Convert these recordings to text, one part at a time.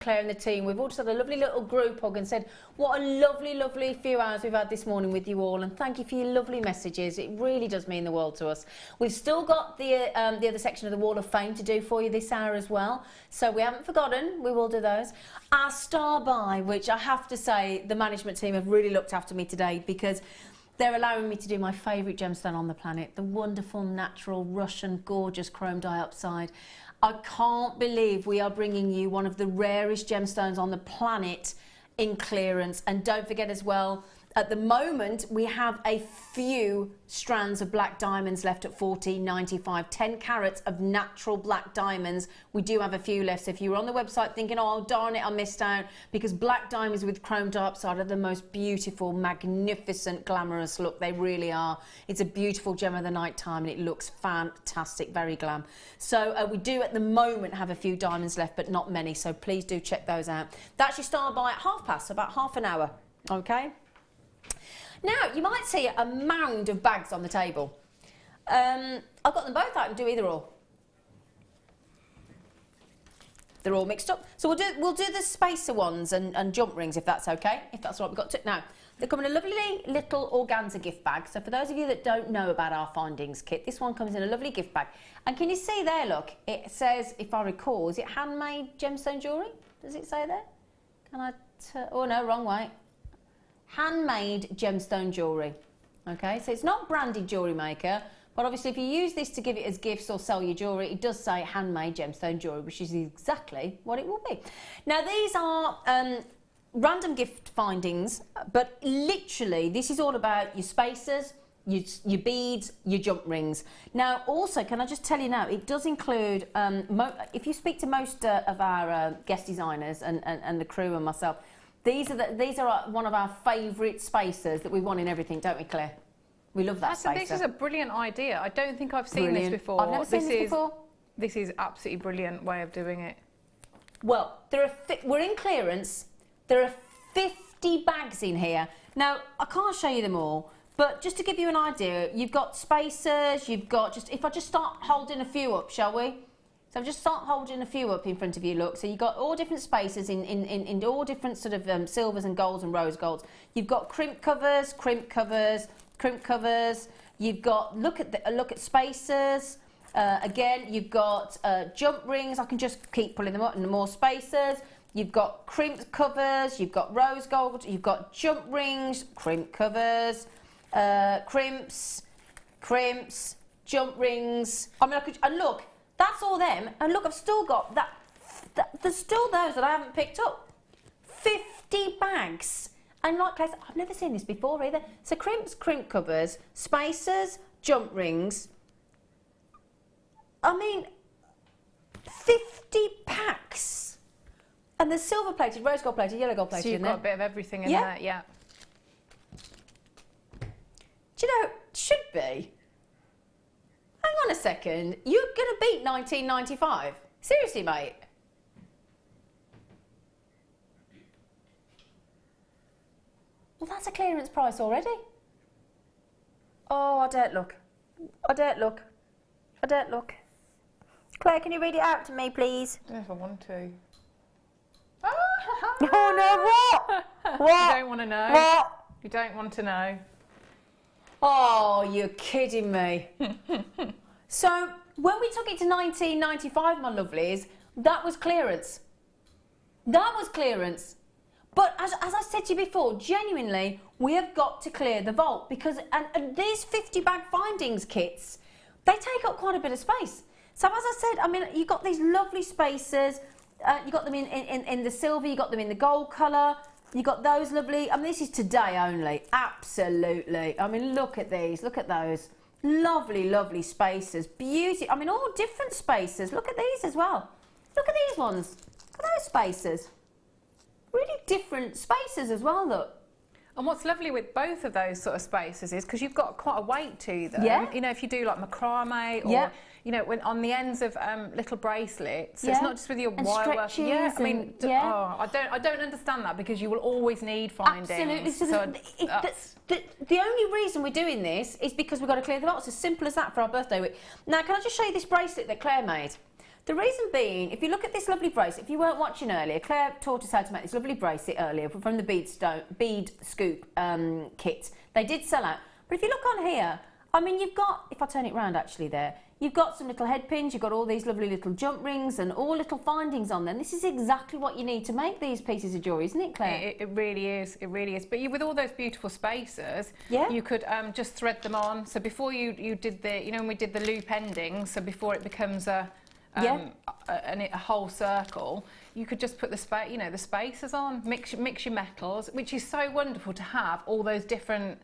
Claire and the team, we've all just had a lovely little group hug and said what a lovely few hours we've had this morning with you all, and thank you for your lovely messages. It really does mean the world to us. We've still got the other section of the Wall of Fame to do for you this hour as well, so we haven't forgotten, we will do those. Our star buy, which I have to say the management team have really looked after me today, because they're allowing me to do my favourite gemstone on the planet, the wonderful, natural, Russian, gorgeous chrome dioxide. I can't believe we are bringing you one of the rarest gemstones on the planet in clearance. And don't forget as well, at the moment, we have a few strands of black diamonds left at $14.95, 10 carats of natural black diamonds. We do have a few left. So if you were on the website thinking, oh, darn it, I missed out, because black diamonds with chrome dioxide are the most beautiful, magnificent, glamorous look. They really are. It's a beautiful gem of the night time, and it looks fantastic, very glam. So we do at the moment have a few diamonds left, but not many. So please do check those out. That's your star buy at past, so about half an hour. Okay. Now, you might see a mound of bags on the table. I've got them both out and do either or. They're all mixed up. So we'll do the spacer ones and jump rings, if that's okay. If that's what we've got to. Now, they come in a lovely little organza gift bag. So for those of you that don't know about our findings kit, this one comes in a lovely gift bag. And can you see there, look, it says, if I recall, is it handmade gemstone jewellery? Does it say there? Can I, oh no, wrong way. Handmade gemstone jewellery. Okay, so it's not branded Jewellery Maker, but obviously if you use this to give it as gifts or sell your jewellery, it does say handmade gemstone jewellery, which is exactly what it will be. Now these are random gift findings, but literally this is all about your spacers, your beads, your jump rings. Now also, can I just tell you now, it does include, if you speak to most of our guest designers and the crew and myself, these are one of our favourite spacers that we want in everything, don't we, Claire? We love that spacer. This is a brilliant idea. I don't think I've seen this before. I've never seen this before. This is absolutely brilliant way of doing it. Well, we're in clearance. There are 50 bags in here. Now, I can't show you them all, but just to give you an idea, you've got spacers, you've got if I just start holding a few up, shall we? So just start holding a few up in front of you, look. So you've got all different spacers in all different sort of silvers and golds and rose golds. You've got crimp covers, crimp covers, crimp covers. You've got, look at spacers. Again, you've got jump rings. I can just keep pulling them up, and more spacers. You've got crimp covers, you've got rose gold, you've got jump rings, crimp covers, crimps, jump rings. I mean, and look, that's all them, and look, I've still got that. There's still those that I haven't picked up. 50 bags, and like I said, I've never seen this before either. So crimps, crimp covers, spacers, jump rings. I mean, 50 packs, and there's silver plated, rose gold plated, yellow gold plated. So you've in got there. a bit of everything in there, yeah. Do you know, should be. Hang on a second, you're going to beat 1995? Seriously, mate? Well, that's a clearance price already. Oh, I daren't look. I daren't look. I daren't look. Claire, can you read it out to me, please? I don't know if I want to. Oh, no, what? What? You don't want to know. What? You don't want to know. Oh, you're kidding me. So, when we took it to 1995, my lovelies, that was clearance. That was clearance. But as I said to you before, genuinely, we have got to clear the vault, because and these 50 bag findings kits, they take up quite a bit of space. So as I said, I mean, you've got these lovely spacers, you got them in the silver, you got them in the gold colour, you got those lovely, I mean, this is today only, absolutely. I mean, look at these, look at those. Lovely, lovely spacers, beauty, I mean, all different spacers. Look at these as well. Look at these ones, look at those spacers. Really different spacers as well, look. And what's lovely with both of those sort of spacers is because you've got quite a weight to them. Yeah. You know, if you do like macrame or, yeah. you know, when on the ends of little bracelets, yeah. It's not just with your wire work. Yeah, I mean, yeah. Oh, I don't understand that, because you will always need findings. Absolutely. So the only reason we're doing this is because we've got to clear the vault. It's as simple as that for our birthday week. Now, can I just show you this bracelet that Claire made? The reason being, if you look at this lovely bracelet, if you weren't watching earlier, Claire taught us how to make this lovely bracelet earlier from the bead scoop kit. They did sell out. But if you look on here, I mean, you've got, if I turn it round actually there, you've got some little head pins, you've got all these lovely little jump rings and all little findings on them. This is exactly what you need to make these pieces of jewellery, isn't it, Claire? It really is, it really is. But with all those beautiful spacers, yeah, you could just thread them on. So before you did the, you know, when we did the loop endings, so before it becomes a whole circle, you could just put the spacers on, mix your metals, which is so wonderful to have all those different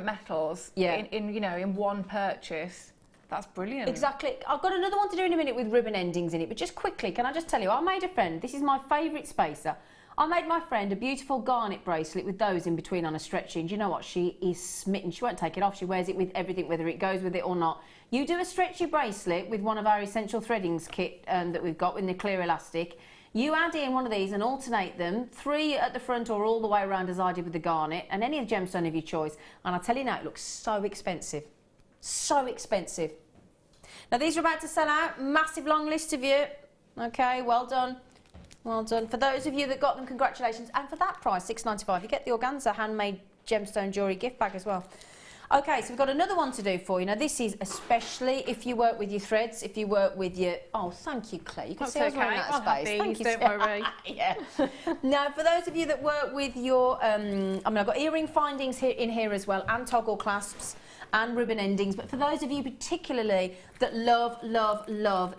metals in one purchase. That's brilliant. Exactly. I've got another one to do in a minute with ribbon endings in it, but just quickly, can I just tell you, I made a friend, this is my favourite spacer. I made my friend a beautiful garnet bracelet with those in between on a stretchy, and do you know what? She is smitten. She won't take it off. She wears it with everything, whether it goes with it or not. You do a stretchy bracelet with one of our essential threadings kit that we've got with the clear elastic. You add in one of these and alternate them, 3 at the front or all the way around as I did with the garnet, and any gemstone of your choice. And I tell you now, it looks so expensive. So expensive. Now these are about to sell out. Massive long list of you. Okay, well done. Well done. For those of you that got them, congratulations. And for that price, $6.95, you get the organza handmade gemstone jewellery gift bag as well. Okay, so we've got another one to do for you. Now this is especially if you work with your threads, if you work with your... Oh, thank you, Claire. You can see I was wearing that space. Thank you, don't worry. Yeah. Now, for those of you that work with your... I mean, I've got earring findings in here as well, and toggle clasps and ribbon endings. But for those of you particularly that love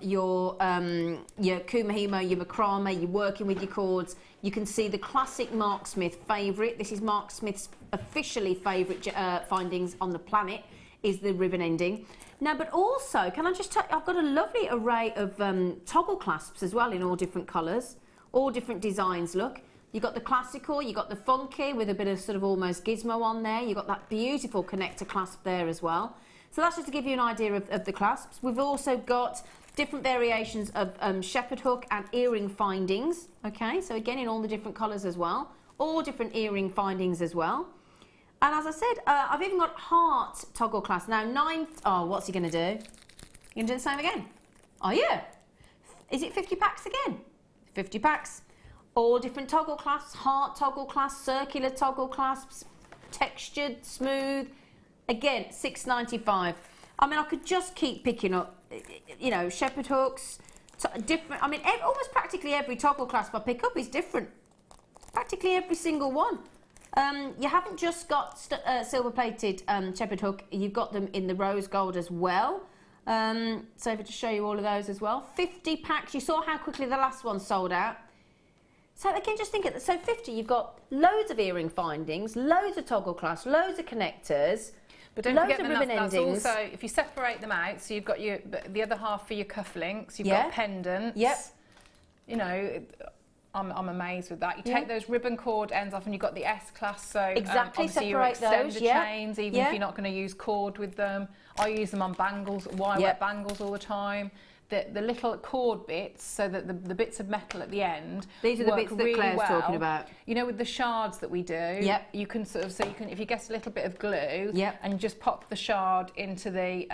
your kumihimo, your macrame, you're working with your cords, you can see the classic Mark Smith favourite. This is Mark Smith's officially favourite findings on the planet, is the ribbon ending. Now, but also, can I just tell you, I've got a lovely array of toggle clasps as well in all different colours, all different designs, look. You've got the classical, you've got the funky with a bit of sort of almost gizmo on there. You've got that beautiful connector clasp there as well. So that's just to give you an idea of the clasps. We've also got different variations of shepherd hook and earring findings. Okay, so again in all the different colours as well. All different earring findings as well. And as I said, I've even got heart toggle clasp. Now, oh, what's he going to do? You going to do the same again? Oh, yeah. Is it 50 packs again? 50 packs. All different toggle clasps, heart toggle clasps, circular toggle clasps, textured, smooth. Again, $6.95. I mean, I could just keep picking up, you know, shepherd hooks, different. I mean, almost practically every toggle clasp I pick up is different. Practically every single one. You haven't just got silver-plated shepherd hook. You've got them in the rose gold as well. So to show you all of those as well. 50 packs. You saw how quickly the last one sold out. So again, just think so 50, you've got loads of earring findings, loads of toggle clasps, loads of connectors, but don't loads forget of ribbon endings. Also, if you separate them out, so you've got the other half for your cufflinks, you've got pendants. Yep. You know, I'm amazed with that. You take those ribbon cord ends off and you've got the S-class, so exactly, obviously separate you extend those, the chains, even if you're not going to use cord with them. I use them on bangles, wire bangles all the time. The little cord bits, so that the bits of metal at the end. These are the bits that really Claire's talking about. You know, with the shards that we do. Yep. You can sort of, if you get a little bit of glue. Yep. And just pop the shard into the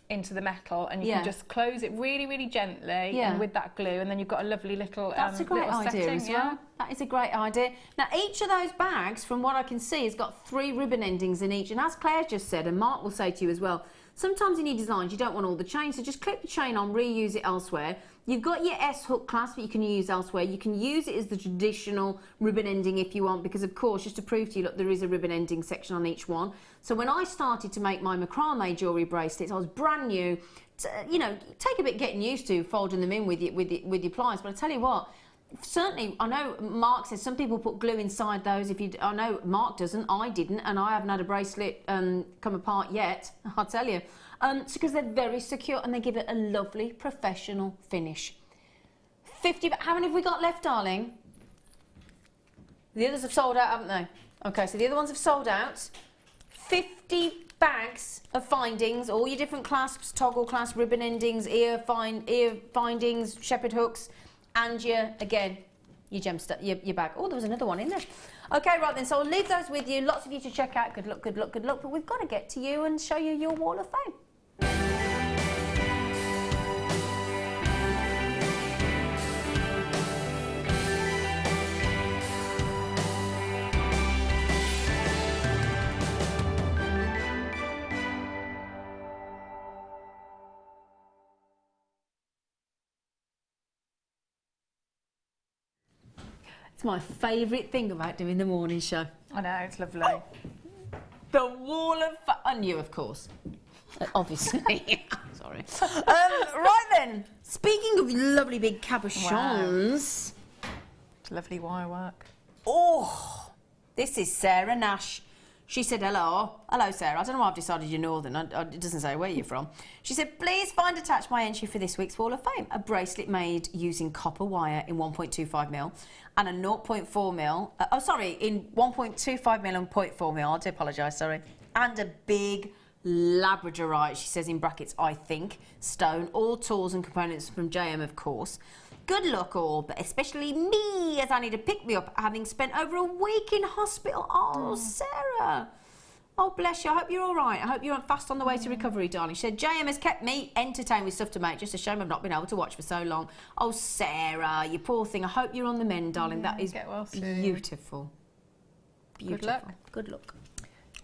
metal, and you can just close it really, really gently. Yeah. And with that glue, and then you've got a lovely little. That's a great little idea setting, as well. That is a great idea. Now, each of those bags, from what I can see, has got 3 ribbon endings in each. And as Claire just said, and Mark will say to you as well, sometimes in your designs you don't want all the chains, so just clip the chain on, reuse it elsewhere. You've got your S hook clasp that you can use elsewhere. You can use it as the traditional ribbon ending if you want, because of course, just to prove to you, look, there is a ribbon ending section on each one. So when I started to make my macrame jewellery bracelets, I was brand new. You know, take a bit getting used to folding them in with your pliers, but I tell you what, certainly, I know Mark says some people put glue inside those. I know Mark doesn't, I didn't, and I haven't had a bracelet come apart yet, I'll tell you. It's because they're very secure and they give it a lovely professional finish. 50, how many have we got left, darling? The others have sold out, haven't they? Okay, so the other ones have sold out. 50 bags of findings, all your different clasps, toggle clasp, ribbon endings, ear findings, shepherd hooks, and your bag. Oh, there was another one in there. Okay, right then, so I'll leave those with you. Lots of you to check out. Good luck, good luck, good luck. But we've got to get to you and show you your wall of fame. It's my favourite thing about doing the morning show. I know, it's lovely. Oh, the wall of and you, of course. Obviously. Sorry. Right then, speaking of lovely big cabochons. Wow. It's lovely wire work. Oh, this is Sarah Nash. She said, hello. Hello, Sarah. I don't know why I've decided you're northern. It doesn't say where you're from. She said, please find attached my entry for this week's Wall of Fame. A bracelet made using copper wire in 1.25mm and a 0.4mm. In 1.25mm and 0.4mm. I do apologise, sorry. And a big labradorite, she says in brackets, I think, stone. All tools and components from JM, of course. Good luck all, but especially me, as I need to pick me up, having spent over a week in hospital. Oh, Sarah. Oh, bless you. I hope you're all right. I hope you're fast on the way to recovery, darling. She said, JM has kept me entertained with stuff to make. Just a shame I've not been able to watch for so long. Oh, Sarah, you poor thing. I hope you're on the mend, darling. Yeah, that is get well soon. Beautiful. Beautiful. Good luck. Good luck.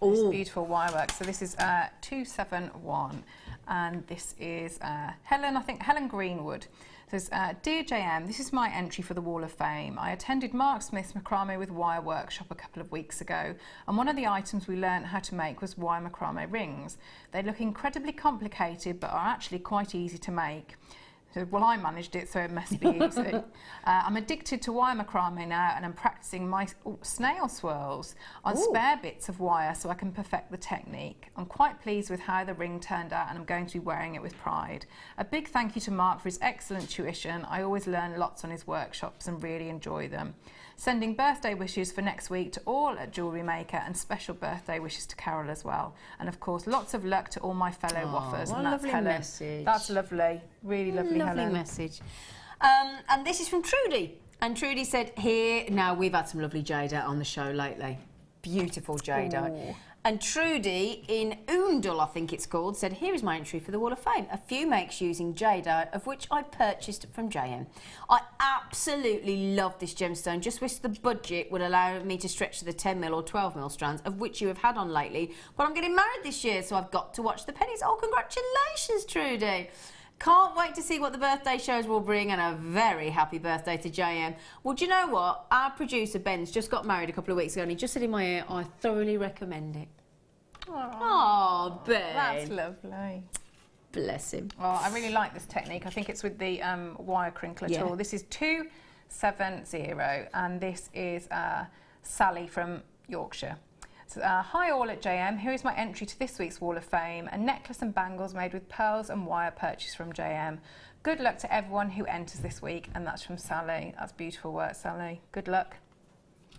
This Oh, beautiful wire work. So this is 271, and this is Helen Greenwood. It says, Dear JM, this is my entry for the Wall of Fame. I attended Mark Smith's macrame with wire workshop a couple of weeks ago, and one of the items we learnt how to make was wire macrame rings. They look incredibly complicated, but are actually quite easy to make. So, well, I managed it, so it must be easy. I'm addicted to wire macrame now, and I'm practicing my snail swirls on spare bits of wire so I can perfect the technique. I'm quite pleased with how the ring turned out, and I'm going to be wearing it with pride. A big thank you to Mark for his excellent tuition. I always learn lots on his workshops and really enjoy them. Sending birthday wishes for next week to all at Jewellery Maker, and special birthday wishes to Carol as well. And of course, lots of luck to all my fellow waffers. what And a that's lovely Helen. message. That's lovely. Really lovely, lovely Helen. message. And this is from Trudy. And Trudy said, here, now we've had some lovely jadeite on the show lately. Beautiful jadeite. Ooh. And Trudy in Oundle, I think it's called, said, here is my entry for the Wall of Fame. A few makes using jadeite, of which I purchased from JM. I absolutely love this gemstone. Just wish the budget would allow me to stretch to the 10mm or 12mm strands, of which you have had on lately. But I'm getting married this year, so I've got to watch the pennies. Oh, congratulations, Trudy. Can't wait to see what the birthday shows will bring, and a very happy birthday to JM. Well, do you know what? Our producer, Ben's, just got married a couple of weeks ago, and he just said in my ear, I thoroughly recommend it. Oh, Ben. That's lovely. Bless him. Oh, I really like this technique. I think it's with the wire crinkler tool. This is 270, and this is Sally from Yorkshire. So, hi all at JM, here is my entry to this week's Wall of Fame, a necklace and bangles made with pearls and wire purchased from JM. Good luck to everyone who enters this week, and that's from Sally. That's beautiful work, Sally. Good luck.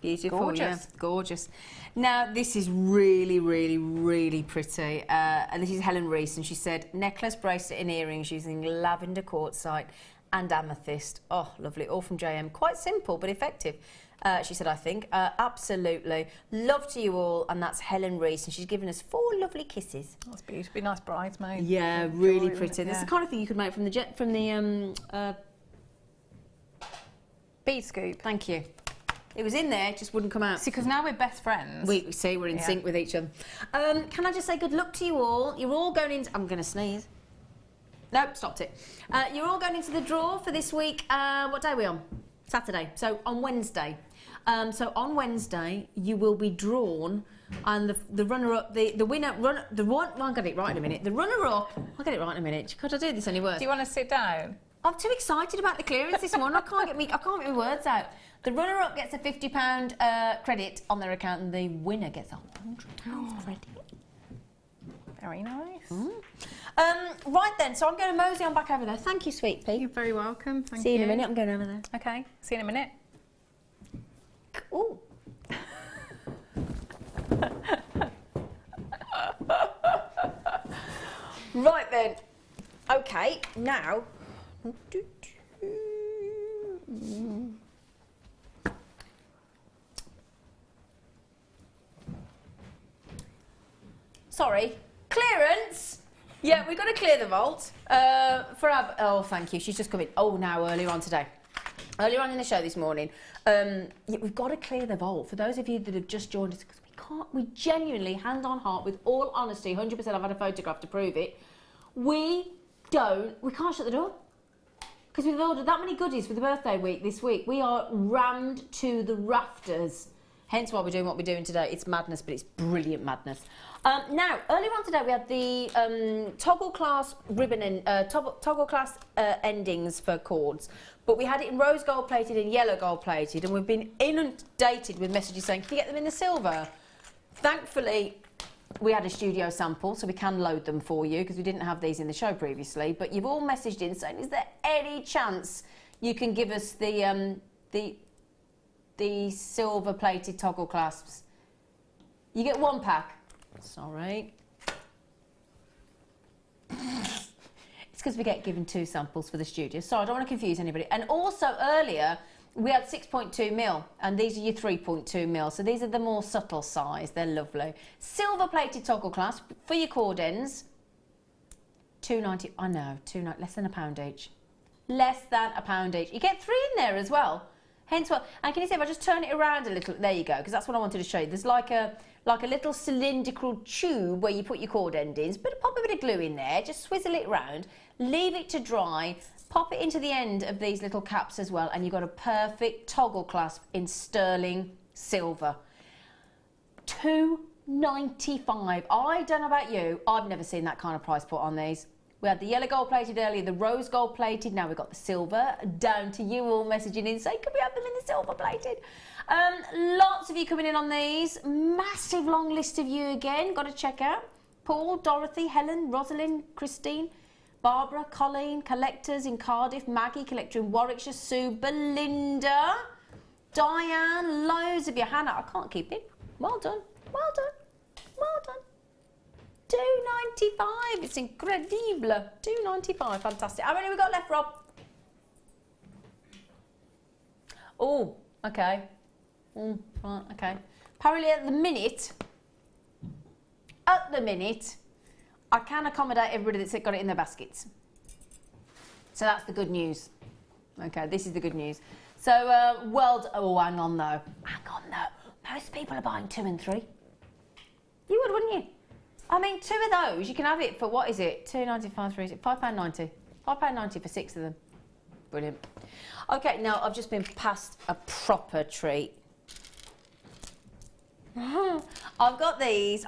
Beautiful, Gorgeous. yeah, gorgeous. Now, this is really, really, really pretty. And this is Helen Reese, and she said, necklace, bracelet and earrings using lavender quartzite and amethyst. Oh, lovely, all from JM. Quite simple, but effective. She said, I think. Absolutely. Love to you all, and that's Helen Reese, and she's given us 4 lovely kisses. That's beautiful. Be nice bridesmaid. Yeah, really pretty. This is the kind of thing you could make from the bead scoop. Thank you. It was in there, it just wouldn't come out. See, because now we're best friends. We see, we're in sync with each other. Can I just say good luck to you all? You're all going into... I'm going to sneeze. Nope, stopped it. You're all going into the draw for this week. What day are we on? Saturday. So on Wednesday. So on Wednesday, you will be drawn, and the runner-up, the winner, I'll get it right in a minute. The runner-up, I'll get it right in a minute. Could I do this any worse? Do you want to sit down? I'm too excited about the clearance this morning. I can't get my words out. The runner-up gets a £50 credit on their account, and the winner gets £100 credit. Very nice. Right then, so I'm going to mosey on back over there. Thank you, sweet pea. You're very welcome. Thank you. See you in a minute. I'm going over there. Okay. See you in a minute. Ooh. Right then. Okay, now. Sorry. Clearance. Yeah, we've got to clear the vault for our... Oh, thank you. She's just come in. Oh, now, earlier on today. Earlier on in the show this morning, yeah, we've got to clear the vault. For those of you that have just joined us, because we genuinely, hand on heart, with all honesty, 100% I've had a photograph to prove it, we can't shut the door. because we've ordered that many goodies for the birthday week this week. We are rammed to the rafters. Hence why we're doing what we're doing today. It's madness, but it's brilliant madness. Now, earlier on today, we had the toggle clasp ribbon and toggle clasp endings for cords, but we had it in rose gold plated and yellow gold plated, and we've been inundated with messages saying, can you get them in the silver? Thankfully, we had a studio sample, so we can load them for you because we didn't have these in the show previously. But you've all messaged in saying, is there any chance you can give us the silver-plated toggle clasps? You get one pack. Sorry. It's because we get given 2 samples for the studio. Sorry, I don't want to confuse anybody. And also earlier, we had 6.2 mil, and these are your 3.2 mil. So these are the more subtle size. They're lovely. Silver-plated toggle clasp for your cord ends. £2.90. I know, less than £1 each. Less than £1 each. You get 3 in there as well. Hence what, and can you see if I just turn it around a little, there you go, because that's what I wanted to show you. There's like a little cylindrical tube where you put your cord endings, but pop a bit of glue in there, just swizzle it round, leave it to dry, pop it into the end of these little caps as well, and you've got a perfect toggle clasp in sterling silver. £2.95. I don't know about you, I've never seen that kind of price put on these. We had the yellow gold plated earlier, the rose gold plated, now we've got the silver. Down to you all messaging in saying, could we have them in the silver plated? Lots of you coming in on these. Massive long list of you again, got to check out. Paul, Dorothy, Helen, Rosalind, Christine, Barbara, Colleen, collectors in Cardiff, Maggie, collector in Warwickshire, Sue, Belinda, Diane, loads of you. Hannah, I can't keep it. Well done, well done, well done. £2.95. It's incredible. £2.95. Fantastic. How many we got left, Rob? Oh, okay. Right, okay. Apparently at the minute, I can accommodate everybody that's got it in their baskets. So that's the good news. Okay, this is the good news. So, oh, hang on though. Most people are buying 2 and 3. You would, wouldn't you? I mean, 2 of those, you can have it for, what is it? £2.95, £5.90. £5.90 for 6 of them. Brilliant. Okay, now I've just been passed a proper treat. I've got these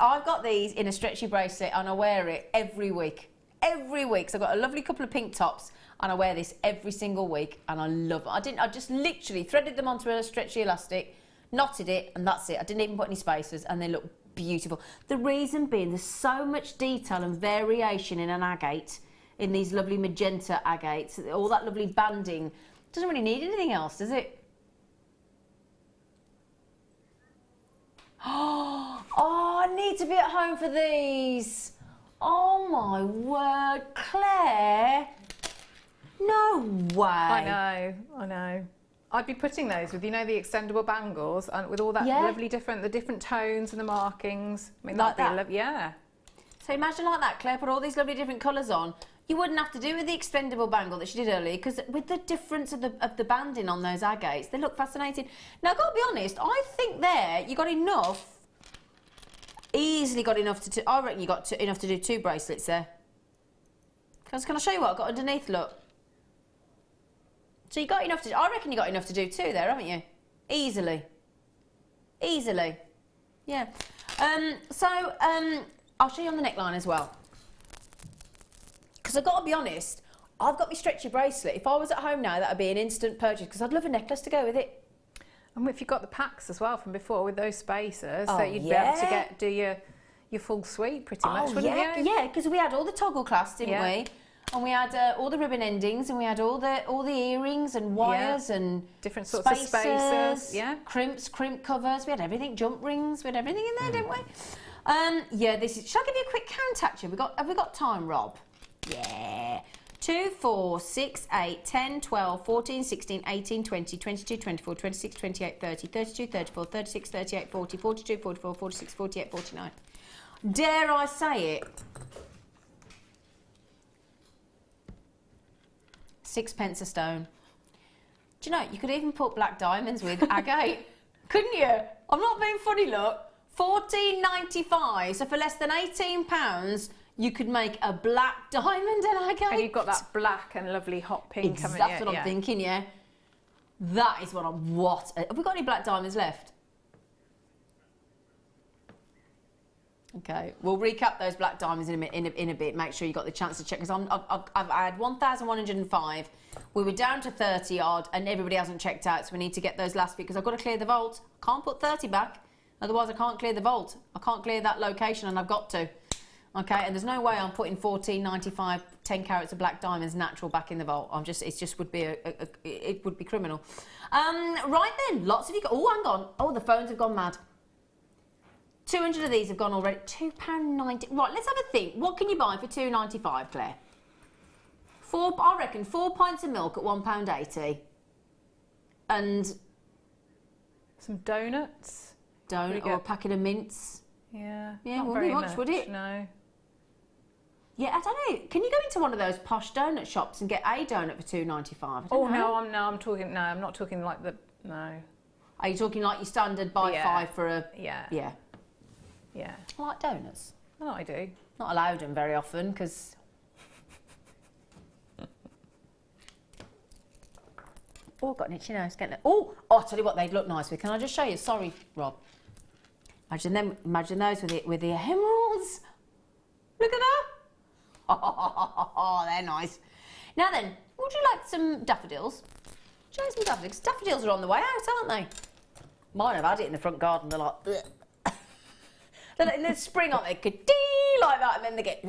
in a stretchy bracelet and I wear it every week. Every week. So I've got a lovely couple of pink tops and I wear this every single week and I love it. I just literally threaded them onto a stretchy elastic, knotted it, and that's it. I didn't even put any spacers and they look beautiful. The reason being, there's so much detail and variation in an agate, in these lovely magenta agates, all that lovely banding. Doesn't really need anything else, does it? Oh, I need to be at home for these. Oh my word, Claire. No way. I know. I'd be putting those with, you know, the extendable bangles and with all that lovely the different tones and the markings. I mean, like that'd be yeah. So imagine like that, Claire, put all these lovely different colours on. You wouldn't have to do it with the extendable bangle that she did earlier, because with the difference of the banding on those agates, they look fascinating. Now, I've got to be honest, I think there you got enough, easily got enough to, I reckon you got enough to do 2 bracelets there. Can I show you what I've got underneath, look? So you got enough to, I reckon you got enough to do 2 there, haven't you? Easily. Easily. Yeah. I'll show you on the neckline as well. Because I've got to be honest, I've got my stretchy bracelet. If I was at home now, that would be an instant purchase because I'd love a necklace to go with it. And if you've got the packs as well from before with those spacers, so you'd be able to do your full suite pretty much, wouldn't you? Yeah, because we had all the toggle clasps, didn't we? And we had all the ribbon endings, and we had all the earrings and wires and different sorts of spacers, crimps, crimp covers. We had everything, jump rings. We had everything in there, didn't we? This is. Shall I give you a quick count? Actually, have we got time, Rob? Yeah. 2, 4, 6, 8, 10, 12, 14, 16, 18, 20, 22, 24, 26, 28, 30, 32, 34, 36, 38, 40, 42, 44, 46, 48, 49. Dare I say it? 6p a stone. Do you know, you could even put black diamonds with agate, couldn't you? I'm not being funny, look. £14.95, so for less than £18, You could make a black diamond agate. And you've got that black and lovely hot pink coming. That's what I'm thinking, yeah. That is what I'm... Have we got any black diamonds left? Okay, we'll recap those black diamonds in a bit. Make sure you got the chance to check, because I've had 1,105. We were down to 30 odd, and everybody hasn't checked out, so we need to get those last few, because I've got to clear the vault. I can't put 30 back, otherwise I can't clear the vault. I can't clear that location, and I've got to. Okay, and there's no way I'm putting 14.95 10 carats of black diamonds natural back in the vault. It just would be it would be criminal. Right then, lots of you. Oh, hang on. Oh, the phones have gone mad. 200 of these have gone already. £2.90. Right, let's have a think. What can you buy for £2.95, Claire? I reckon 4 pints of milk at £1.80. And some donuts. Or a packet of mints. Yeah. Yeah, not wouldn't very be much, would it? No. Yeah, I don't know. Can you go into one of those posh donut shops and get a donut for £2.95? Oh no, I'm not talking like the no. Are you talking like your standard buy five for a? Yeah. Yeah. Yeah. I like donuts. Well, I do. Not allowed them very often because. Oh, I've got an itchy nose. Oh, I'll tell you what, they'd look nice with. Can I just show you? Sorry, Rob. Imagine those with the emeralds. Look at that. Oh, they're nice. Now then, would you like some daffodils? Show you some daffodils. Daffodils are on the way out, aren't they? Mine have had it in the front garden. They're like, ugh. They're like in the spring, aren't they? Ka-dee, like that, and then they get.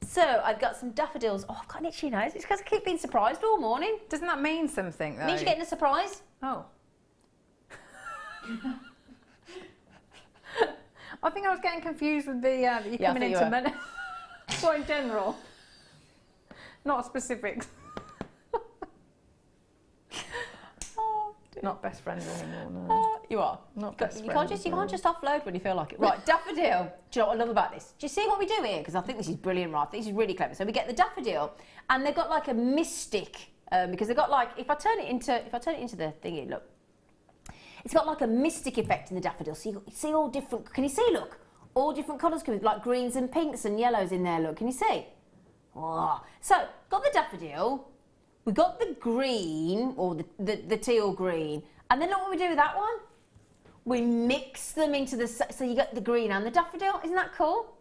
So I've got some daffodils. Oh, I've got an itchy nose. It's because I keep being surprised all morning. Doesn't that mean something, though? Means you're getting a surprise. Oh. I think I was getting confused with the that you're coming into men. Well, in general, not specifics. Not best friends anymore. No. You are. Not best you can't just offload when you feel like it. Right, daffodil. Do you know what I love about this? Do you see what we do here? Because I think this is brilliant, right? This is really clever. So we get the daffodil, and they've got like a mystic because they've got like if I turn it into the thingy, look. It's got like a mystic effect in the daffodil. So you see all different. Can you see? Look, all different colours coming, like greens and pinks and yellows in there. Look, can you see? Oh. So got the daffodil. We got the green or the teal green, and then look what we do with that one. We mix them into the so you get the green and the daffodil. Isn't that cool?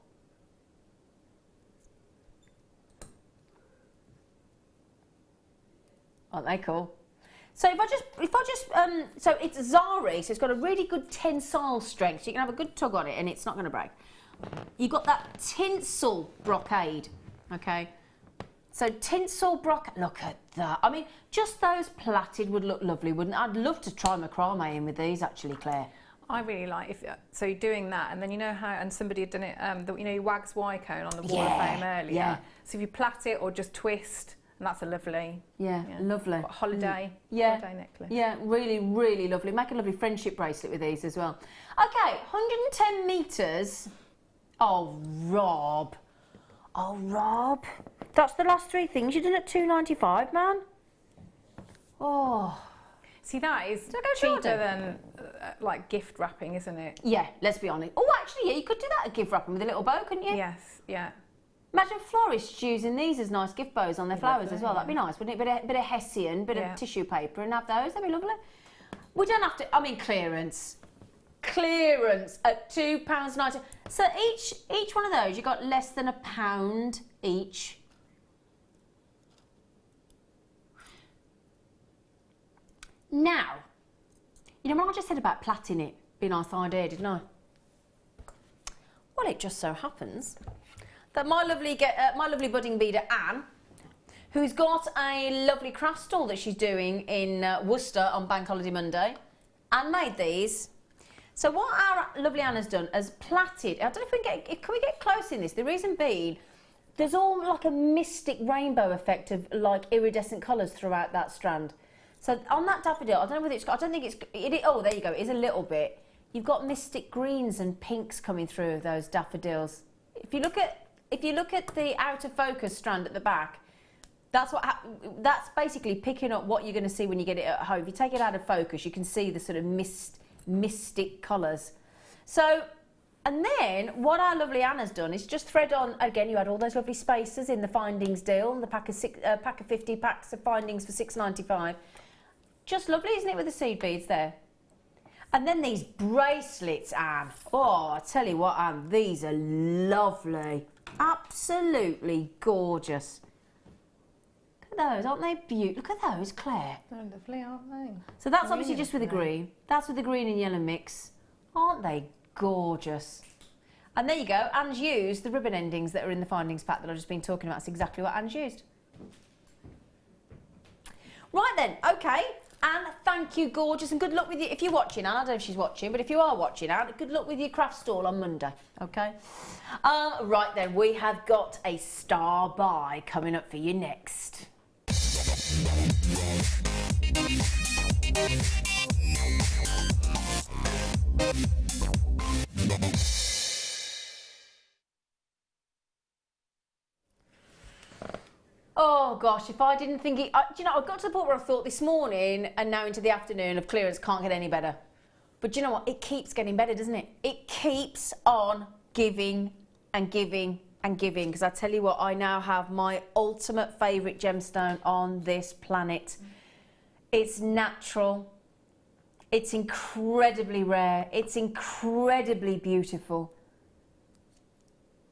Aren't they cool? So if I just so it's Zari, so it's got a really good tensile strength. So you can have a good tug on it and it's not going to break. You've got that tinsel brocade, okay? So tinsel brocade, look at that. I mean, just those plaited would look lovely, wouldn't it? I'd love to try macrame in with these actually, Claire. I really like so you're doing that, and then you know how, and somebody had done it. You Wags Y-cone on the Wall of Fame earlier. Yeah. So if you plait it or just twist. And that's a lovely, lovely holiday necklace. Yeah, really, really lovely. Make a lovely friendship bracelet with these as well. Okay, 110 metres. Oh, Rob. That's the last three things you've done at £2.95, man. Oh. See, that is cheaper than like gift wrapping, isn't it? Yeah, let's be honest. Oh, actually, yeah, you could do that at gift wrapping with a little bow, couldn't you? Yes, yeah. Imagine florists using these as nice gift bows on their flowers as well. That'd be nice, wouldn't it? Bit of hessian, bit of tissue paper, and have those. That'd be lovely. We don't have to. I mean, clearance at £2.90. So each one of those, you got less than £1 each. Now, you know what I just said about plaiting it? Be a nice idea, didn't I? Well, it just so happens that my lovely budding beader Anne, who's got a lovely craft stall that she's doing in Worcester on Bank Holiday Monday, Anne made these. So what our lovely Anne has done is plaited. I don't know if can we get close in this? The reason being, there's all like a mystic rainbow effect of like iridescent colours throughout that strand. So on that daffodil, I don't know whether it's. I don't think it's. Oh, there you go. It is a little bit. You've got mystic greens and pinks coming through those daffodils. If you look at the out of focus strand at the back, that's basically picking up what you're going to see when you get it at home. If you take it out of focus, you can see the sort of mystic colours. So And then what our lovely Anna's done is just thread on, again, you had all those lovely spacers in the findings deal, the pack of 50 packs of findings for £6.95. Just lovely, isn't it, with the seed beads there? And then these bracelets, Anne. Oh, I tell you what, Anne, these are lovely. Absolutely gorgeous. Look at those, aren't they beautiful? Look at those, Claire. They're lovely, aren't they? So that's obviously just with the green. That's with the green and yellow mix. Aren't they gorgeous? And there you go. Anne's used the ribbon endings that are in the findings pack that I've just been talking about. That's exactly what Anne's used. Right then, okay. Anne, thank you, gorgeous, and good luck with you. If you're watching, Anne, I don't know if she's watching, but if you are watching, Anne, good luck with your craft stall on Monday, okay? Right then, we have got a star buy coming up for you next. Oh gosh, if I didn't think it, do you know, I got to the point where I thought this morning and now into the afternoon of clearance can't get any better. But do you know what? It keeps getting better, doesn't it? It keeps on giving and giving and giving. Because I tell you what, I now have my ultimate favourite gemstone on this planet. It's natural. It's incredibly rare. It's incredibly beautiful.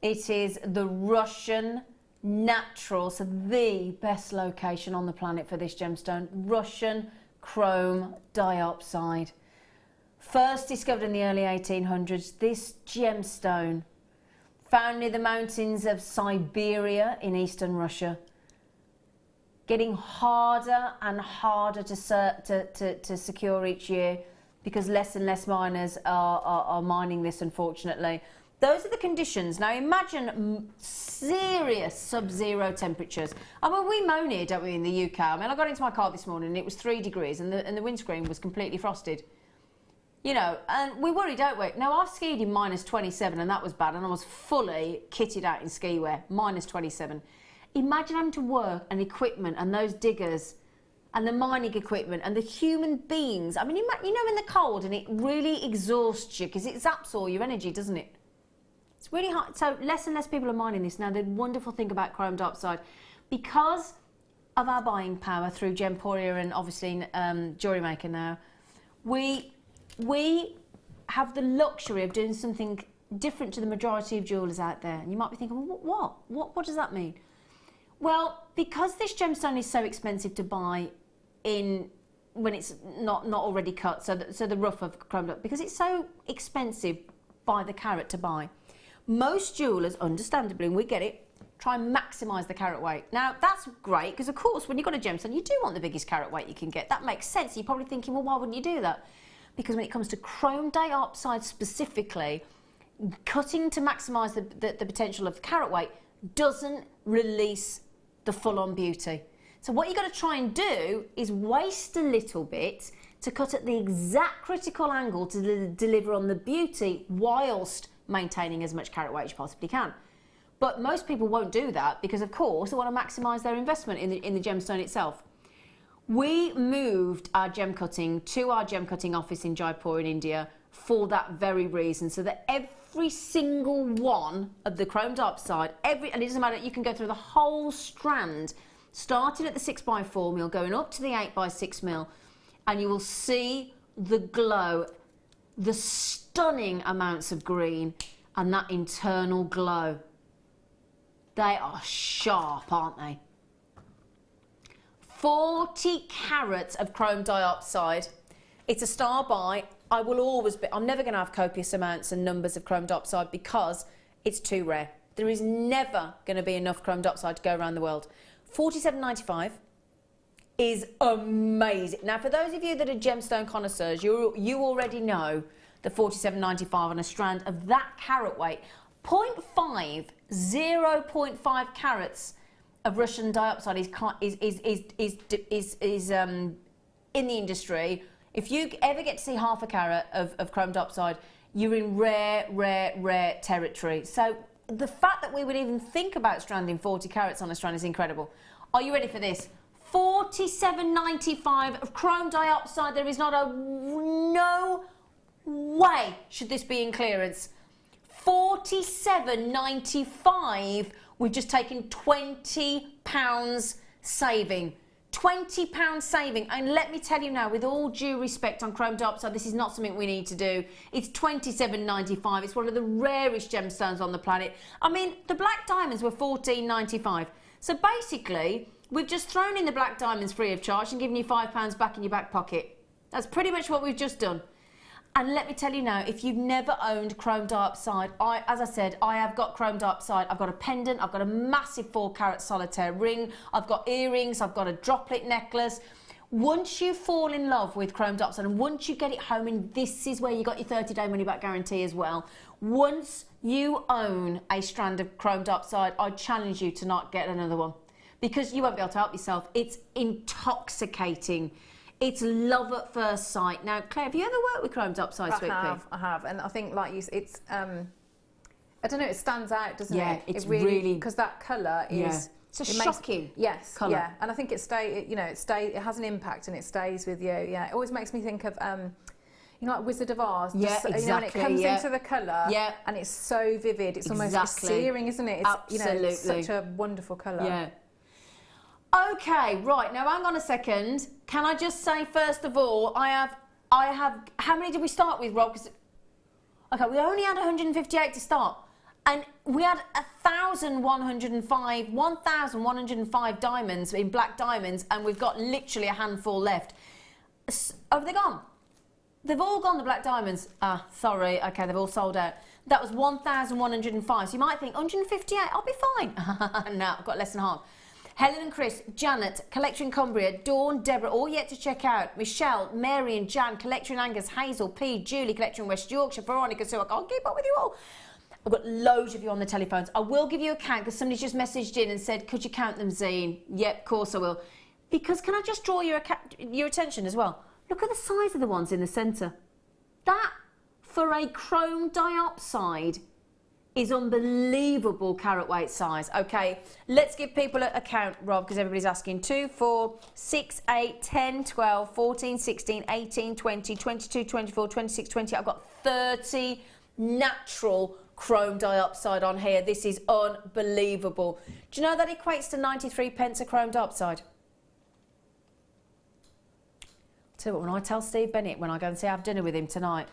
It is the Russian natural, so the best location on the planet for this gemstone, Russian chrome diopside. First discovered in the early 1800s, this gemstone, found near the mountains of Siberia in eastern Russia, getting harder and harder to secure each year because less and less miners are mining this, unfortunately. Those are the conditions. Now imagine serious sub-zero temperatures. I mean, we moan here, don't we, in the UK? I mean, I got into my car this morning and it was 3 degrees and the windscreen was completely frosted. You know, and we worry, don't we? Now, I've skied in minus 27 and that was bad, and I was fully kitted out in ski wear, minus 27. Imagine having to work and equipment and those diggers and the mining equipment and the human beings. I mean, you know, in the cold, and it really exhausts you because it zaps all your energy, doesn't it? It's really hard. So less and less people are mining this. Now, the wonderful thing about chrome diopside, because of our buying power through Gemporia and obviously Jewellery Maker now, we have the luxury of doing something different to the majority of jewellers out there. And you might be thinking, well, what does that mean? Well, because this gemstone is so expensive to buy in when it's not already cut, so the rough of chromed up, because it's so expensive by the carat to buy, most jewellers, understandably, and we get it, try and maximise the carat weight. Now, that's great, because of course, when you've got a gemstone, you do want the biggest carat weight you can get. That makes sense. You're probably thinking, well, why wouldn't you do that? Because when it comes to chrome diopside specifically, cutting to maximise the potential of the carat weight doesn't release the full-on beauty. So what you've got to try and do is waste a little bit to cut at the exact critical angle to deliver on the beauty whilst maintaining as much carat weight as you possibly can. But most people won't do that because, of course, they want to maximise their investment in the gemstone itself. We moved our gem cutting to our gem cutting office in Jaipur in India for that very reason, so that every single one of the chrome diopside, and it doesn't matter, you can go through the whole strand, starting at the 6x4 mil, going up to the 8x6 mil, and you will see the glow, the stunning amounts of green, and that internal glow. They are sharp, aren't they? 40 carats of chrome diopside. It's a star buy. I will always be, I'm never going to have copious amounts and numbers of chrome diopside because it's too rare. There is never going to be enough chrome diopside to go around the world. $47.95 is amazing. Now, for those of you that are gemstone connoisseurs, you already know the $47.95 on a strand of that carat weight. 0.5 carats of Russian diopside is in the industry. If you ever get to see half a carat of chrome diopside, you're in rare territory. So the fact that we would even think about stranding 40 carats on a strand is incredible. Are you ready for this? $47.95 of chrome diopside. There is no way should this be in clearance. £47.95. We've just taken £20 saving. £20 saving, and let me tell you now, with all due respect on chrome dioxide, this is not something we need to do. It's £27.95. It's one of the rarest gemstones on the planet. I mean, the black diamonds were £14.95. So basically, we've just thrown in the black diamonds free of charge and given you £5 back in your back pocket. That's pretty much what we've just done. And let me tell you now, if you've never owned chrome dioxide, as I said, I have got chrome dioxide. I've got a pendant, I've got a massive 4-carat solitaire ring, I've got earrings, I've got a droplet necklace. Once you fall in love with chrome dioxide, and once you get it home, and this is where you got your 30-day money-back guarantee as well, once you own a strand of chrome dioxide, I challenge you to not get another one, because you won't be able to help yourself. It's intoxicating. It's love at first sight. Now, Claire, have you ever worked with chrome dioxide, Sweet Pea? I have, and I think, like you, it's I don't know, it stands out, doesn't it? Yeah, it's really because that colour is. It's a shocking colour. Yeah, and I think it has an impact and it stays with you. Yeah, it always makes me think of you know, like Wizard of Oz. Yeah, just, exactly. You know, when it comes into the colour, and it's so vivid. It's almost searing, isn't it? It's, absolutely. You know, it's such a wonderful colour. Yeah. Okay, right, now hang on a second. Can I just say, first of all, I have, how many did we start with, Rob? Okay, we only had 158 to start. And we had 1,105 diamonds in black diamonds, and we've got literally a handful left. Have they gone? They've all gone, the black diamonds. Ah, sorry, okay, they've all sold out. That was 1,105. So you might think, 158, I'll be fine. No, I've got less than half. Helen and Chris, Janet, Collector in Cumbria, Dawn, Deborah, all yet to check out. Michelle, Mary and Jan, Collector in Angus, Hazel, P, Julie, Collector in West Yorkshire, Veronica, so I can't keep up with you all. I've got loads of you on the telephones. I will give you a count because somebody just messaged in and said, could you count them, Zine? Yep, of course I will. Because can I just draw your attention as well? Look at the size of the ones in the centre. That, for a chrome dioxide, is unbelievable carat weight size. Okay, let's give people a count, Rob, because everybody's asking. 2, 4, 6, 8, 10, 12, 14, 16, 18, 20, 22, 24, 26, 20. I've got 30 natural chrome dioxide on here. This is unbelievable. Do you know that equates to 93 pence a chrome dioxide? Tell you what, when I tell Steve Bennett, when I go and have dinner with him tonight,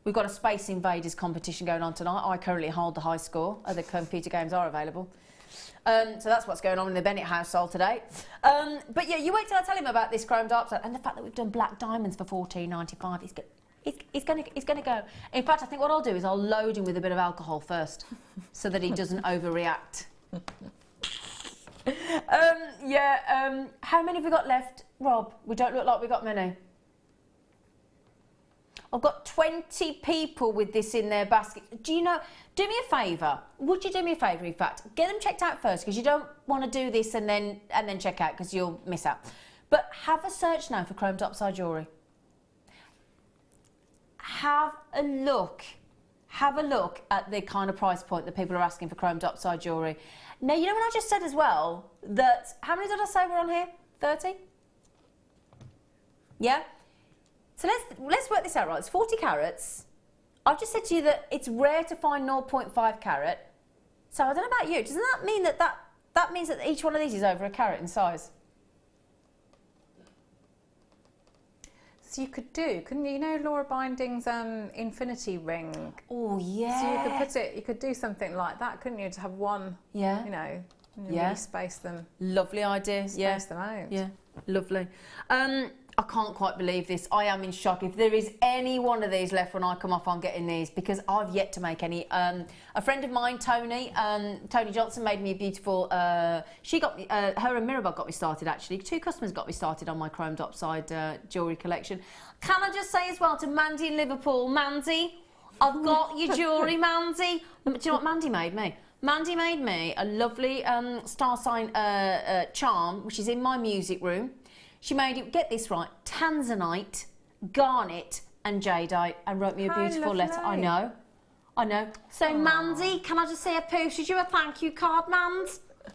we've got a Space Invaders competition going on tonight. I currently hold the high score. Other computer games are available. So that's what's going on in the Bennett household today. But yeah, you wait till I tell him about this chrome dioxide and the fact that we've done black diamonds for £14.95. He's going to go. In fact, I think what I'll do is I'll load him with a bit of alcohol first so that he doesn't overreact. How many have we got left, Rob? We don't look like we've got many. I've got 20 people with this in their basket. Do you know, do me a favour. Would you do me a favour, in fact? Get them checked out first, because you don't want to do this and then check out, because you'll miss out. But have a search now for chrome dioxide jewellery. Have a look at the kind of price point that people are asking for chrome dioxide jewellery. Now, you know what I just said as well? That, how many did I say were on here? 30? Yeah? So let's work this out, right? It's 40 carats. I've just said to you that it's rare to find 0.5 carat. So I don't know about you. Doesn't that mean that means that each one of these is over a carat in size? So you could do, couldn't you? You know Laura Binding's infinity ring? Oh, yeah. So you could do something like that, couldn't you? To have one, you know, really space them. Lovely idea. Space them out. Yeah, lovely. I can't quite believe this. I am in shock. If there is any one of these left when I come off, I'm getting these, because I've yet to make any. A friend of mine, Tony Johnson, made me a beautiful. She got me. Her and Mirabelle got me started. Actually, 2 customers got me started on my chrome dioxide jewellery collection. Can I just say as well to Mandy in Liverpool, Mandy, I've got your jewellery, Mandy. Do you know what Mandy made me? Mandy made me a lovely star sign charm, which is in my music room. She made it, get this right, tanzanite, garnet and jadeite, and wrote me a beautiful letter. I know. So, Mandy, can I just say I posted you a thank you card, Mand?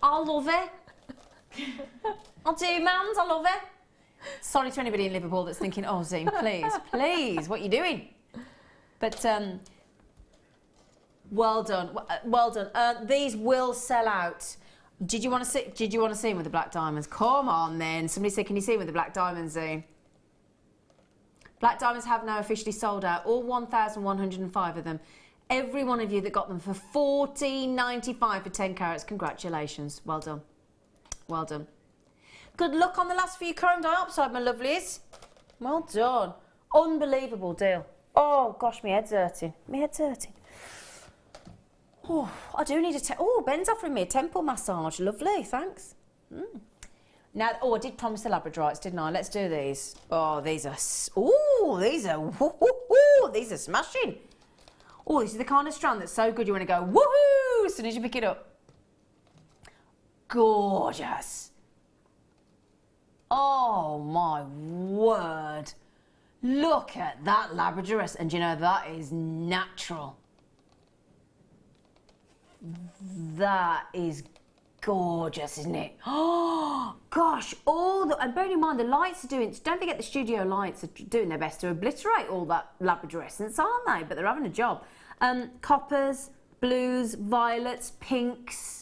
I love it. I'll do, Mand, I love it. Sorry to anybody in Liverpool that's thinking, oh, Zine, please, what are you doing? But, Well done. Well done. These will sell out. Did you want to see? Did you want to see them with the black diamonds? Come on, then. Somebody said, "Can you see them with the black diamonds?" Zoe? Black diamonds have now officially sold out. All 1,105 of them. Every one of you that got them for $14.95 for 10 carats. Congratulations. Well done. Well done. Good luck on the last few chrome dioxide, my lovelies. Well done. Unbelievable deal. Oh gosh, my head's hurting. My head's hurting. Oh, I do need a... Oh, Ben's offering me a temple massage. Lovely, thanks. Now, I did promise the Labradorites, didn't I? Let's do these. Oh, these are... Oh, these are... Woo-hoo-hoo, these are smashing. Oh, this is the kind of strand that's so good you want to go woohoo as soon as you pick it up. Gorgeous. Oh, my word. Look at that Labradoress. And you know, that is natural. That is gorgeous, isn't it? Oh, gosh. And bearing in mind, the lights are doing... Don't forget the studio lights are doing their best to obliterate all that Labradorescence, aren't they? But they're having a job. Coppers, blues, violets, pinks...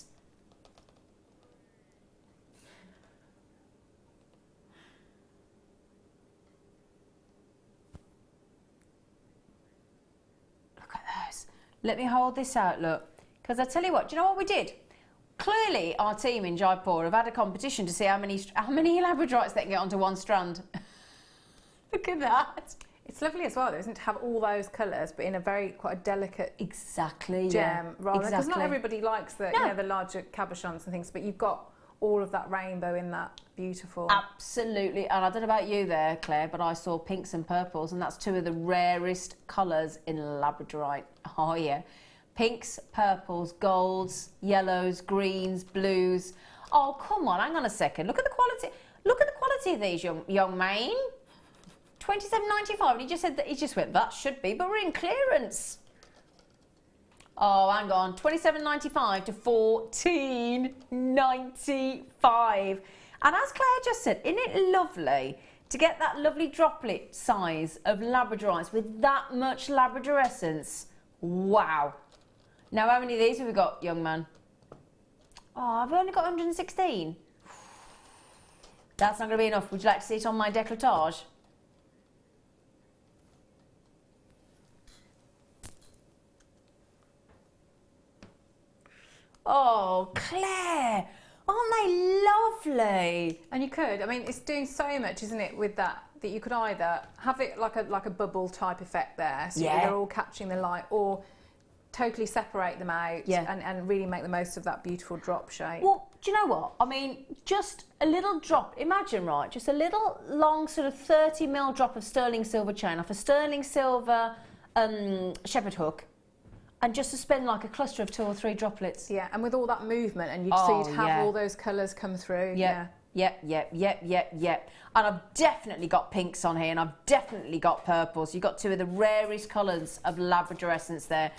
Let me hold this out, look. Because I tell you what, do you know what we did? Clearly, our team in Jaipur have had a competition to see how many Labradorites they can get onto one strand. Look at that. It's lovely as well, though, isn't it, to have all those colours, but in a quite a delicate gem. Yeah, rather because exactly. not everybody likes the you know, the larger cabochons and things, but you've got all of that rainbow in that beautiful. Absolutely, and I don't know about you there, Claire, but I saw pinks and purples, and that's two of the rarest colours in Labradorite. Oh yeah, pinks, purples, golds, yellows, greens, blues. Oh come on, hang on a second. Look at the quality. Look at the quality of these, young man. $27.95, and he just said that he just went. That should be, but we're in clearance. Oh, hang on, $27.95 to $14.95. And as Claire just said, isn't it lovely to get that lovely droplet size of Labradorites with that much Labradorescence? Wow. Now, how many of these have we got, young man? Oh, I've only got 116. That's not going to be enough. Would you like to see it on my décolletage? Oh, Claire, aren't they lovely? And you could, I mean, it's doing so much, isn't it, with that you could either have it like a bubble type effect there, so they're all catching the light, or totally separate them out and really make the most of that beautiful drop shape. Well, do you know what? I mean, just a little drop, imagine, right, just a little long sort of 30mm drop of sterling silver chain off a sterling silver shepherd hook, and just suspend like a cluster of 2 or 3 droplets. Yeah, and with all that movement, and you'd have all those colours come through. Yep. And I've definitely got pinks on here, and I've definitely got purples. You've got 2 of the rarest colours of Labradorescence there.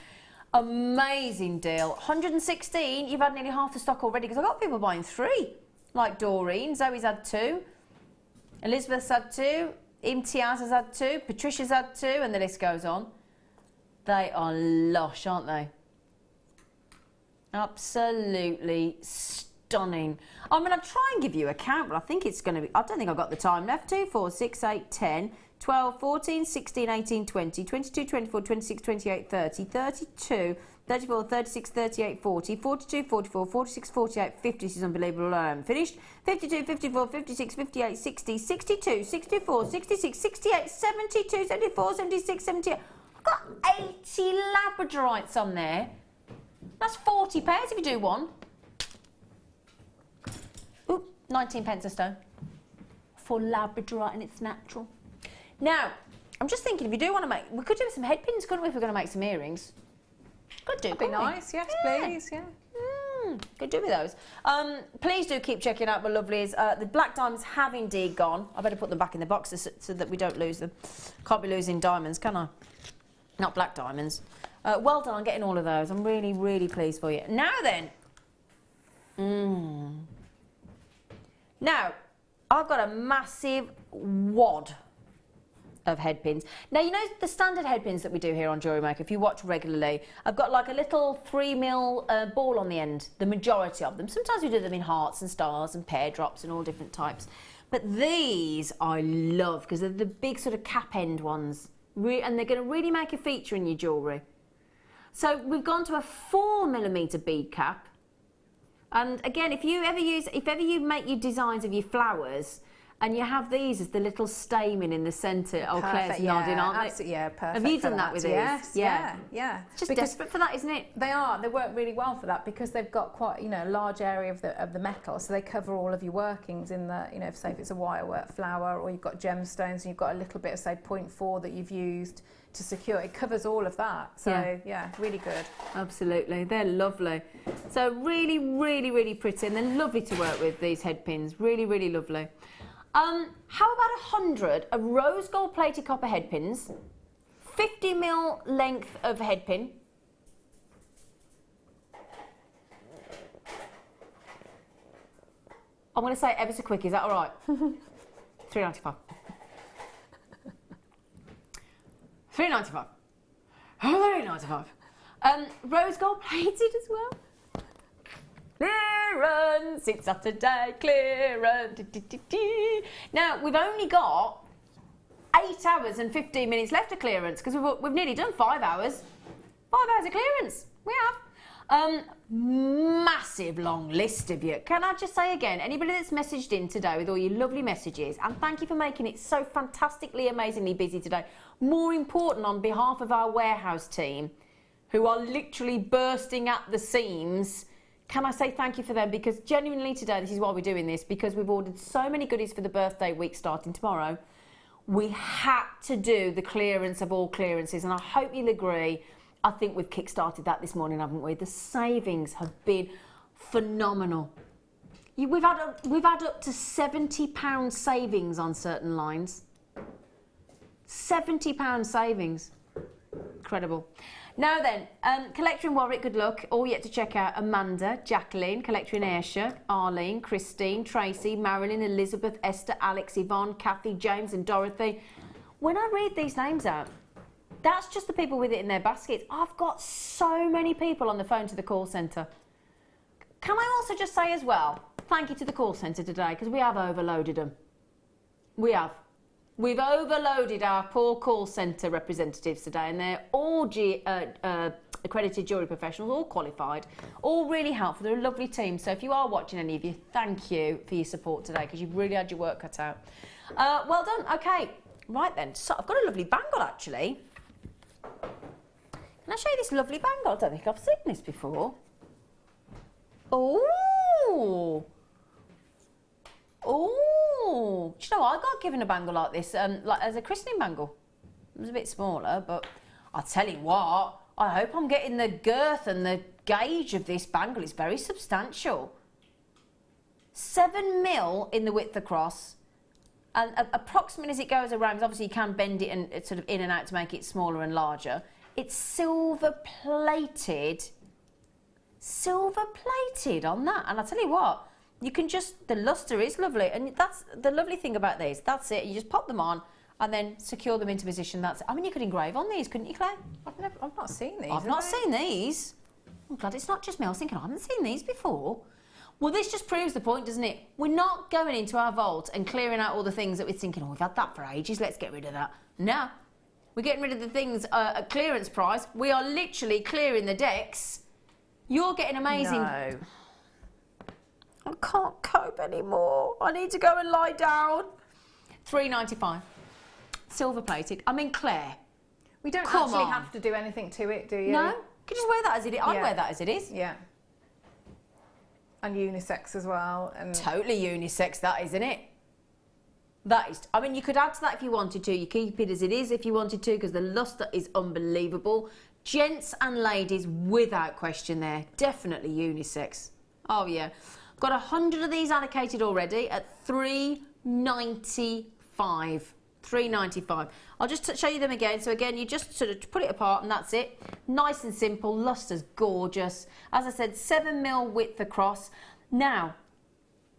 Amazing deal. 116, you've had nearly half the stock already, because I've got people buying 3. Like Doreen, Zoe's had 2. Elizabeth's had 2. Imtiaz has had 2. Patricia's had 2, and the list goes on. They are lush, aren't they? Absolutely stunning. I'm going to try and give you a count, but I think it's going to be... I don't think I've got the time left. 2, 4, 6, 8, 10, 12, 14, 16, 18, 20, 22, 24, 26, 28, 30, 32, 34, 36, 38, 40, 42, 44, 46, 48, 50. This is unbelievable. I'm finished. 52, 54, 56, 58, 60, 62, 64, 66, 68, 72, 74, 76, 78... I've got 80 Labradorites on there. That's 40 pairs if you do one. Oop, 19 pence a stone. For Labradorite, and it's natural. Now, I'm just thinking, if you do want to make... We could do some head pins, couldn't we, if we're going to make some earrings? Could do, That'd be nice, yes, please, yeah. Could do with those. Please do keep checking out my lovelies. The black diamonds have indeed gone. I better put them back in the boxes so that we don't lose them. Can't be losing diamonds, can I? Not black diamonds. Well done on getting all of those. I'm really, really pleased for you. Now then. Now, I've got a massive wad head pins. Now, you know the standard head pins that we do here on Jewellery Maker, if you watch regularly, I've got like a little 3mm ball on the end, the majority of them. Sometimes we do them in hearts and stars and pear drops and all different types. But these I love because they're the big sort of cap end ones. And they're going to really make a feature in your jewellery. So we've gone to a 4mm bead cap. And again, if ever you make your designs of your flowers, and you have these as the little stamen in the centre. Oh, Claire's nodding, aren't they? Absolutely, yeah, perfect. Have you done that with these? Yes, yeah. It's just desperate for that, isn't it? They are. They work really well for that because they've got quite, a large area of the metal, so they cover all of your workings in the, say if it's a wire work flower or you've got gemstones and you've got a little bit of, say, 0.4 that you've used to secure. It covers all of that. So, yeah really good. Absolutely. They're lovely. So really, really, really pretty, and they're lovely to work with, these head pins. Really, really lovely. How about 100 of rose gold plated copper head pins, 50mm length of head pin. I'm going to say it ever so quick, is that all right? $3.95. $3.95. $3.95. Rose gold plated as well. Clearance, it's Saturday, clearance. Now, we've only got 8 hours and 15 minutes left of clearance because we've nearly done 5 hours. 5 hours of clearance, we have. Massive long list of you. Can I just say again, anybody that's messaged in today with all your lovely messages, and thank you for making it so fantastically, amazingly busy today. More important, on behalf of our warehouse team, who are literally bursting at the seams, can I say thank you for them? Because genuinely today, this is why we're doing this, because we've ordered so many goodies for the birthday week starting tomorrow. We had to do the clearance of all clearances, and I hope you'll agree. I think we've kick-started that this morning, haven't we? The savings have been phenomenal. We've had up to £70 savings on certain lines. £70 savings. Incredible. Now then, collector in Warwick, good luck. All yet to check out: Amanda, Jacqueline, collector in Ayrshire, Arlene, Christine, Tracy, Marilyn, Elizabeth, Esther, Alex, Yvonne, Kathy, James and Dorothy. When I read these names out, that's just the people with it in their baskets. I've got so many people on the phone to the call centre. Can I also just say as well, thank you to the call centre today, because we have overloaded them. We have. We've overloaded our poor call centre representatives today, and they're all accredited jewellery professionals, all qualified, all really helpful. They're a lovely team. So if you are watching, any of you, thank you for your support today, because you've really had your work cut out. Well done. Okay, right then. So I've got a lovely bangle, actually. Can I show you this lovely bangle? I don't think I've seen this before. Oh! Oh! Do you know what? I got given a bangle like this, like as a christening bangle. It was a bit smaller, but I'll tell you what, I hope I'm getting the girth and the gauge of this bangle. It's very substantial. 7mm in the width across, and approximately as it goes around, because obviously you can bend it and it's sort of in and out to make it smaller and larger. It's silver plated on that, and I'll tell you what, you can just, the lustre is lovely, and that's the lovely thing about these. That's it. You just pop them on and then secure them into position. That's it. I mean, you could engrave on these, couldn't you, Claire? I've not seen these. I've not seen these. I'm glad it's not just me. I was thinking, I haven't seen these before. Well, this just proves the point, doesn't it? We're not going into our vault and clearing out all the things that we're thinking, oh, we've had that for ages, let's get rid of that. No, we're getting rid of the things at clearance price. We are literally clearing the decks. You're getting amazing. No. I can't cope anymore. I need to go and lie down. $3.95. Silver plated. I mean, Claire. We don't actually have to do anything to it, do you? No. You can just wear that as it is. I wear that as it is. Yeah. And unisex as well. And totally unisex, that, isn't it? That is. I mean, you could add to that if you wanted to. You keep it as it is if you wanted to, because the lustre is unbelievable. Gents and ladies, without question there. Definitely unisex. Oh, yeah. Got 100 of these allocated already at $3.95. $3.95. I'll just show you them again. So again, you just sort of put it apart and that's it. Nice and simple. Lustre's gorgeous. As I said, 7mm width across. Now,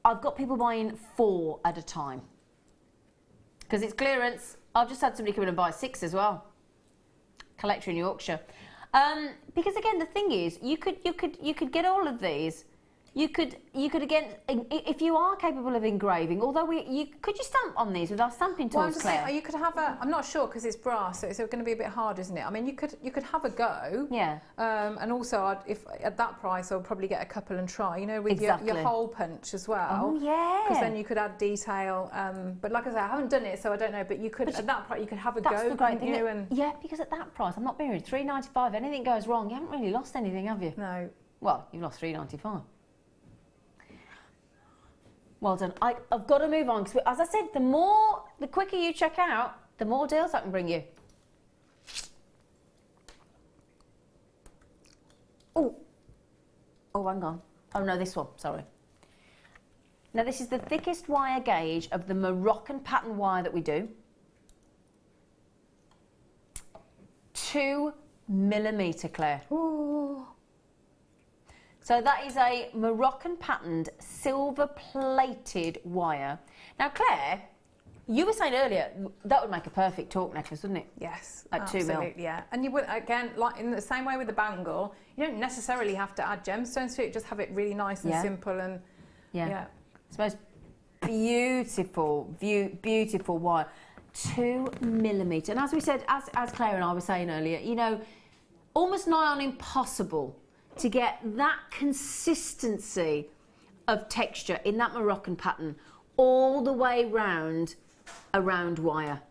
I've got people buying 4 at a time because it's clearance. I've just had somebody come in and buy 6 as well. Collector in Yorkshire. Because again, the thing is, you could get all of these. You could again, if you are capable of engraving, although could you stamp on these with our stamping tools, Claire? You could have a. I'm not sure because it's brass, so it's going to be a bit hard, isn't it? I mean, you could have a go. Yeah. And also, if at that price, I'll probably get a couple and try. You know, with Exactly. your hole punch as well. Oh yeah. Because then you could add detail. But like I say, I haven't done it, so I don't know. But you could at that price, you could have a go. That's the great thing. Yeah, because at that price, I'm not being rude. $3.95. Anything goes wrong, you haven't really lost anything, have you? No. Well, you've lost $3.95. Well done. I've got to move on because, as I said, the quicker you check out, the more deals I can bring you. Oh, hang on. Oh no, this one. Sorry. Now this is the thickest wire gauge of the Moroccan pattern wire that we do. 2 millimetre, Claire. Ooh. So that is a Moroccan patterned silver plated wire. Now Claire, you were saying earlier that would make a perfect torque necklace, wouldn't it? Yes, At 2 mil. absolutely, yeah. And you would, again, like in the same way with the bangle, you don't necessarily have to add gemstones to it, just have it really nice and simple and yeah. It's the most beautiful wire. 2 millimetre. And as we said, as Claire and I were saying earlier, you know, almost nigh on impossible to get that consistency of texture in that Moroccan pattern all the way round a round wire.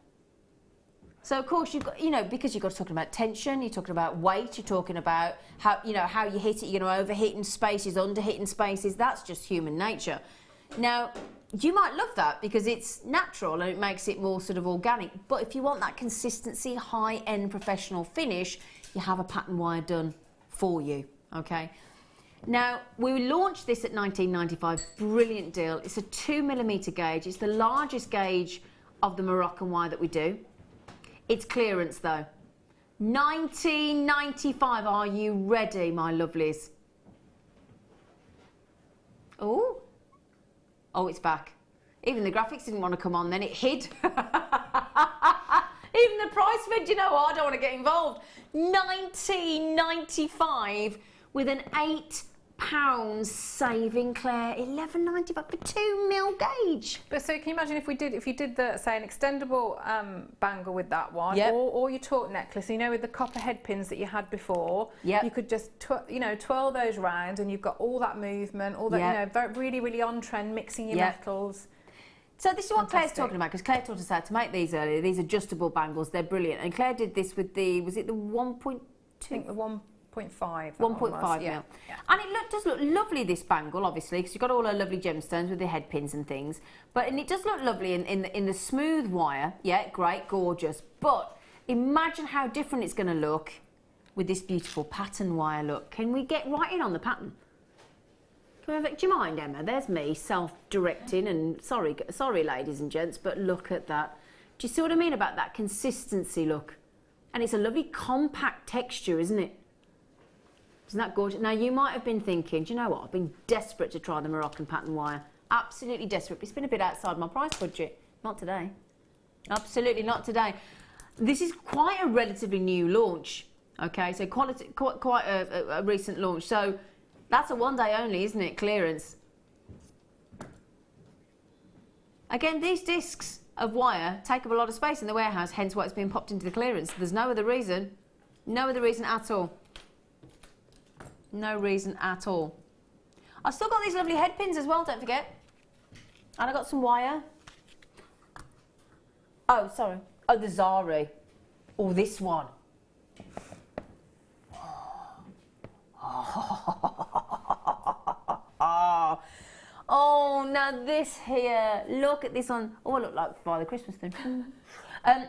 So of course you've got, you know, because you've got to talk about tension, you're talking about weight, you're talking about how, you know, how you hit it, you're going to overheat in spaces, underheat in spaces. That's just human nature. Now, you might love that because it's natural and it makes it more sort of organic. But if you want that consistency, high-end professional finish, you have a pattern wire done for you. Okay. Now, we launched this at $19.95. Brilliant deal. It's a 2 millimetre gauge. It's the largest gauge of the Moroccan wire that we do. It's clearance though. $19.95. Are you ready, my lovelies? Oh, it's back. Even the graphics didn't want to come on then. It hid. Even the price went, you know what, I don't want to get involved. $19.95 with an £8 saving, Claire. $11.95 for 2 mil gauge. But so can you imagine if you did the, say, an extendable bangle with that one, yep. or your torque necklace, you know, with the copper head pins that you had before, yep. you could just twirl those round and you've got all that movement, all that, yep. you know, really, really on trend, mixing your yep. metals. So this is what Claire's talking about, because Claire taught us how to make these earlier, these adjustable bangles. They're brilliant. And Claire did this with the, was it the 1.2? I think the 1.5. 1.5 mil. Yeah. And it does look lovely, this bangle, obviously, because you've got all her lovely gemstones with the head pins and things. And it does look lovely in the smooth wire. Yeah, great, gorgeous. But imagine how different it's going to look with this beautiful pattern wire look. Can we get right in on the pattern? Do you mind, Emma? There's me self-directing, and sorry ladies and gents, but look at that. Do you see what I mean about that consistency look? And it's a lovely compact texture, isn't it? Isn't that gorgeous? Now you might have been thinking, do you know what? I've been desperate to try the Moroccan pattern wire. Absolutely desperate. But it's been a bit outside my price budget. Not today. Absolutely not today. This is quite a relatively new launch. Okay, so quite a recent launch. So that's a one day only, isn't it? Clearance. Again, these discs of wire take up a lot of space in the warehouse, hence why it's being popped into the clearance. There's no other reason. No other reason at all. No reason at all. I've still got these lovely head pins as well, don't forget. And I got some wire. Oh, sorry. Oh, the Zari. Oh, this one. Oh, now this here. Look at this one. Oh, I look like Father Christmas then. I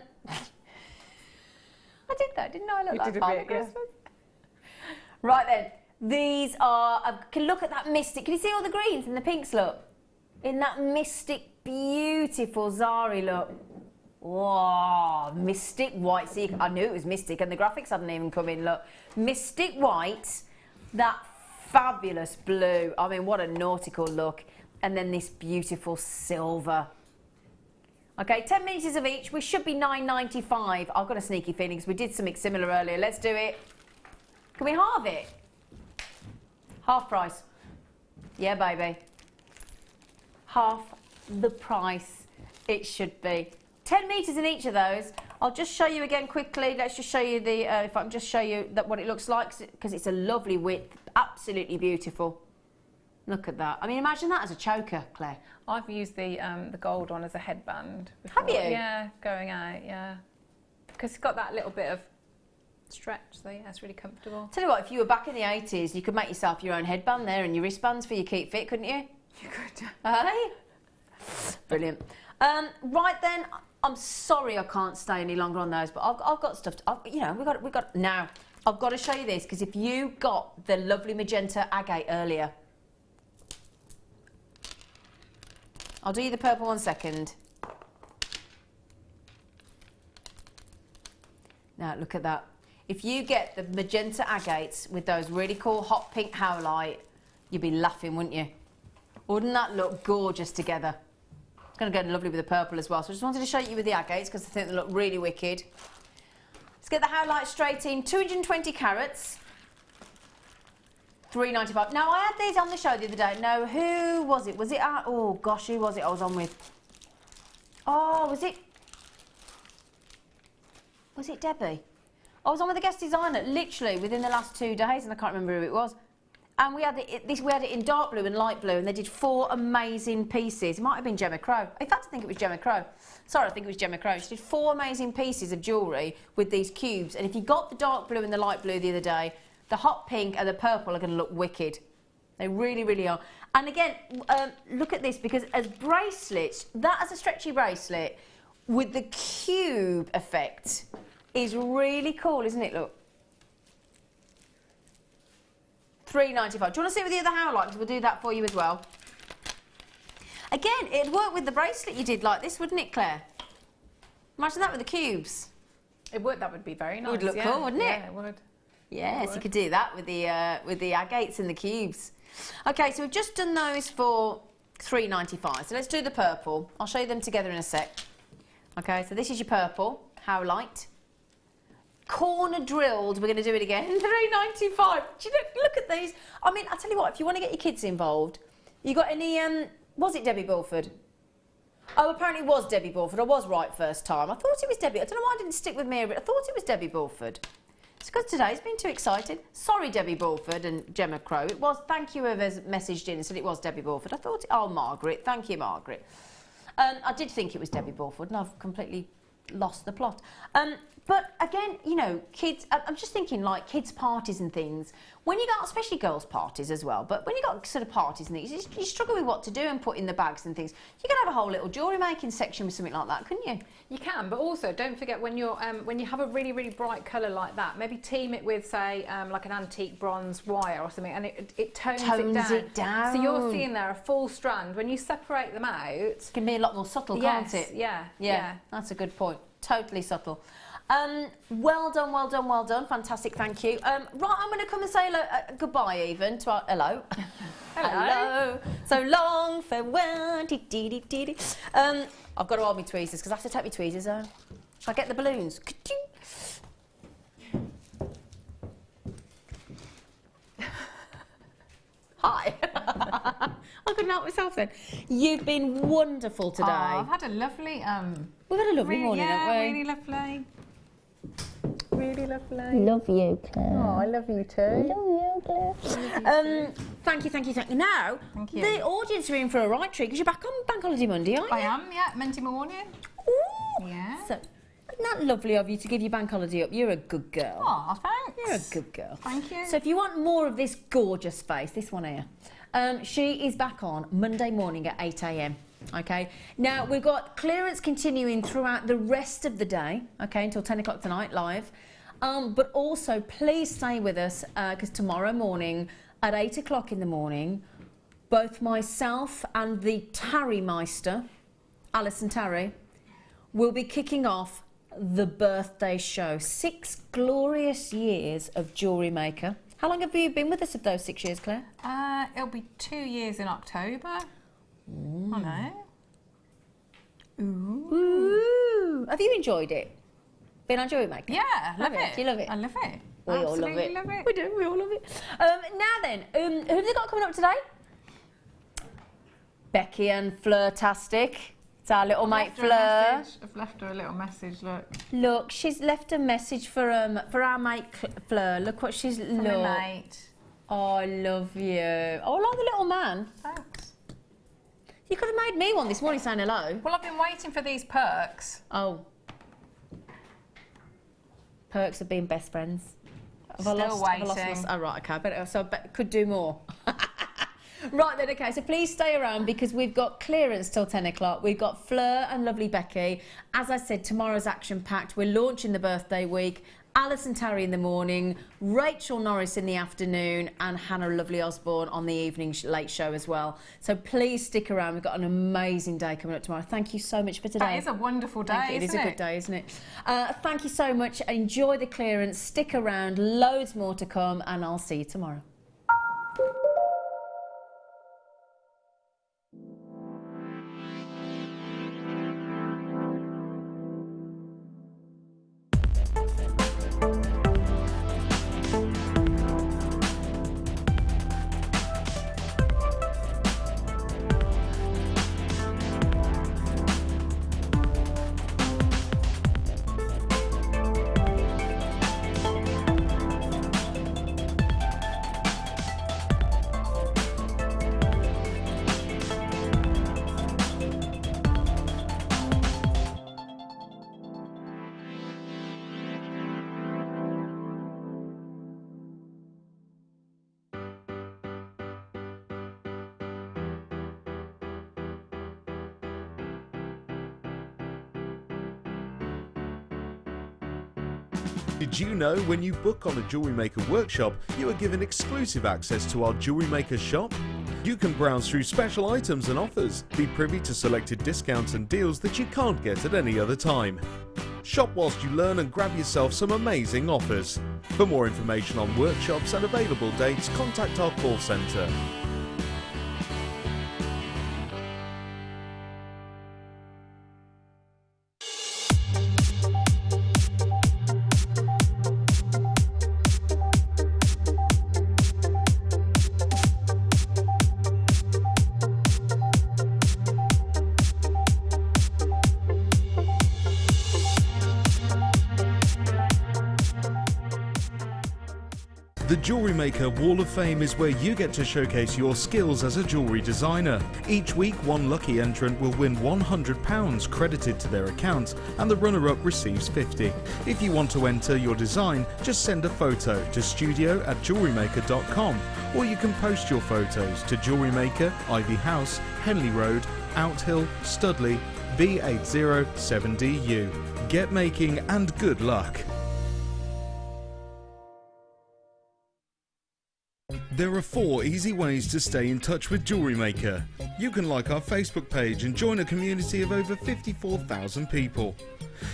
did that, didn't I? I look like Father Christmas. Yeah. Right then. These are, look at that mystic. Can you see all the greens and the pinks, look? In that mystic, beautiful Zari look. Whoa, mystic white. See, I knew it was mystic and the graphics hadn't even come in, look. Mystic white, that fabulous blue. I mean, what a nautical look. And then this beautiful silver. Okay, 10 meters of each. We should be £9.95. I've got a sneaky feeling because we did something similar earlier. Let's do it. Can we halve it? Half price. Yeah, baby. Half the price it should be. 10 meters in each of those. I'll just show you again quickly. Let's just show you the, if I can just show you that what it looks like, because it's a lovely width, absolutely beautiful. Look at that. I mean, imagine that as a choker, Claire. I've used the gold one as a headband before. Have you? Yeah, going out, yeah. Because it's got that little bit of stretch, so yeah, it's really comfortable. Tell you what, if you were back in the 80s, you could make yourself your own headband there and your wristbands for your keep fit, couldn't you? You could. Hey? Brilliant. Right then, I'm sorry I can't stay any longer on those, but I've got stuff. You know, we've got now. I've got to show you this because if you got the lovely magenta agate earlier, I'll do you the purple 1 second. Now look at that. If you get the magenta agates with those really cool hot pink howlite, you'd be laughing, wouldn't you? Wouldn't that look gorgeous together? It's going to go lovely with the purple as well. So I just wanted to show you with the agates because I think they look really wicked. Let's get the howlite straight in. 220 carats. £3.95. Now, I had these on the show the other day. No, who was it? Was it oh, gosh, who was it I was on with? Oh, was it Debbie? I was on with a guest designer literally within the last 2 days and I can't remember who it was. And we had it in dark blue and light blue and they did 4 amazing pieces. It might have been Gemma Crow. In fact, I think it was Gemma Crow. Sorry, I think it was Gemma Crow. She did 4 amazing pieces of jewellery with these cubes. And if you got the dark blue and the light blue the other day, the hot pink and the purple are going to look wicked. They really, really are. And again, look at this, because as bracelets, that as a stretchy bracelet with the cube effect is really cool, isn't it? Look. £3.95. Do you want to see with the other howlite? Because we'll do that for you as well. Again, it'd work with the bracelet you did like this, wouldn't it, Claire? Imagine that with the cubes. It would. That would be very nice. It would look cool, wouldn't it? Yeah, it would. Yes, you could do that with the agates and the cubes. Okay, so we've just done those for £3.95. So let's do the purple. I'll show you them together in a sec. Okay, so this is your purple howlite. Corner drilled. We're going to do it again. £3.95. Do you look at these? I mean, I tell you what. If you want to get your kids involved, you got any? Was it Debbie Bulford? Oh, apparently it was Debbie Bulford. I was right first time. I thought it was Debbie. I don't know why I didn't stick with Mary. I thought it was Debbie Bulford. It's because today's been too excited. Sorry, Debbie Bulford and Gemma Crow. It was, thank you whoever's messaged in and said it was Debbie Bulford. I thought, oh, Margaret. Thank you, Margaret. I did think it was Debbie Bulford and I've completely lost the plot. But again, you know, kids, I'm just thinking like kids' parties and things. When you got, especially girls' parties as well, but when you got sort of parties and things, you struggle with what to do and put in the bags and things. You can have a whole little jewellery making section with something like that, couldn't you? You can, but also don't forget when you're when you have a really, really bright colour like that, maybe team it with, say, like an antique bronze wire or something, and it tones it down. So you're seeing there a full strand. When you separate them out, it can be a lot more subtle, can't it? Yeah. That's a good point. Totally subtle. Well done, well done, well done. Fantastic, thank you. Right, I'm going to come and say hello, goodbye even to our... Hello. Hello. So long, farewell. I've got to hold my tweezers because I have to take my tweezers out. Shall I get the balloons? Hi. I couldn't help myself then. You've been wonderful today. Oh, I've had a lovely... We've had a lovely morning, haven't we? Really lovely. Really lovely. Love you, Claire. Oh, I love you too. Love you, Claire. Thank you. Now, thank you. The audience are in for a right treat because you're back on Bank Holiday Monday, aren't you? I am, yeah. Monday morning. Ooh. Yeah. So, isn't that lovely of you to give your Bank Holiday up? You're a good girl. Oh, thanks. You're a good girl. Thank you. So if you want more of this gorgeous face, this one here, she is back on Monday morning at 8 a.m. Okay, now we've got clearance continuing throughout the rest of the day, okay, until 10 o'clock tonight live. But also please stay with us because tomorrow morning at 8 o'clock in the morning, both myself and the Tarry Meister, Alison Tarry, will be kicking off the birthday show. 6 glorious years of Jewellery Maker. How long have you been with us of those 6 years, Claire? It'll be 2 years in October. I know. Ooh. Have you enjoyed it? Been on Jewellery Maker? Yeah, love it. Do you love it? I love it. We all love Absolutely it. love it. We do, we all love it. Now then, who have they got coming up today? Becky and Fleur-tastic. It's our little mate Fleur. I've left her a little message, look. Look, she's left a message for our mate Fleur. Look what she's... From my mate. Oh, I love you. Oh, I like the little man. Thanks. You could have made me one this morning saying hello. Well, I've been waiting for these perks. Oh. Perks of being best friends. Still waiting. Oh, right, okay. So I could do more. Right then, okay, so please stay around because we've got clearance till 10 o'clock. We've got Fleur and lovely Becky. As I said, tomorrow's action-packed. We're launching the birthday week. Alice and Terry in the morning, Rachel Norris in the afternoon, and Hannah Lovely Osborne on the evening late show as well. So please stick around. We've got an amazing day coming up tomorrow. Thank you so much for today. That is a wonderful day, isn't it? It is a good day, isn't it? Thank you so much. Enjoy the clearance. Stick around. Loads more to come, and I'll see you tomorrow. Did you know when you book on a Jewellery Maker workshop, you are given exclusive access to our Jewellery Maker shop? You can browse through special items and offers, be privy to selected discounts and deals that you can't get at any other time. Shop whilst you learn and grab yourself some amazing offers. For more information on workshops and available dates, contact our call centre. The Jewellery Maker Wall of Fame is where you get to showcase your skills as a jewellery designer. Each week, one lucky entrant will win £100 credited to their account, and the runner-up receives £50. If you want to enter your design, just send a photo to studio@jewellerymaker.com, or you can post your photos to Jewellery Maker, Ivy House, Henley Road, Outhill, Studley, B807DU. Get making and good luck. There are 4 easy ways to stay in touch with Jewellery Maker. You can like our Facebook page and join a community of over 54,000 people.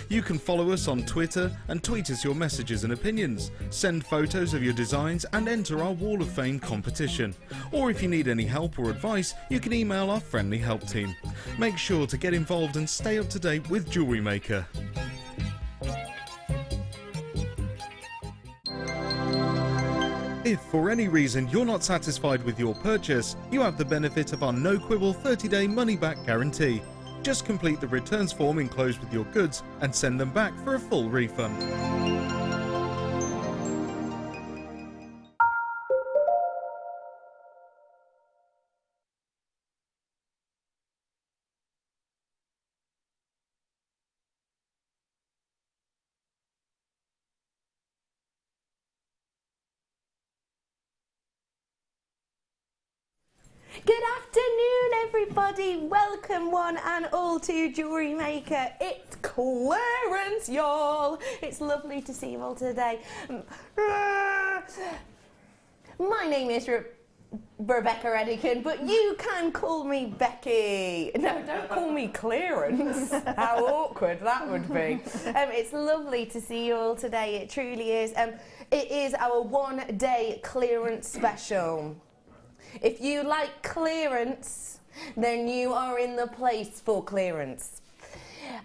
You can follow us on Twitter and tweet us your messages and opinions, send photos of your designs and enter our Wall of Fame competition. Or if you need any help or advice, you can email our friendly help team. Make sure to get involved and stay up to date with Jewellery Maker. If for any reason you're not satisfied with your purchase, you have the benefit of our no-quibble 30-day money-back guarantee. Just complete the returns form enclosed with your goods and send them back for a full refund. Good afternoon, everybody. Welcome one and all to Jewellery Maker. It's clearance, y'all. It's lovely to see you all today. My name is Rebecca Redican, but you can call me Becky. No, don't call me Clearance. How awkward that would be. It's lovely to see you all today. It truly is. It is our one-day clearance special. If you like clearance, then you are in the place for clearance.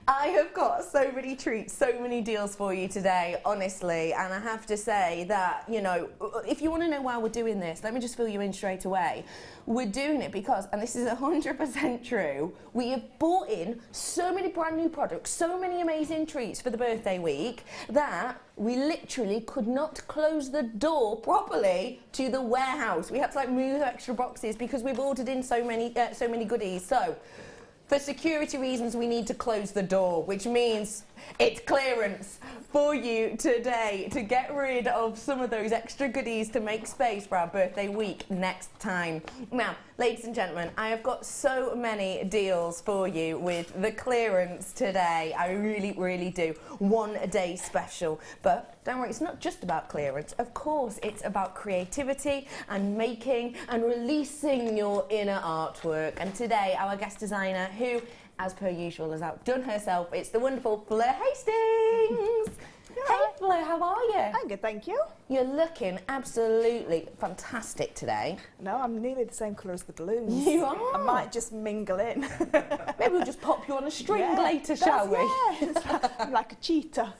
I have got so many treats, so many deals for you today, honestly, and I have to say that, you know, if you want to know why we're doing this, let me just fill you in straight away. We're doing it because, and this is 100% true, we have bought in so many brand new products, so many amazing treats for the birthday week that we literally could not close the door properly to the warehouse. We had to like move extra boxes because we've ordered in so many goodies. So, for security reasons, we need to close the door, which means it's clearance for you today to get rid of some of those extra goodies to make space for our birthday week next time. Now, ladies and gentlemen, I have got so many deals for you with the clearance today. I really, really do. One day special. But don't worry, it's not just about clearance. Of course, it's about creativity and making and releasing your inner artwork. And today, our guest designer, who, as per usual, has outdone herself, it's the wonderful Fleur Hastings. Hey Fleur, how are you? I'm good, thank you. You're looking absolutely fantastic today. No, I'm nearly the same colour as the balloons. You are? I might just mingle in. Maybe we'll just pop you on a string later, shall we? Yeah, I'm like a cheetah.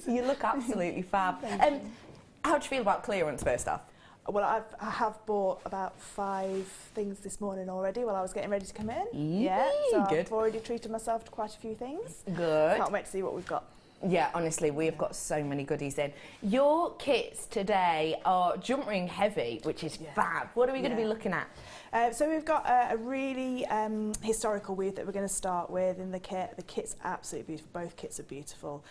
You look absolutely fab. How do you feel about clearance first off? Well, I have bought about 5 things this morning already while I was getting ready to come in. Yeah, so good. I've already treated myself to quite a few things. Good. Can't wait to see what we've got. Yeah, honestly, we have got so many goodies in. Your kits today are jump ring heavy, which is fab. What are we going to be looking at? So we've got a really historical weave that we're going to start with in the kit. The kit's absolutely beautiful. Both kits are beautiful.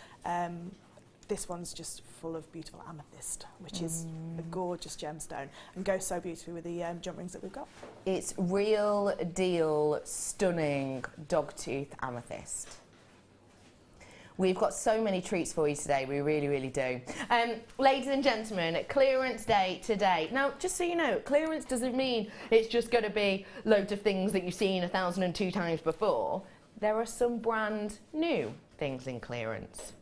This one's just full of beautiful amethyst, which is a gorgeous gemstone and goes so beautifully with the jump rings that we've got. It's real deal, stunning dogtooth amethyst. We've got so many treats for you today, we really, really do. Ladies and gentlemen, clearance day today. Now, just so you know, clearance doesn't mean it's just going to be loads of things that you've seen 1,002 times before. There are some brand new things in clearance,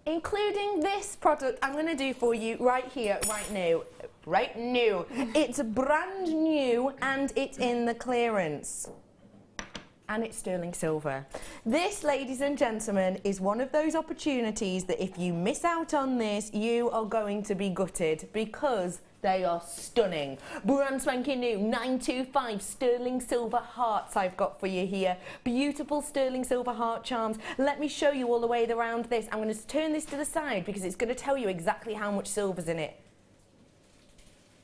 including this product I'm going to do for you right here, right now. Right new. It's brand new and it's in the clearance. And it's sterling silver. This, ladies and gentlemen, is one of those opportunities that if you miss out on this, you are going to be gutted because they are stunning. Brand spanking new 925 sterling silver hearts I've got for you here. Beautiful sterling silver heart charms. Let me show you all the way around this. I'm going to turn this to the side because it's going to tell you exactly how much silver's in it.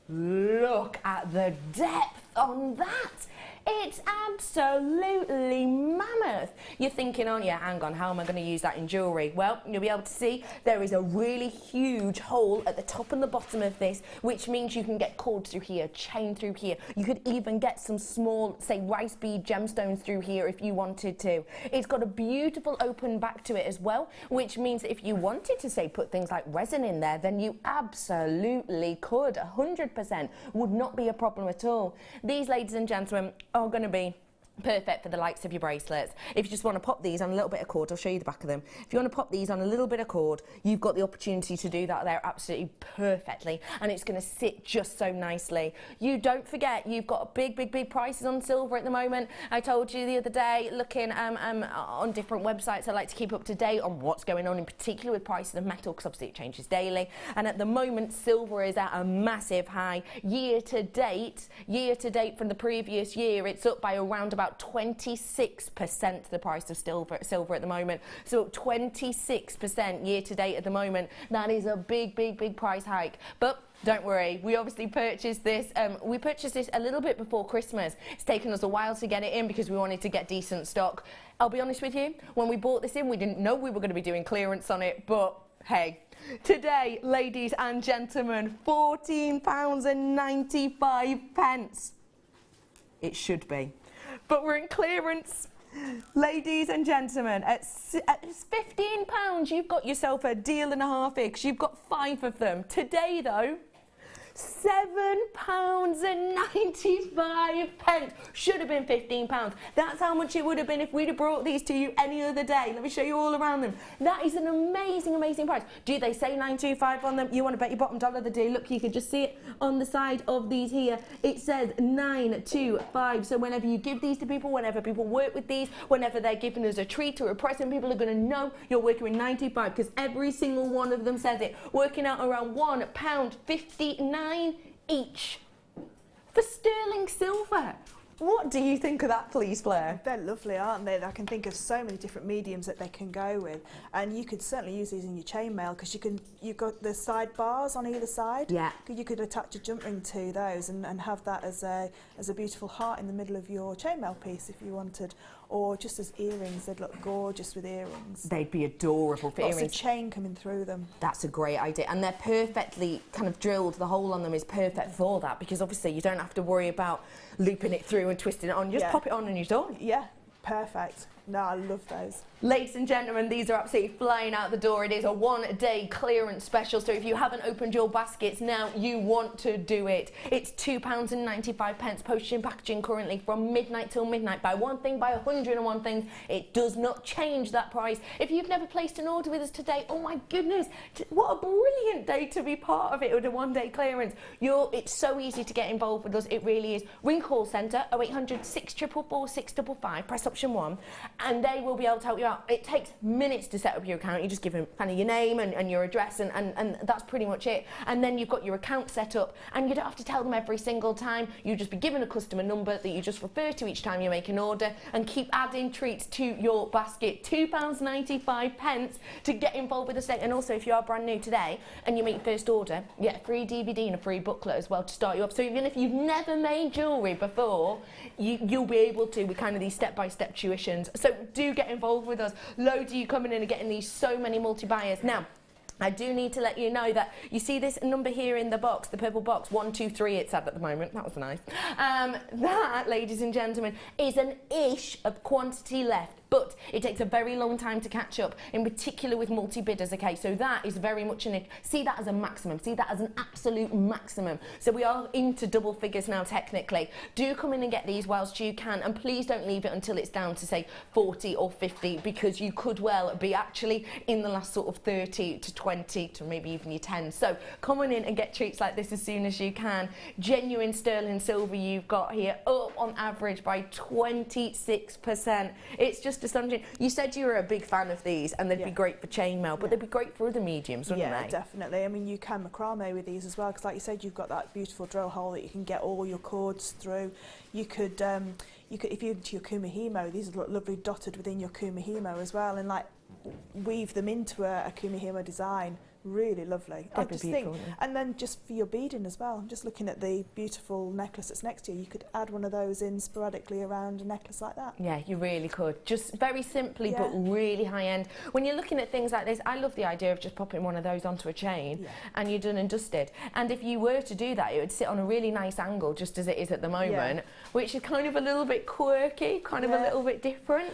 Look at the depth on that. It's absolutely mammoth. You're thinking, oh yeah, hang on, how am I going to use that in jewellery? Well, you'll be able to see there is a really huge hole at the top and the bottom of this, which means you can get cords through here, chain through here. You could even get some small, say, rice bead gemstones through here if you wanted to. It's got a beautiful open back to it as well, which means that if you wanted to, say, put things like resin in there, then you absolutely could. 100% would not be a problem at all. These, ladies and gentlemen, are going to be perfect for the likes of your bracelets. If you just want to pop these on a little bit of cord, I'll show you the back of them. If you want to pop these on a little bit of cord, you've got the opportunity to do that there absolutely perfectly, and it's going to sit just so nicely. You don't forget, you've got big prices on silver at the moment. I told you the other day, looking on different websites, I like to keep up to date on what's going on, in particular with prices of metal, because obviously it changes daily. And at the moment, silver is at a massive high. Year to date from the previous year, it's up by around about 26% the price of silver at the moment. So 26% year to date at the moment. That is a big price hike. But don't worry, we obviously purchased this. We purchased this a little bit before Christmas. It's taken us a while to get it in because we wanted to get decent stock. I'll be honest with you, when we bought this in, we didn't know we were going to be doing clearance on it, but hey, today, ladies and gentlemen, £14.95. It should be. But we're in clearance. Ladies and gentlemen, at £15, you've got yourself a deal and a half here because you've got 5 of them. Today, though, £7.95. Should have been £15. That's how much it would have been if we'd have brought these to you any other day. Let me show you all around them. That is an amazing, amazing price. Do they say £9.25 on them? You want to bet your bottom dollar they do. Look, you can just see it on the side of these here. It says £9.25. So whenever you give these to people, whenever people work with these, whenever they're giving us a treat or a present, people are going to know you're working with £9.25 because every single one of them says it. Working out around £1.59 each for sterling silver. What do you think of that, please, Blair? They're lovely, aren't they? I can think of so many different mediums that they can go with, and you could certainly use these in your chainmail because you've got the side bars on either side. Yeah. You could attach a jump ring to those and have that as a beautiful heart in the middle of your chainmail piece if you wanted, or just as earrings. They'd look gorgeous with earrings. They'd be adorable for Lots earrings. of chain coming through them. That's a great idea, and they're perfectly kind of drilled. The hole on them is perfect for that because obviously you don't have to worry about looping it through and twisting it on. You just pop it on and you're done. Yeah, perfect. No, I love those. Ladies and gentlemen, these are absolutely flying out the door. It is a one-day clearance special, so if you haven't opened your baskets now, you want to do it. It's £2.95 postage and packaging currently from midnight till midnight. Buy one thing, buy 101 things. It does not change that price. If you've never placed an order with us today, oh my goodness, what a brilliant day to be part of it with a one-day clearance. It's so easy to get involved with us, it really is. Ring call centre 0800 644 655, press option 1. And they will be able to help you out. It takes minutes to set up your account. You just give them kind of your name and your address and that's pretty much it. And then you've got your account set up and you don't have to tell them every single time. You just be given a customer number that you just refer to each time you make an order and keep adding treats to your basket. £2.95 to get involved with the state. And also if you are brand new today and you make your first order, you get a free DVD and a free booklet as well to start you up. So even if you've never made jewellery before, you'll be able to with kind of these step-by-step tuitions. So do get involved with us. Loads of you coming in and getting these so many multi-buyers. Now, I do need to let you know that you see this number here in the box, the purple box, 123 it's at the moment. That was nice. That, ladies and gentlemen, is an ish of quantity left. But it takes a very long time to catch up, in particular with multi-bidders, okay? So that is very much see that as a maximum, see that as an absolute maximum. So we are into double figures now, technically. Do come in and get these whilst you can, and please don't leave it until it's down to, say, 40 or 50, because you could well be actually in the last sort of 30 to 20 to maybe even your 10. So come on in and get treats like this as soon as you can. Genuine sterling silver you've got here, up on average by 26%. It's just astonishing. You said you were a big fan of these and they'd be great for chainmail, but they'd be great for other mediums, wouldn't they? Yeah, definitely. I mean, you can macrame with these as well, because like you said, you've got that beautiful drill hole that you can get all your cords through. You could if you're into your kumihimo, these look lovely dotted within your kumihimo as well, and like weave them into a kumihimo design. Really lovely. I just think, and then just for your beading as well. I'm just looking at the beautiful necklace that's next to you. You could add one of those in sporadically around a necklace like that. Yeah, you really could. Just very simply, but really high end. When you're looking at things like this, I love the idea of just popping one of those onto a chain and you're done and dusted. And if you were to do that, it would sit on a really nice angle, just as it is at the moment, which is kind of a little bit quirky, kind of a little bit different.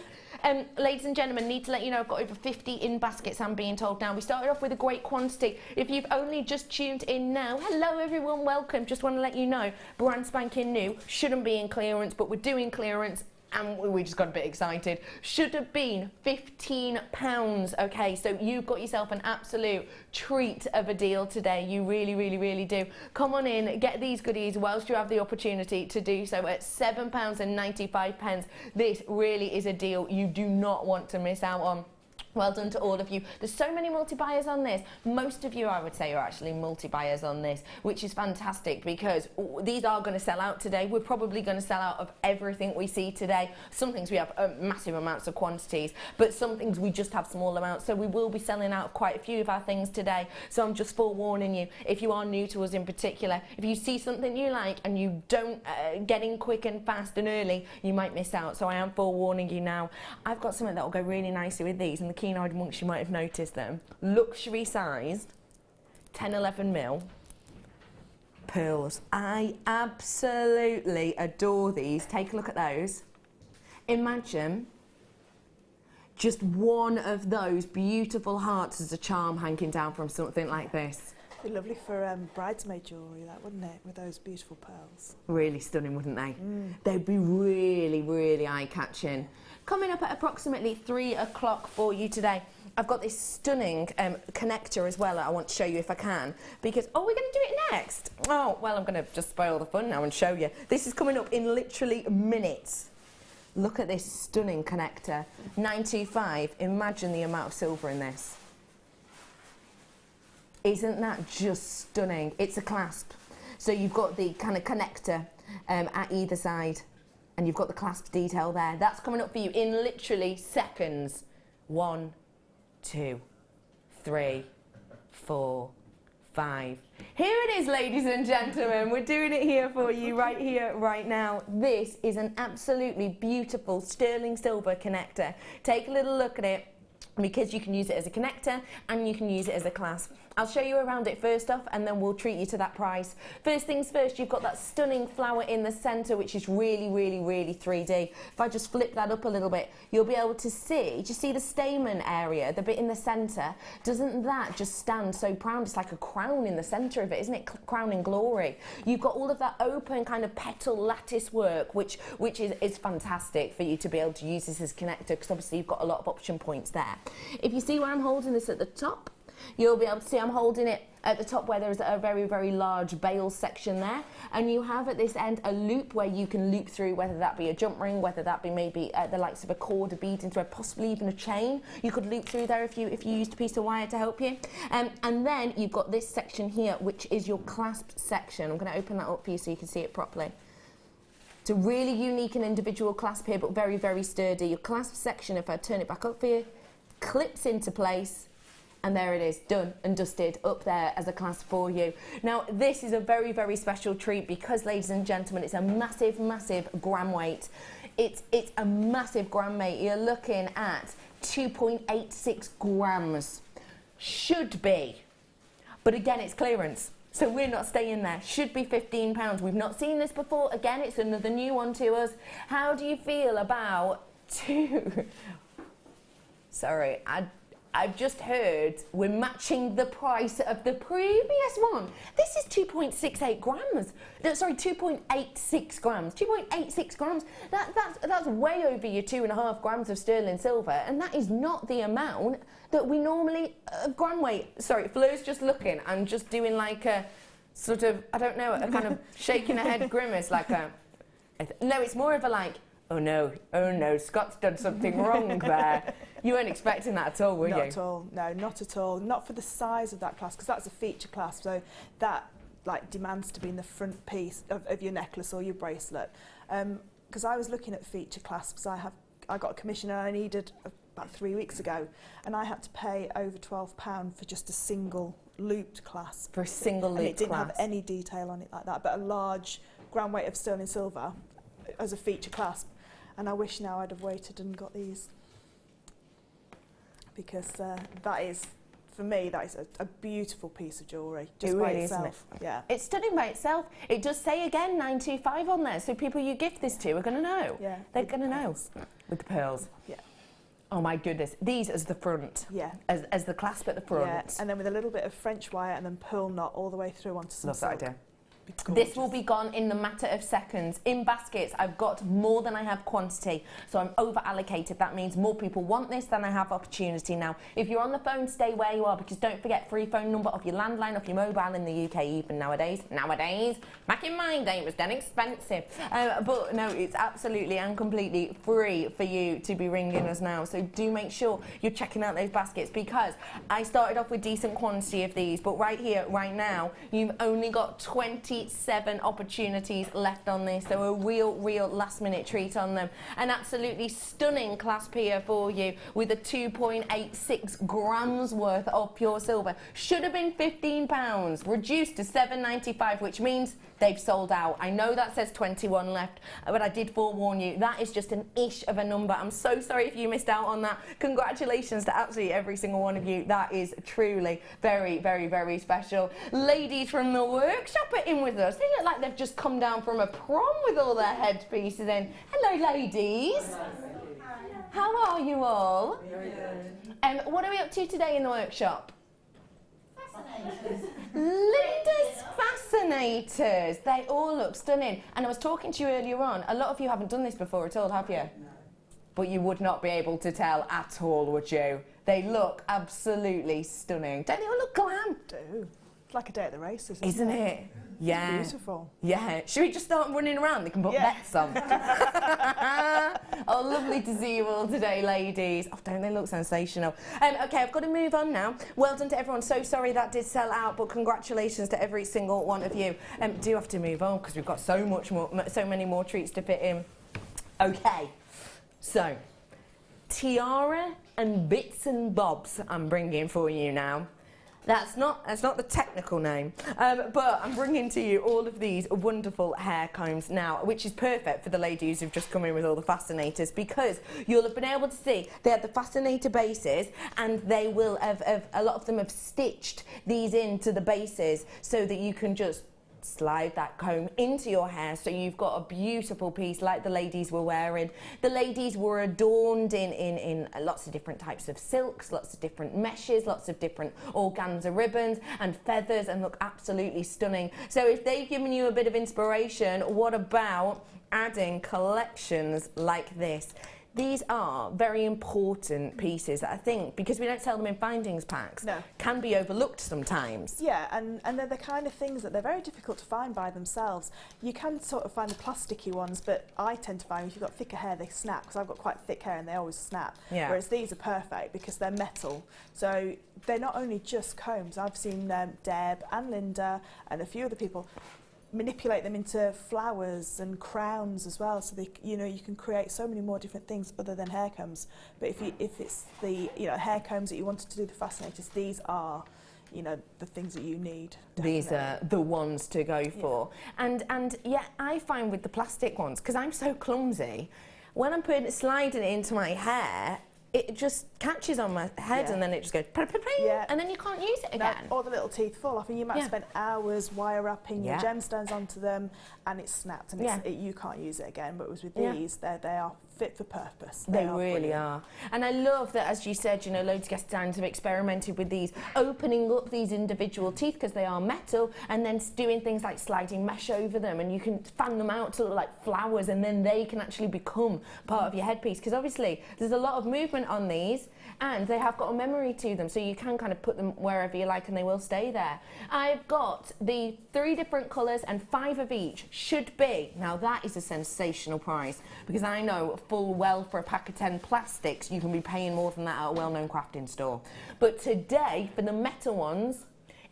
Ladies and gentlemen, need to let you know I've got over 50 in baskets, I'm being told now. We started off with a great quantity. If you've only just tuned in now, hello everyone, welcome. Just want to let you know, brand spanking new, shouldn't be in clearance, but we're doing clearance. And we just got a bit excited. Should have been £15, okay? So you've got yourself an absolute treat of a deal today. You really, really, really do. Come on in, get these goodies whilst you have the opportunity to do so at £7.95. This really is a deal you do not want to miss out on. Well done to all of you. There's so many multi-buyers on this. Most of you, I would say, are actually multi-buyers on this, which is fantastic because these are going to sell out today. We're probably going to sell out of everything we see today. Some things we have massive amounts of quantities, but some things we just have small amounts. So we will be selling out of quite a few of our things today. So I'm just forewarning you, if you are new to us in particular, if you see something you like and you don't get in quick and fast and early, you might miss out. So I am forewarning you now. I've got something that will go really nicely with these, and the keen-eyed monks, you might have noticed them. Luxury sized, 10-11 mil pearls. I absolutely adore these. Take a look at those. Imagine just one of those beautiful hearts as a charm hanging down from something like this. Be lovely for bridesmaid jewellery, that wouldn't it? With those beautiful pearls. Really stunning, wouldn't they? They'd be really, really eye-catching. Coming up at approximately 3 o'clock for you today, I've got this stunning connector as well that I want to show you if I can. Because, oh, we're going to do it next. Oh, well, I'm going to just spoil the fun now and show you. This is coming up in literally minutes. Look at this stunning connector. 925. Imagine the amount of silver in this. Isn't that just stunning? It's a clasp. So you've got the kind of connector at either side, and you've got the clasp detail there. That's coming up for you in literally seconds. 1, 2, 3, 4, 5. Here it is, ladies and gentlemen. We're doing it here for you, right here, right now. This is an absolutely beautiful sterling silver connector. Take a little look at it, because you can use it as a connector and you can use it as a clasp. I'll show you around it first off, and then we'll treat you to that price. First things first, you've got that stunning flower in the centre, which is really, really, really 3D. If I just flip that up a little bit, you'll be able to see, do you see the stamen area, the bit in the centre? Doesn't that just stand so proud? It's like a crown in the centre of it, isn't it? Crowning glory. You've got all of that open kind of petal lattice work, which is fantastic for you to be able to use this as a connector, because obviously you've got a lot of option points there. If you see where I'm holding this at the top, you'll be able to see I'm holding it at the top where there's a very, very large bail section there. And you have at this end a loop where you can loop through, whether that be a jump ring, whether that be maybe the likes of a cord, a bead into it, possibly even a chain. You could loop through there if you used a piece of wire to help you. And then you've got this section here, which is your clasp section. I'm going to open that up for you so you can see it properly. It's a really unique and individual clasp here, but very, very sturdy. Your clasp section, if I turn it back up for you, clips into place. And there it is, done and dusted up there as a clasp for you. Now, this is a very, very special treat because, ladies and gentlemen, it's a massive, massive gram weight. It's a massive gram weight. You're looking at 2.86 grams. Should be. But again, it's clearance. So we're not staying there. Should be £15. We've not seen this before. Again, it's another new one to us. How do you feel about Sorry, I've just heard we're matching the price of the previous one. This is 2.68 grams. Sorry, 2.86 grams. 2.86 grams. That's way over your 2.5 grams of sterling silver, and that is not the amount that we normally gram weight. Sorry, Fleur's just looking. I'm just doing like a sort of, I don't know, a kind of shaking a head grimace, like a. No, it's more of a like. Oh no, Scott's done something wrong there. You weren't expecting that at all, were you? Not at all, no, not at all. Not for the size of that clasp, because that's a feature clasp, so that like demands to be in the front piece of your necklace or your bracelet. Because I was looking at feature clasps, I got a commission and I needed about 3 weeks ago, and I had to pay over £12 for just a single looped clasp. For a single looped clasp. And it didn't have any detail on it like that, but a large gram weight of sterling silver as a feature clasp. And I wish now I'd have waited and got these, because that is, for me, that is a beautiful piece of jewellery just by itself. Yeah, it's stunning by itself. It does say again 925 on there, so people you gift this to are going to know. Yeah, they're going to know with the pearls. Yeah. Oh my goodness, these as the front. Yeah. As the clasp at the front. Yeah, and then with a little bit of French wire and then pearl knot all the way through onto some silk. Love that idea. This will be gone in the matter of seconds. In baskets, I've got more than I have quantity, so I'm over allocated. That means more people want this than I have opportunity now. If you're on the phone, stay where you are, because don't forget, free phone number off your landline, off your mobile in the UK even nowadays. Back in my day, it was then expensive. But no, it's absolutely and completely free for you to be ringing us now. So do make sure you're checking out those baskets, because I started off with decent quantity of these, but right here, right now, you've only got 27 opportunities left on this, so a real last minute treat on them. An absolutely stunning clasp here for you with a 2.86 grams worth of pure silver. Should have been £15, reduced to £7.95, which means they've sold out. I know that says 21 left, but I did forewarn you, that is just an ish of a number. I'm so sorry if you missed out on that. Congratulations to absolutely every single one of you. That is truly very special. Ladies from the workshop are in with us. They look like they've just come down from a prom with all their headpieces in. Hello, ladies. How are you all? What are we up to today in the workshop? Linda's fascinators. They all look stunning. And I was talking to you earlier on. A lot of you haven't done this before at all, have you? No. But you would not be able to tell at all, would you? They look absolutely stunning. Don't they all look glam? Do. It's like a day at the races, isn't it? Yeah. It's beautiful. Yeah. Should we just start running around? They can put bets on. Oh, lovely to see you all today, ladies. Oh, don't they look sensational? Okay, I've got to move on now. Well done to everyone. So sorry that did sell out, but congratulations to every single one of you. Do have to move on because we've got so many more treats to fit in. Okay, so tiara and bits and bobs I'm bringing for you now. That's not the technical name, but I'm bringing to you all of these wonderful hair combs now, which is perfect for the ladies who've just come in with all the fascinators, because you'll have been able to see they have the fascinator bases, and they will have a lot of them have stitched these into the bases so that you can just slide that comb into your hair, so you've got a beautiful piece like the ladies were wearing. The ladies were adorned in lots of different types of silks, lots of different meshes, lots of different organza ribbons and feathers, and look absolutely stunning. So if they've given you a bit of inspiration, what about adding collections like this? These are very important pieces that I think, because we don't sell them in findings packs, can be overlooked sometimes. Yeah, and they're the kind of things that they're very difficult to find by themselves. You can sort of find the plasticky ones, but I tend to find if you've got thicker hair, they snap, because I've got quite thick hair and they always snap. Yeah. Whereas these are perfect because they're metal. So they're not only just combs. I've seen Deb and Linda and a few other people manipulate them into flowers and crowns as well, so they, you can create so many more different things other than hair combs. But if it's the hair combs that you wanted to do the fascinators, these are the things that you need. Definitely. These are the ones to go for. And yeah, I find with the plastic ones, because I'm so clumsy, when I'm sliding it into my hair, it just catches on my head and then it just goes and then you can't use it again. Or the little teeth fall off, and you might spend hours wire wrapping your gemstones onto them, and it's snapped, and you can't use it again. But with these, they are fit for purpose. They really are. And I love that, as you said, loads of guest designers have experimented with these, opening up these individual teeth because they are metal, and then doing things like sliding mesh over them, and you can fan them out to look like flowers, and then they can actually become part of your headpiece, because obviously there's a lot of movement on these, and they have got a memory to them, so you can kind of put them wherever you like and they will stay there. I've got the 3 different colours, and 5 of each should be, now that is a sensational price, because I know full well for a pack of 10 plastics you can be paying more than that at a well-known crafting store. But today, for the metal ones,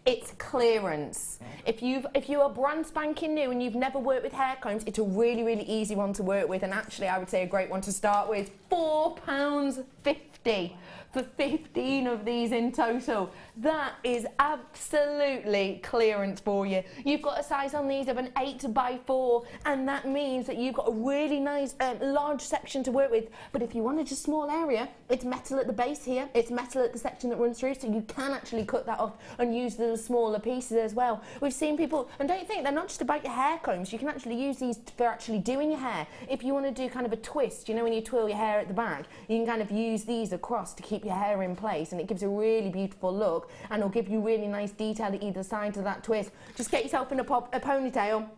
it's clearance. If you are brand spanking new and you've never worked with hair combs, it's a really, really easy one to work with, and actually I would say a great one to start with. £4.50 for 15 of these in total. That is absolutely clearance for you. You've got a size on these of an 8x4, and that means that you've got a really nice large section to work with. But if you wanted a small area, it's metal at the base here, it's metal at the section that runs through, so you can actually cut that off and use the smaller pieces as well. We've seen people, and don't think they're not just about your hair combs, you can actually use these for actually doing your hair. If you want to do kind of a twist, when you twirl your hair at the back, you can kind of use these across to keep your hair in place, and it gives a really beautiful look, and it'll give you really nice detail at either side of that twist. Just get yourself in a ponytail,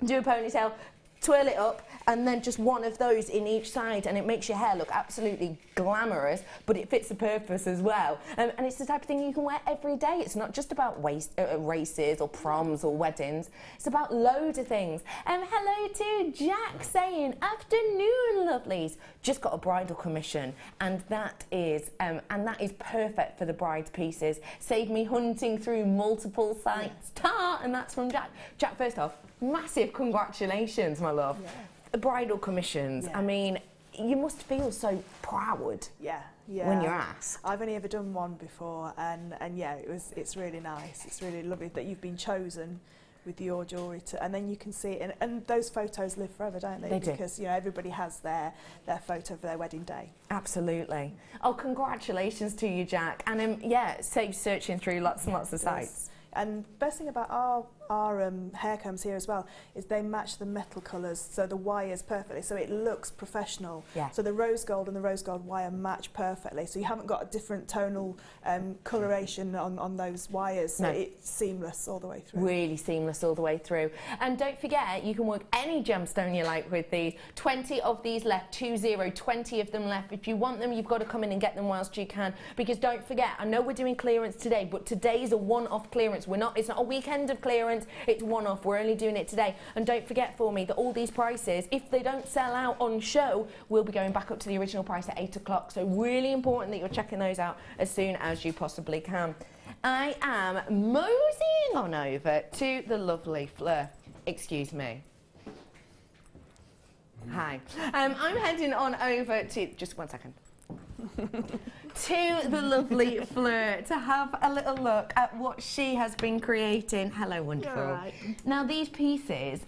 do a ponytail, twirl it up, and then just one of those in each side, and it makes your hair look absolutely glamorous, but it fits the purpose as well. And it's the type of thing you can wear every day. It's not just about races or proms or weddings. It's about loads of things. Hello to Jack saying, afternoon, lovelies. Just got a bridal commission, and that is perfect for the bride's pieces. Save me hunting through multiple sites. Ta! And that's from Jack. Jack, first off, massive congratulations, my love. Bridal commissions. I mean, you must feel so proud when you're asked. I've only ever done one before, and yeah, it's really nice. It's really lovely that you've been chosen with your jewellery and then you can see it, and those photos live forever, don't they? Because everybody has their photo for their wedding day. Absolutely. Oh, congratulations to you, Jack. And safe searching through lots and lots of sites. And best thing about hair combs here as well, is they match the metal colours, so the wires perfectly, so it looks professional. Yeah. So the rose gold and the rose gold wire match perfectly, so you haven't got a different tonal coloration on those wires, so it's seamless all the way through. Really seamless all the way through. And don't forget, you can work any gemstone you like with these. 20 of these left, 20 of them left. If you want them, you've got to come in and get them whilst you can, because don't forget, I know we're doing clearance today, but today's a one-off clearance. It's not a weekend of clearance, it's one-off. We're only doing it today. And don't forget for me that all these prices, if they don't sell out on show, we'll be going back up to the original price at 8 o'clock. So really important that you're checking those out as soon as you possibly can. I am moseying on over to the lovely Fleur. Excuse me. Hi. I'm heading on over to, just one second, to the lovely Fleur to have a little look at what she has been creating. Hello, wonderful. You're right. Now, these pieces,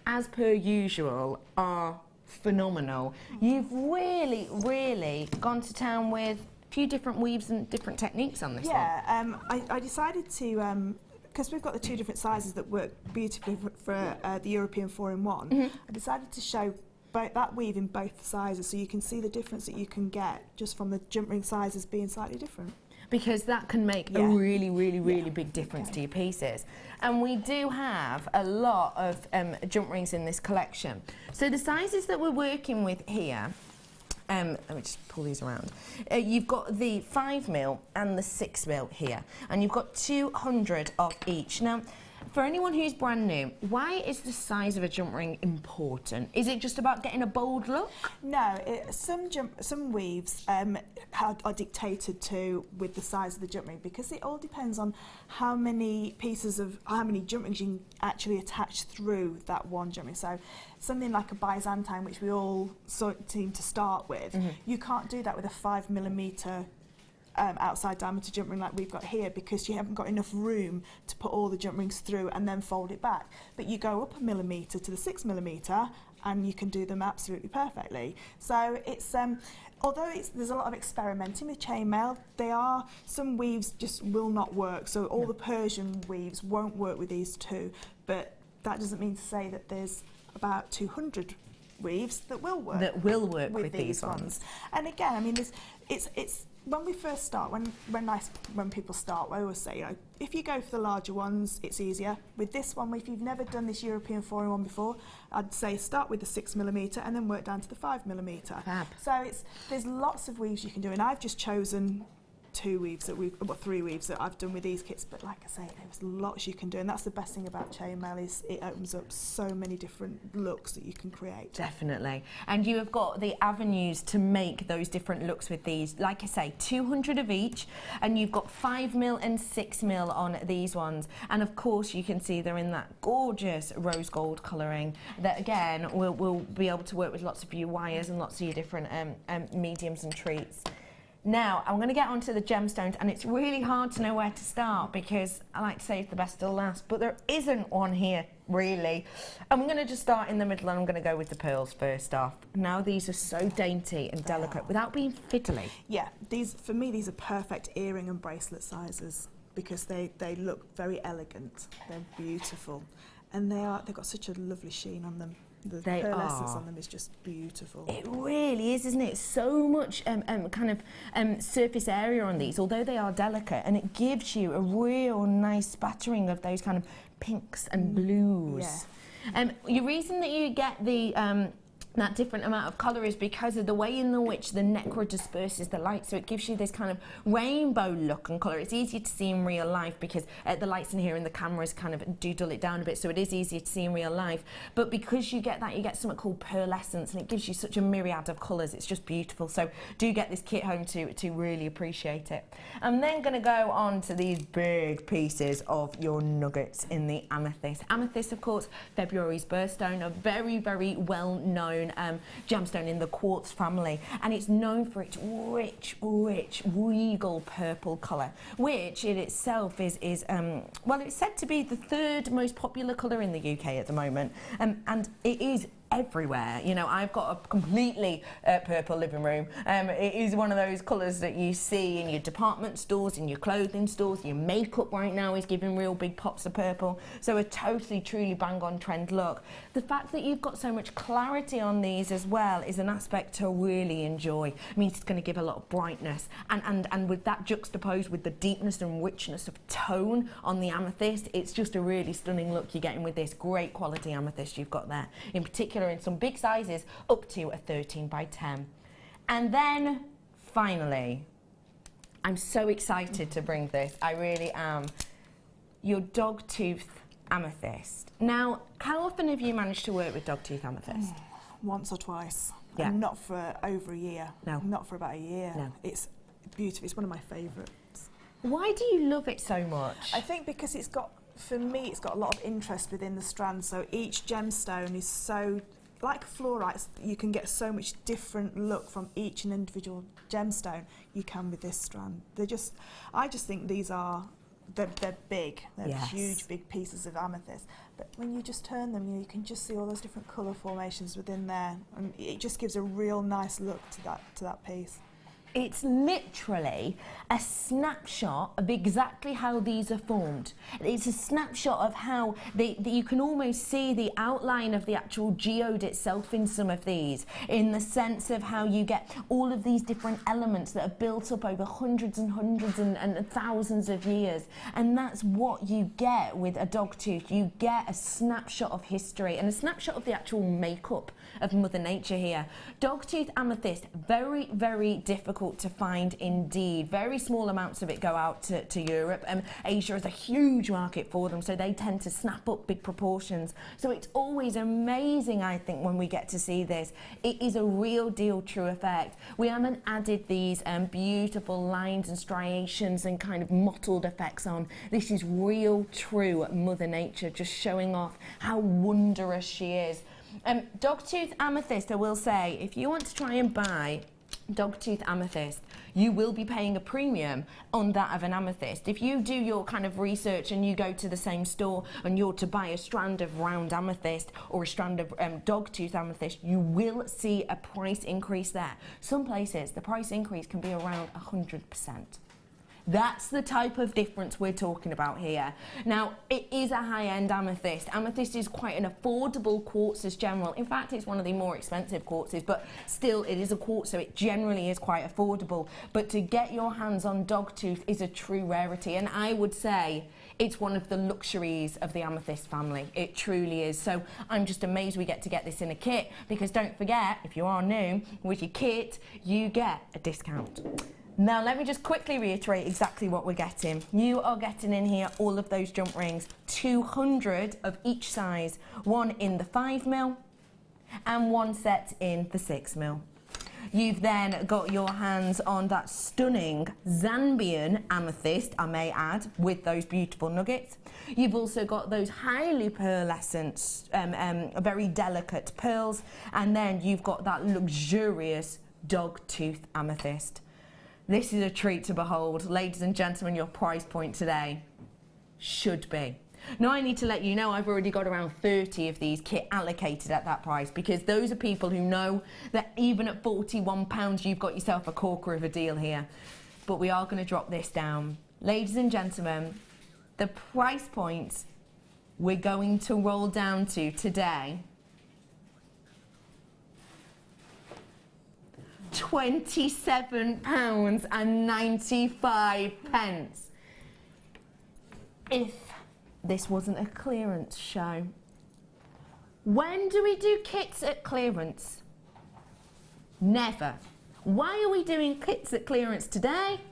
as per usual, are phenomenal. You've really, really gone to town with a few different weaves and different techniques on this one. Yeah, I decided to, because we've got the two different sizes that work beautifully for the European 4-in-1, I decided to show that weave in both sizes, so you can see the difference that you can get just from the jump ring sizes being slightly different. Because that can make a really, really, really big difference to your pieces. And we do have a lot of jump rings in this collection. So the sizes that we're working with here, let me just pull these around. You've got the 5mm and the 6mm here, and you've got 200 of each. Now, for anyone who's brand new, why is the size of a jump ring important? Is it just about getting a bold look? No, some weaves are dictated to with the size of the jump ring, because it all depends on how many jump rings you can actually attach through that one jump ring. So something like a Byzantine, which we all seem to start with, you can't do that with a 5mm outside diameter jump ring like we've got here, because you haven't got enough room to put all the jump rings through and then fold it back. But you go up a millimetre to the 6mm and you can do them absolutely perfectly. So it's although there's a lot of experimenting with chainmail, some weaves just will not work. So all the Persian weaves won't work with these two, but that doesn't mean to say that there's about 200 weaves that will work. That will work with these ones. And again, I mean, it's when we first start, when people start, I always say, if you go for the larger ones, it's easier. With this one, if you've never done this European 4-in-1 before, I'd say start with the 6mm and then work down to the 5mm. Fab. So there's lots of weaves you can do, and I've just chosen 3 weaves that I've done with these kits, but like I say, there's lots you can do, and that's the best thing about chainmail, is it opens up so many different looks that you can create. Definitely. And you have got the avenues to make those different looks with these. Like I say, 200 of each, and you've got 5mm and 6mm on these ones. And of course, you can see they're in that gorgeous rose gold colouring that, again, will be able to work with lots of your wires and lots of your different mediums and treats. Now, I'm going to get onto the gemstones, and it's really hard to know where to start, because I like to save the best till last, but there isn't one here, really. I'm going to just start in the middle, and I'm going to go with the pearls first off. Now, these are so dainty and delicate without being fiddly. Yeah, for me, these are perfect earring and bracelet sizes, because they look very elegant. They're beautiful, and they've got such a lovely sheen on them. The pearlescence on them is just beautiful. It really is, isn't it? So much surface area on these, although they are delicate, and it gives you a real nice spattering of those kind of pinks and blues. Yeah. The reason that you get the that different amount of colour is because of the way in which the necra disperses the light, so it gives you this kind of rainbow look and colour. It's easier to see in real life because the lights in here and the cameras kind of do dull it down a bit, so it is easier to see in real life. But because you get that, you get something called pearlescence, and it gives you such a myriad of colours. It's just beautiful. So do get this kit home to really appreciate it. I'm then going to go on to these big pieces of your nuggets in the amethyst. Amethyst, of course, February's birthstone, a very, very well-known gemstone in the quartz family, and it's known for its rich, regal purple colour, which in itself is well, it's said to be the 3rd most popular colour in the UK at the moment, and it is everywhere. You know, I've got a completely purple living room. It is one of those colours that you see in your department stores, in your clothing stores. Your makeup right now is giving real big pops of purple. So a totally, truly bang on trend look. The fact that you've got so much clarity on these as well is an aspect to really enjoy. It means it's going to give a lot of brightness, and with that juxtaposed with the deepness and richness of tone on the amethyst, it's just a really stunning look you're getting with this great quality amethyst you've got there, in particular in some big sizes up to a 13 by 10. And then finally, I'm so excited to bring this, I really am, your dogtooth amethyst. Now, how often have you managed to work with dogtooth amethyst? Once or twice. Yeah. And not for over a year. No. Not for about a year. No. It's beautiful. It's one of my favourites. Why do you love it so much? I think because it's got, for me, it's got a lot of interest within the strand. So each gemstone is so, like fluorites, you can get so much different look from each and individual gemstone you can with this strand. I just think these are, they're big. They're Yes. huge, big pieces of amethyst. But when you just turn them, you can just see all those different colour formations within there, and it just gives a real nice look to that piece. It's literally a snapshot of exactly how these are formed. It's a snapshot of how you can almost see the outline of the actual geode itself in some of these, in the sense of how you get all of these different elements that are built up over hundreds and hundreds and thousands of years. And that's what you get with a dogtooth. You get a snapshot of history and a snapshot of the actual makeup of Mother Nature here. Dogtooth amethyst, very, very difficult to find indeed. Very small amounts of it go out to Europe, and Asia is a huge market for them, so they tend to snap up big proportions. So it's always amazing, I think, when we get to see this. It is a real deal true effect. We haven't added these beautiful lines and striations and kind of mottled effects on. This is real true Mother Nature, just showing off how wondrous she is. Dogtooth amethyst, I will say, if you want to try and buy dogtooth amethyst, you will be paying a premium on that of an amethyst. If you do your kind of research and you go to the same store and you're to buy a strand of round amethyst or a strand of dogtooth amethyst, you will see a price increase there. Some places the price increase can be around 100%. That's the type of difference we're talking about here. Now, it is a high-end amethyst. Amethyst is quite an affordable quartz as general. In fact, it's one of the more expensive quartzes, but still it is a quartz, so it generally is quite affordable. But to get your hands on dogtooth is a true rarity, and I would say it's one of the luxuries of the amethyst family. It truly is. So I'm just amazed we get to get this in a kit, because don't forget, if you are new, with your kit, you get a discount. Now, let me just quickly reiterate exactly what we're getting. You are getting in here all of those jump rings, 200 of each size, one in the 5mm and one set in the 6mm. You've then got your hands on that stunning Zambian amethyst, I may add, with those beautiful nuggets. You've also got those highly pearlescent, very delicate pearls, and then you've got that luxurious dogtooth amethyst. This is a treat to behold. Ladies and gentlemen, your price point today should be. Now, I need to let you know I've already got around 30 of these kit allocated at that price, because those are people who know that even at £41, you've got yourself a corker of a deal here. But we are going to drop this down. Ladies and gentlemen, the price point we're going to roll down to today, £27.95. If this wasn't a clearance show. When do we do kits at clearance? Never. Why are we doing kits at clearance today?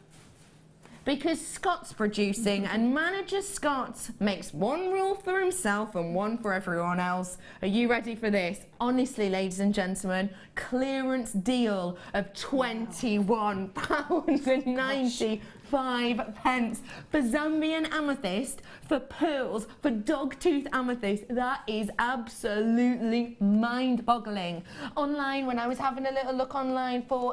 Because Scott's producing, and manager Scott makes one rule for himself and one for everyone else. Are you ready for this? Honestly, ladies and gentlemen, clearance deal of £21.95 for Zambian amethyst, for pearls, for dogtooth amethyst. That is absolutely mind-boggling. Online, when I was having a little look online for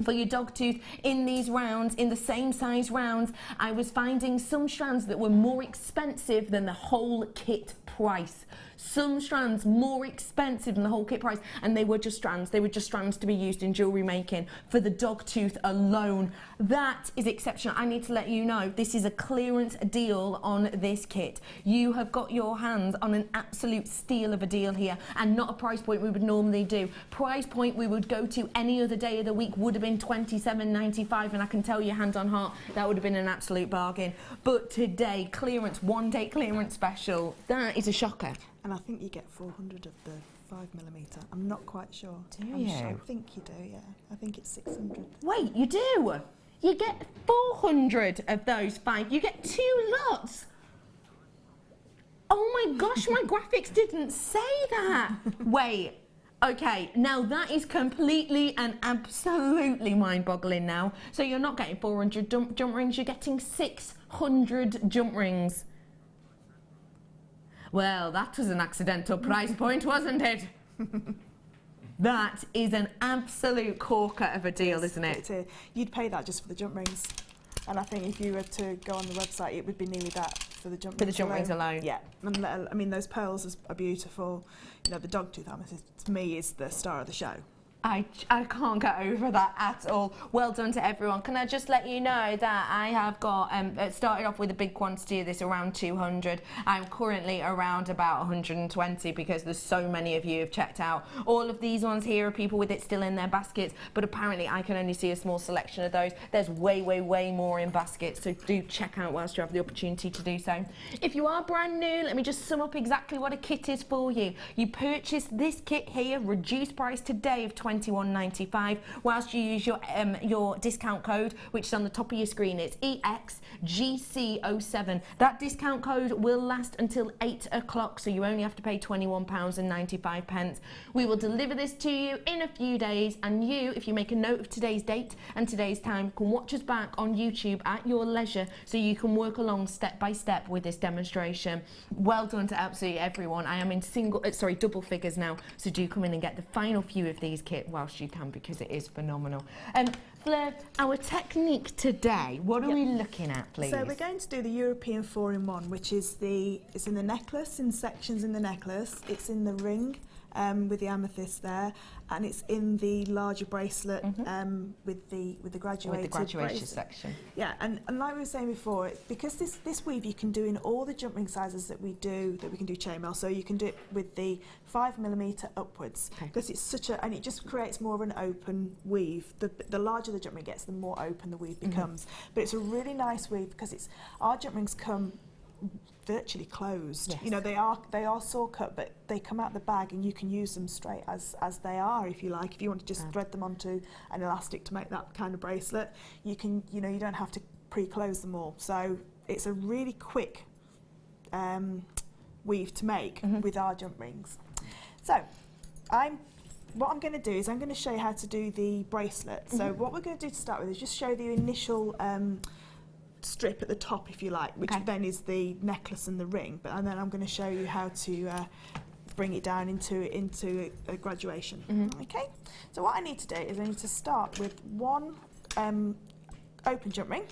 for your dog tooth in these rounds, in the same size rounds. I was finding some strands that were more expensive than the whole kit price. Some strands more expensive than the whole kit price, and they were just strands. They were just strands to be used in jewellery making for the dog tooth alone. That is exceptional. I need to let you know, this is a clearance deal on this kit. You have got your hands on an absolute steal of a deal here, and not a price point we would normally do. Price point we would go to any other day of the week would have been $27.95, and I can tell you, hand on heart, that would have been an absolute bargain. But today, clearance, 1 day clearance special, that is a shocker. And I think you get 400 of the 5mm. I'm not quite sure. Do you? I think you do, yeah. I think it's 600. Wait, you do? You get 400 of those 5. You get 2 lots. Oh my gosh, my graphics didn't say that. Wait. Okay, now that is completely and absolutely mind-boggling now. So you're not getting 400 jump rings, you're getting 600 jump rings. Well, that was an accidental price point, wasn't it? That is an absolute corker of a deal, isn't it? You'd pay that just for the jump rings. And I think if you were to go on the website, it would be nearly that for the jump rings. For the jump rings alone? Yeah. And I mean, those pearls are beautiful. You know, the dog tooth amethyst, to me, is the star of the show. I can't get over that at all. Well done to everyone. Can I just let you know that I have got, started off with a big quantity of this, around 200. I'm currently around about 120 because there's so many of you have checked out. All of these ones here are people with it still in their baskets, but apparently I can only see a small selection of those. There's way, way, way more in baskets, so do check out whilst you have the opportunity to do so. If you are brand new, let me just sum up exactly what a kit is for you. You purchase this kit here, reduced price today of $21.95, whilst you use your discount code, which is on the top of your screen. It's EXGC07. That discount code will last until 8 o'clock, so you only have to pay £21.95. We will deliver this to you in a few days, and you, if you make a note of today's date and today's time, can watch us back on YouTube at your leisure, so you can work along step by step with this demonstration. Well done to absolutely everyone. I am in double figures now, so do come in and get the final few of these kits whilst you can, because it is phenomenal. Fleur, our technique today, what are we looking at, please? So we're going to do the European 4-in-1, which is it's in the necklace, in sections in the necklace, it's in the ring with the amethyst there, and it's in the larger bracelet with the graduated graduation section. Yeah, and like we were saying before, because this weave you can do in all the jump ring sizes that we can do chainmail, so you can do it with the 5mm upwards, because it's and it just creates more of an open weave. The larger the jump ring gets, the more open the weave becomes. But it's a really nice weave because our jump rings come virtually closed. Yes. You know, they are saw cut, but they come out the bag and you can use them straight as they are, if you like. If you want to just thread them onto an elastic to make that kind of bracelet, you can, you know, you don't have to pre-close them all. So it's a really quick weave to make with our jump rings. So what I'm going to do is I'm going to show you how to do the bracelet. So what we're going to do to start with is just show the initial strip at the top, if you like, which then is the necklace and the ring, and then I'm going to show you how to bring it down into a graduation. Okay, so what I need to do is I need to start with one open jump ring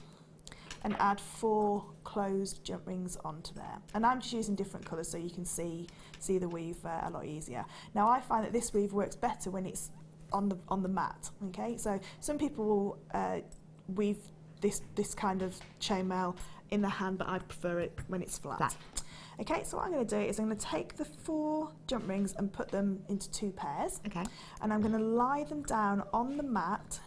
and add 4 closed jump rings onto there, and I'm just using different colours so you can see the weave a lot easier. Now I find that this weave works better when it's on the mat. Okay, so some people will weave this kind of chainmail in the hand, but I prefer it when it's flat. Okay, so what I'm going to do is I'm going to take the 4 jump rings and put them into 2 pairs. Okay. And I'm going to lie them down on the mat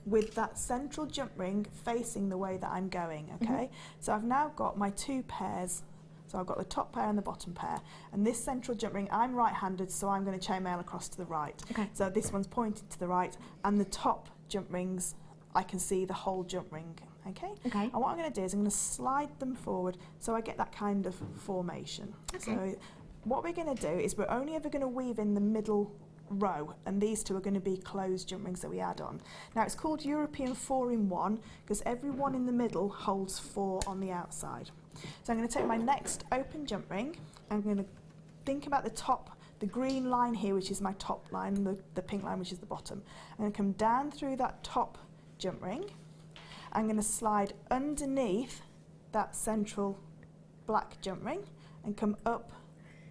with that central jump ring facing the way that I'm going. Okay. So I've now got my 2 pairs. So I've got the top pair and the bottom pair, and this central jump ring, I'm right-handed, so I'm going to chainmail across to the right. Okay. So this one's pointing to the right, and the top jump rings, I can see the whole jump ring, okay? And what I'm going to do is I'm going to slide them forward so I get that kind of formation. So what we're going to do is we're only ever going to weave in the middle row, and these 2 are going to be closed jump rings that we add on. Now it's called European 4-in-1 because every one in the middle holds 4 on the outside. So I'm going to take my next open jump ring, I'm going to think about the top the green line here, which is my top line, and the pink line, which is the bottom. I'm going to come down through that top jump ring. I'm going to slide underneath that central black jump ring and come up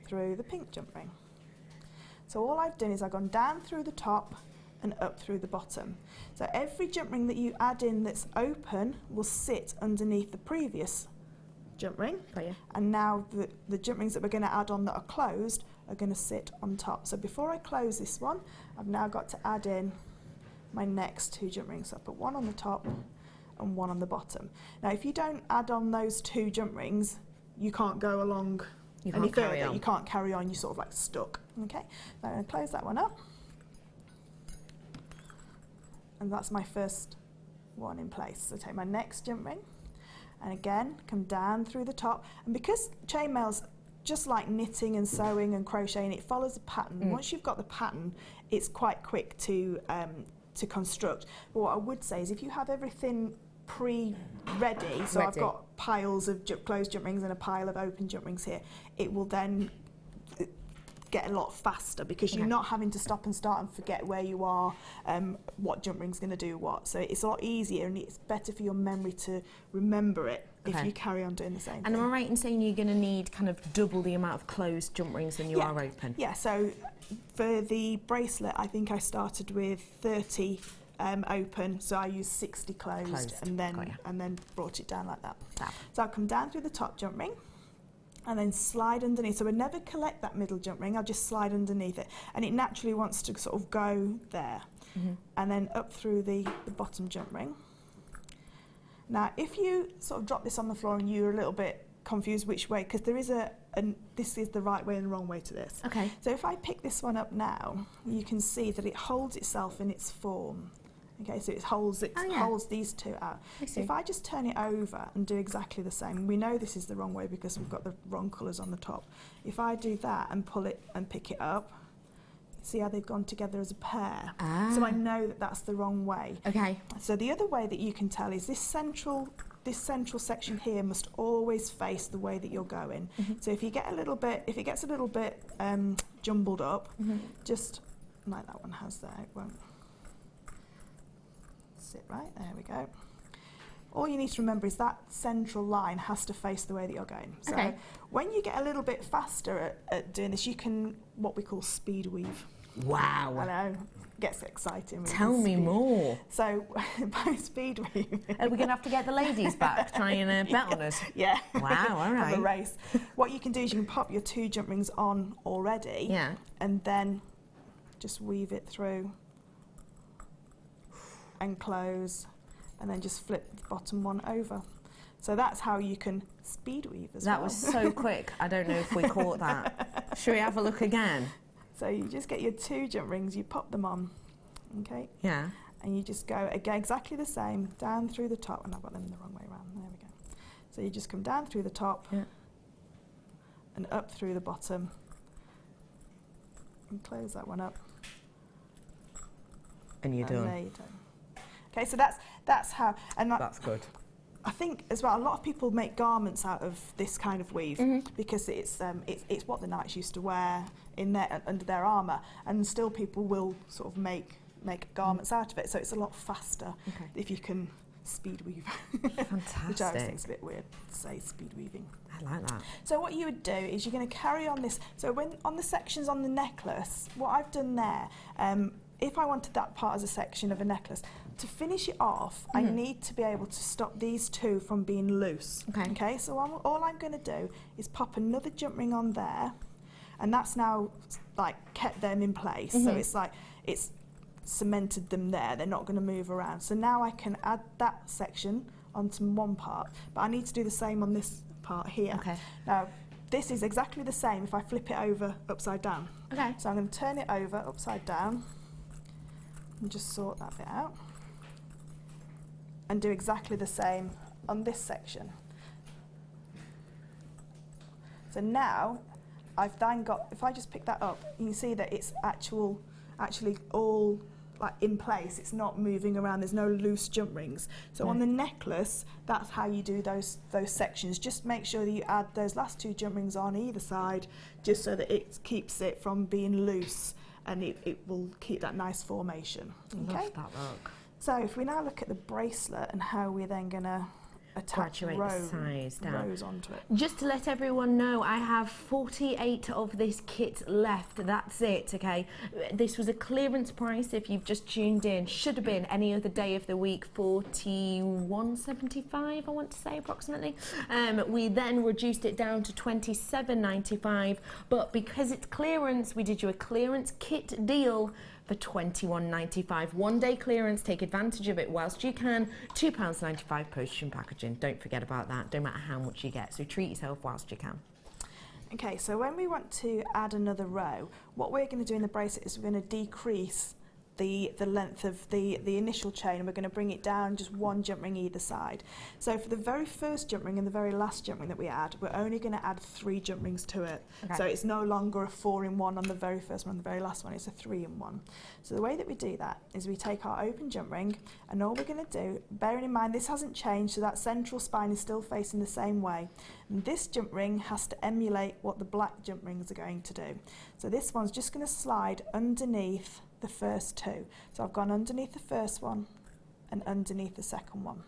through the pink jump ring. So all I've done is I've gone down through the top and up through the bottom. So every jump ring that you add in that's open will sit underneath the previous jump ring. Oh, yeah. And now the jump rings that we're going to add on that are closed are going to sit on top. So before I close this one, I've now got to add in my next 2 jump rings. So I put one on the top and one on the bottom. Now if you don't add on those 2 jump rings, you can't go along any further. You can't carry on, you're sort of like stuck. Okay, so I'm going to close that one up. And that's my first one in place. So take my next jump ring and again come down through the top, and because chainmail's just like knitting and sewing and crocheting, it follows a pattern. Once you've got the pattern, it's quite quick to construct. But what I would say is if you have everything pre-ready, so I've got piles of closed jump rings and a pile of open jump rings here, it will then get a lot faster because you're not having to stop and start and forget where you are, what jump ring's going to do what. So it's a lot easier and it's better for your memory to remember it if you carry on doing the same thing. And am I right in saying you're going to need kind of double the amount of closed jump rings than you are open? Yeah, so for the bracelet I think I started with 30 open, so I used 60 closed. And then brought it down like that. So I'll come down through the top jump ring and then slide underneath. So I never collect that middle jump ring, I'll just slide underneath it. And it naturally wants to sort of go there. And then up through the bottom jump ring. Now, if you sort of drop this on the floor and you're a little bit confused which way, because there is this is the right way and the wrong way to this. Okay. So if I pick this one up now, you can see that it holds itself in its form. Okay, so it holds these 2 out. So if I just turn it over and do exactly the same, we know this is the wrong way because we've got the wrong colours on the top. If I do that and pull it and pick it up, see how they've gone together as a pair. So I know that that's the wrong way. Okay. So the other way that you can tell is this central section here must always face the way that you're going. So if you get a little bit, if it gets a little bit jumbled up, just like that one has there, it won't sit right. There we go. All you need to remember is that central line has to face the way that you're going. So when you get a little bit faster at doing this, you can what we call speed weave. Wow. I know, gets exciting. Tell me more. So by speed weave, are we going to have to get the ladies back trying to bet on us? Yeah. Wow, all right. Have a race. What you can do is you can pop your 2 jump rings on already. Yeah. And then just weave it through and close, and then just flip the bottom one over. So that's how you can speed weave as well. That was so quick. I don't know if we caught that. Should we have a look again? So you just get your 2 jump rings, you pop them on, okay? Yeah. And you just go again exactly the same, down through the top, and I've got them the wrong way around. There we go. So you just come down through the top and up through the bottom and close that one up. And you're done. There you go. Okay, so that's how, and that's good. I think as well, a lot of people make garments out of this kind of weave because it's what the knights used to wear in their under their armour, and still people will sort of make garments out of it. So it's a lot faster if you can speed weave. Fantastic. Which I always think is a bit weird to say speed weaving. I like that. So what you would do is you're going to carry on this. So when on the sections on the necklace, what I've done there, if I wanted that part as a section of a necklace, to finish it off, I need to be able to stop these 2 from being loose. Okay, so all I'm going to do is pop another jump ring on there, and that's now like kept them in place. So it's like it's cemented them there. They're not going to move around. So now I can add that section onto one part, but I need to do the same on this part here. Okay. Now this is exactly the same if I flip it over upside down. Okay. So I'm going to turn it over upside down and just sort that bit out. And do exactly the same on this section. So now I've then got, if I just pick that up, you can see that it's actually all like in place, it's not moving around, there's no loose jump rings. So on the necklace, that's how you do those sections. Just make sure that you add those last 2 jump rings on either side, just so that it keeps it from being loose, and it will keep that nice formation. Okay? Love that look. So if we now look at the bracelet and how we're then going to attach rows onto it. Just to let everyone know, I have 48 of this kit left. That's it, okay? This was a clearance price if you've just tuned in. Should have been any other day of the week, $41.75, I want to say approximately. We then reduced it down to $27.95, but because it's clearance, we did you a clearance kit deal for $21.95. 1 day clearance, take advantage of it whilst you can. £2.95 postage and packaging. Don't forget about that, no matter how much you get. So treat yourself whilst you can. Okay, so when we want to add another row, what we're going to do in the bracelet is we're going to decrease the length of the initial chain, and we're going to bring it down just 1 jump ring either side. So for the very first jump ring and the very last jump ring that we add, we're only going to add 3 jump rings to it. Okay. So it's no longer a 4-in-1 on the very first one, on the very last one, it's a 3-in-1. So the way that we do that is we take our open jump ring, and all we're going to do, bearing in mind this hasn't changed, so that central spine is still facing the same way, and this jump ring has to emulate what the black jump rings are going to do. So this one's just going to slide underneath the first 2. So I've gone underneath the first one and underneath the second one.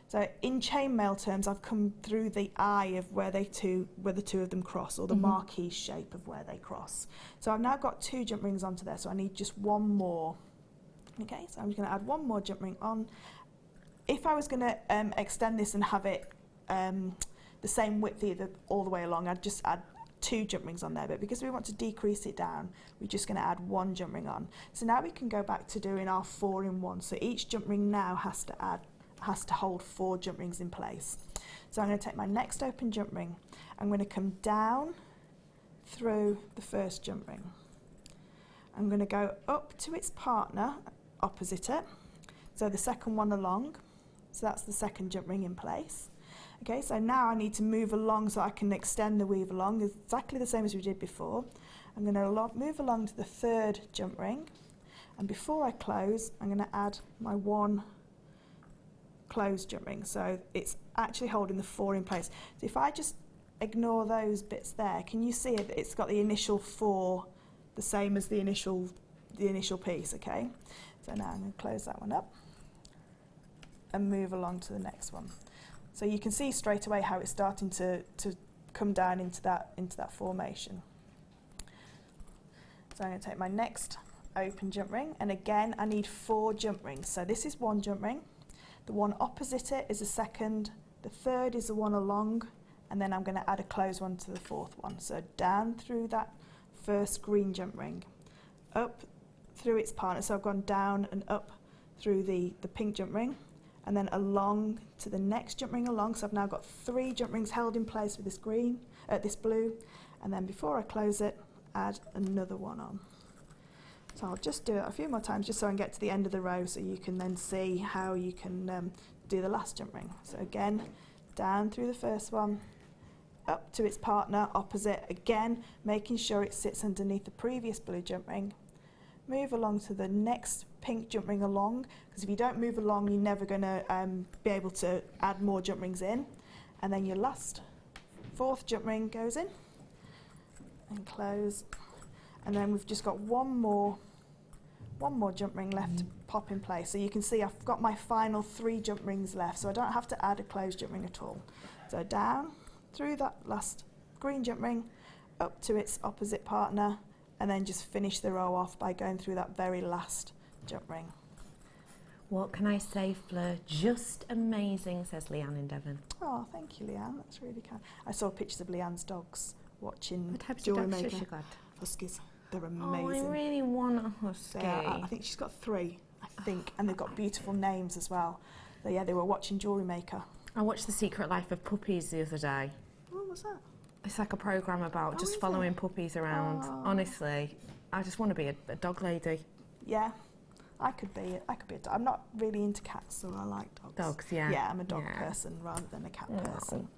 So in chainmail terms, I've come through the eye of where the two of them cross, or the marquee shape of where they cross. So I've now got 2 jump rings onto there, so I need just 1 more. Okay, so I'm just going to add 1 more jump ring on. If I was going to extend this and have it the same width either all the way along, I'd just add 2 jump rings on there, but because we want to decrease it down, we're just going to add 1 jump ring on. So now we can go back to doing our 4-in-1. So each jump ring now has to hold 4 jump rings in place. So I'm going to take my next open jump ring. I'm going to come down through the first jump ring. I'm going to go up to its partner opposite it. So the second one along. So that's the second jump ring in place. Okay, so now I need to move along so I can extend the weave along, exactly the same as we did before. I'm going to move along to the 3rd jump ring, and before I close, I'm going to add my 1 closed jump ring. So it's actually holding the 4 in place. So if I just ignore those bits there, can you see that it's got the initial 4, the same as the initial piece, okay? So now I'm going to close that one up and move along to the next one. So you can see straight away how it's starting to come down into that formation. So I'm going to take my next open jump ring, and again I need 4 jump rings. So this is 1 jump ring, the one opposite it is a second, the 3rd is the one along, and then I'm going to add a closed one to the 4th one. So down through that first green jump ring, up through its partner, so I've gone down and up through the pink jump ring, and then along to the next jump ring along. So I've now got 3 jump rings held in place with this green, this blue, and then before I close it, add another one on. So I'll just do it a few more times just so I can get to the end of the row, so you can then see how you can do the last jump ring. So again, down through the first one, up to its partner opposite, again making sure it sits underneath the previous blue jump ring. Move along to the next pink jump ring along, because if you don't move along, you're never going to be able to add more jump rings in. And then your last 4th jump ring goes in and close. And then we've just got one more jump ring left to pop in place. So you can see I've got my final 3 jump rings left, so I don't have to add a closed jump ring at all. So down through that last green jump ring, up to its opposite partner, and then just finish the row off by going through that very last jump ring. What can I say, Fleur? Just amazing, says Leanne in Devon. Oh, thank you, Leanne. That's really kind. I saw pictures of Leanne's dogs watching What types of Jewellery dogs has Maker. she got? Huskies. They're amazing. Oh, I really want a husky. I think she's got 3, I think, and they've got beautiful names as well. So yeah, they were watching Jewellery Maker. I watched The Secret Life of Puppies the other day. What was that? It's like a programme about just is following it? puppies around. Oh. Honestly, I just want to be a dog lady. Yeah, I could be a dog. I'm not really into cats, so I like dogs. Dogs, yeah. Yeah, I'm a dog Yeah. person rather than a cat Oh. person.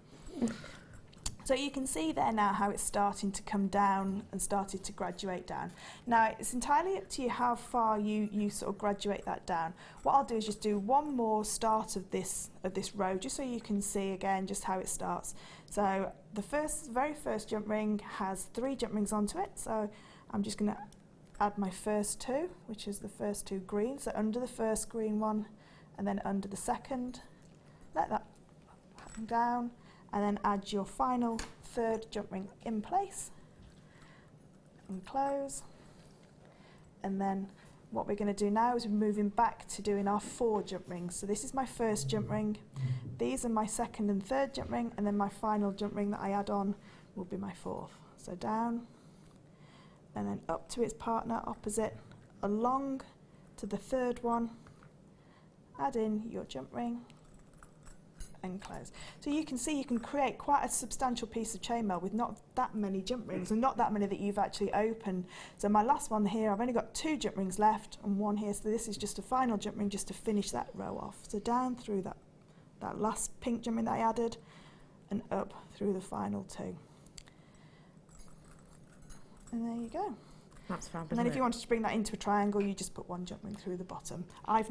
So you can see there now how it's starting to come down and started to graduate down. Now it's entirely up to you how far you sort of graduate that down. What I'll do is just do one more start of this row, just so you can see again just how it starts. So the very first jump ring has 3 jump rings onto it. So I'm just going to add my first 2, which is the first 2 green. So under the first green one, and then under the second. Let that happen down. And then add your final 3rd jump ring in place and close. And then what we're going to do now is we're moving back to doing our 4 jump rings. So this is my first jump ring, these are my 2nd and 3rd jump ring, and then my final jump ring that I add on will be my 4th. So down and then up to its partner opposite, along to the 3rd one, add in your jump ring and close. So you can see you can create quite a substantial piece of chainmail with not that many jump rings and not that many that you've actually opened. So my last one here, I've only got 2 jump rings left and 1 here, so this is just a final jump ring just to finish that row off. So down through that last pink jump ring that I added and up through the final 2. And there you go. That's fab, And then if you wanted to bring that into a triangle, you just put 1 jump ring through the bottom. I've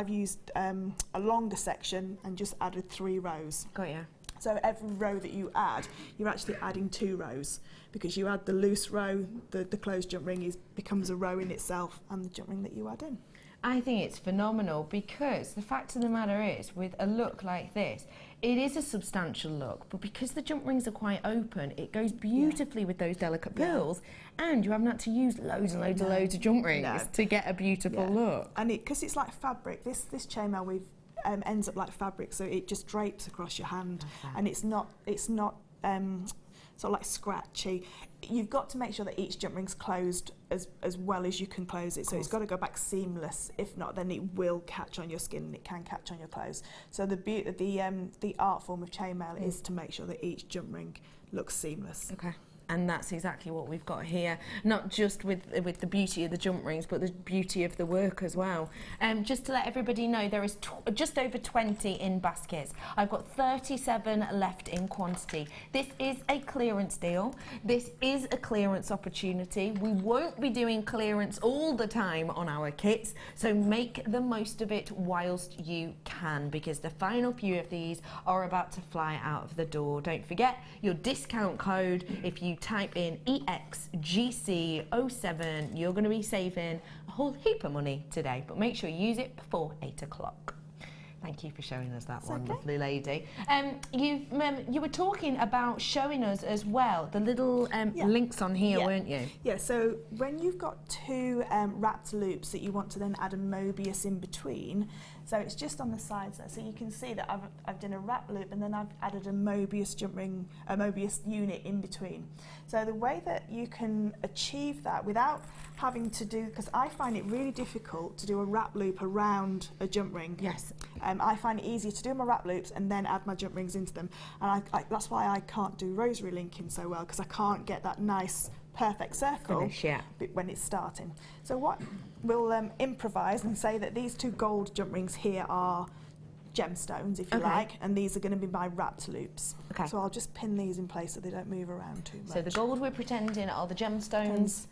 used a longer section and just added 3 rows. Got ya. So every row that you add, you're actually adding 2 rows, because you add the loose row, the closed jump ring becomes a row in itself, and the jump ring that you add in. I think it's phenomenal, because the fact of the matter is, with a look like this, it is a substantial look, but because the jump rings are quite open, it goes beautifully with those delicate pearls, and you haven't had to use loads and loads and loads of jump rings to get a beautiful look. And because it's like fabric, this chainmail ends up like fabric, so it just drapes across your hand, and it's not sort of like scratchy. You've got to make sure that each jump ring's closed as well as you can close it, so it's got to go back seamless. If not, then it will catch on your skin and it can catch on your clothes. So the art form of chainmail is to make sure that each jump ring looks seamless. Okay. And that's exactly what we've got here, not just with the beauty of the jump rings, but the beauty of the work as well. Just to let everybody know, there is just over 20 in baskets. I've got 37 left in quantity. This is a clearance deal. This is a clearance opportunity. We won't be doing clearance all the time on our kits, so make the most of it whilst you can, because the final few of these are about to fly out of the door. Don't forget your discount code. If you type in EXGC07, you're going to be saving a whole heap of money today, but make sure you use it before 8 o'clock. Thank you for showing us that one, lovely lady. You were talking about showing us as well the little links on here, weren't you? Yeah, so when you've got 2 wrapped loops that you want to then add a Mobius in between, so it's just on the sides there. So you can see that I've done a wrap loop and then I've added a Mobius jump ring, a Mobius unit in between. So the way that you can achieve that without having to do, because I find it really difficult to do a wrap loop around a jump ring. Yes. I find it easier to do my wrap loops and then add my jump rings into them. And that's why I can't do rosary linking so well, because I can't get that nice perfect circle when it's starting. So what we'll improvise and say that these 2 gold jump rings here are gemstones, if you like, and these are going to be my wrapped loops. Okay. So I'll just pin these in place so they don't move around too much. So the gold we're pretending are the gemstones.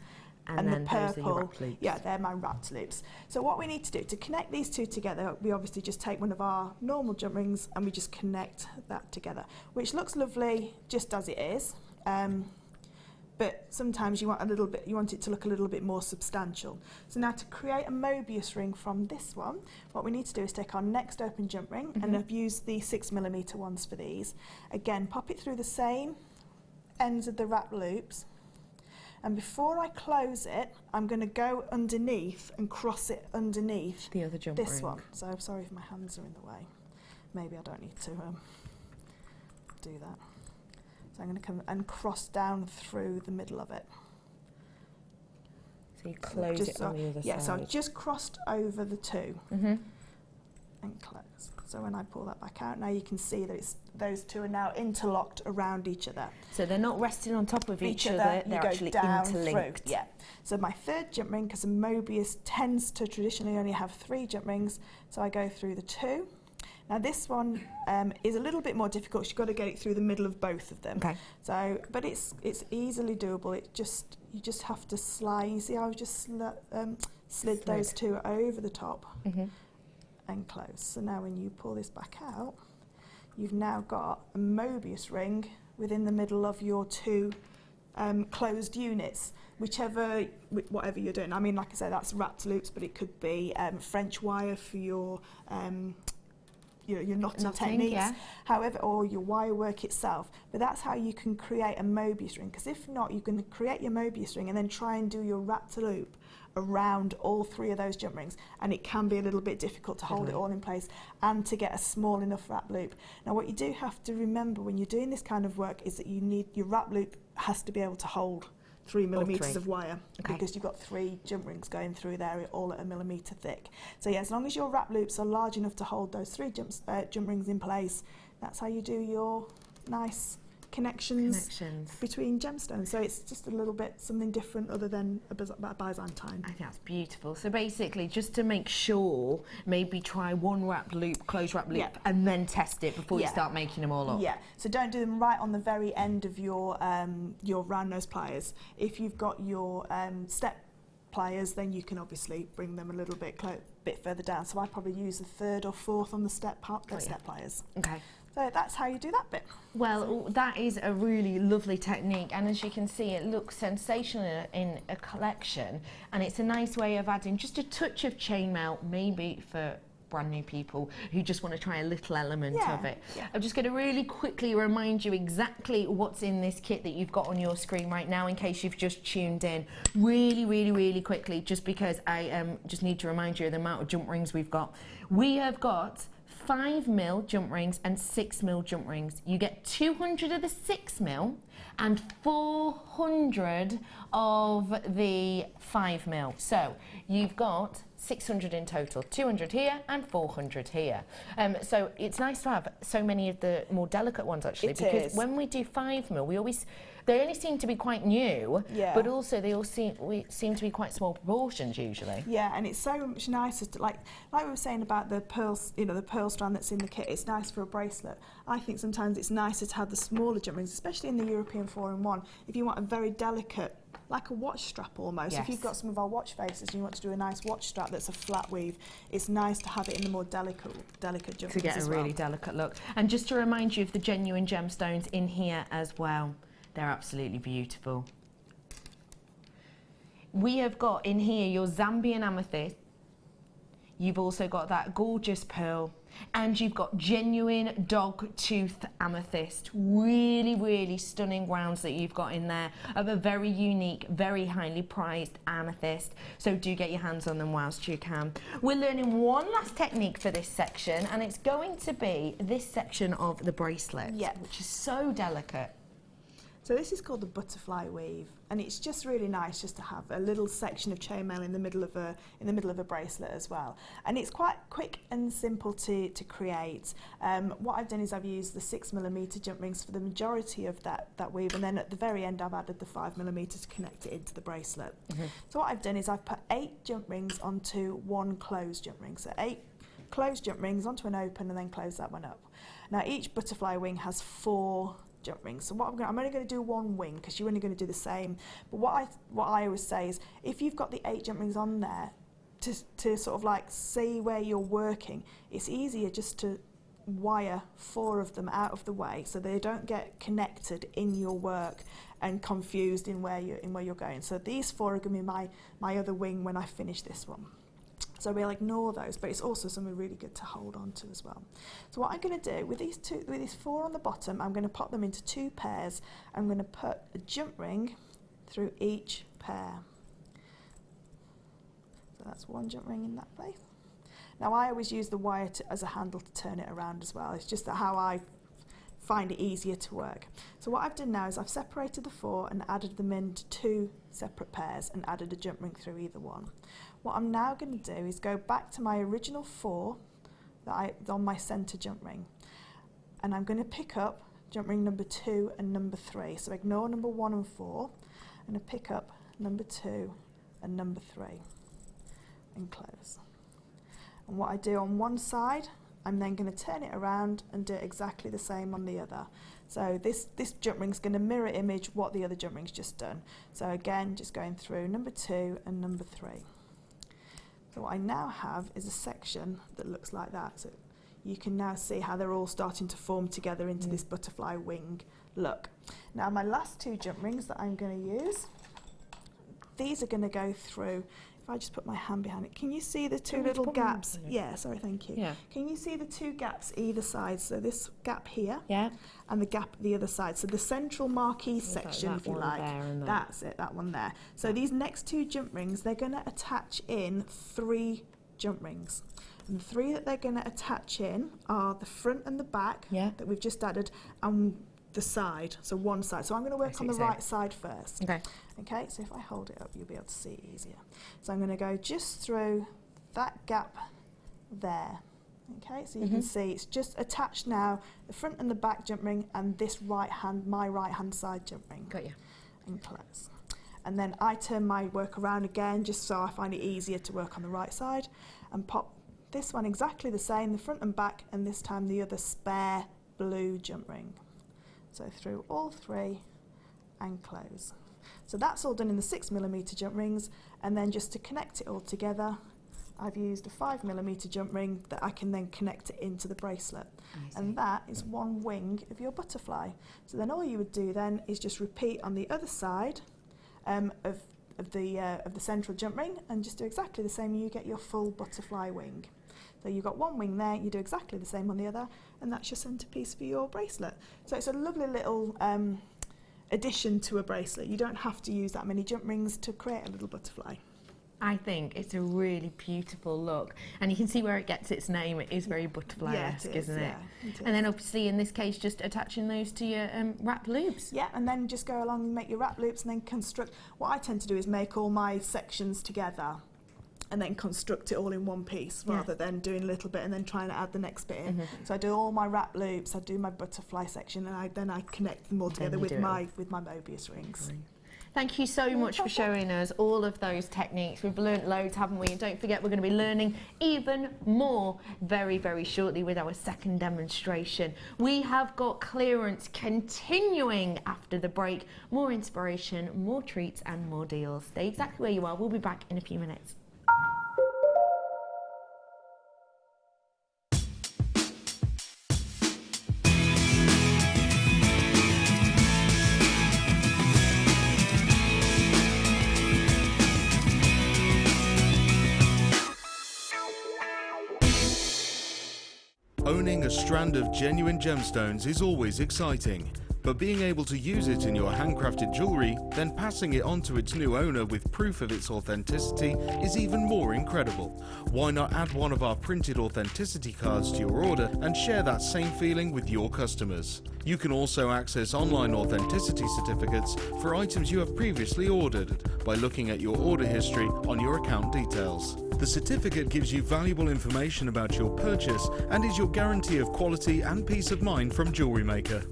And then the purple, those are your wrapped loops. Yeah, they're my wrapped loops. So what we need to do to connect these 2 together, we obviously just take one of our normal jump rings and we just connect that together, which looks lovely just as it is. But sometimes you want it to look a little bit more substantial. So now to create a Mobius ring from this one, what we need to do is take our next open jump ring, and I've used the 6mm ones for these. Again, pop it through the same ends of the wrap loops. And before I close it, I'm going to go underneath and cross it underneath the other jump ring. One. So I'm sorry if my hands are in the way. Maybe I don't need to do that. So I'm going to come and cross down through the middle of it. So you close it on the other side. Yeah, so I've just crossed over the 2 and close. So when I pull that back out, now you can see that those 2 are now interlocked around each other. So they're not resting on top of each other, they're actually interlinked. Through. Yeah. So my 3rd jump ring, because a Mobius tends to traditionally only have 3 jump rings, so I go through the 2. Now this one is a little bit more difficult. You've got to get it through the middle of both of them. Okay. So, but it's easily doable. You just have to slide. You see how I've just slid those two over the top and close. So now when you pull this back out, you've now got a Mobius ring within the middle of your two closed units, whatever you're doing. I mean, like I said, that's wrapped loops, but it could be French wire for your knotting techniques, yeah. However, or your wire work itself. But that's how you can create a Mobius ring, because if not, you can create your Mobius ring and then try and do your wrapped loop around all three of those jump rings, and it can be a little bit difficult to hold it all in place and to get a small enough wrap loop. Now what you do have to remember when you're doing this kind of work is that your wrap loop has to be able to hold 3 millimetres of wire, because you've got 3 jump rings going through there, all at 1 millimetre thick. So yeah, as long as your wrap loops are large enough to hold those 3 jump rings in place, that's how you do your nice connections between gemstones. So it's just a little bit something different other than a Byzantine. I think that's beautiful. So basically, just to make sure, maybe try one wrap loop, close wrap loop, and then test it before you start making them all up. Yeah, so don't do them right on the very end of your round nose pliers. If you've got your step pliers, then you can obviously bring them a little bit further down. So I probably use the 3rd or 4th on the step pliers. Okay. So that's how you do that bit. Well, that is a really lovely technique, and as you can see, it looks sensational in a collection, and it's a nice way of adding just a touch of chainmail, maybe for brand new people who just want to try a little element of it. Yeah. I'm just going to really quickly remind you exactly what's in this kit that you've got on your screen right now, in case you've just tuned in. Really quickly, just because I just need to remind you of the amount of jump rings we've got. We have got 5mm jump rings and 6mm jump rings. You get 200 of the 6mm and 400 of the 5mm. So you've got 600 in total, 200 here and 400 here. So it's nice to have so many of the more delicate ones actually, because when we do 5mm, they only seem to be quite new, but also they all seem to be quite small proportions usually. Yeah, and it's so much nicer to, like we were saying about the pearls, the pearl strand that's in the kit. It's nice for a bracelet. I think sometimes it's nicer to have the smaller jump rings, especially in the European 4-in-1. If you want a very delicate, like a watch strap almost. Yes. If you've got some of our watch faces and you want to do a nice watch strap that's a flat weave, it's nice to have it in the more delicate jump rings to get a really delicate look. And just to remind you of the genuine gemstones in here as well. They're absolutely beautiful. We have got in here your Zambian amethyst. You've also got that gorgeous pearl, and you've got genuine dog tooth amethyst. Really stunning rounds that you've got in there of a very unique, very highly prized amethyst. So do get your hands on them whilst you can. We're learning one last technique for this section, and it's going to be this section of the bracelet, which is so delicate. So this is called the butterfly weave, and it's just really nice just to have a little section of chainmail in the middle of a bracelet as well. And it's quite quick and simple to create. What I've done is I've used the 6mm jump rings for the majority of that weave, and then at the very end I've added the 5mm to connect it into the bracelet. So what I've done is I've put 8 jump rings onto 1 closed jump ring. So 8 closed jump rings onto an open and then close that one up. Now each butterfly wing has 4 jump rings. So what I'm only going to do 1 wing because you're only going to do the same. But what I always say is, if you've got the 8 jump rings on there to sort of like see where you're working, it's easier just to wire 4 of them out of the way so they don't get connected in your work and confused in where you're going. So these 4 are going to be my other wing when I finish this one. So we'll ignore those, but it's also something really good to hold on to as well. So what I'm going to do with these 4 on the bottom, I'm going to pop them into 2 pairs. I'm going to put a jump ring through each pair. So that's 1 jump ring in that place. Now I always use the wire as a handle to turn it around as well. It's just how I find it easier to work. So what I've done now is I've separated the 4 and added them into 2 separate pairs and added a jump ring through either one. What I'm now going to do is go back to my original 4 on my centre jump ring, and I'm going to pick up jump ring number 2 and number 3. So ignore number 1 and 4, and I pick up number 2 and number 3 and close. And what I do on one side I'm then going to turn it around and do exactly the same on the other. So this jump ring's going to mirror image what the other jump ring's just done. So again, just going through number 2 and number 3. So what I now have is a section that looks like that. So you can now see how they're all starting to form together into this butterfly wing look. Now my last 2 jump rings that I'm going to use, these are going to go through. If I just put my hand behind it, can you see the 2 little gaps? Yeah, sorry, thank you. Yeah. Can you see the 2 gaps either side? So this gap here, Yeah. and the gap the other side. So the central marquee section, that if you one like. there and that. That's it, that one there. So these next 2 jump rings, they're going to attach in 3 jump rings. And the 3 that they're going to attach in are the front and the back that we've just added, and the side, so one side. So I'm going to work on the right side first. Okay. Okay, so if I hold it up, you'll be able to see it easier. So I'm going to go just through that gap there. Okay, so you can see it's just attached now, the front and the back jump ring, and this right hand, my right hand side jump ring. Got you. And close. And then I turn my work around again, just so I find it easier to work on the right side, and pop this one exactly the same, the front and back, and this time the other spare blue jump ring. So through all 3 and close. So that's all done in the 6mm jump rings, and then just to connect it all together, I've used a 5mm jump ring that I can then connect it into the bracelet. And that is one wing of your butterfly. So then all you would do then is just repeat on the other side of the central jump ring, and just do exactly the same, and you get your full butterfly wing. So you've got one wing there, you do exactly the same on the other, and that's your centrepiece for your bracelet. So it's a lovely little addition to a bracelet. You don't have to use that many jump rings to create a little butterfly. I think it's a really beautiful look, and you can see where it gets its name. It is very butterfly-esque, isn't it? And then obviously in this case just attaching those to your wrap loops. Yeah, and then just go along and make your wrap loops, and then construct. What I tend to do is make all my sections together and then construct it all in one piece, rather than doing a little bit and then trying to add the next bit in. So I do all my wrap loops, I do my butterfly section, and then I connect them all together with my Mobius rings. Thank you so much for showing us all of those techniques. We've learnt loads, haven't we? And don't forget, we're going to be learning even more very, very shortly with our second demonstration. We have got clearance continuing after the break. More inspiration, more treats and more deals. Stay exactly where you are. We'll be back in a few minutes. Owning a strand of genuine gemstones is always exciting, but being able to use it in your handcrafted jewellery, then passing it on to its new owner with proof of its authenticity is even more incredible. Why not add one of our printed authenticity cards to your order and share that same feeling with your customers? You can also access online authenticity certificates for items you have previously ordered by looking at your order history on your account details. The certificate gives you valuable information about your purchase and is your guarantee of quality and peace of mind from Jewellery Maker.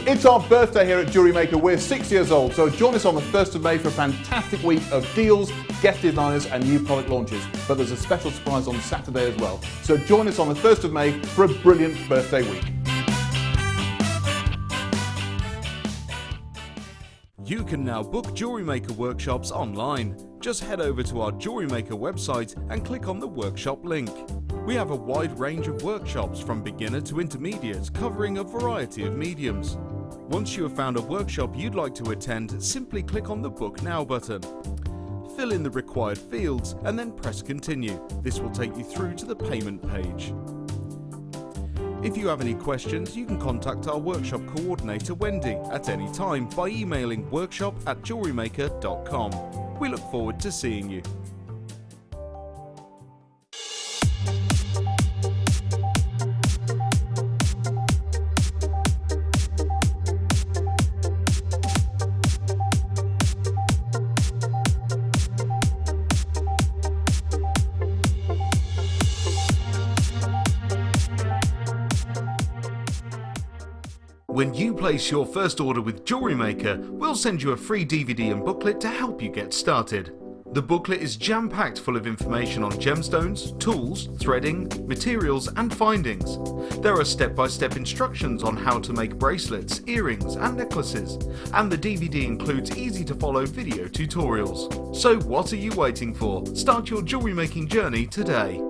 It's our birthday here at Jewellery Maker. We're 6 years old, so join us on the 1st of May for a fantastic week of deals, guest designers and new product launches. But there's a special surprise on Saturday as well. So join us on the 1st of May for a brilliant birthday week. You can now book Jewellery Maker workshops online. Just head over to our Jewellery Maker website and click on the workshop link. We have a wide range of workshops from beginner to intermediate, covering a variety of mediums. Once you have found a workshop you'd like to attend, simply click on the Book Now button. Fill in the required fields and then press Continue. This will take you through to the payment page. If you have any questions, you can contact our workshop coordinator Wendy at any time by emailing workshop@jewellerymaker.com. We look forward to seeing you. When you place your first order with Jewellery Maker, we'll send you a free DVD and booklet to help you get started. The booklet is jam-packed full of information on gemstones, tools, threading, materials and findings. There are step-by-step instructions on how to make bracelets, earrings and necklaces, and the DVD includes easy-to-follow video tutorials. So what are you waiting for? Start your jewellery making journey today.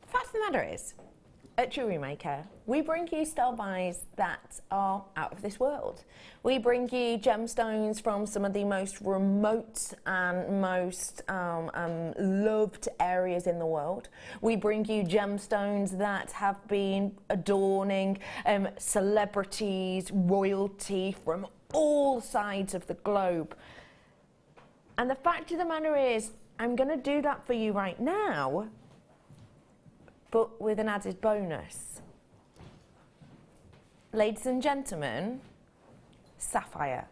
The fact of the matter is, at Jewellery Maker, we bring you style buys that are out of this world. We bring you gemstones from some of the most remote and most loved areas in the world. We bring you gemstones that have been adorning celebrities, royalty from all sides of the globe. And the fact of the matter is, I'm going to do that for you right now, but with an added bonus. Ladies and gentlemen, sapphire.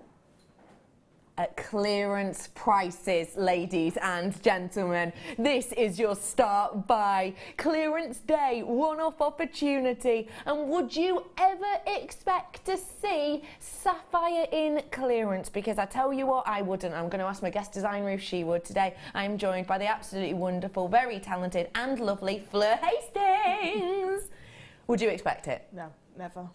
At clearance prices, ladies and gentlemen. This is your start buy. Clearance day, one-off opportunity. And would you ever expect to see sapphire in clearance? Because I tell you what, I wouldn't. I'm going to ask my guest designer if she would today. I'm joined by the absolutely wonderful, very talented and lovely Fleur Hastings. Would you expect it? No, never.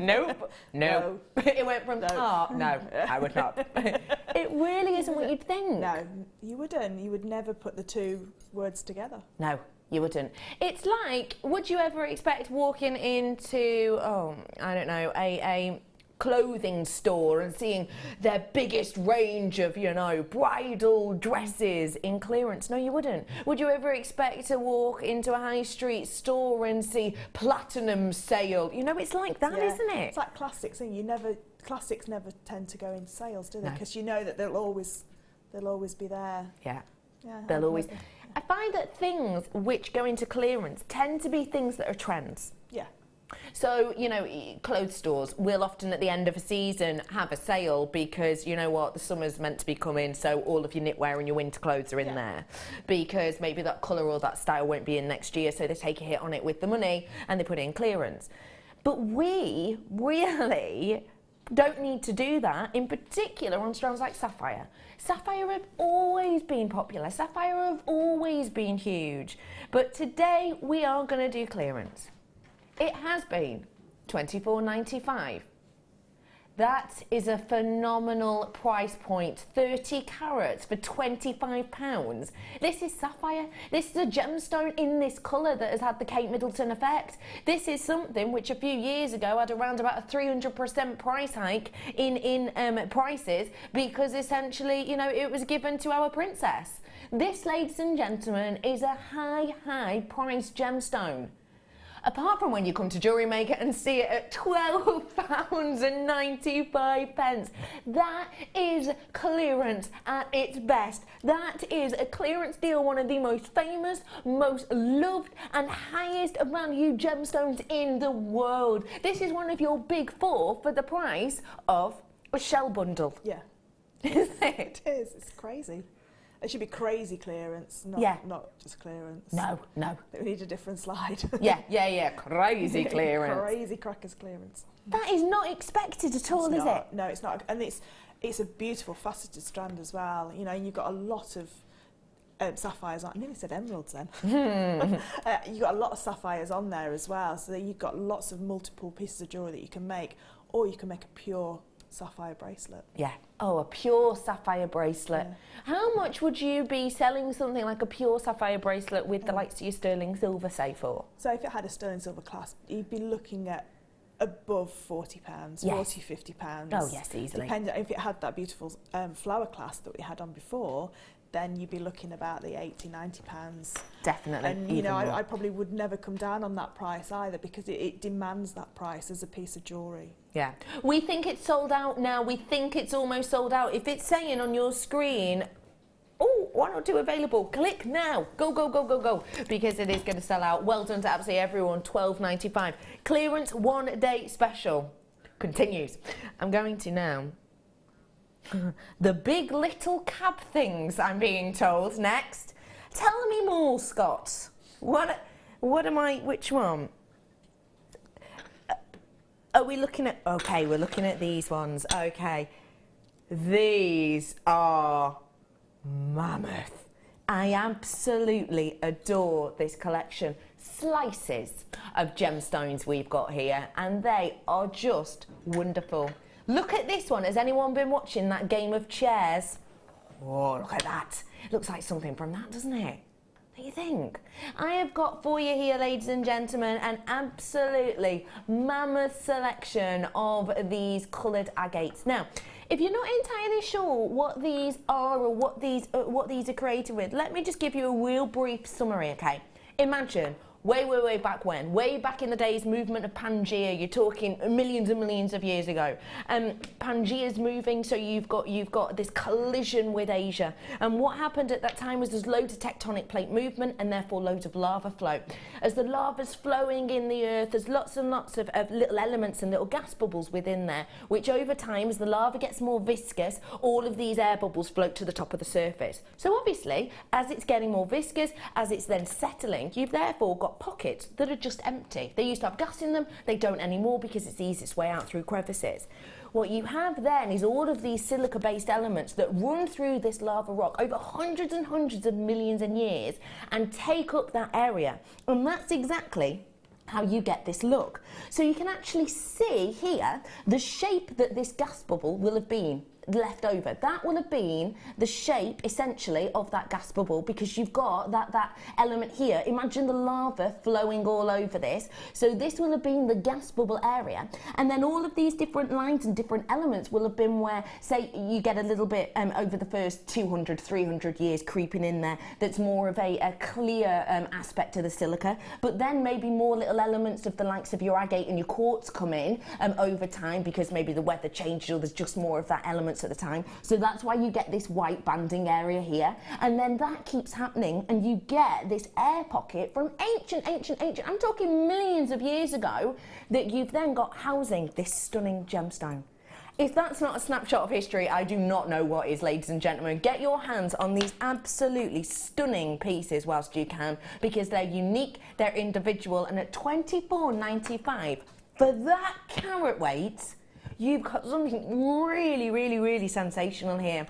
Nope. No. It went from, No. no, I would not. It really isn't what you'd think. No, you wouldn't. You would never put the two words together. No, you wouldn't. It's like, would you ever expect walking into, I don't know, a clothing store and seeing their biggest range of, you know, bridal dresses in clearance? No, you wouldn't. Would you ever expect to walk into a high street store and see platinum sale? You know, it's like that, Yeah. isn't it? It's like classics, and classics never tend to go into sales, do they? No. Because you know that they'll always be there. Yeah. Yeah, They'll always. maybe. I find that things which go into clearance tend to be things that are trends. Yeah. So, you know, clothes stores will often at the end of a season have a sale because, you know what, the summer's meant to be coming, so all of your knitwear and your winter clothes are in there. Because maybe that colour or that style won't be in next year, so they take a hit on it with the money and they put it in clearance. But we really don't need to do that, in particular on stones like sapphire. Sapphire have always been popular. Sapphire have always been huge. But today we are going to do clearance. It has been $24.95. That is a phenomenal price point. 30 carats for £25. This is sapphire. This is a gemstone in this colour that has had the Kate Middleton effect. This is something which a few years ago had around about a 300% price hike in prices, because essentially, you know, it was given to our princess. This, ladies and gentlemen, is a high price gemstone. Apart from when you come to Jewellery Maker and see it at £12.95. That is clearance at its best. That is a clearance deal, one of the most famous, most loved and highest value gemstones in the world. This is one of your big four for the price of a shell bundle. Yeah. Isn't it? It is. It's crazy. It should be crazy clearance, not just clearance. No. We need a different slide. Yeah. Crazy clearance. Crazy crackers clearance. That is not expected at all, is it? No, it's not. And it's a beautiful faceted strand as well. You know, you've got a lot of sapphires on. I nearly said emeralds then. You've got a lot of sapphires on there as well. So you've got lots of multiple pieces of jewellery that you can make, or you can make a pure sapphire bracelet. Yeah. Oh, a pure sapphire bracelet. Yeah. How much would you be selling something like a pure sapphire bracelet with the likes of your sterling silver, say, for? So if it had a sterling silver clasp, you'd be looking at above £40, Yes. £40, £50. Oh, yes, easily. Depending if it had that beautiful flower clasp that we had on before, then you'd be looking about the £80, £90. Definitely. And you know, I probably would never come down on that price either, because it demands that price as a piece of jewellery. Yeah. We think it's sold out now. We think it's almost sold out. If it's saying on your screen, oh, 1 or 2 available, click now. Go, go, go, go, go, because it is going to sell out. Well done to absolutely everyone. £12.95. Clearance 1 day special continues. I'm going to now. The big little cab things, I'm being told, next. Tell me more, Scott. What am I, which one? Are we looking at, okay, we're looking at these ones, okay. These are mammoth. I absolutely adore this collection. Slices of gemstones we've got here, and they are just wonderful. Look at this one. Has anyone been watching that game of chairs? Oh, look at that. It looks like something from that, doesn't it? What do you think? I have got for you here, ladies and gentlemen, an absolutely mammoth selection of these coloured agates. Now, if you're not entirely sure what these are or what these are created with, let me just give you a real brief summary, okay? Imagine way back when, way back in the days, movement of Pangea. You're talking millions and millions of years ago. Pangea's moving, so you've got this collision with Asia. And what happened at that time was there's loads of tectonic plate movement and therefore loads of lava flow. As the lava's flowing in the earth, there's lots and lots of little elements and little gas bubbles within there, which over time, as the lava gets more viscous, all of these air bubbles float to the top of the surface. So obviously, as it's getting more viscous, as it's then settling, you've therefore got pockets that are just empty. They used to have gas in them, they don't anymore because it's the easiest way out through crevices. What you have then is all of these silica-based elements that run through this lava rock over hundreds and hundreds of millions of years and take up that area. And that's exactly how you get this look. So you can actually see here the shape that this gas bubble will have been left over. That will have been the shape essentially of that gas bubble, because you've got that element here. Imagine the lava flowing all over this. So this will have been the gas bubble area, and then all of these different lines and different elements will have been where, say, you get a little bit over the first 200, 300 years creeping in there, that's more of a clear aspect to the silica, but then maybe more little elements of the likes of your agate and your quartz come in over time, because maybe the weather changes or there's just more of that element at the time. So that's why you get this white banding area here, and then that keeps happening and you get this air pocket from ancient, I'm talking millions of years ago, that you've then got housing this stunning gemstone. If that's not a snapshot of history, I do not know what is, ladies and gentlemen. Get your hands on these absolutely stunning pieces whilst you can, because they're unique, they're individual, and at £24.95 for that carat weight, you've got something really, really, really sensational here.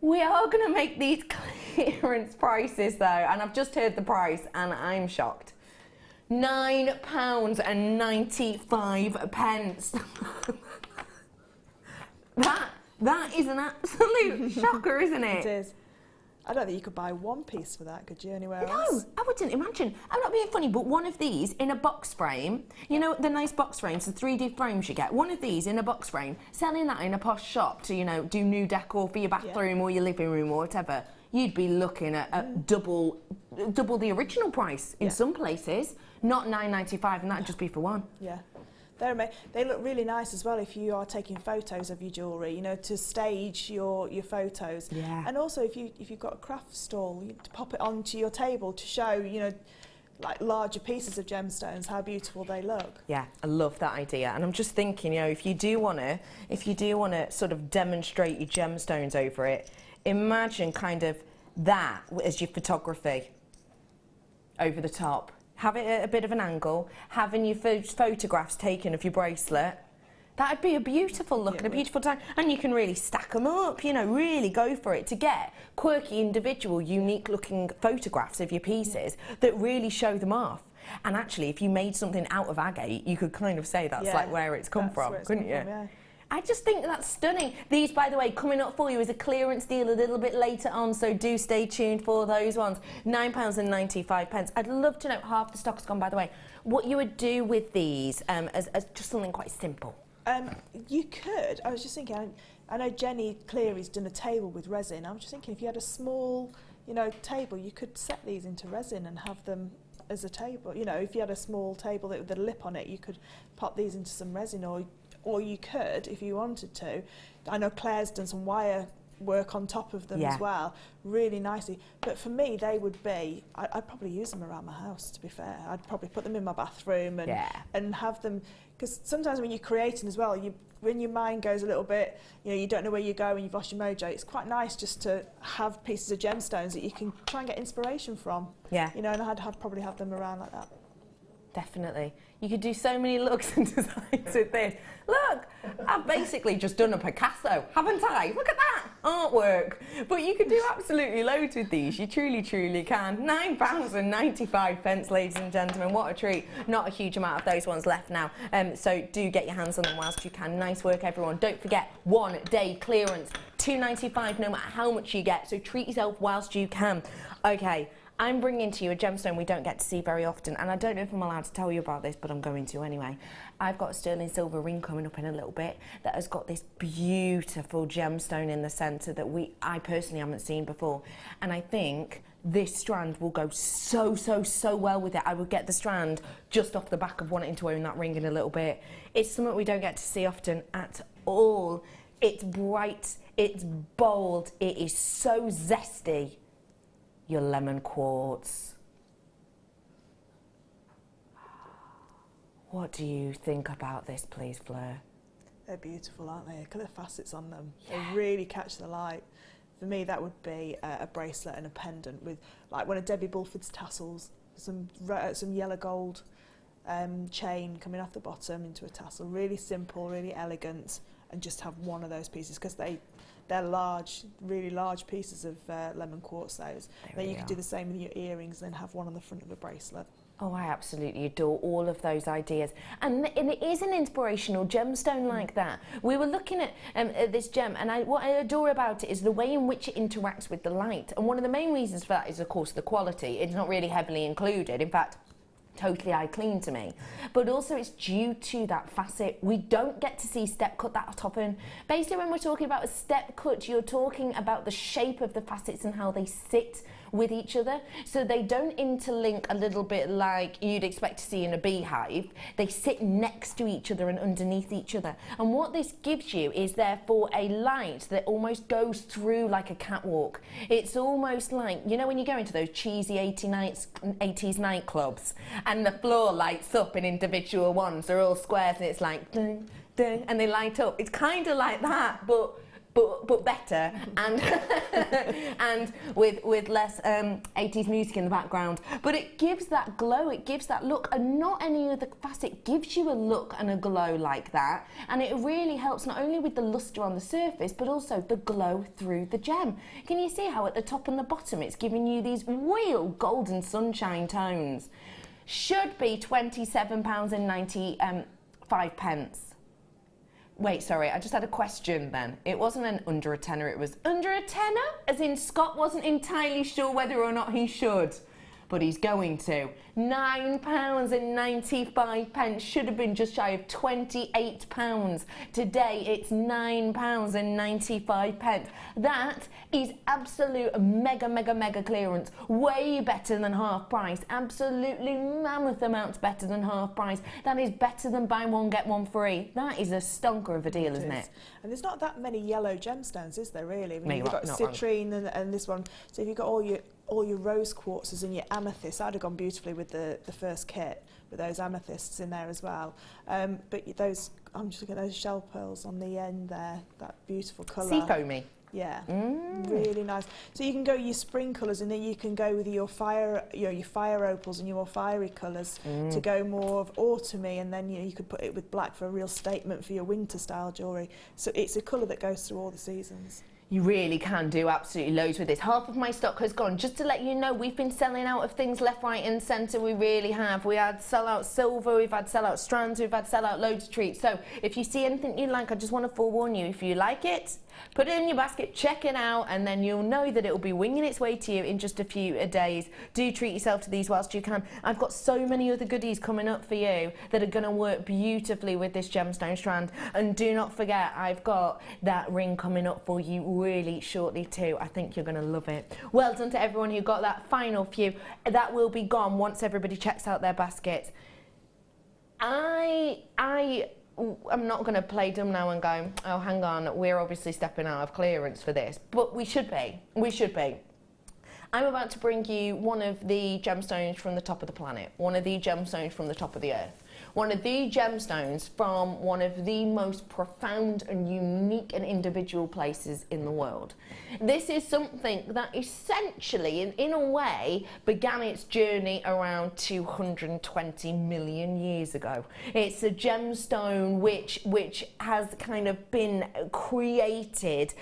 We are going to make these clearance prices though, and I've just heard the price and I'm shocked. £9.95. That is an absolute shocker, isn't it? It is. I don't think you could buy one piece for that, could you, anywhere No, else? I wouldn't imagine. I'm not being funny, but one of these in a box frame, you know, the nice box frames, the 3D frames you get, one of these in a box frame, selling that in a posh shop to, you know, do new decor for your bathroom or your living room or whatever, you'd be looking at double the original price in some places, not £9.95, and that'd just be for one. Yeah. They look really nice as well if you are taking photos of your jewellery, you know, to stage your photos. Yeah. And also if you've got a craft stall, to pop it onto your table to show, you know, like larger pieces of gemstones, how beautiful they look. Yeah, I love that idea. And I'm just thinking, you know, if you do want to sort of demonstrate your gemstones over it, imagine kind of that as your photography over the top. Have it at a bit of an angle, having your photographs taken of your bracelet. That'd be a beautiful look and a beautiful time. And you can really stack them up, you know, really go for it to get quirky, individual, unique looking photographs of your pieces that really show them off. And actually, if you made something out of agate, you could kind of say that's like where it's come from, couldn't you? Yeah. I just think that's stunning. These, by the way, coming up for you is a clearance deal a little bit later on, so do stay tuned for those ones. £9.95. I'd love to know, half the stock's gone, by the way, what you would do with these as just something quite simple. You could. I was just thinking, I know Jenny Cleary's done a table with resin. I was just thinking if you had a small, table, you could set these into resin and have them as a table. If you had a small table with a lip on it, you could pop these into some resin, or you could, if you wanted to. I know Claire's done some wire work on top of them as well, really nicely. But for me, they would be, I'd probably use them around my house, to be fair. I'd probably put them in my bathroom and have them, because sometimes when you're creating as well, when your mind goes a little bit, you don't know where you go and you've lost your mojo, it's quite nice just to have pieces of gemstones that you can try and get inspiration from. Yeah. And I'd probably have them around like that. Definitely. You could do so many looks and designs with this. Look, I've basically just done a Picasso, haven't I? Look at that artwork. But you could do absolutely loads with these. You truly, truly can. £9.95, ladies and gentlemen. What a treat. Not a huge amount of those ones left now. So do get your hands on them whilst you can. Nice work, everyone. Don't forget, 1 day clearance, £2.95 no matter how much you get. So treat yourself whilst you can. Okay. I'm bringing to you a gemstone we don't get to see very often, and I don't know if I'm allowed to tell you about this, but I'm going to anyway. I've got a sterling silver ring coming up in a little bit that has got this beautiful gemstone in the centre that I personally haven't seen before, and I think this strand will go so well with it. I would get the strand just off the back of wanting to own that ring in a little bit. It's something we don't get to see often at all. It's bright, it's bold, it is so zesty. Your lemon quartz. What do you think about this, please, Fleur? They're beautiful, aren't they? Look at the facets on them. Yeah. They really catch the light. For me, that would be a bracelet and a pendant with, like one of Debbie Bulford's tassels, some yellow gold chain coming off the bottom into a tassel. Really simple, really elegant, and just have one of those pieces because they're large, really large pieces of lemon quartz, those. Then you could do the same with your earrings and then have one on the front of a bracelet. Oh, I absolutely adore all of those ideas. And it is an inspirational gemstone like that. We were looking at this gem, and what I adore about it is the way in which it interacts with the light. And one of the main reasons for that is, of course, the quality. It's not really heavily included. In fact, totally eye clean to me, but also it's due to that facet. We don't get to see step cut that often. Basically, when we're talking about a step cut, you're talking about the shape of the facets and how they sit with each other, so they don't interlink a little bit like you'd expect to see in a beehive. They sit next to each other and underneath each other, and what this gives you is therefore a light that almost goes through like a catwalk. It's almost like, when you go into those cheesy 80s nightclubs and the floor lights up in individual ones, they're all squares and it's like ding, ding, and they light up. It's kind of like that, but better, and and with less 80s music in the background. But it gives that glow, it gives that look, and not any other facet gives you a look and a glow like that. And it really helps not only with the lustre on the surface, but also the glow through the gem. Can you see how at the top and the bottom it's giving you these real golden sunshine tones? Should be £27.95. Wait, sorry, I just had a question then. It wasn't under a tenner, it was under a tenner? As in Scott wasn't entirely sure whether or not he should, but he's going to. £9.95, should have been just shy of £28. Today it's £9.95. That is absolute mega clearance, way better than half price, absolutely mammoth amounts better than half price. That is better than buy one get one free. That is a stonker of a deal, isn't it? And there's not that many yellow gemstones, is there really? I mean, no, you've got citrine and this one, so if you've got all your rose quartzes and your amethysts, that'd have gone beautifully with the first kit, with those amethysts in there as well. But those, I'm just looking at those shell pearls on the end there, that beautiful colour. Sea foamy. Yeah, really nice. So you can go your spring colours, and then you can go with your fire opals and your more fiery colours to go more of autumny, and then you could put it with black for a real statement for your winter style jewellery. So it's a colour that goes through all the seasons. You really can do absolutely loads with this. Half of my stock has gone. Just to let you know, we've been selling out of things left, right and centre. We really have. We had sell-out silver, we've had sell-out strands, we've had sell-out loads of treats. So if you see anything you like, I just want to forewarn you. If you like it, put it in your basket, check it out, and then you'll know that it will be winging its way to you in just a few days. Do treat yourself to these whilst you can. I've got so many other goodies coming up for you that are going to work beautifully with this gemstone strand. And do not forget, I've got that ring coming up for you really shortly too. I think you're going to love it. Well done to everyone who got that final few. That will be gone once everybody checks out their baskets. I'm not going to play dumb now and go, oh, hang on, we're obviously stepping out of clearance for this. But we should be. We should be. I'm about to bring you one of the gemstones from the top of the planet, one of the gemstones from the top of the earth, one of the gemstones from one of the most profound and unique and individual places in the world. This is something that essentially, in a way, began its journey around 220 million years ago. It's a gemstone which has kind of been created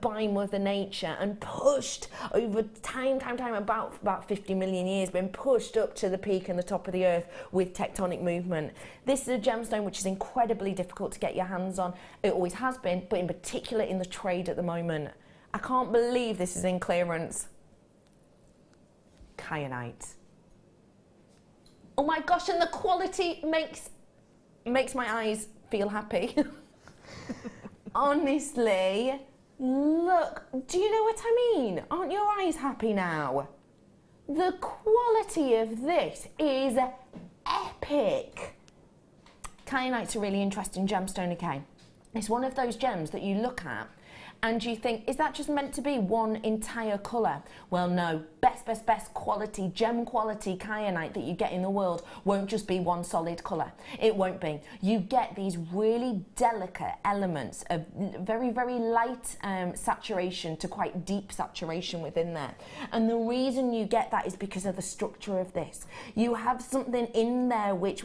by Mother Nature and pushed over time, about 50 million years, been pushed up to the peak and the top of the earth with tectonic movement. This is a gemstone which is incredibly difficult to get your hands on. It always has been, but in particular in the trade at the moment. I can't believe this is in clearance. Kyanite. Oh my gosh, and the quality makes my eyes feel happy. Honestly, look, do you know what I mean? Aren't your eyes happy now? The quality of this is epic. Kyanite's a really interesting gemstone, okay? It's one of those gems that you look at and you think, is that just meant to be one entire colour? Well, no. Best quality, gem quality kyanite that you get in the world won't just be one solid colour. It won't be. You get these really delicate elements of very, very light saturation to quite deep saturation within there. And the reason you get that is because of the structure of this. You have something in there which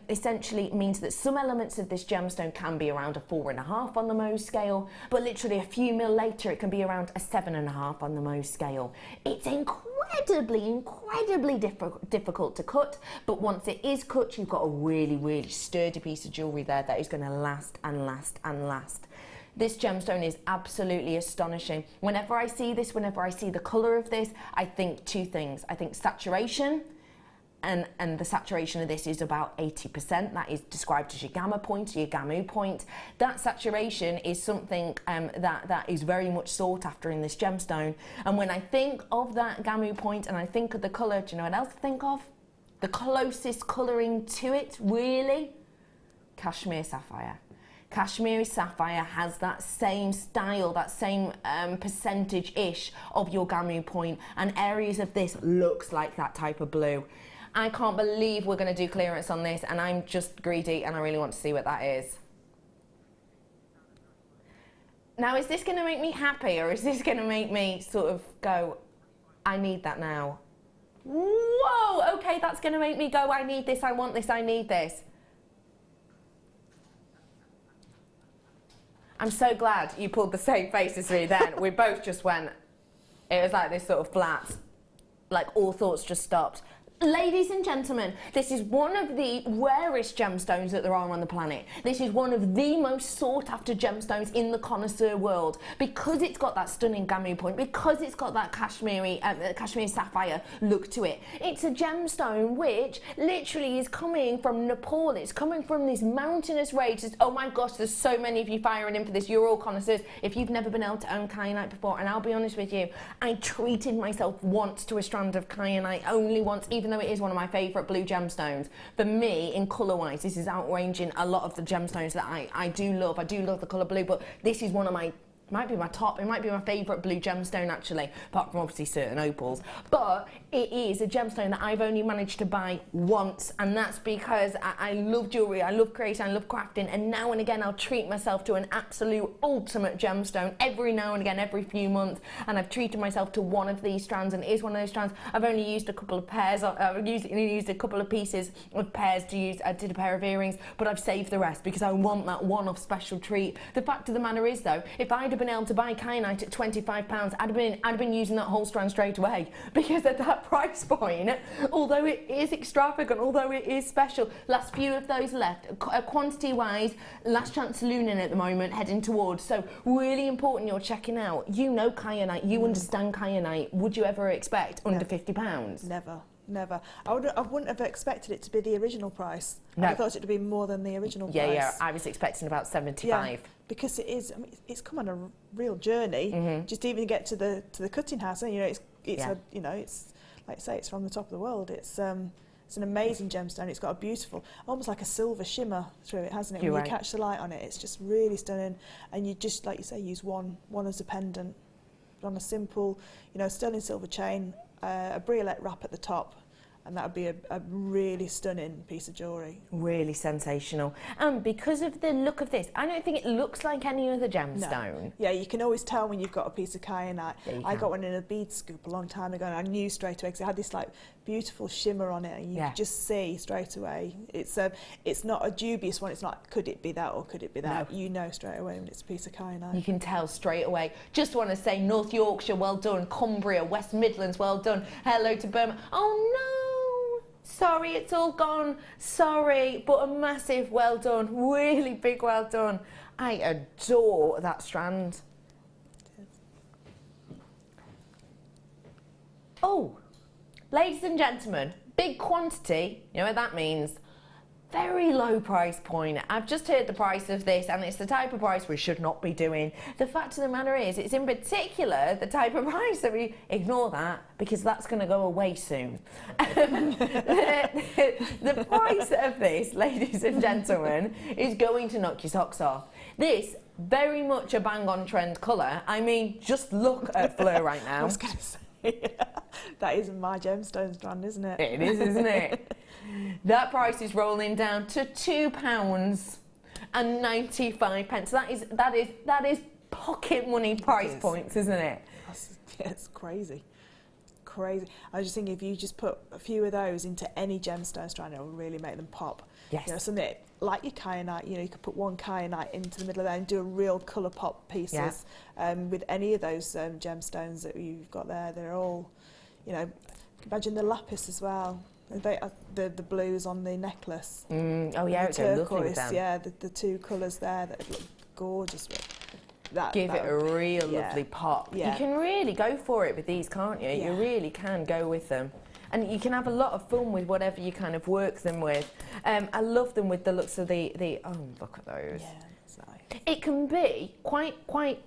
essentially means that some elements of this gemstone can be around a 4.5 on the Mohs scale, but literally a few mil later it can be around a 7.5 on the Mohs scale. It's incredibly difficult to cut, but once it is cut, you've got a really, really sturdy piece of jewellery there that is going to last and last and last. This gemstone is absolutely astonishing. Whenever I see this, whenever I see the colour of this, I think two things. I think saturation, and the saturation of this is about 80%. That is described as your gamma point, your gamu point. That saturation is something that is very much sought after in this gemstone. And when I think of that gamu point and I think of the colour, do you know what else to think of? The closest colouring to it, really? Cashmere sapphire. Kashmiri sapphire has that same style, that same percentage-ish of your gamu point, and areas of this looks like that type of blue. I can't believe we're going to do clearance on this, and I'm just greedy and I really want to see what that is. Now, is this going to make me happy, or is this going to make me sort of go, I need that now? Whoa, okay, that's going to make me go, I need this, I want this, I need this. I'm so glad you pulled the same face as me then. We both just went, it was like this sort of flat, like all thoughts just stopped. Ladies and gentlemen, this is one of the rarest gemstones that there are on the planet. This is one of the most sought after gemstones in the connoisseur world because it's got that stunning gamu point, because it's got that Kashmiri sapphire look to it. It's a gemstone which literally is coming from Nepal. It's coming from this mountainous range. Oh my gosh, there's so many of you firing in for this. You're all connoisseurs. If you've never been able to own kyanite before, and I'll be honest with you, I treated myself once to a strand of kyanite, only once, even though it is one of my favourite blue gemstones. For me, in colour-wise, this is outranging a lot of the gemstones that I do love. I do love the colour blue, but this is one of my, might be my top, it might be my favourite blue gemstone actually, apart from obviously certain opals. But it is a gemstone that I've only managed to buy once, and that's because I love jewellery, I love creating, I love crafting, and now and again I'll treat myself to an absolute ultimate gemstone every now and again, every few months, and I've treated myself to one of these strands, and it is one of those strands. I've only used a couple of pairs, I've used a couple of pieces of pairs to use. I did a pair of earrings, but I've saved the rest because I want that one-off special treat. The fact of the matter is though, if I'd have been able to buy kyanite at £25, I'd have been using that whole strand straight away, because at that price point, although it is extravagant, although it is special, last few of those left, quantity wise, last chance saloon in at the moment, heading towards. So really important you're checking out. You know kyanite, you understand kyanite. Would you ever expect under £50? Never. I wouldn't have expected it to be the original price. No. I thought it to be more than the original price. Yeah, I was expecting about 75. Yeah, because it is. I mean, it's come on a real journey. Just even to get to the cutting house, and it's like I say, it's from the top of the world. It's an amazing gemstone. It's got a beautiful, almost like a silver shimmer through it, hasn't it? When you catch the light on it, it's just really stunning. And you just, like you say, use one as a pendant on a simple, sterling silver chain. A briolette wrap at the top, and that would be a really stunning piece of jewellery. Really sensational. And because of the look of this, I don't think it looks like any other gemstone. No. Yeah, you can always tell when you've got a piece of kyanite. Yeah, I got one in a bead scoop a long time ago, and I knew straight away because it had this like beautiful shimmer on it, and you could just see straight away. It's not a dubious one. It's not, could it be that or could it be that? No. You know straight away when it's a piece of kyanite. You can tell straight away. Just want to say North Yorkshire, well done. Cumbria, West Midlands, well done. Hello to Birmingham. Oh no! Sorry, it's all gone. Sorry, but a massive well done. Really big well done. I adore that strand. Oh, ladies and gentlemen, big quantity. You know what that means? Very low price point. I've just heard the price of this, and it's the type of price we should not be doing. The fact of the matter is, it's in particular the type of price that we ignore that, because that's going to go away soon. The price of this, ladies and gentlemen, is going to knock your socks off. This, very much a bang-on trend colour. I mean, just look at Fleur right now. I was going to say, that is my gemstone strand, isn't it? It is, isn't it? That price is rolling down to £2.95. That is pocket money price points, isn't it? It's crazy. Crazy. I was just thinking, if you just put a few of those into any gemstone strand, it will really make them pop. Yes. Something like your kyanite, you could put one kyanite into the middle of there and do a real colour pop pieces. With any of those gemstones that you've got there, they're all, imagine the lapis as well. The blues on the necklace. Oh yeah, it's lovely with them. Yeah, the two colours there that look gorgeous with. Give it a real lovely pop. Yeah. You can really go for it with these, can't you? Yeah. You really can go with them. And you can have a lot of fun with whatever you kind of work them with. I love them with the looks of the oh, look at those. Yeah, that's nice. It can be quite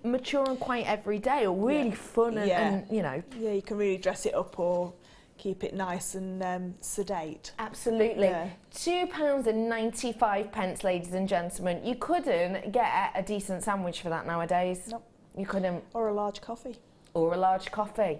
mature and quite everyday, or really fun and Yeah, you can really dress it up or keep it nice and sedate. Absolutely. Yeah. £2.95, ladies and gentlemen. You couldn't get a decent sandwich for that nowadays. Nope. You couldn't. Or a large coffee. Or a large coffee.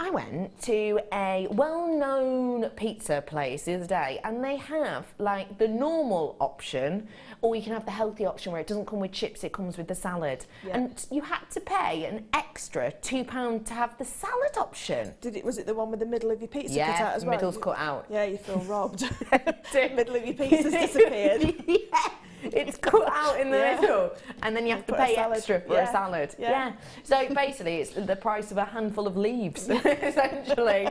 I went to a well-known pizza place the other day, and they have like the normal option, or you can have the healthy option where it doesn't come with chips, it comes with the salad. Yeah. And you had to pay an extra £2 to have the salad option. Was it the one with the middle of your pizza cut out as well? Yeah, the middle's cut out. Yeah, you feel robbed. The middle of your pizza's disappeared. Yeah. It's cut out in the middle, and then you have to pay extra for a salad. Yeah. So basically, it's the price of a handful of leaves, essentially.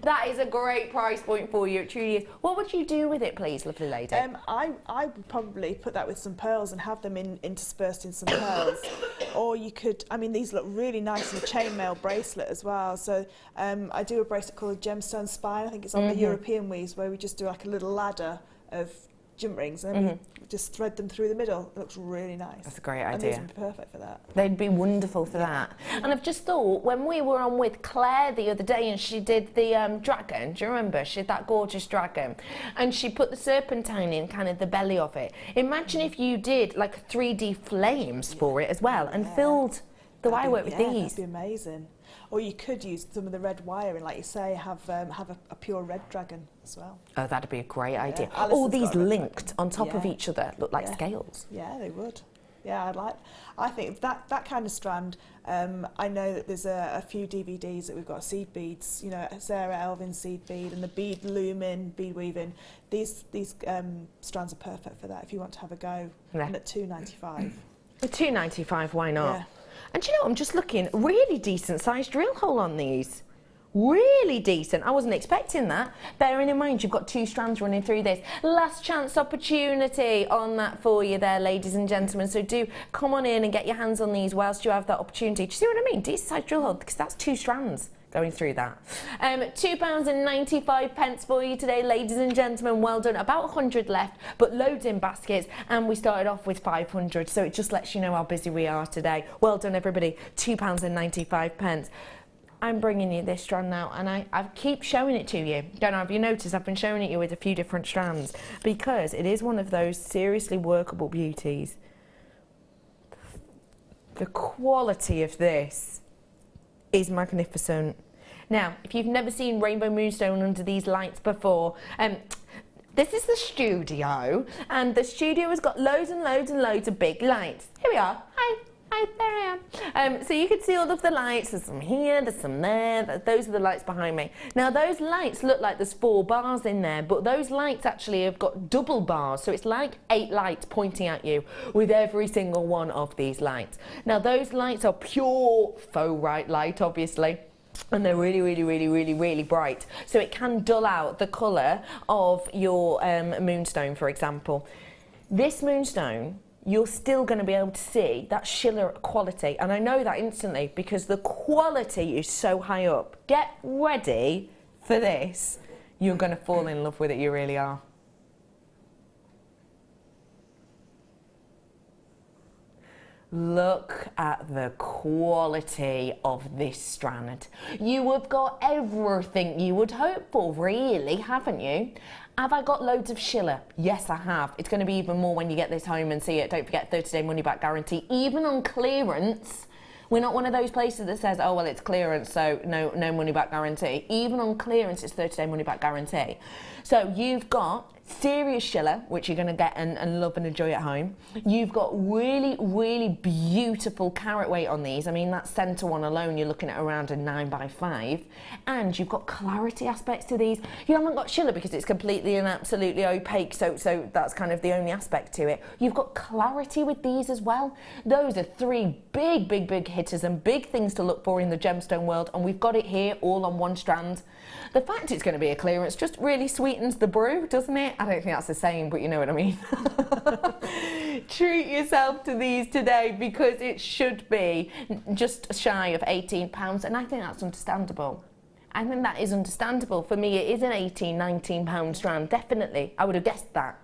That is a great price point for you. It truly is. What would you do with it, please, lovely lady? I would probably put that with some pearls and have them interspersed in some pearls. Or you could, these look really nice in a chainmail bracelet as well. So I do a bracelet called a gemstone spine. I think it's on the European weaves, where we just do like a little ladder of jump rings, and then we just thread them through the middle. It looks really nice. That's a great idea. And these would be perfect for that. They'd be wonderful for that. And I've just thought, when we were on with Claire the other day, and she did the dragon, do you remember? She had that gorgeous dragon, and she put the serpentine in kind of the belly of it. Imagine if you did like 3D flames for it as well, and filled the wire work with these. That'd be amazing. Or you could use some of the red wire and, like you say, have a pure red dragon as well. Oh, that'd be a great idea. Alison's All these got a red linked dragon. on top of Yeah. each other look like Yeah. scales. Yeah, they would. Yeah, I think that kind of strand. I know that there's a few DVDs that we've got seed beads. You know, Sarah Elvin seed bead and the bead looming, bead weaving. These strands are perfect for that. If you want to have a go, Yeah. and at £2.95. For £2.95, why not? Yeah. And do you know, I'm just looking, really decent sized drill hole on these. Really decent. I wasn't expecting that. Bearing in mind you've got 2 strands running through this. Last chance opportunity on that for you there, ladies and gentlemen. So do come on in and get your hands on these whilst you have that opportunity. Do you see what I mean? Decent sized drill hole, because that's 2 strands going through that. £2.95 for you today, ladies and gentlemen. Well done. About 100 left, but loads in baskets, and we started off with 500, so it just lets you know how busy we are today. Well done, everybody. £2.95. I'm bringing you this strand now, and I keep showing it to you. Don't know if you noticed, I've been showing it you with a few different strands, because it is one of those seriously workable beauties. The quality of this is magnificent. Now, if you've never seen rainbow moonstone under these lights before, this is the studio, and the studio has got loads and loads and loads of big lights. Here we are. Hi. Hi, there I am. So you can see all of the lights. There's some here, there's some there. Those are the lights behind me. Now, those lights look like there's 4 bars in there, but those lights actually have got double bars. So it's like 8 lights pointing at you with every single one of these lights. Now, those lights are pure faux white light, obviously. And they're really, really, really, really, really bright. So it can dull out the colour of your moonstone, for example. This moonstone, you're still going to be able to see that shiller quality. And I know that instantly because the quality is so high up. Get ready for this. You're going to fall in love with it, you really are. Look at the quality of this strand. You have got everything you would hope for, really, haven't you? Have I got loads of shiller? Yes, I have. It's going to be even more when you get this home and see it. Don't forget 30-day money-back guarantee. Even on clearance, we're not one of those places that says, oh, well, it's clearance, so no money-back guarantee. Even on clearance, it's 30-day money-back guarantee. So you've got serious shiller, which you're going to get and love and enjoy at home. You've got really, really beautiful carat weight on these. I mean, that centre one alone, you're looking at around a 9x5. And you've got clarity aspects to these. You haven't got shiller because it's completely and absolutely opaque, so that's kind of the only aspect to it. You've got clarity with these as well. Those are 3 big, big, big hitters and big things to look for in the gemstone world, and we've got it here all on one strand. The fact it's going to be a clearance just really sweetens the brew, doesn't it? I don't think that's the same, but you know what I mean. Treat yourself to these today because it should be just shy of £18, and I think that's understandable. I think that is understandable. For me, it is an £18-19 strand, definitely. I would have guessed that.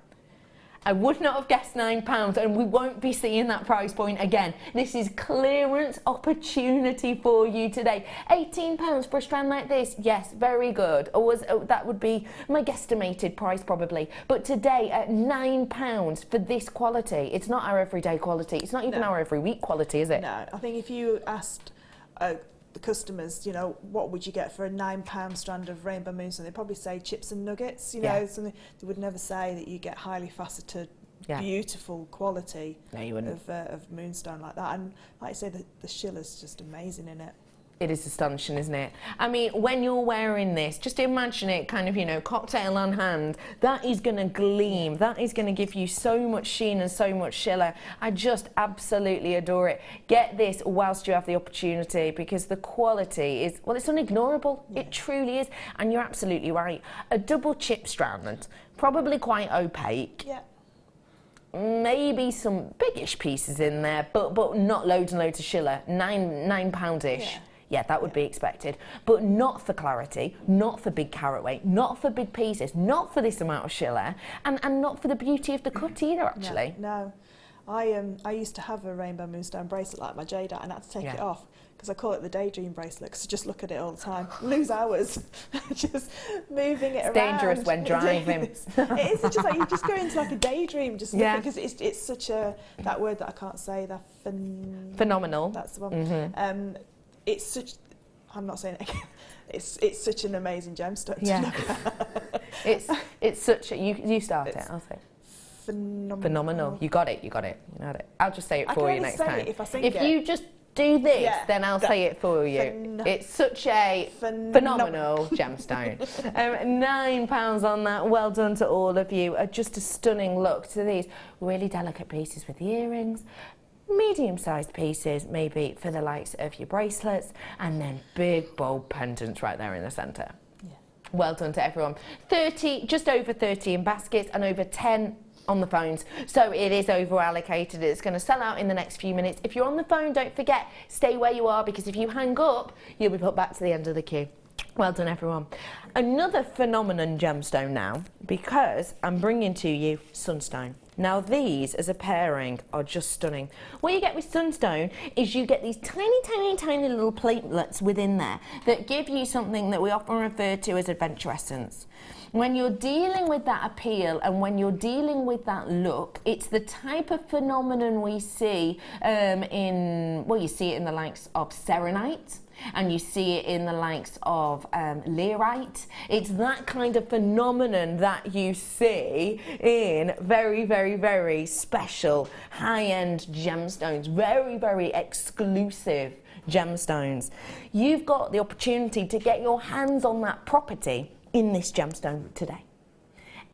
I would not have guessed £9, and we won't be seeing that price point again. This is clearance opportunity for you today. £18 for a strand like this, yes, very good. That would be my guesstimated price probably. But today at £9 for this quality, it's not our everyday quality. It's not even our every week quality, is it? No, I think if you asked the customers, you know, what would you get for a £9 strand of rainbow moonstone? They'd probably say chips and nuggets, you know, something. They would never say that you get highly faceted, beautiful quality of moonstone like that. And like I say, the shiller's just amazing in it. It is astonishing, isn't it? I mean, when you're wearing this, just imagine it kind of, you know, cocktail on hand. That is going to gleam. That is going to give you so much sheen and so much shiller. I just absolutely adore it. Get this whilst you have the opportunity because the quality is, well, it's unignorable. Yeah. It truly is. And you're absolutely right. A double chip strand, probably quite opaque. Yeah. Maybe some biggish pieces in there, but not loads and loads of shiller. £9-ish. Yeah. Yeah, that would be expected, but not for clarity, not for big carat weight, not for big pieces, not for this amount of shiller, and not for the beauty of the cut either, actually. No. I used to have a rainbow moonstone bracelet like my jade, and I had to take it off because I call it the daydream bracelet because I just look at it all the time, lose hours, just moving it around. Dangerous when driving. It is just like you just go into like a daydream, just because it's such that word that I can't say, that phenomenal. That's the one. It's such I'm not saying it again. It's such an amazing gemstone to Yeah. look at. It's such a, you start it, I'll say. Phenomenal. You got it. You got it. I'll just say it for you next time. It if I sing if it. you just do this, Yeah, then I'll say it for you. It's such a phenomenal gemstone. £9 on that. Well done to all of you. Just a stunning look to these really delicate pieces with the earrings. Medium-sized pieces, maybe for the likes of your bracelets, and then big, bold pendants right there in the centre. Yeah. Well done to everyone. 30, just over 30 in baskets, and over 10 on the phones. So it is over allocated. It's going to sell out in the next few minutes. If you're on the phone, don't forget, stay where you are, because if you hang up, you'll be put back to the end of the queue. Well done, everyone. Another phenomenon gemstone now, because I'm bringing to you sunstone. Now these as a pairing are just stunning. What you get with sunstone is you get these tiny, tiny, tiny little platelets within there that give you something that we often refer to as adventure essence. When you're dealing with that appeal and when you're dealing with that look, it's the type of phenomenon we see you see it in the likes of serenite, and you see it in the likes of learite. It's that kind of phenomenon that you see in very, very, very special high-end gemstones, very, very exclusive gemstones. You've got the opportunity to get your hands on that property in this gemstone today.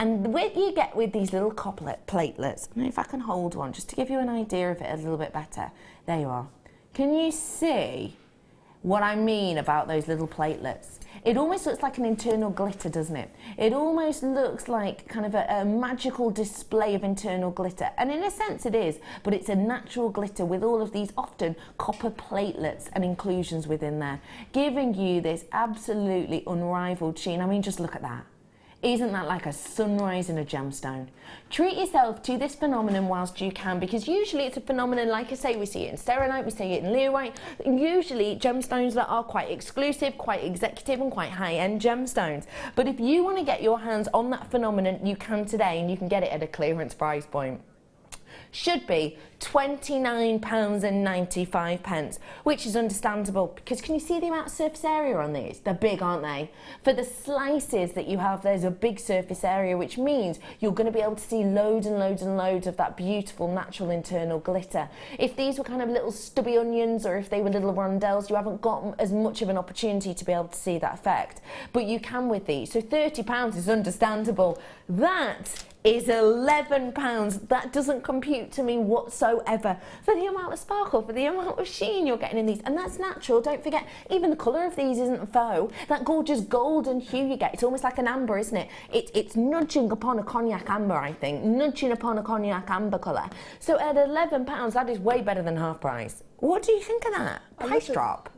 And what you get with these little copper platelets, if I can hold one just to give you an idea of it a little bit better. There you are. Can you see what I mean about those little platelets? It almost looks like an internal glitter, doesn't it? It almost looks like kind of a magical display of internal glitter. And in a sense it is, but it's a natural glitter with all of these often copper platelets and inclusions within there, giving you this absolutely unrivaled sheen. I mean, just look at that. Isn't that like a sunrise in a gemstone? Treat yourself to this phenomenon whilst you can, because usually it's a phenomenon, like I say, we see it in serenite, we see it in learite, and usually gemstones that are quite exclusive, quite executive and quite high-end gemstones. But if you want to get your hands on that phenomenon, you can today, and you can get it at a clearance price point. Should be £29.95, which is understandable because can you see the amount of surface area on these? They're big, aren't they? For the slices that you have, there's a big surface area, which means you're going to be able to see loads and loads and loads of that beautiful natural internal glitter. If these were kind of little stubby onions or if they were little rondelles, you haven't got as much of an opportunity to be able to see that effect, but you can with these. So £30 is understandable. That is £11. That doesn't compute to me whatsoever for the amount of sparkle, for the amount of sheen you're getting in these, and that's natural. Don't forget, even the colour of these isn't faux. That gorgeous golden hue you get, it's almost like an amber, isn't it? It's nudging upon a cognac amber, I think, nudging upon a cognac amber colour. So at £11, that is way better than half price. What do you think of that price drop?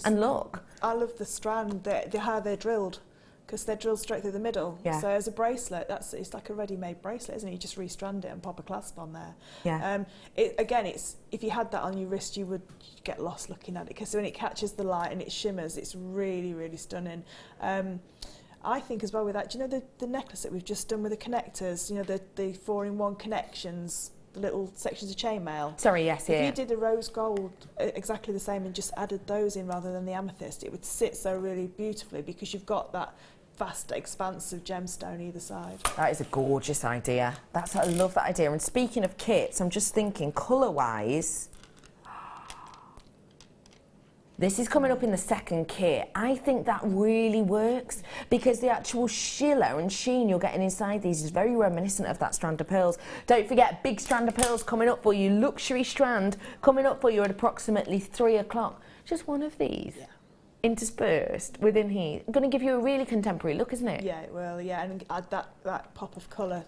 And look, I love the strand, how they're drilled, because they're drilled straight through the middle. Yeah. So as a bracelet, it's like a ready-made bracelet, isn't it? You just restrand it and pop a clasp on there. Yeah. It's if you had that on your wrist, you would get lost looking at it, because when it catches the light and it shimmers, it's really, really stunning. I think as well with that, do you know the necklace that we've just done with the connectors? You know, the 4-in-1 connections, the little sections of chainmail. Sorry, yes, If you did a rose gold exactly the same and just added those in rather than the amethyst, it would sit so really beautifully because you've got that vast expanse of gemstone either side. That is a gorgeous idea. I love that idea. And speaking of kits, I'm just thinking colour-wise, this is coming up in the second kit. I think that really works because the actual shiller and sheen you're getting inside these is very reminiscent of that strand of pearls. Don't forget, big strand of pearls coming up for you, luxury strand coming up for you at approximately 3 o'clock. Just one of these. Yeah. Interspersed within here. Going to give you a really contemporary look, isn't it? Yeah, it will, yeah, and add that pop of colour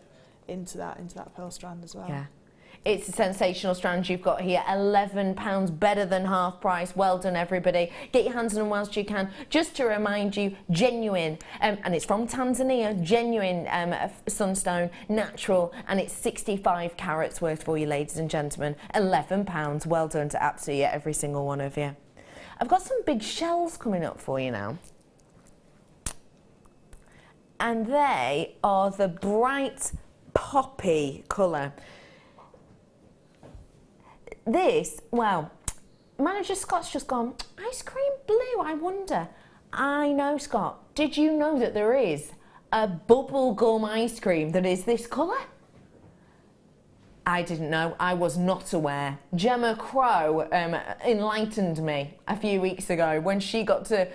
into that pearl strand as well. Yeah. It's a sensational strand you've got here, £11, better than half price. Well done, everybody. Get your hands on them whilst you can. Just to remind you, genuine, and it's from Tanzania, genuine sunstone, natural, and it's 65 carats worth for you, ladies and gentlemen. £11. Well done to absolutely every single one of you. I've got some big shells coming up for you now. And they are the bright poppy colour. This, well, Manager Scott's just gone, ice cream blue, I wonder. I know, Scott. Did you know that there is a bubblegum ice cream that is this colour? I didn't know. I was not aware. Gemma Crow enlightened me a few weeks ago when she got to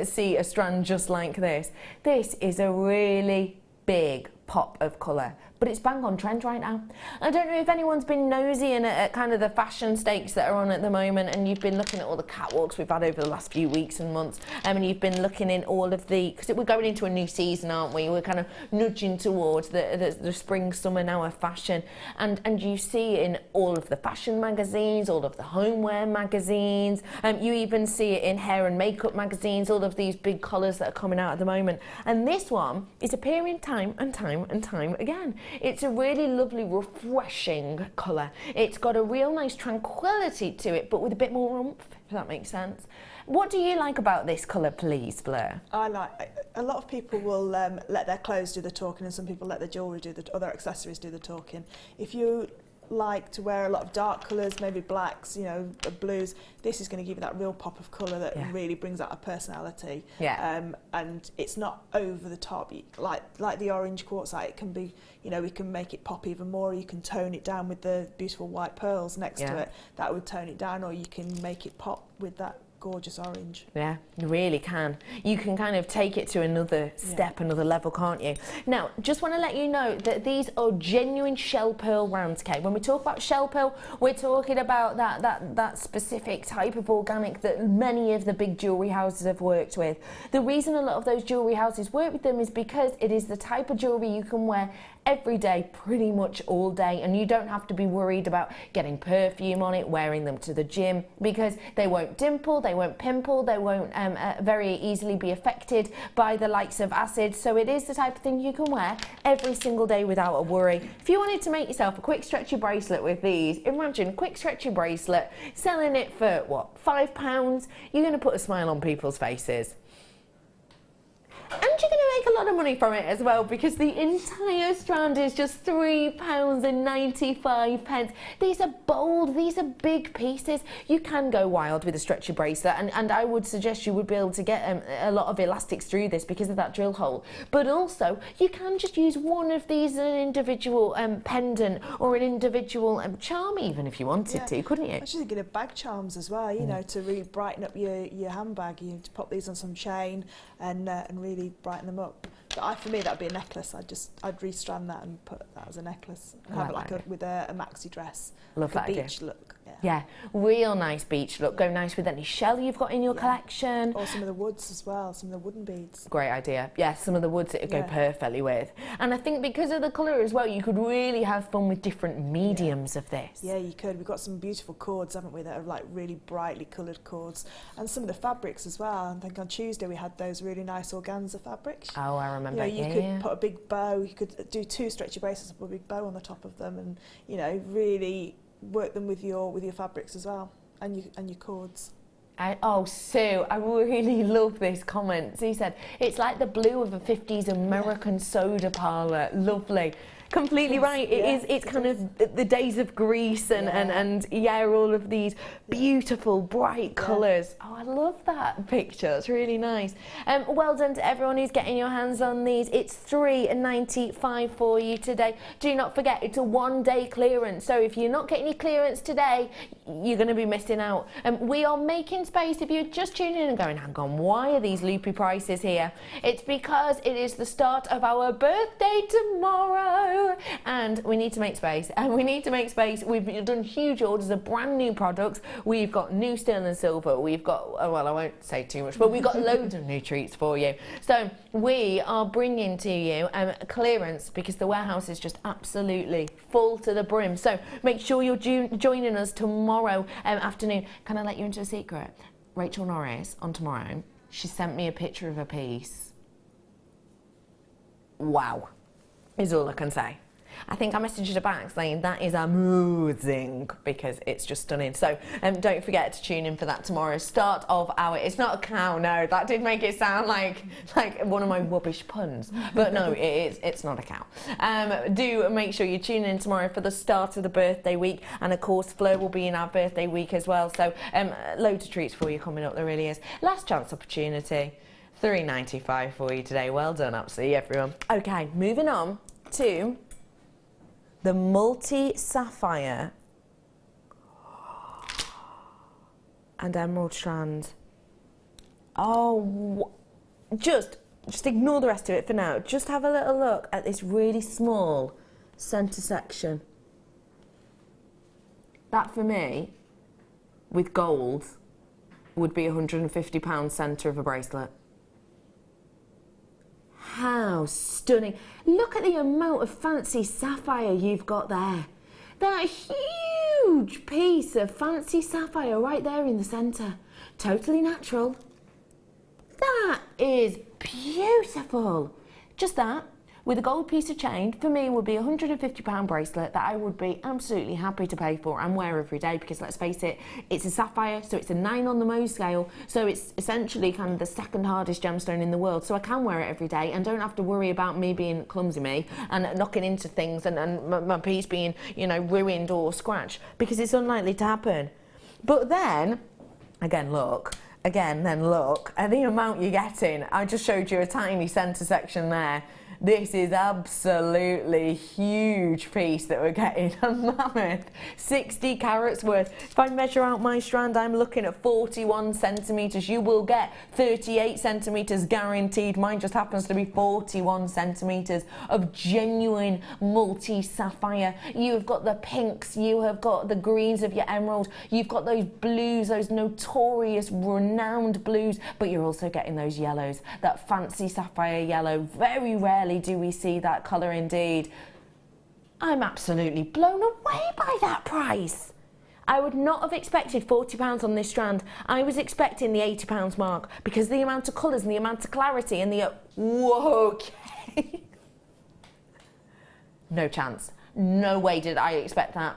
see a strand just like this. This is a really big pop of colour, but it's bang on trend right now. I don't know if anyone's been nosy in at kind of the fashion stakes that are on at the moment, and you've been looking at all the catwalks we've had over the last few weeks and months, and you've been looking in all of the, because we're going into a new season, aren't we? We're kind of nudging towards the spring, summer now of fashion, and you see in all of the fashion magazines, all of the homeware magazines, you even see it in hair and makeup magazines, all of these big colours that are coming out at the moment, and this one is appearing time and time and time again. It's a really lovely, refreshing colour. It's got a real nice tranquility to it, but with a bit more oomph, if that makes sense. What do you like about this colour, please, Blair? I like, a lot of people will let their clothes do the talking, and some people let their jewellery do the, other accessories do the talking. If you like to wear a lot of dark colours, maybe blacks, you know, blues, this is going to give you that real pop of colour that really brings out a personality. And it's not over the top, like the orange quartzite. It can be, you know, we can make it pop even more. You can tone it down with the beautiful white pearls next to it. That would tone it down, or you can make it pop with that gorgeous orange. Yeah, you really can. You can kind of take it to another step, another level, can't you? Now, just want to let you know that these are genuine shell pearl rounds, Kay. When we talk about shell pearl, we're talking about that specific type of organic that many of the big jewellery houses have worked with. The reason a lot of those jewellery houses work with them is because it is the type of jewellery you can wear every day, pretty much all day, and you don't have to be worried about getting perfume on it, wearing them to the gym, because they won't dimple, they won't pimple, they won't very easily be affected by the likes of acid. So it is the type of thing you can wear every single day without a worry. If you wanted to make yourself a quick stretchy bracelet with these, imagine quick stretchy bracelet, selling it for what, £5? You're going to put a smile on people's faces. And you're going to make a lot of money from it as well, because the entire strand is just £3.95. These are bold, these are big pieces. You can go wild with a stretchy bracelet, and I would suggest you would be able to get a lot of elastics through this because of that drill hole. But also, you can just use one of these as an individual pendant or an individual charm, even if you wanted to, couldn't you? I was just thinking of bag charms as well, you know, to really brighten up your handbag. You to pop these on some chain and really brighten them up. But for me, that'd be a necklace. I'd restrand that and put that as a necklace and have it like with a maxi dress. Love like that a beach idea. look. Yeah, real nice beach look. Go nice with any shell you've got in your collection. Or some of the woods as well, some of the wooden beads. Great idea. Yeah, some of the woods it would go perfectly with. And I think because of the colour as well, you could really have fun with different mediums of this. Yeah, you could. We've got some beautiful cords, haven't we, that are like really brightly coloured cords. And some of the fabrics as well. I think on Tuesday we had those really nice organza fabrics. Oh, I remember. You know, you could put a big bow, you could do 2 stretchy bracelets and put a big bow on the top of them, and, you know, really work them with your fabrics as well, and your cords. Oh, Sue, I really love this comment. Sue said, it's like the blue of a 50s American soda parlour. Lovely. Completely right. It is. It's kind of the days of Greece and all of these beautiful bright colours. Oh, I love that picture. It's really nice. Well done to everyone who's getting your hands on these. It's £3.95 for you today. Do not forget, it's a 1-day clearance. So if you're not getting your clearance today, you're going to be missing out. We are making space. If you're just tuning in and going, hang on, why are these loopy prices here? It's because it is the start of our birthday tomorrow. And we need to make space, We've done huge orders of brand new products. We've got new sterling silver. We've got, well, I won't say too much, but we've got loads of new treats for you. So we are bringing to you clearance because the warehouse is just absolutely full to the brim. So make sure you're joining us tomorrow afternoon. Can I let you into a secret? Rachel Norris on tomorrow, she sent me a picture of a piece. Wow. Is all I can say. I think I messaged her back saying that is amazing because it's just stunning. So don't forget to tune in for that tomorrow. Start of our, it's not a cow, no, that did make it sound like one of my rubbish puns, but no, it's not a cow. Do make sure you tune in tomorrow for the start of the birthday week, and of course Fleur will be in our birthday week as well, so loads of treats for you coming up, there really is. Last chance opportunity, $3.95 for you today. Well done, absolutely everyone. Okay, moving on to the multi-sapphire and emerald strand. Oh, just ignore the rest of it for now. Just have a little look at this really small centre section. That for me, with gold, would be £150 centre of a bracelet. How stunning. Look at the amount of fancy sapphire you've got there. That huge piece of fancy sapphire right there in the centre. Totally natural. That is beautiful. Just that, with a gold piece of chain, for me would be a £150 bracelet that I would be absolutely happy to pay for and wear every day, because let's face it, it's a sapphire, so it's a 9 on the Mohs scale, so it's essentially kind of the second hardest gemstone in the world, so I can wear it every day and don't have to worry about me being clumsy and knocking into things and my piece being, you know, ruined or scratched, because it's unlikely to happen. But then, again, look at the amount you're getting. I just showed you a tiny centre section there. This is absolutely huge piece that we're getting, a mammoth, 60 carats worth. If I measure out my strand, I'm looking at 41 centimetres. You will get 38 centimetres guaranteed. Mine just happens to be 41 centimetres of genuine multi-sapphire. You have got the pinks, you have got the greens of your emerald, you've got those blues, those notorious, renowned blues, but you're also getting those yellows, that fancy sapphire yellow. Very rarely do we see that colour indeed. I'm absolutely blown away by that price. I would not have expected £40 on this strand. I was expecting the £80 mark because the amount of colours and the amount of clarity and the... Whoa, okay. No chance. No way did I expect that.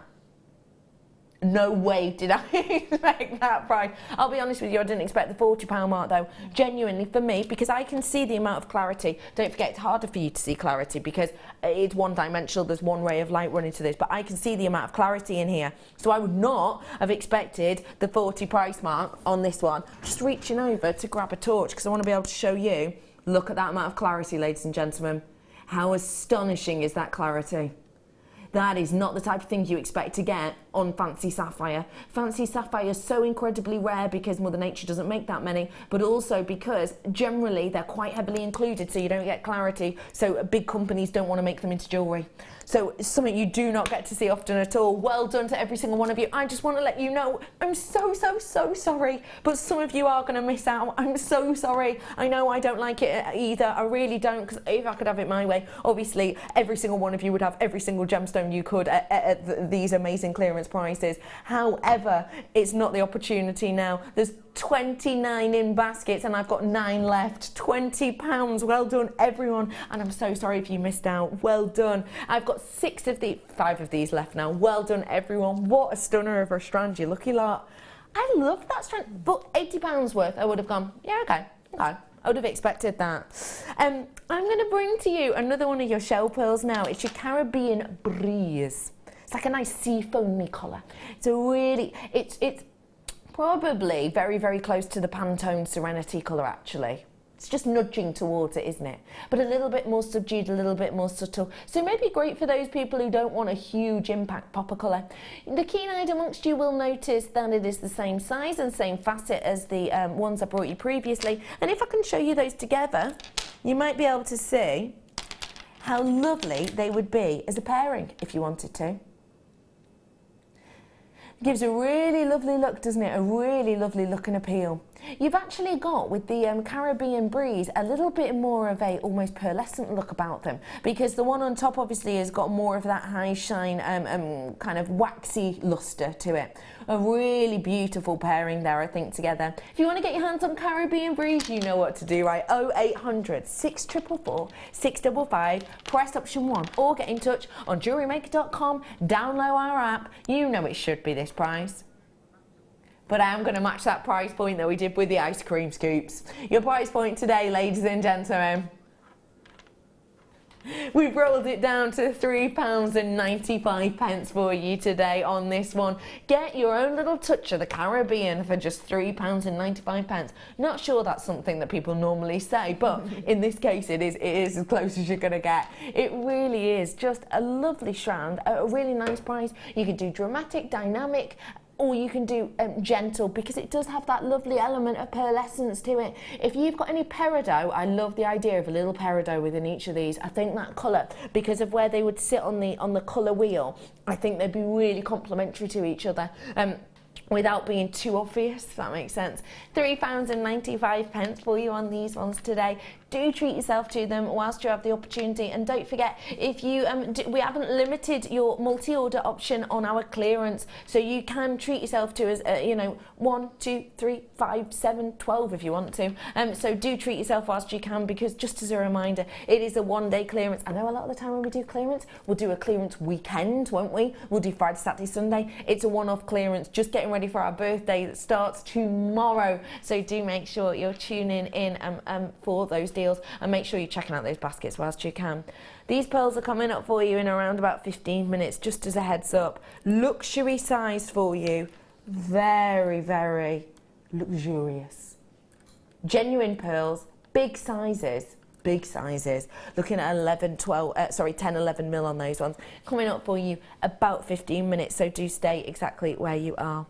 No way did I expect that price. I'll be honest with you, I didn't expect the £40 mark though. Genuinely for me, because I can see the amount of clarity. Don't forget, it's harder for you to see clarity because it's one dimensional, there's one ray of light running to this, but I can see the amount of clarity in here. So I would not have expected the 40 price mark on this one. Just reaching over to grab a torch because I want to be able to show you. Look at that amount of clarity, ladies and gentlemen. How astonishing is that clarity? That is not the type of thing you expect to get on fancy sapphire. Fancy sapphire is so incredibly rare because Mother Nature doesn't make that many, but also because generally they're quite heavily included, so you don't get clarity, so big companies don't want to make them into jewellery. So it's something you do not get to see often at all. Well done to every single one of you. I just want to let you know, I'm so sorry, but some of you are going to miss out. I'm so sorry. I know I don't like it either. I really don't, because if I could have it my way, obviously every single one of you would have every single gemstone you could at these amazing clearance prices. However, it's not the opportunity now. There's 29 in baskets and I've got 9 left. £20. Well done everyone, and I'm so sorry if you missed out. Well done. I've got 5 of these left now. Well done everyone. What a stunner of a strand, you lucky lot. I love that strand, but £80 worth I would have gone, yeah, okay. I would have expected that. I'm going to bring to you another one of your shell pearls now. It's your Caribbean Breeze. It's like a nice sea foamy colour. It's a really, it's probably very, very close to the Pantone Serenity colour actually. It's just nudging towards it, isn't it? But a little bit more subdued, a little bit more subtle. So maybe great for those people who don't want a huge impact pop of colour. The keen-eyed amongst you will notice that it is the same size and same facet as the ones I brought you previously. And if I can show you those together, you might be able to see how lovely they would be as a pairing if you wanted to. Gives a really lovely look, doesn't it? A really lovely look and appeal. You've actually got, with the Caribbean Breeze, a little bit more of a almost pearlescent look about them, because the one on top obviously has got more of that high shine kind of waxy luster to it. A really beautiful pairing there, I think, together. If you want to get your hands on Caribbean Breeze, you know what to do, right? 0800 644 655, press option 1, or get in touch on jewellerymaker.com, download our app. You know it should be this price. But I am going to match that price point that we did with the ice cream scoops. Your price point today, ladies and gentlemen, we've rolled it down to £3.95 for you today on this one. Get your own little touch of the Caribbean for just £3.95. Not sure that's something that people normally say, but in this case it is as close as you're going to get. It really is just a lovely strand at a really nice price. You can do dramatic, dynamic, or you can do gentle, because it does have that lovely element of pearlescence to it. If you've got any peridot, I love the idea of a little peridot within each of these. I think that colour, because of where they would sit on the colour wheel, I think they'd be really complementary to each other. Without being too obvious, if that makes sense. £3.95 for you on these ones today. Do treat yourself to them whilst you have the opportunity, and don't forget, if you we haven't limited your multi-order option on our clearance, so you can treat yourself to as 1, 2, 3, 5, 7, 12 if you want to. So do treat yourself whilst you can, because just as a reminder, it is a one-day clearance. I know a lot of the time when we do clearance, we'll do a clearance weekend, won't we? We'll do Friday, Saturday, Sunday. It's a one-off clearance, just getting ready for our birthday that starts tomorrow. So do make sure you're tuning in for those deals, and make sure you're checking out those baskets whilst you can. These pearls are coming up for you in around about 15 minutes, just as a heads up. Luxury size for you. Very, very luxurious. Genuine pearls, big sizes. Big sizes, looking at 10, 11 mil on those ones. Coming up for you about 15 minutes, so do stay exactly where you are.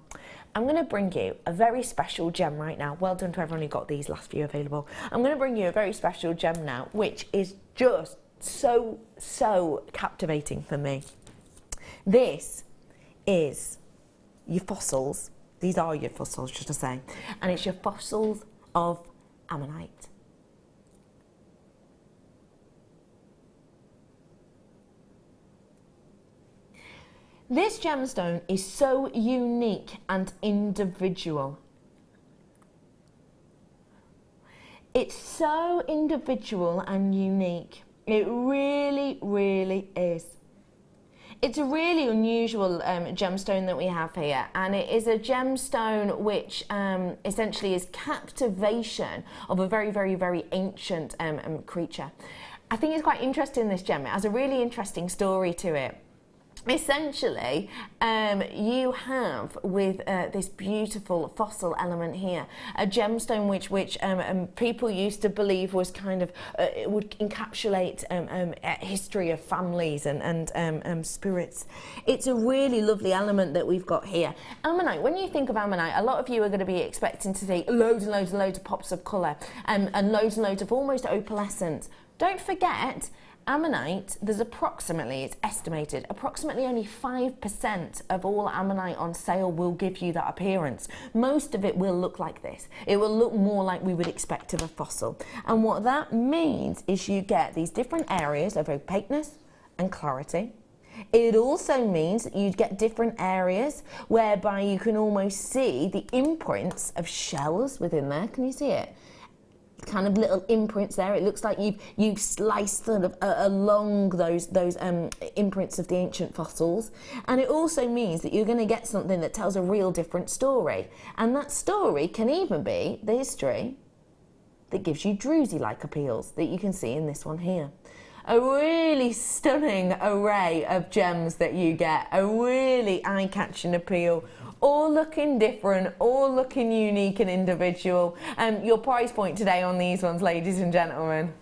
I'm going to bring you a very special gem right now. Well done to everyone who got these last few available. I'm going to bring you a very special gem now, which is just so captivating for me. This is your fossils. These are your fossils, should I say. And it's your fossils of ammonite. This gemstone is so unique and individual. It's so individual and unique. It really, really is. It's a really unusual gemstone that we have here, and it is a gemstone which essentially is captivation of a very, very, very ancient creature. I think it's quite interesting, this gem. It has a really interesting story to it. Essentially, you have with this beautiful fossil element here, a gemstone which people used to believe was kind of would encapsulate history of families and spirits. It's a really lovely element that we've got here. Ammonite. When you think of ammonite, a lot of you are going to be expecting to see loads and loads and loads of pops of colour and loads and loads of almost opalescence. Don't forget, ammonite, there's approximately, it's estimated, approximately only 5% of all ammonite on sale will give you that appearance. Most of it will look like this. It will look more like we would expect of a fossil. And what that means is you get these different areas of opaqueness and clarity. It also means that you get different areas whereby you can almost see the imprints of shells within there. Can you see it? Kind of little imprints there. It looks like you've sliced sort of along those imprints of the ancient fossils, and it also means that you're going to get something that tells a real different story, and that story can even be the history that gives you druzy-like appeals that you can see in this one here. A really stunning array of gems that you get, a really eye-catching appeal, all looking different, all looking unique and individual. Your price point today on these ones, ladies and gentlemen,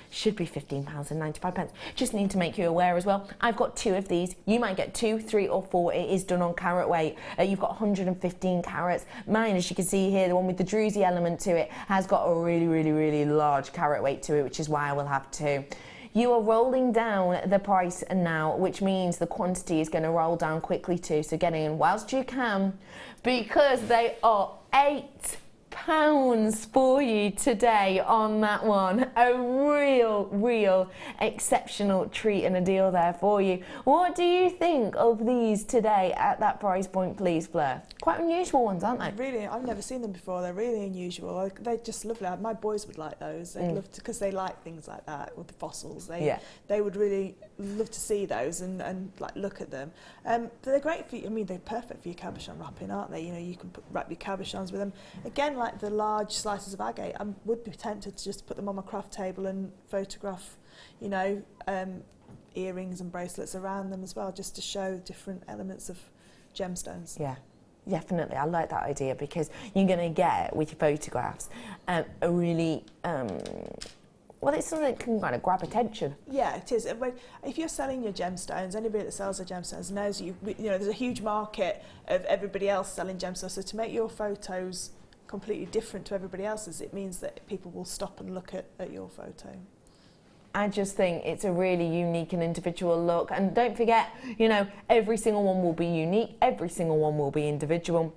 should be £15.95. Just need to make you aware as well, I've got 2 of these. You might get 2, 3 or 4. It is done on carat weight. You've got 115 carats. Mine, as you can see here, the one with the druzy element to it, has got a really, really, really large carat weight to it, which is why I will have 2. You are rolling down the price now, which means the quantity is going to roll down quickly too, so get in whilst you can, because they are £8 for you today on that one. A real exceptional treat and a deal there for you. What do you think of these today at that price point, please, Fleur? Quite unusual ones, aren't they? Really, I've never seen them before. They're really unusual. They're just lovely. My boys would like those. They'd love to, because they like things like that with the fossils. They would really love to see those and like look at them. But they're great for you. I mean, they're perfect for your cabochon wrapping, aren't they? You know, you can wrap your cabochons with them. Again, like the large slices of agate, I would be tempted to just put them on my craft table and photograph, you know, earrings and bracelets around them as well, just to show different elements of gemstones. Yeah. Definitely, I like that idea, because you're going to get, with your photographs, a really, well, it's something that can kind of grab attention. Yeah, it is. If you're selling your gemstones, anybody that sells their gemstones knows you know, there's a huge market of everybody else selling gemstones, so to make your photos completely different to everybody else's, it means that people will stop and look at your photo. I just think it's a really unique and individual look. And don't forget, you know, every single one will be unique, every single one will be individual.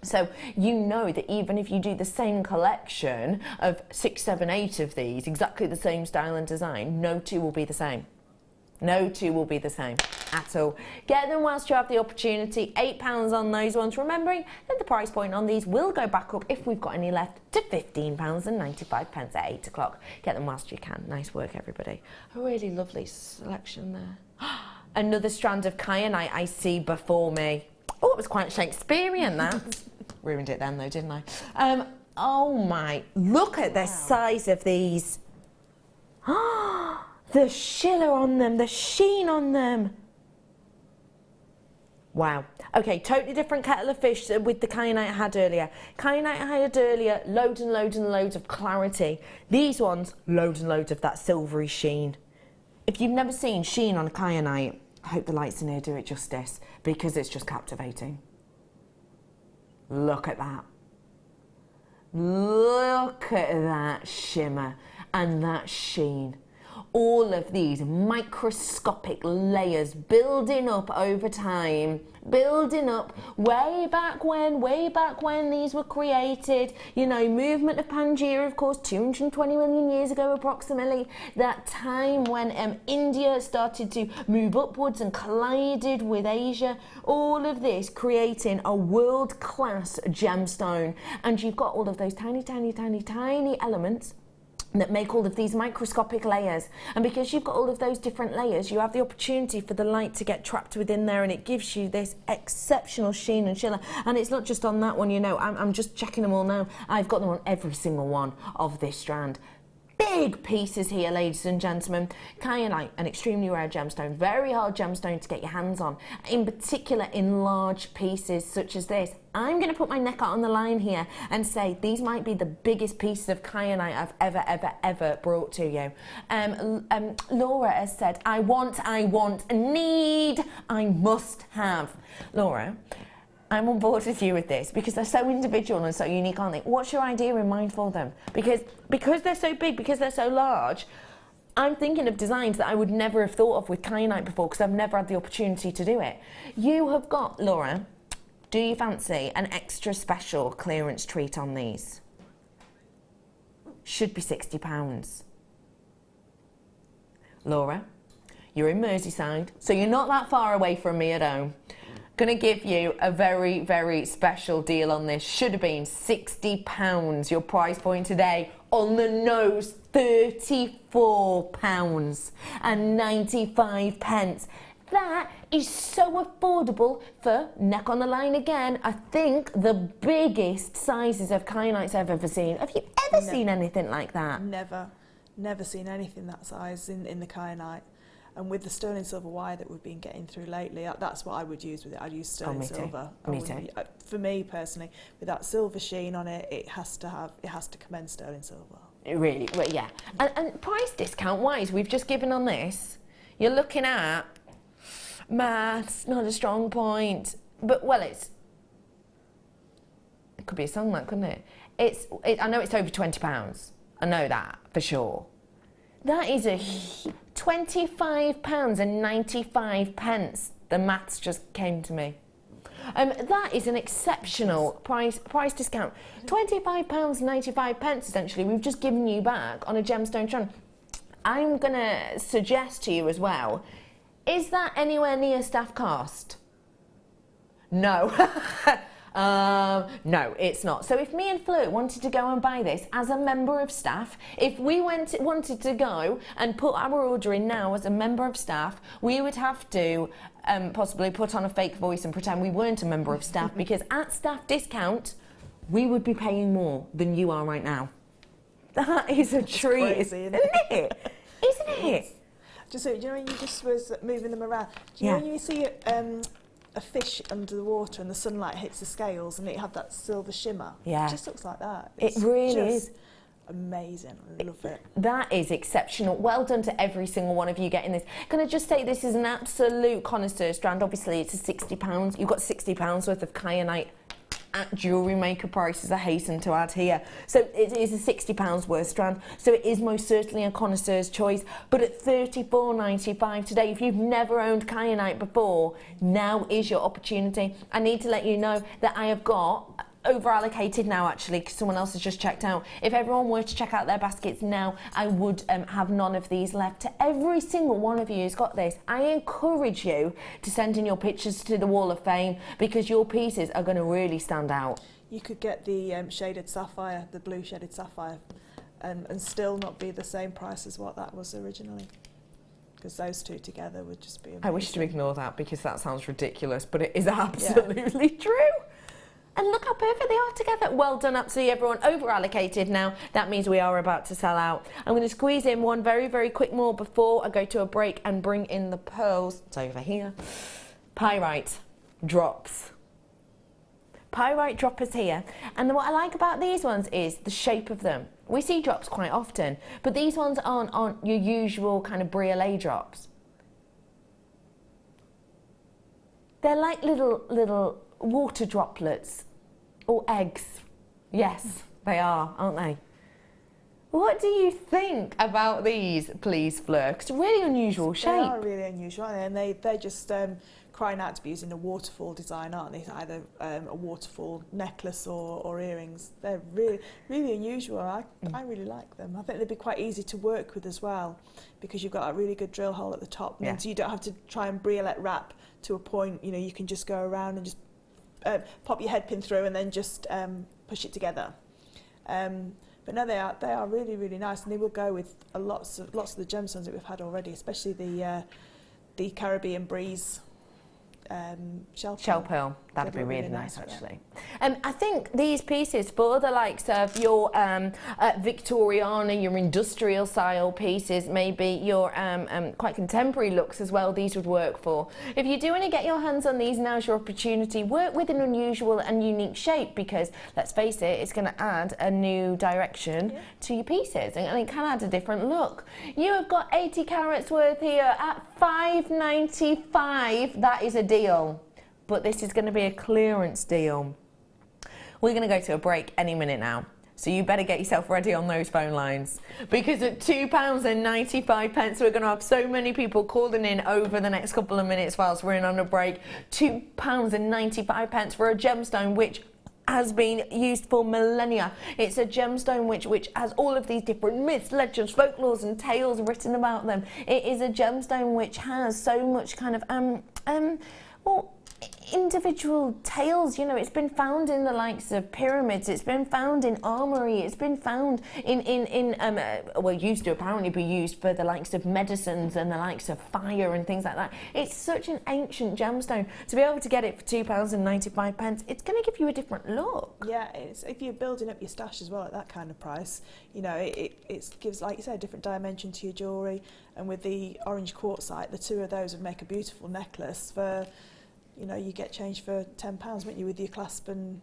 So you know that even if you do the same collection of 6, 7, 8 of these, exactly the same style and design, no two will be the same. No two will be the same at all. Get them whilst you have the opportunity. £8 on those ones. Remembering that the price point on these will go back up, if we've got any left, to £15.95 at 8 o'clock. Get them whilst you can. Nice work, everybody. A really lovely selection there. Another strand of kyanite I see before me. Oh, it was quite Shakespearean, that. Ruined it then, though, didn't I? Oh my, look at the size of these. The shiller on them, the sheen on them. Wow. Okay, totally different kettle of fish with the kyanite I had earlier. Kyanite I had earlier, loads and loads and loads of clarity. These ones, loads and loads of that silvery sheen. If you've never seen sheen on a kyanite, I hope the lights in here do it justice, because it's just captivating. Look at that. Look at that shimmer and that sheen. All of these microscopic layers building up over time, building up way back when these were created. You know, movement of Pangaea, of course, 220 million years ago approximately. That time when India started to move upwards and collided with Asia. All of this creating a world-class gemstone. And you've got all of those tiny, tiny, tiny, tiny elements that make all of these microscopic layers. And because you've got all of those different layers, you have the opportunity for the light to get trapped within there, and it gives you this exceptional sheen and shimmer. And it's not just on that one, you know, I'm just checking them all now. I've got them on every single one of this strand. Big pieces here, ladies and gentlemen. Kyanite, an extremely rare gemstone, very hard gemstone to get your hands on, in particular in large pieces such as this. I'm going to put my neck out on the line here and say these might be the biggest pieces of kyanite I've ever brought to you. Laura has said, I want, need, I must have. Laura, I'm on board with you with this, because they're so individual and so unique, aren't they? What's your idea in mind for them? Because they're so big, because they're so large, I'm thinking of designs that I would never have thought of with kyanite before, because I've never had the opportunity to do it. You have got, Laura, do you fancy an extra special clearance treat on these? Should be £60. Laura, you're in Merseyside, so you're not that far away from me at home. Going to give you a very, very special deal on this. Should have been £60. Your price point today, on the nose, £34.95. That is so affordable for, neck on the line again, I think the biggest sizes of kyanites I've ever seen. Have you ever seen anything like that? Never seen anything that size in the kyanite. And with the sterling silver wire that we've been getting through lately, that's what I would use with it. I'd use sterling silver. Me too. For me personally, with that silver sheen on it, it has to commend sterling silver. It really, well, yeah. And price discount wise, we've just given on this. You're looking at maths, not a strong point, but well, it could be a song, that, couldn't it? I know it's over £20. I know that for sure. That is a £25.95. The maths just came to me. That is an exceptional price discount. £25.95 essentially we've just given you back on a gemstone strand. I'm going to suggest to you as well, is that anywhere near staff cost? No. No, it's not. So if me and Fleur wanted to go and buy this as a member of staff, if we wanted to go and put our order in now as a member of staff, we would have to possibly put on a fake voice and pretend we weren't a member of staff, because at staff discount, we would be paying more than you are right now. That is a treat, isn't it? Isn't it? Just so, do you know when you just was moving them around? Do you know when you see a fish under the water and the sunlight hits the scales and it had that silver shimmer? Yeah. It just looks like that. It really is. Amazing. I love it. That is exceptional. Well done to every single one of you getting this. Can I just say this is an absolute connoisseur strand. Obviously, it's a £60. You've got £60 worth of kyanite at Jewellery Maker prices, I hasten to add here. So it is a £60 worth strand, so it is most certainly a connoisseur's choice. But at $34.95 today, if you've never owned kyanite before, now is your opportunity. I need to let you know that I have got over allocated now, actually, because someone else has just checked out. If everyone were to check out their baskets now, I would have none of these left. To every single one of you who's got this, I encourage you to send in your pictures to the Wall of Fame, because your pieces are going to really stand out. You could get the shaded sapphire, the blue shaded sapphire, and still not be the same price as what that was originally, because those two together would just be amazing. I wish to ignore that because that sounds ridiculous, but it is absolutely true. And look how perfect they are together. Well done, absolutely everyone. Over allocated now. That means we are about to sell out. I'm going to squeeze in one very, very quick more before I go to a break and bring in the pearls. It's over here. Pyrite drops. Pyrite droppers here. And what I like about these ones is the shape of them. We see drops quite often, but these ones aren't your usual kind of briolet drops. They're like little water droplets or eggs. Yes, they are, aren't they? What do you think about these, please, Fleur? Because really unusual shape. They are really unusual, aren't they? And they're just crying out to be using a waterfall design, aren't they? Either a waterfall necklace or earrings. They're really, really unusual. I really like them. I think they'd be quite easy to work with as well, because you've got a really good drill hole at the top. Yeah. So you don't have to try and briolet wrap to a point. You know, you can just go around and just pop your head pin through and then just push it together. But no, they are really, really nice, and they will go with lots of the gemstones that we've had already, especially the Caribbean Breeze shell pearl. That'd be really nice, actually. Yeah. I think these pieces, for the likes of your Victoriana, your industrial style pieces, maybe your quite contemporary looks as well, these would work for. If you do want to get your hands on these, now's your opportunity. Work with an unusual and unique shape, because let's face it, it's going to add a new direction to your pieces, and it can add a different look. You have got 80 carats worth here at $5.95. That is a deal. But this is going to be a clearance deal. We're going to go to a break any minute now, so you better get yourself ready on those phone lines, because at £2.95 we're going to have so many people calling in over the next couple of minutes whilst we're in on a break. £2.95 for a gemstone which has been used for millennia. It's a gemstone which has all of these different myths, legends, folklores and tales written about them. It is a gemstone which has so much kind of well, individual tales. You know, it's been found in the likes of pyramids, it's been found in armory, it's been found well, used to apparently be used for the likes of medicines and the likes of fire and things like that. It's such an ancient gemstone. To be able to get it for £2.95, it's going to give you a different look. Yeah, if you're building up your stash as well at that kind of price, you know, it gives, like you said, a different dimension to your jewellery. And with the orange quartzite, the two of those would make a beautiful necklace for, you know, you get change for £10, wouldn't you, with your clasp and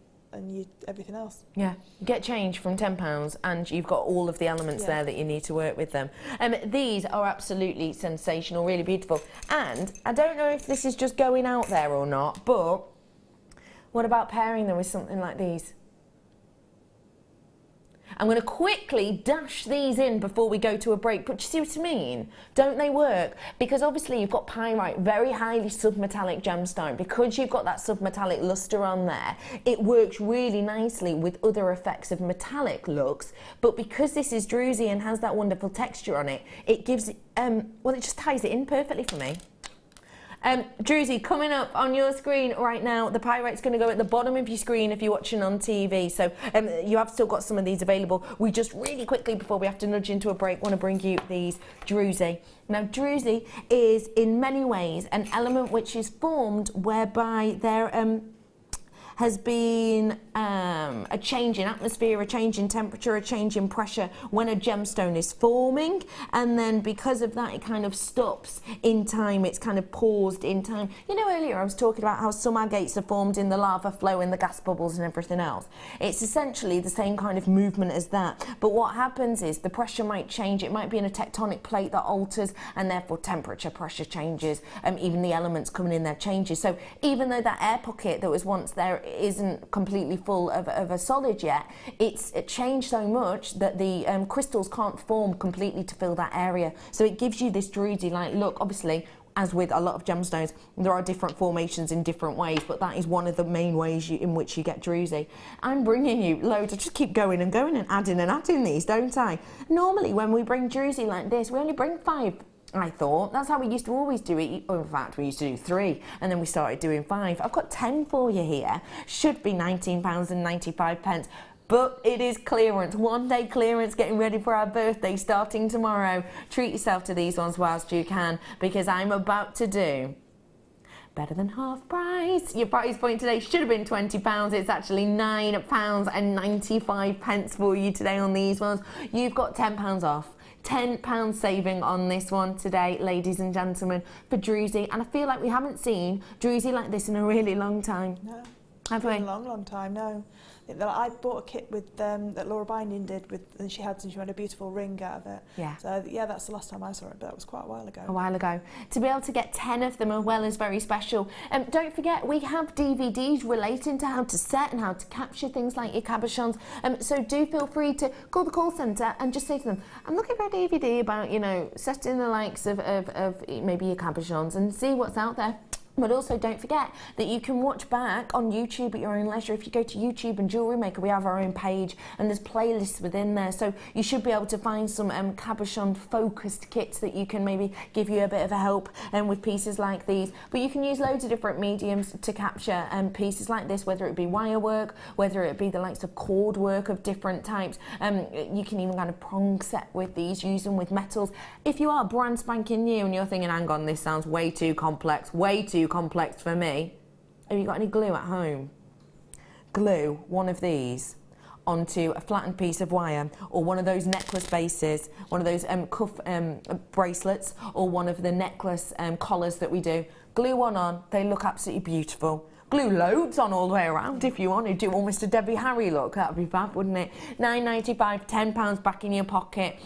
everything else. Yeah, get change from £10 and you've got all of the elements there that you need to work with them. These are absolutely sensational, really beautiful. And I don't know if this is just going out there or not, but what about pairing them with something like these? I'm going to quickly dash these in before we go to a break, but do you see what I mean? Don't they work? Because obviously you've got pyrite, very highly submetallic gemstone. Because you've got that submetallic luster on there, it works really nicely with other effects of metallic looks, but because this is druzy and has that wonderful texture on it, it gives, well, it just ties it in perfectly for me. Druzy, coming up on your screen right now, the pyrite's going to go at the bottom of your screen if you're watching on TV. So you have still got some of these available. We just really quickly, before we have to nudge into a break, want to bring you these druzy. Now, druzy is in many ways an element which is formed whereby there has been a change in atmosphere, a change in temperature, a change in pressure when a gemstone is forming, and then because of that it kind of stops in time, it's kind of paused in time. You know, earlier I was talking about how some agates are formed in the lava flow and the gas bubbles and everything else. It's essentially the same kind of movement as that, but what happens is the pressure might change. It might be in a tectonic plate that alters, and therefore temperature, pressure changes, even the elements coming in there changes. So even though that air pocket that was once there isn't completely full of a solid yet, it changed so much that the crystals can't form completely to fill that area. So it gives you this druzy-like look. Obviously, as with a lot of gemstones, there are different formations in different ways, but that is one of the main ways in which you get druzy. I'm bringing you loads. I just keep going and adding these, don't I? Normally, when we bring druzy like this, we only bring 5. I thought. That's how we used to always do it. In fact, we used to do 3, and then we started doing 5. I've got 10 for you here. Should be £19.95, but it is clearance. 1-day clearance, getting ready for our birthday, starting tomorrow. Treat yourself to these ones whilst you can, because I'm about to do better than half price. Your price point today should have been £20. It's actually £9.95 for you today on these ones. You've got £10 off. £10 saving on this one today, ladies and gentlemen, for druzy. And I feel like we haven't seen druzy like this in a really long time. No. Have we? A long time, no. I bought a kit with that Laura Binding did, and she made a beautiful ring out of it. Yeah. So yeah, that's the last time I saw it, but that was quite a while ago. To be able to get 10 of them as well is very special. Don't forget, we have DVDs relating to how to set and how to capture things like your cabochons. So do feel free to call the call centre and just say to them, I'm looking for a DVD about, you know, setting the likes of maybe your cabochons, and see what's out there. But also don't forget that you can watch back on YouTube at your own leisure. If you go to YouTube and Jewellery Maker, we have our own page and there's playlists within there. So you should be able to find some cabochon focused kits that you can maybe give you a bit of a help with pieces like these. But you can use loads of different mediums to capture pieces like this, whether it be wire work, whether it be the likes of cord work of different types. You can even kind of prong set with these, use them with metals. If you are brand spanking new and you're thinking, hang on, this sounds way too complex for me, have you got any glue at home? Glue one of these onto a flattened piece of wire, or one of those necklace bases, one of those cuff bracelets, or one of the necklace collars that we do. Glue one on, they look absolutely beautiful. Glue loads on all the way around if you want to do almost a Debbie Harry look. That would be fab, wouldn't it? £9.95, £10 back in your pocket.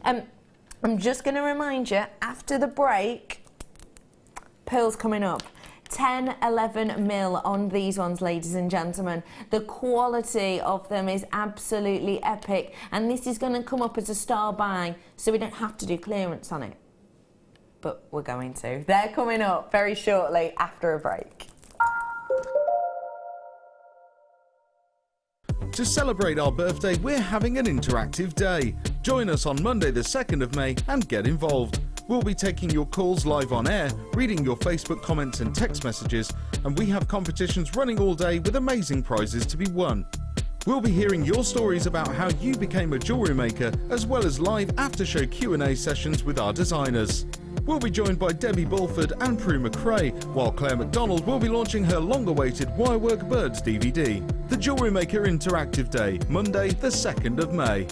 I'm just going to remind you, after the break, pearls coming up. 10, 11 mil on these ones, ladies and gentlemen. The quality of them is absolutely epic, and this is going to come up as a star buy, so we don't have to do clearance on it. But we're going to. They're coming up very shortly after a break. To celebrate our birthday, we're having an interactive day. Join us on Monday the 2nd of May and get involved. We'll be taking your calls live on air, reading your Facebook comments and text messages, and we have competitions running all day with amazing prizes to be won. We'll be hearing your stories about how you became a jewellery maker, as well as live after-show Q&A sessions with our designers. We'll be joined by Debbie Bulford and Prue McRae, while Claire McDonald will be launching her long-awaited Wirework Birds DVD. The Jewellery Maker Interactive Day, Monday the 2nd of May.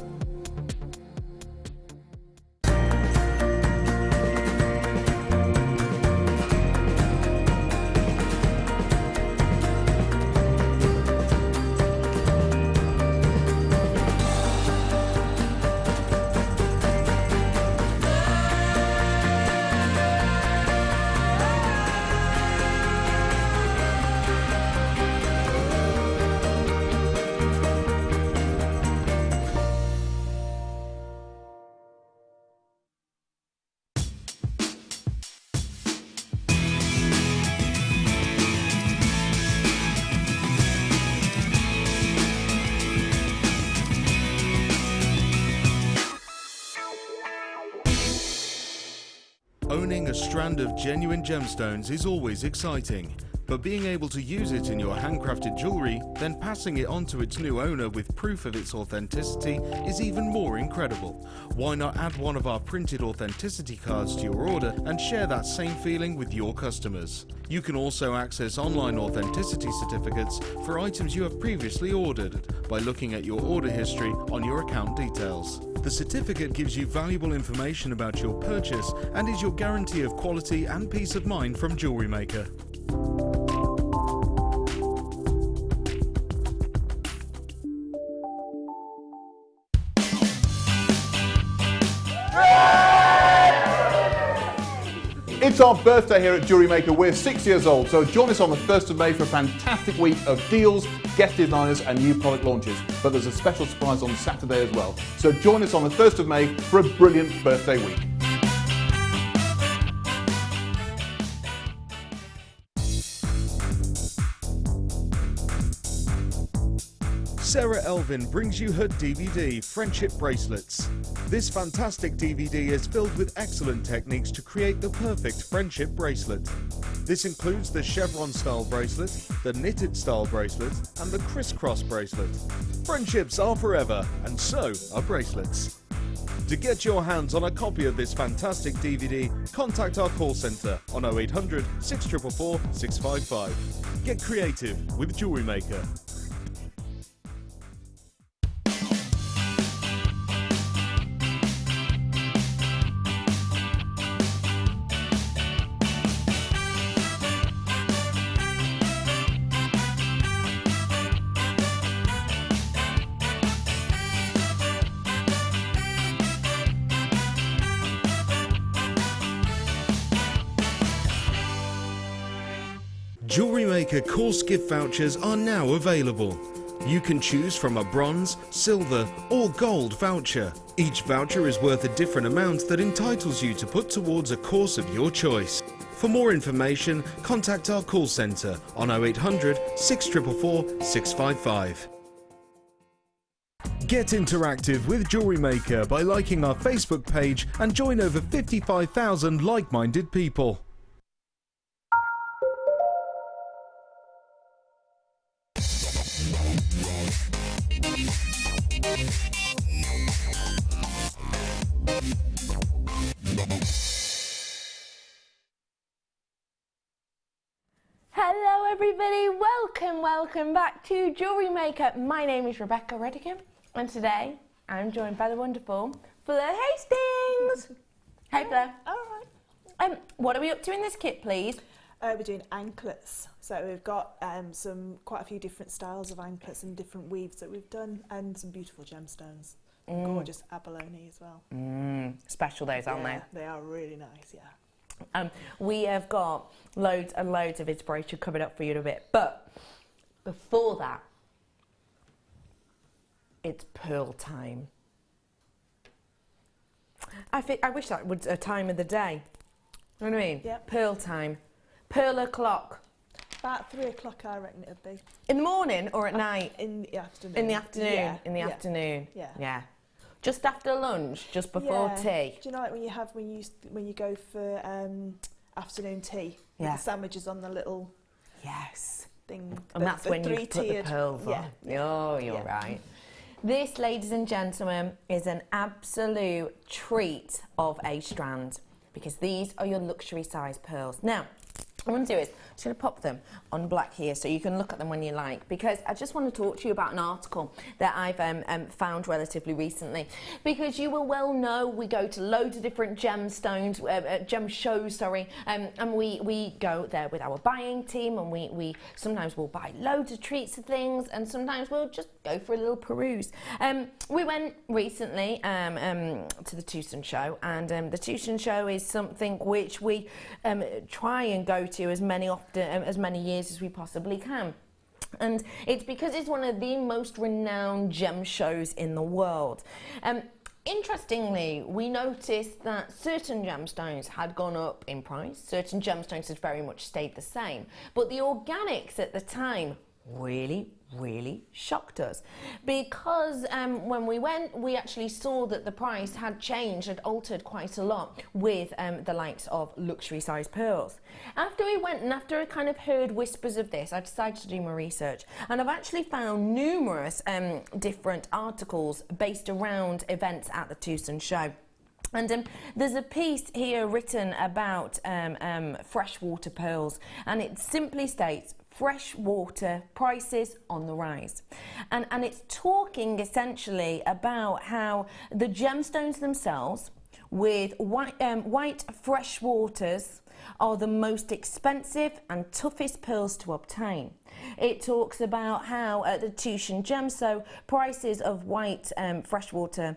a strand of genuine gemstones is always exciting, but being able to use it in your handcrafted jewellery, then passing it on to its new owner with proof of its authenticity is even more incredible. Why not add one of our printed authenticity cards to your order and share that same feeling with your customers? You can also access online authenticity certificates for items you have previously ordered by looking at your order history on your account details. The certificate gives you valuable information about your purchase and is your guarantee of quality and peace of mind from Jewellery Maker. It's our birthday here at Jewellery Maker. We're 6 years old, so join us on the 1st of May for a fantastic week of deals, guest designers and new product launches. But there's a special surprise on Saturday as well. So join us on the 1st of May for a brilliant birthday week. Sarah Elvin brings you her DVD, Friendship Bracelets. This fantastic DVD is filled with excellent techniques to create the perfect friendship bracelet. This includes the chevron style bracelet, the knitted style bracelet, and the crisscross bracelet. Friendships are forever, and so are bracelets. To get your hands on a copy of this fantastic DVD, contact our call centre on 0800 644 655. Get creative with Jewellery Maker. Jewellery Maker course gift vouchers are now available. You can choose from a bronze, silver or gold voucher. Each voucher is worth a different amount that entitles you to put towards a course of your choice. For more information, contact our call centre on 0800 644 655. Get interactive with Jewellery Maker by liking our Facebook page and join over 55,000 like-minded people. Hello everybody, welcome back to Jewellery Maker. My name is Rebecca Redigan and today I'm joined by the wonderful Fleur Hastings. Hey Fleur. Alright. What are we up to in this kit, please? We're doing anklets. So we've got quite a few different styles of anklets and different weaves that we've done, and some beautiful gemstones. Gorgeous abalone as well. Special those, aren't they? They are really nice, yeah. We have got loads and loads of inspiration coming up for you in a bit, but before that, it's pearl time. I wish that was a time of the day. You know what I mean? Yep. Pearl time. Pearl o'clock. About 3 o'clock, I reckon it would be. In the morning or at night? In the afternoon. In the afternoon. Yeah. In the afternoon. Yeah. Yeah. Just after lunch, just before tea. Do you know like when you go for afternoon tea? Yeah. With the sandwiches on the little thing. And that's when you put the pearls on. Oh, you're right. This, ladies and gentlemen, is an absolute treat of a strand because these are your luxury size pearls. Now, what I'm going to do is I'm just going to pop them on black here so you can look at them when you like, because I just want to talk to you about an article that I've found relatively recently, because you will well know we go to loads of different gemstones, gem shows, and we go there with our buying team, and we sometimes we'll buy loads of treats of things, and sometimes we'll just go for a little peruse. We went recently to the Tucson show, and the Tucson show is something which we try and go to as many years as we possibly can. And it's because it's one of the most renowned gem shows in the world. Interestingly, we noticed that certain gemstones had gone up in price, certain gemstones had very much stayed the same, but the organics at the time really shocked us, because when we went, we actually saw that the price had changed, had altered quite a lot with the likes of luxury size pearls. After we went and after I kind of heard whispers of this, I decided to do my research, and I've actually found numerous different articles based around events at the Tucson show. And there's a piece here written about freshwater pearls, and it simply states freshwater prices on the rise. And it's talking essentially about how the gemstones themselves with white freshwaters are the most expensive and toughest pearls to obtain. It talks about how at the Tucson Gemso, prices of white freshwater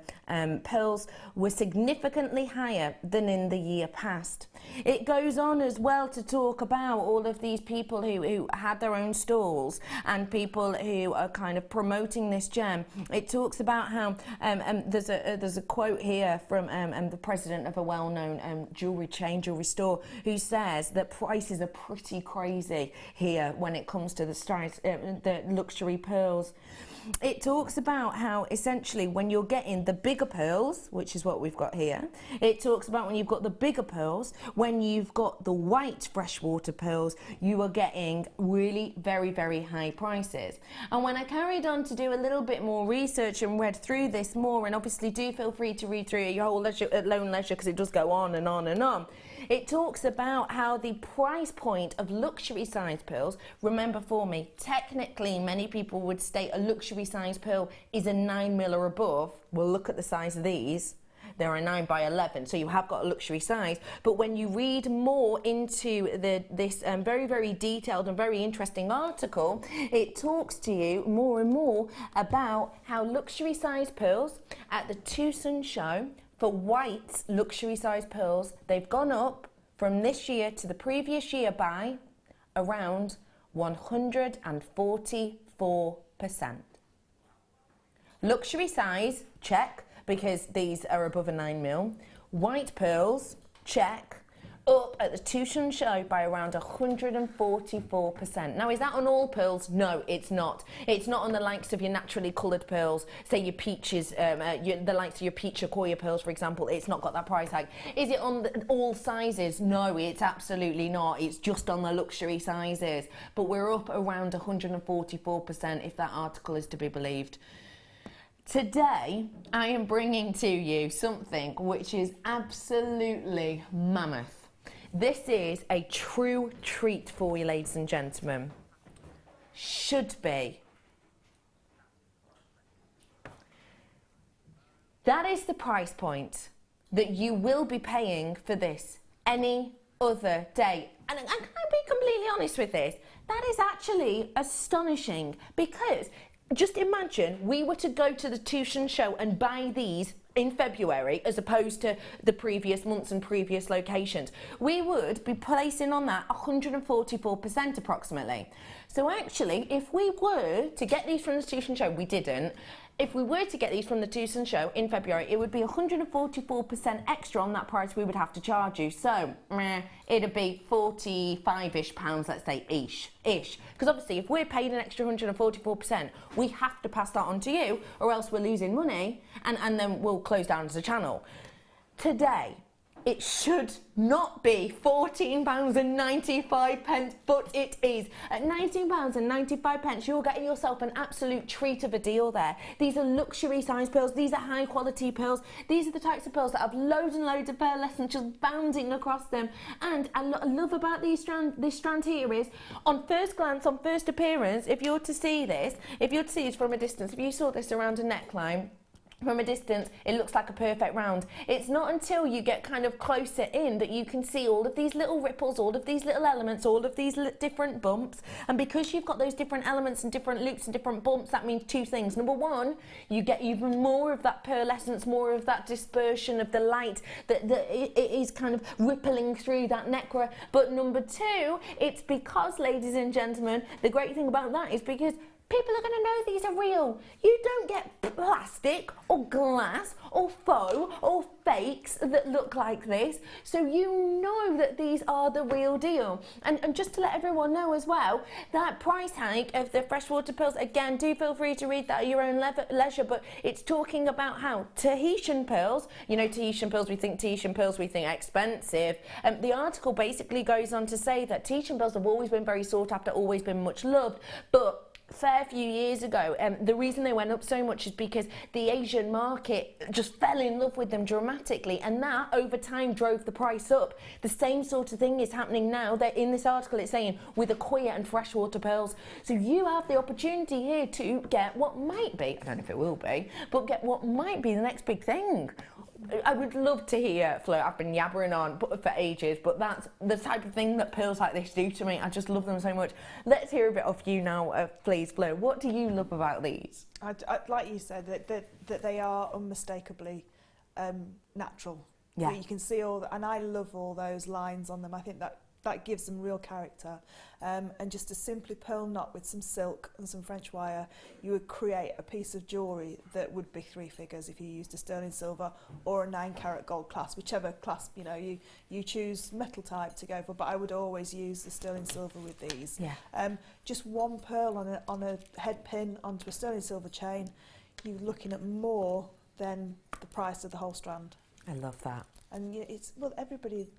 pearls were significantly higher than in the year past. It goes on as well to talk about all of these people who had their own stalls and people who are kind of promoting this gem. It talks about how there's a quote here from the president of a well-known jewellery chain, jewellery store, who says that prices are pretty crazy here when it comes to the luxury pearls. It talks about how essentially when you're getting the bigger pearls, which is what we've got here, it talks about when you've got the bigger pearls, when you've got the white freshwater pearls, you are getting really very high prices. And when I carried on to do a little bit more research and read through this more, and obviously do feel free to read through it your whole leisure, at own leisure, because it does go on and on and on. It talks about how the price point of luxury size pearls, remember for me, technically many people would state a luxury size pearl is a 9mm or above. Well, look at the size of these. They're a 9 by 11, so you have got a luxury size. But when you read more into this very detailed and very interesting article, it talks to you more and more about how luxury size pearls at the Tucson show, for white luxury size pearls, they've gone up from this year to the previous year by around 144%. Luxury size, check, because these are above a 9mm. White pearls, check, up at the Tucson show by around 144%. Now, is that on all pearls? No, it's not. It's not on the likes of your naturally coloured pearls, say your peaches, the likes of your peach Sequoia pearls, for example. It's not got that price tag. Is it on all sizes? No, it's absolutely not. It's just on the luxury sizes. But we're up around 144% if that article is to be believed. Today, I am bringing to you something which is absolutely mammoth. This is a true treat for you, ladies and gentlemen. Should be. That is the price point that you will be paying for this any other day. And I can be completely honest with this. That is actually astonishing, because just imagine we were to go to the Tucson show and buy these in February as opposed to the previous months and previous locations. We would be placing on that 144% approximately. So actually, if we were to get these from the Tucson show, we didn't. If we were to get these from the Tucson show in February, it would be 144% extra on that price we would have to charge you. So, it'd be £45-ish, let's say, ish. Because obviously, if we're paid an extra 144%, we have to pass that on to you, or else we're losing money, and then we'll close down as a channel. Today, it should not be £14.95, but it is. At £19.95, you're getting yourself an absolute treat of a deal there. These are luxury size pearls. These are high quality pearls. These are the types of pearls that have loads and loads of pearlescence just bounding across them. And I love about this strand here is, on first glance, on first appearance, if you're to see this from a distance, if you saw this around a neckline, from a distance, it looks like a perfect round. It's not until you get kind of closer in that you can see all of these little ripples, all of these little elements, all of these different bumps. And because you've got those different elements and different loops and different bumps, that means two things. Number one, you get even more of that pearlescence, more of that dispersion of the light that it is kind of rippling through that necklace. But number two, it's because, ladies and gentlemen, the great thing about that is because people are going to know these are real. You don't get plastic or glass or faux or fakes that look like this. So you know that these are the real deal. And just to let everyone know as well, that price hike of the freshwater pearls, again, do feel free to read that at your own leisure, but it's talking about how Tahitian pearls, you know, Tahitian pearls, we think expensive. The article basically goes on to say that Tahitian pearls have always been very sought after, always been much loved, but fair few years ago, the reason they went up so much is because the Asian market just fell in love with them dramatically, and that over time drove the price up. The same sort of thing is happening now. That in this article it's saying with Aquia and freshwater pearls. So you have the opportunity here to get what might be, I don't know if it will be, but get what might be the next big thing. I would love to hear, Flo, I've been yabbering on for ages, but that's the type of thing that pearls like this do to me. I just love them so much. Let's hear a bit off you now, please, Flo. What do you love about these? I, like you said, that they are unmistakably natural. Yeah. You can see all, and I love all those lines on them. I think that gives them real character. And just a simply pearl knot with some silk and some French wire, you would create a piece of jewellery that would be 3 figures if you used a sterling silver or a 9-carat gold clasp, whichever clasp you choose metal type to go for. But I would always use the sterling silver with these. Yeah. Just one pearl on a head pin onto a sterling silver chain, you're looking at more than the price of the whole strand. I love that. And it's, well, everybody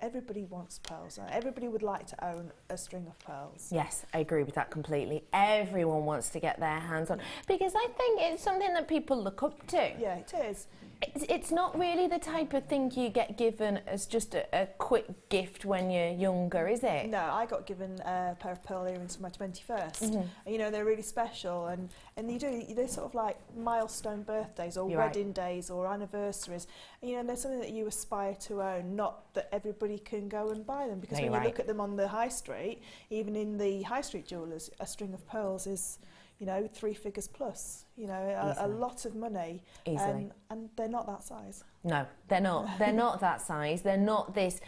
wants pearls. Everybody would like to own a string of pearls. Yes, I agree with that completely. Everyone wants to get their hands on, because I think it's something that people look up to. Yeah, it is. It's not really the type of thing you get given as just a quick gift when you're younger, is it? No, I got given a pair of pearl earrings for my 21st. You know, they're really special, and they're sort of like milestone birthdays or wedding days or anniversaries. And, you know, they're something that you aspire to own, not that everybody can go and buy them, because when you look at them on the high street, even in the high street jewellers, a string of pearls is, you know, 3 figures plus, you know, a lot of money. Easily. And they're not that size. No, they're not. They're not that size. They're not this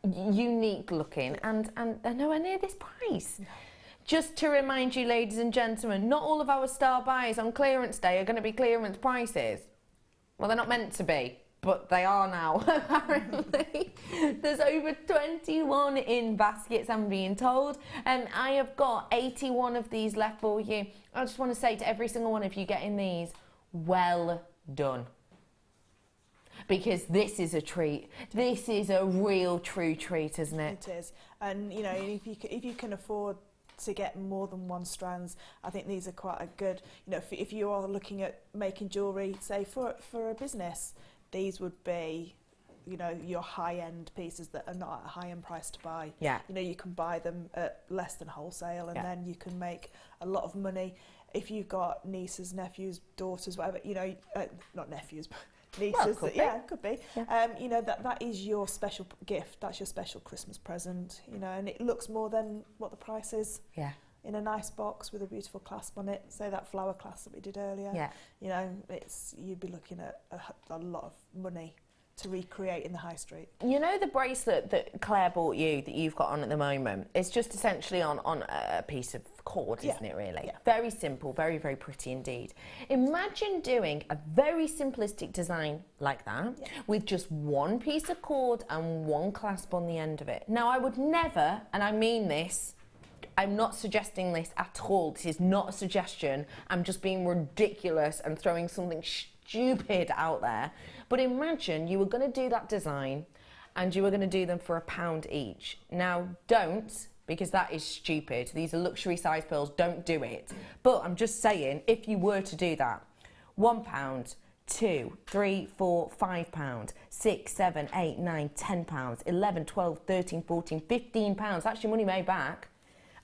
unique looking, and they're nowhere near this price. No. Just to remind you, ladies and gentlemen, not all of our star buys on clearance day are going to be clearance prices. Well, they're not meant to be, but they are now, apparently. There's over 21 in baskets, I'm being told. And I have got 81 of these left for you. I just want to say to every single one of you getting these, well done. Because this is a treat. This is a real true treat, isn't it? It is. And, you know, if you can afford to get more than one strands, I think these are quite a good, you know, if you are looking at making jewellery, say for a business, these would be, you know, your high-end pieces that are not at a high-end price to buy. Yeah. You know, you can buy them at less than wholesale, and then you can make a lot of money. If you've got nieces, nephews, daughters, whatever, you know, not nephews, but nieces. Well, could be. Yeah. You know, that is your special gift. That's your special Christmas present. You know, and it looks more than what the price is. Yeah. In a nice box with a beautiful clasp on it. Say that flower clasp that we did earlier. Yeah. You know, you'd be looking at a lot of money to recreate in the high street. You know the bracelet that Claire bought you that you've got on at the moment? It's just essentially on a piece of cord, isn't it, really? Yeah. Very simple, very, very pretty indeed. Imagine doing a very simplistic design like that with just one piece of cord and one clasp on the end of it. Now, I would never, and I mean this, I'm not suggesting this at all. This is not a suggestion. I'm just being ridiculous and throwing something stupid out there. But imagine you were going to do that design and you were going to do them for £1 each. Now, don't, because that is stupid. These are luxury size pearls. Don't do it. But I'm just saying, if you were to do that, £1, £2, £3, £4, £5, £6, £7, £8, £9, £10, £11, £12, £13, £14, £15. That's your money made back.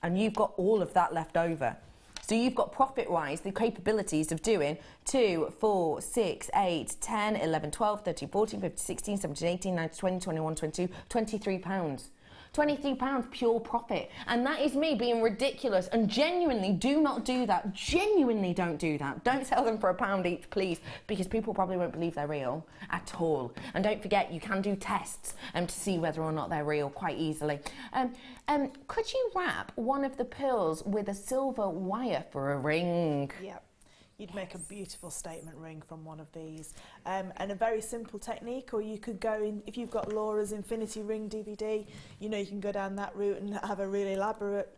And you've got all of that left over. So you've got profit-wise the capabilities of doing 2, 4, 6, 8, 10, 11, 12, 13, 14, 15, 16, 17, 18, 19, 20, 21, 22, £23. £23 pure profit. And that is me being ridiculous. And genuinely, do not do that. Genuinely don't do that. Don't sell them for £1 each, please, because people probably won't believe they're real at all. And don't forget, you can do tests to see whether or not they're real quite easily. Could you wrap one of the pearls with a silver wire for a ring? Yep. You'd make a beautiful statement ring from one of these. And a very simple technique, or you could go in, if you've got Laura's Infinity Ring DVD, you know, you can go down that route and have a really elaborate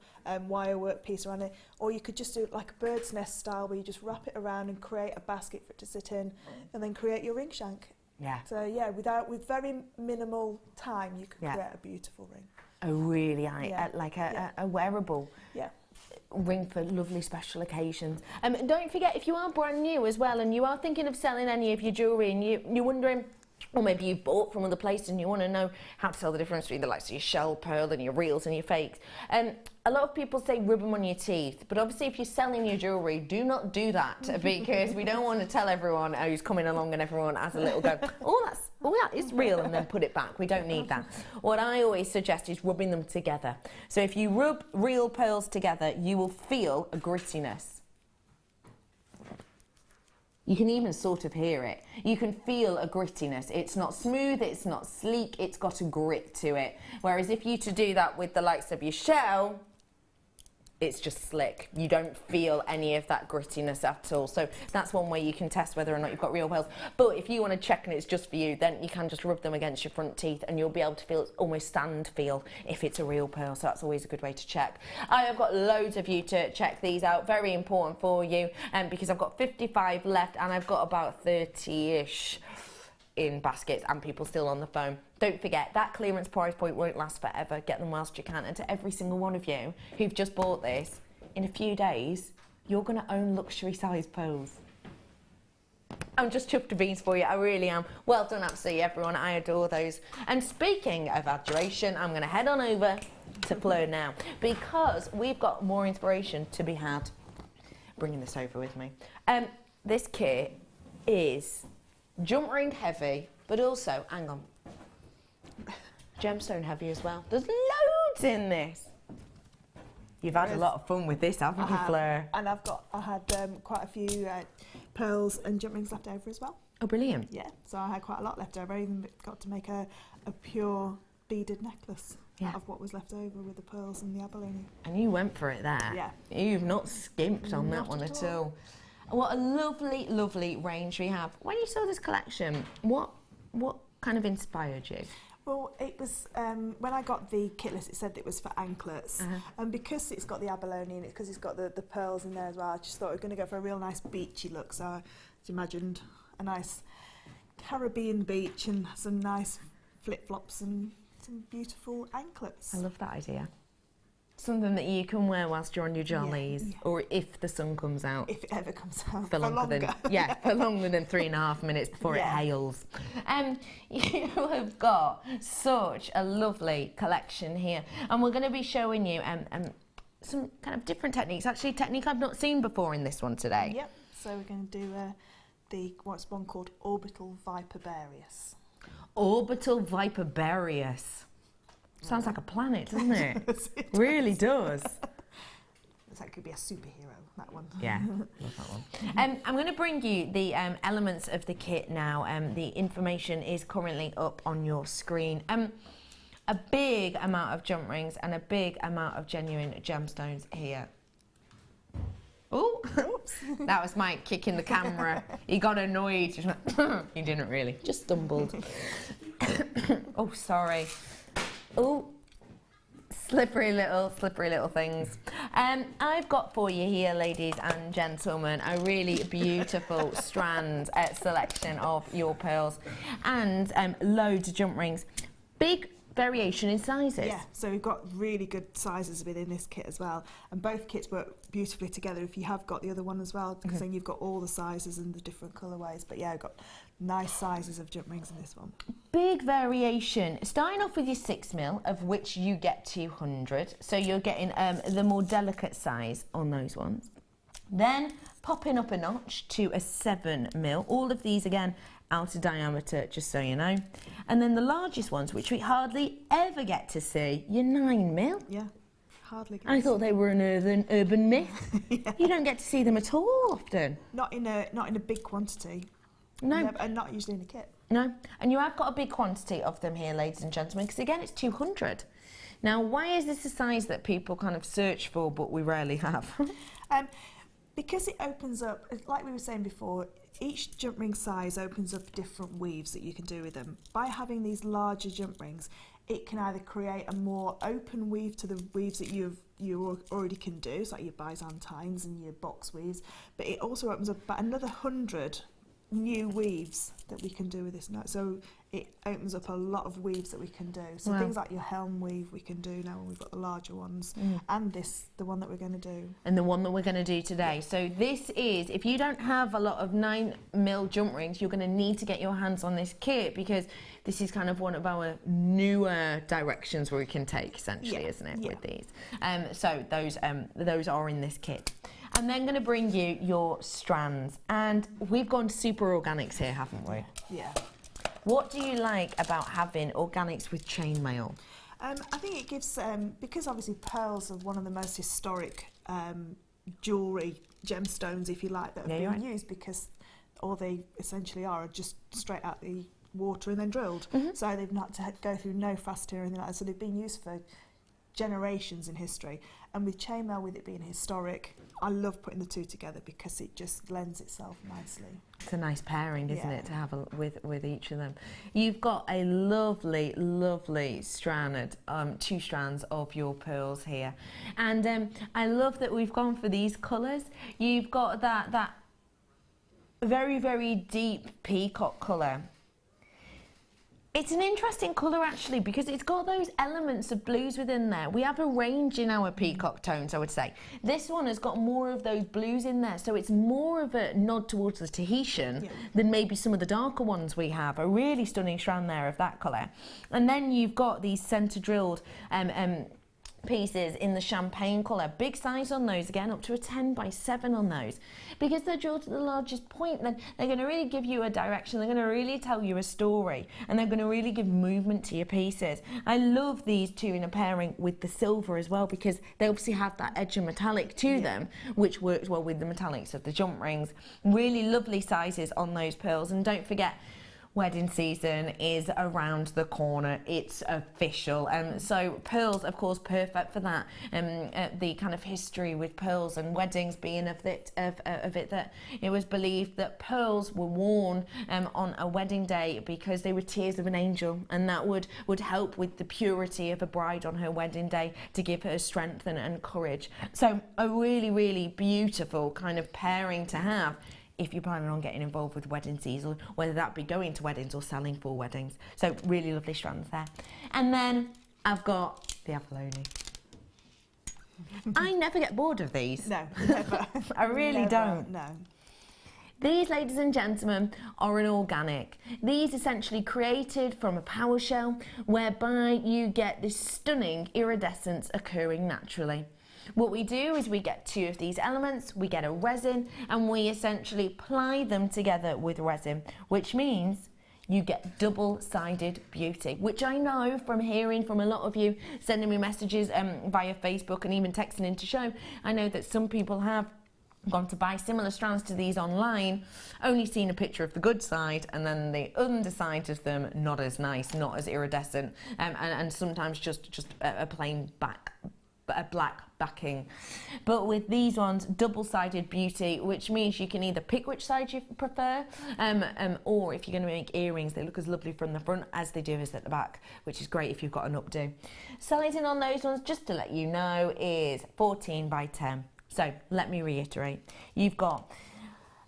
wire work piece around it. Or you could just do it like a bird's nest style, where you just wrap it around and create a basket for it to sit in, and then create your ring shank. Yeah. So yeah, with very minimal time, you could create a beautiful ring. A really, a wearable. Yeah. Ring for lovely special occasions. And don't forget, if you are brand new as well and you are thinking of selling any of your jewellery and you're wondering, or maybe you've bought from other places and you want to know how to tell the difference between the likes of your shell pearl and your reals and your fakes. A lot of people say rub them on your teeth, but obviously if you're selling your jewellery, do not do that, because we don't want to tell everyone who's coming along and everyone has a little go, oh that is real, and then put it back. We don't need that. What I always suggest is rubbing them together. So if you rub real pearls together, you will feel a grittiness. You can even sort of hear it. You can feel a grittiness. It's not smooth, it's not sleek, it's got a grit to it. Whereas if you to do that with the likes of your shell, it's just slick. You don't feel any of that grittiness at all. So that's one way you can test whether or not you've got real pearls. But if you want to check and it's just for you, then you can just rub them against your front teeth and you'll be able to feel almost stand feel if it's a real pearl. So that's always a good way to check. I have got loads of you to check these out. Very important for you, because I've got 55 left and I've got about 30-ish in baskets and people still on the phone. Don't forget, that clearance price point won't last forever. Get them whilst you can. And to every single one of you who've just bought this, in a few days, you're going to own luxury size pearls. I'm just chuffed to beans for you, I really am. Well done, absolutely everyone, I adore those. And speaking of adoration, I'm going to head on over to Fleur now, because we've got more inspiration to be had. Bringing this over with me. This kit is jump ring heavy, but also, hang on, gemstone heavy as well. There's loads in this. You've had a lot of fun with this, haven't you, Fleur? And I had quite a few pearls and jump rings left over as well. Oh, brilliant. Yeah, so I had quite a lot left over. I even got to make a pure beaded necklace out of what was left over with the pearls and the abalone. And you went for it there. Yeah. You've not skimped on that one at all. What a lovely, lovely range we have. When you saw this collection, what kind of inspired you? Well, it was, when I got the kit list, it said that it was for anklets. And because it's got the abalone in it, because it's got the pearls in there as well, I just thought we were going to go for a real nice beachy look. So I just imagined a nice Caribbean beach and some nice flip-flops and some beautiful anklets. I love that idea. Something that you can wear whilst you're on your jollies, or if the sun comes out. If it ever comes out. For longer. For longer than 3.5 minutes before it hails. You have got such a lovely collection here, and we're going to be showing you some kind of different techniques. Actually, a technique I've not seen before in this one today. Yep. So we're going to do what's one called Orbital Viperbarius. Orbital Viperbarius. Sounds like a planet, doesn't it? It really does. That could be a superhero, that one. Yeah, love that one. I'm going to bring you the elements of the kit now. The information is currently up on your screen. A big amount of jump rings and a big amount of genuine gemstones here. Oh, that was Mike kicking the camera. He got annoyed. He didn't really, just stumbled. Oh, sorry. Oh, slippery little things. I've got for you here, ladies and gentlemen, a really beautiful strand selection of your pearls and loads of jump rings. Big variation in sizes. Yeah, so we've got really good sizes within this kit as well, and both kits work beautifully together if you have got the other one as well, because then you've got all the sizes and the different colourways. But yeah, I've got nice sizes of jump rings in this one. Big variation, starting off with your 6mm, of which you get 200, so you're getting the more delicate size on those ones. Then popping up a notch to a 7mm. All of these again outer diameter, just so you know. And then the largest ones, which we hardly ever get to see, your 9mm. Yeah, hardly. I thought they were an urban myth. Yeah. You don't get to see them at all often. Not in a big quantity. No. And not usually in a kit. No, and you have got a big quantity of them here, ladies and gentlemen, because again, it's 200. Now, why is this a size that people kind of search for, but we rarely have? Because it opens up, like we were saying before, each jump ring size opens up different weaves that you can do with them. By having these larger jump rings, it can either create a more open weave to the weaves that you already can do, so like your Byzantines and your box weaves, but it also opens up about another 100 new weaves that we can do with this. So it opens up a lot of weaves that we can do. So Wow. things like your helm weave we can do now when we've got the larger ones, and the one that we're going to do. And the one that we're going to do today. So this is, if you don't have a lot of 9mm jump rings, you're going to need to get your hands on this kit, because this is kind of one of our newer directions where we can take, essentially, isn't it, with these. So those are in this kit. I'm then going to bring you your strands, and we've gone super organics here, haven't we? Yeah. What do you like about having organics with chainmail? I think it gives, because obviously pearls are one of the most historic jewellery gemstones, if you like, that have been used, because all they essentially are just straight out the water and then drilled. So they've not to go through no faster or anything like that. So they've been used for generations in history. And with chainmail, with it being historic, I love putting the two together because it just lends itself nicely. It's a nice pairing, isn't it, to have with each of them. You've got a lovely, lovely stranded, 2 strands of your pearls here. And I love that we've gone for these colours. You've got that very, very deep peacock colour. It's an interesting colour, actually, because it's got those elements of blues within there. We have a range in our peacock tones, I would say. This one has got more of those blues in there, so it's more of a nod towards the Tahitian than maybe some of the darker ones we have. A really stunning strand there of that colour. And then you've got these centre drilled pieces in the champagne colour. Big size on those, again up to a 10x7 on those. Because they're drilled to the largest point, then they're going to really give you a direction, they're going to really tell you a story, and they're going to really give movement to your pieces. I love these two in a pairing with the silver as well, because they obviously have that edge of metallic to them, which works well with the metallics of the jump rings. Really lovely sizes on those pearls, and don't forget, wedding season is around the corner. It's official, and so pearls, of course, perfect for that. The kind of history with pearls and weddings being of it that it was believed that pearls were worn on a wedding day because they were tears of an angel, and that would help with the purity of a bride on her wedding day to give her strength and courage. So a really, really beautiful kind of pairing to have if you're planning on getting involved with wedding season, whether that be going to weddings or selling for weddings. So really lovely strands there. And then I've got the abalone. I never get bored of these. No, never. I really don't. No. These, ladies and gentlemen, are an organic. These essentially created from a power shell, whereby you get this stunning iridescence occurring naturally. What we do is we get 2 of these elements, we get a resin, and we essentially apply them together with resin, which means you get double-sided beauty, which I know from hearing from a lot of you sending me messages via Facebook and even texting in to show. I know that some people have gone to buy similar strands to these online, only seen a picture of the good side, and then the underside of them not as nice, not as iridescent, and sometimes just a plain a black backing. But with these ones, double-sided beauty, which means you can either pick which side you prefer, or if you're going to make earrings, they look as lovely from the front as they do as at the back, which is great if you've got an updo. Sizing on those ones, just to let you know, is 14x10. So let me reiterate, you've got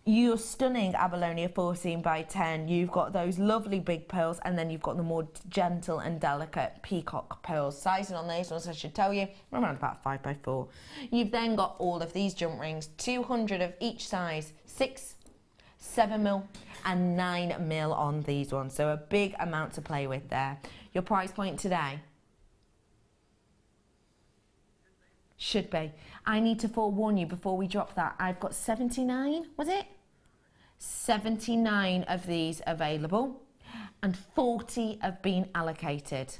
your stunning abalone 14x10, you've got those lovely big pearls, and then you've got the more gentle and delicate peacock pearls. Sizing on those ones, I should tell you, around about 5x4. You've then got all of these jump rings, 200 of each size, 6, 7mm and 9mm on these ones, so a big amount to play with there. Your price point today should be, I need to forewarn you before we drop that, I've got 79, was it? 79 of these available and 40 have been allocated.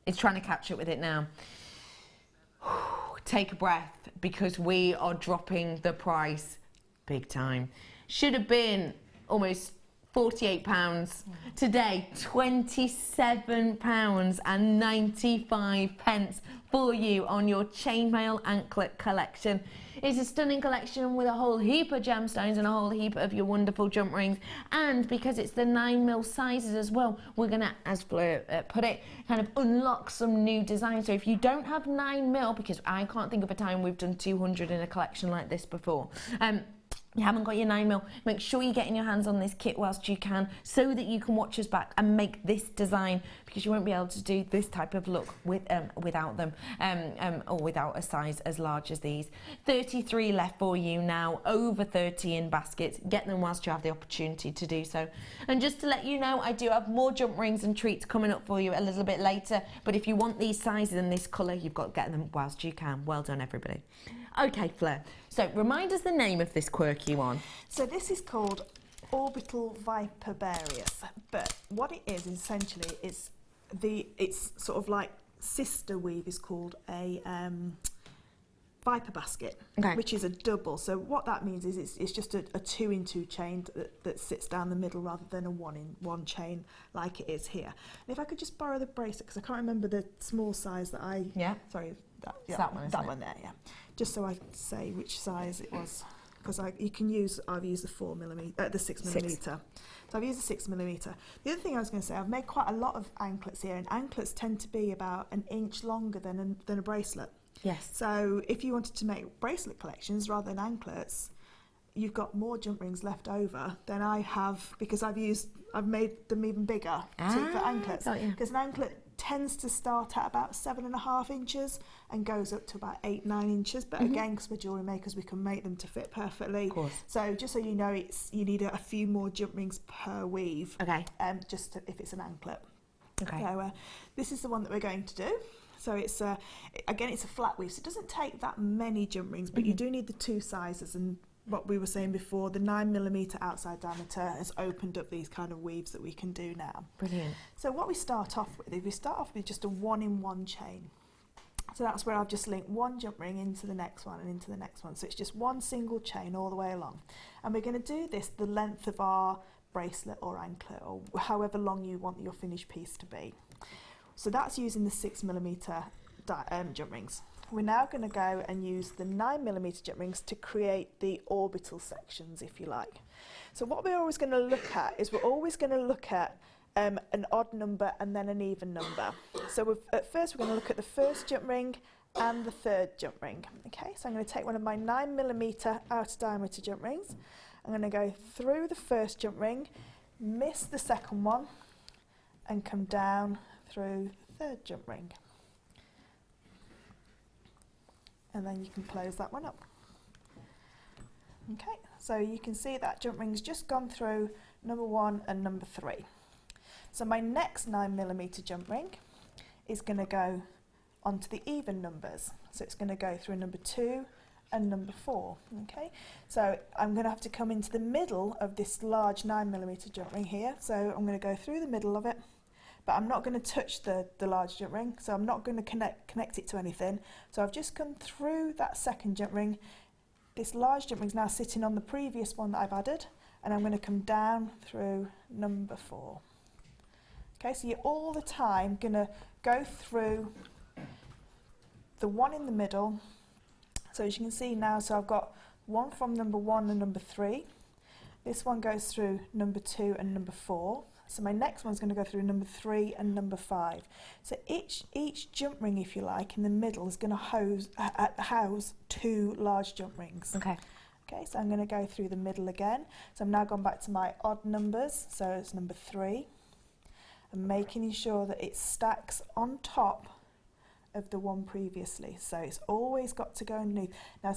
It's trying to catch up with it now. Take a breath, because we are dropping the price big time. Should have been almost £48. Today, £27.95 for you on your chainmail anklet collection. It's a stunning collection with a whole heap of gemstones and a whole heap of your wonderful jump rings. And because it's the 9mm sizes as well, we're going to, as Fleur put it, kind of unlock some new designs. So if you don't have 9mm, because I can't think of a time we've done 200 in a collection like this before, you haven't got your 9mm, make sure you're getting your hands on this kit whilst you can, so that you can watch us back and make this design, because you won't be able to do this type of look with without them, or without a size as large as these. 33 left for you now, over 30 in baskets. Get them whilst you have the opportunity to do so. And just to let you know, I do have more jump rings and treats coming up for you a little bit later, but if you want these sizes and this colour, you've got to get them whilst you can. Well done, everybody. Okay, Fleur, so remind us the name of this quirky one. So this is called Orbital Viperbarius, but what it is essentially is it's sort of like sister weave is called a viper basket, okay, which is a double. So what that means is it's just a 2-in-2 chain that sits down the middle rather than a 1-in-1 chain like it is here. And if I could just borrow the bracelet, because I can't remember the small size that I... Yeah. Sorry. That one, that one there, yeah. Just so I say which size it was, because you can use. I've used the 4mm, the 6mm. So I've used the 6mm. The other thing I was going to say, I've made quite a lot of anklets here, and anklets tend to be about an inch longer than a bracelet. Yes. So if you wanted to make bracelet collections rather than anklets, you've got more jump rings left over than I have, because I've made them even bigger for anklets. Because an anklet tends to start at about 7.5 inches and goes up to about 8-9 inches. But again, because we're jewellery makers, we can make them to fit perfectly. Of course. So just so you know, you need a few more jump rings per weave. Okay. If it's an anklet. Okay. So this is the one that we're going to do. So it's again, it's a flat weave, so it doesn't take that many jump rings, but you do need the 2 sizes. And what we were saying before, the 9mm outside diameter has opened up these kind of weaves that we can do now. Brilliant. So what we start off with is just a 1-in-1 chain. So that's where I've just linked one jump ring into the next one and into the next one. So it's just one single chain all the way along. And we're going to do this the length of our bracelet or anklet, or however long you want your finished piece to be. So that's using the 6mm jump rings. We're now going to go and use the 9mm jump rings to create the orbital sections, if you like. So what we're always going to look at is we're always going to look at an odd number and then an even number. So at first we're going to look at the first jump ring and the third jump ring. Okay, so I'm going to take one of my 9mm outer diameter jump rings. I'm going to go through the first jump ring, miss the second one, and come down through the third jump ring. And then you can close that one up. Okay, so you can see that jump ring's just gone through number 1 and number 3. So my next 9mm jump ring is going to go onto the even numbers. So it's going to go through number 2 and number 4. Okay, so I'm going to have to come into the middle of this large 9mm jump ring here. So I'm going to go through the middle of it, but I'm not going to touch the large jump ring, so I'm not going to connect it to anything. So I've just come through that second jump ring. This large jump ring is now sitting on the previous one that I've added, and I'm going to come down through number 4. Okay, so you're all the time going to go through the one in the middle. So as you can see now, so I've got one from number 1 and number 3. This one goes through number 2 and number 4. So my next one's going to go through number 3 and number 5. So each jump ring, if you like, in the middle is going to house 2 large jump rings. Okay. Okay, so I'm going to go through the middle again. So I'm now gone back to my odd numbers. So it's number 3. And making sure that it stacks on top of the one previously. So it's always got to go underneath. Now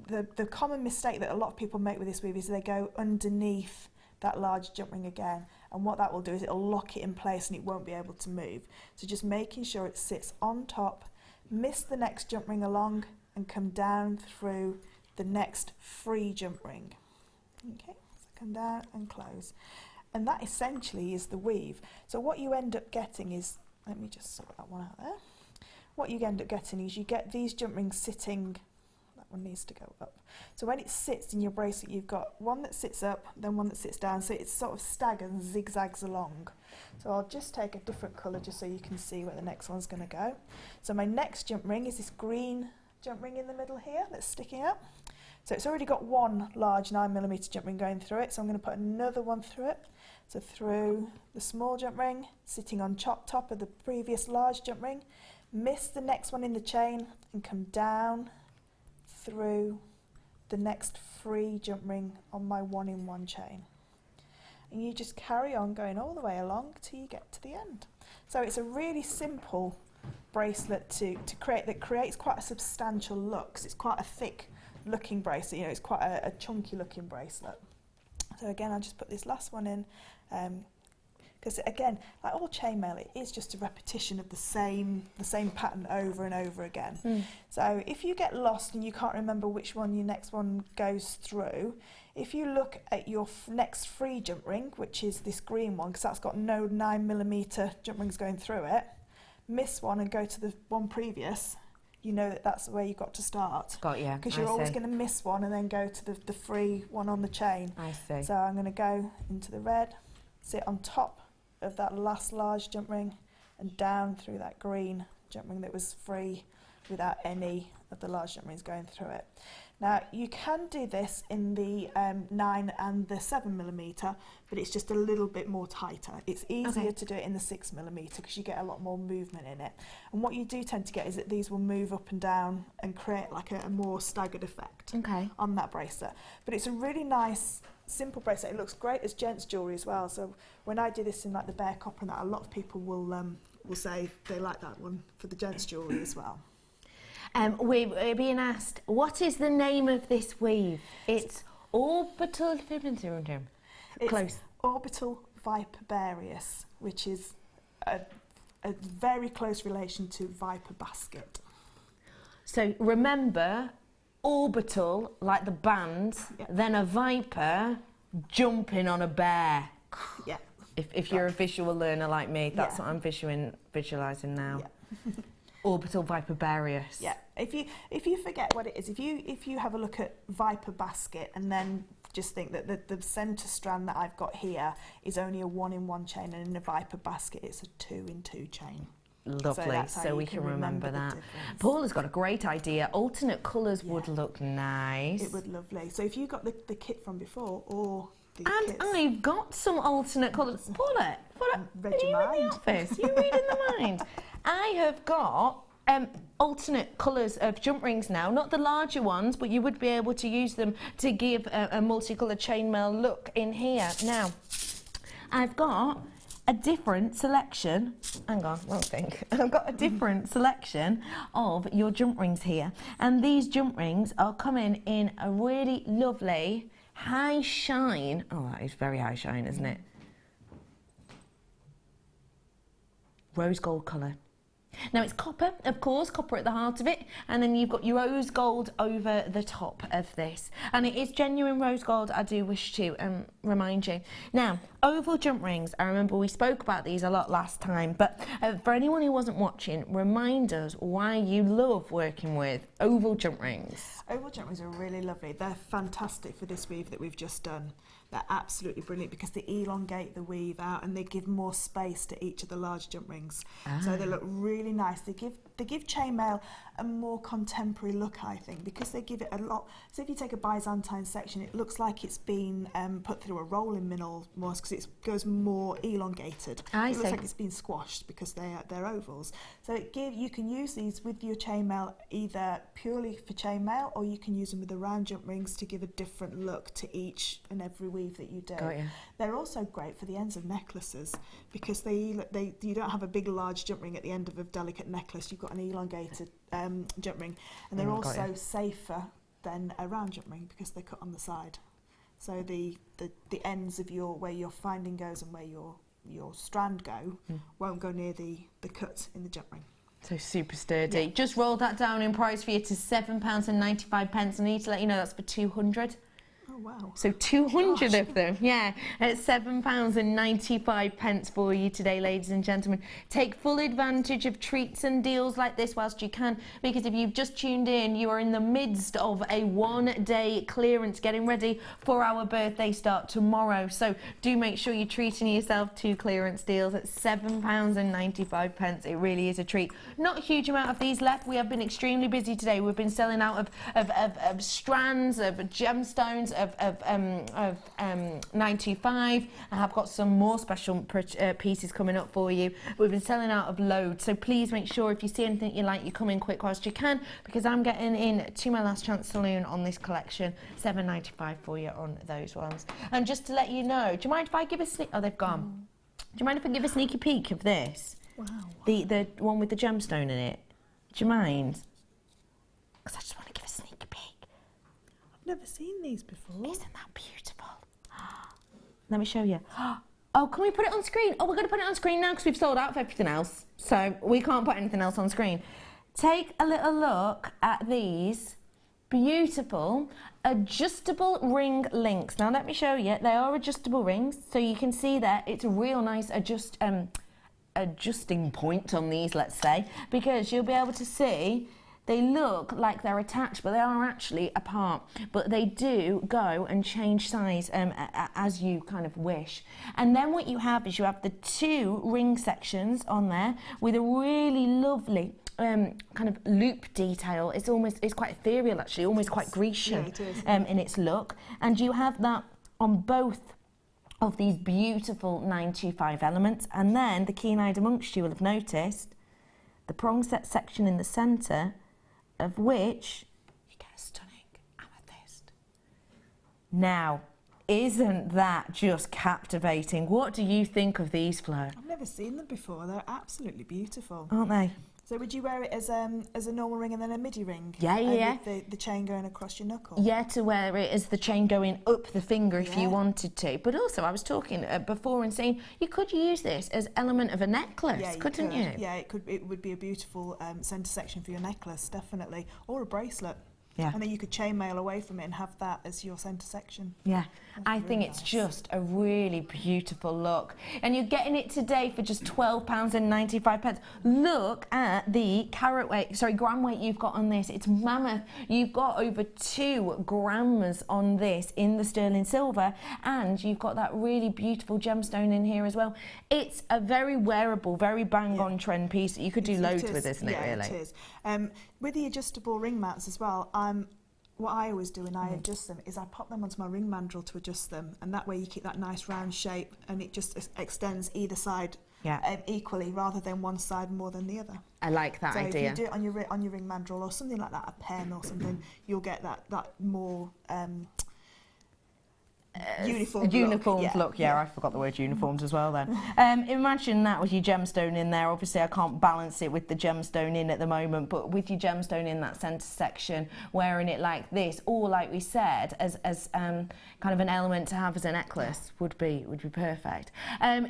the common mistake that a lot of people make with this weave is they go underneath that large jump ring again, and what that will do is it'll lock it in place and it won't be able to move. So just making sure it sits on top, miss the next jump ring along and come down through the next free jump ring. Okay, so come down and close. And that essentially is the weave. So what you end up getting is, let me just sort that one out there. What you end up getting is you get these jump rings sitting, that one needs to go up. So when it sits in your bracelet, you've got one that sits up, then one that sits down, so it's sort of staggers and zigzags along. So I'll just take a different colour just so you can see where the next one's going to go. So my next jump ring is this green jump ring in the middle here that's sticking up. So it's already got one large 9mm jump ring going through it, so I'm going to put another one through it. So through the small jump ring, sitting on top of the previous large jump ring, miss the next one in the chain and come down through the next free jump ring on my 1-in-1 chain. And you just carry on going all the way along till you get to the end. So it's a really simple bracelet to create that creates quite a substantial look, 'cause it's quite a thick looking bracelet, you know, it's quite a chunky looking bracelet. So again, I'll just put this last one in, because again, like all chainmail, it is just a repetition of the same pattern over and over again. So if you get lost and you can't remember which one your next one goes through, if you look at your next free jump ring, which is this green one, because that's got no 9mm jump rings going through it, miss one and go to the one previous, you know that that's where you've got to start. Got you. Because you're always going to miss one and then go to the free one on the chain. I see. So I'm going to go into the red, sit on top of that last large jump ring and down through that green jump ring that was free without any of the large jump rings going through it. Now you can do this in the 9 and the 7mm, but it's just a little bit more tighter. It's easier to do it in the 6mm because you get a lot more movement in it. And what you do tend to get is that these will move up and down and create like a more staggered effect on that bracelet. But it's a really nice, simple bracelet. It looks great as gents jewellery as well. So when I do this in like the bare copper and that, a lot of people will say they like that one for the gents jewellery as well. We're being asked, what is the name of this weave? It's orbital. Close. Orbital Viperbarius, which is a very close relation to Viper basket. So remember, orbital, like the band, then a viper jumping on a bear. Yeah. If you're a visual learner like me, that's what I'm visualising now. Yeah. Orbital Viperbarius. Yeah. If you forget what it is, if you have a look at Viper basket and then just think that the centre strand that I've got here is only a 1-in-1 chain, and in a Viper basket it's a 2-in-2 chain. Lovely, so we can remember that. Paul has got a great idea. Alternate colours would look nice. It would lovely. So if you got the kit from before or the kits. I've got some alternate colours. Paula, read your mind. In the office? You reading the mind? I have got alternate colours of jump rings now, not the larger ones, but you would be able to use them to give a multicoloured chainmail look in here. Now, I've got a different selection, hang on, wrong thing. I've got a different selection of your jump rings here, and these jump rings are coming in a really lovely high shine. Oh, that is very high shine, isn't it? Rose gold colour. Now it's copper, of course, copper at the heart of it, and then you've got your rose gold over the top of this. And it is genuine rose gold, I do wish to remind you. Now, oval jump rings, I remember we spoke about these a lot last time, but for anyone who wasn't watching, remind us why you love working with oval jump rings. Oval jump rings are really lovely. They're fantastic for this weave that we've just done. They're absolutely brilliant because they elongate the weave out and they give more space to each of the large jump rings. So they look really nice. They give chainmail a more contemporary look, I think, because they give it a lot. So if you take a Byzantine section, it looks like it's been put through a rolling mill almost, because it goes more elongated. It looks like it's been squashed because they're ovals. So you can use these with your chainmail either purely for chainmail, or you can use them with the round jump rings to give a different look to each and every weave that you do. They're also great for the ends of necklaces because you don't have a big large jump ring at the end of a delicate necklace. You've got an elongated jump ring, and they're also safer than a round jump ring because they're cut on the side. So the ends of where your finding goes and where your strand go won't go near the cut in the jump ring. So super sturdy. Just rolled that down in price for you to £7.95. I need to let you know that's for 200. Oh wow. So 200 of them, yeah, at £7.95 for you today, ladies and gentlemen. Take full advantage of treats and deals like this whilst you can, because if you've just tuned in, you are in the midst of a one-day clearance getting ready for our birthday start tomorrow. So do make sure you're treating yourself to clearance deals at £7.95. It really is a treat. Not a huge amount of these left. We have been extremely busy today. We've been selling out of strands, of gemstones, of 925. I have got some more special pieces coming up for you. We've been selling out of loads, so please make sure if you see anything you like, you come in quick whilst you can, because I'm getting in to my last chance saloon on this collection. £7.95 for you on those ones. And just to let you know, do you mind if I give a sneak? Oh, they've gone. Do you mind if I give a sneaky peek of this? Wow. The one with the gemstone in it. Do you mind? Because I just want to give a sneaky peek. I've never seen these before. Isn't that beautiful? Let me show you. Oh, can we put it on screen? Oh, we're going to put it on screen now because we've sold out of everything else. So we can't put anything else on screen. Take a little look at these beautiful adjustable ring links. Now let me show you. They are adjustable rings, so you can see there it's a real nice adjusting point on these, let's say, because you'll be able to see they look like they're attached, but they are actually apart. But they do go and change size as you kind of wish. And then what you have is you have the two ring sections on there with a really lovely kind of loop detail. It's quite ethereal, actually, almost quite Grecian in its look. And you have that on both of these beautiful 925 elements. And then the keen-eyed amongst you will have noticed the prong set section in the centre, of which you get a stunning amethyst. Now, isn't that just captivating? What do you think of these, Flo? I've never seen them before. They're absolutely beautiful. Aren't they? So would you wear it as a normal ring and then a midi ring? Yeah. With the chain going across your knuckle? Yeah, to wear it as the chain going up the finger if you wanted to. But also, I was talking before and saying you could use this as element of a necklace, couldn't you? Yeah, it would be a beautiful centre section for your necklace, definitely, or a bracelet. Yeah. And then you could chainmail away from it and have that as your centre section. Yeah, I really think it's nice. just a really beautiful look. And you're getting it today for just £12.95. Look at the gram weight you've got on this. It's mammoth. You've got over 2 grams on this in the sterling silver, and you've got that really beautiful gemstone in here as well. It's a very wearable, very bang-on trend piece that you could do loads with, isn't it, really? Yeah, it is. With the adjustable ring mats as well, what I always do when I adjust them is I pop them onto my ring mandrel to adjust them, and that way you keep that nice round shape, and it just extends either side equally rather than one side more than the other. I like that idea. So if you do it on your ring mandrel or something like that, a pen or something, you'll get that more uniform look. Yeah, I forgot the word uniforms as well then. Imagine that with your gemstone in there. Obviously I can't balance it with the gemstone in at the moment, but with your gemstone in that centre section, wearing it like this, or like we said, as kind of an element to have as a necklace would be perfect.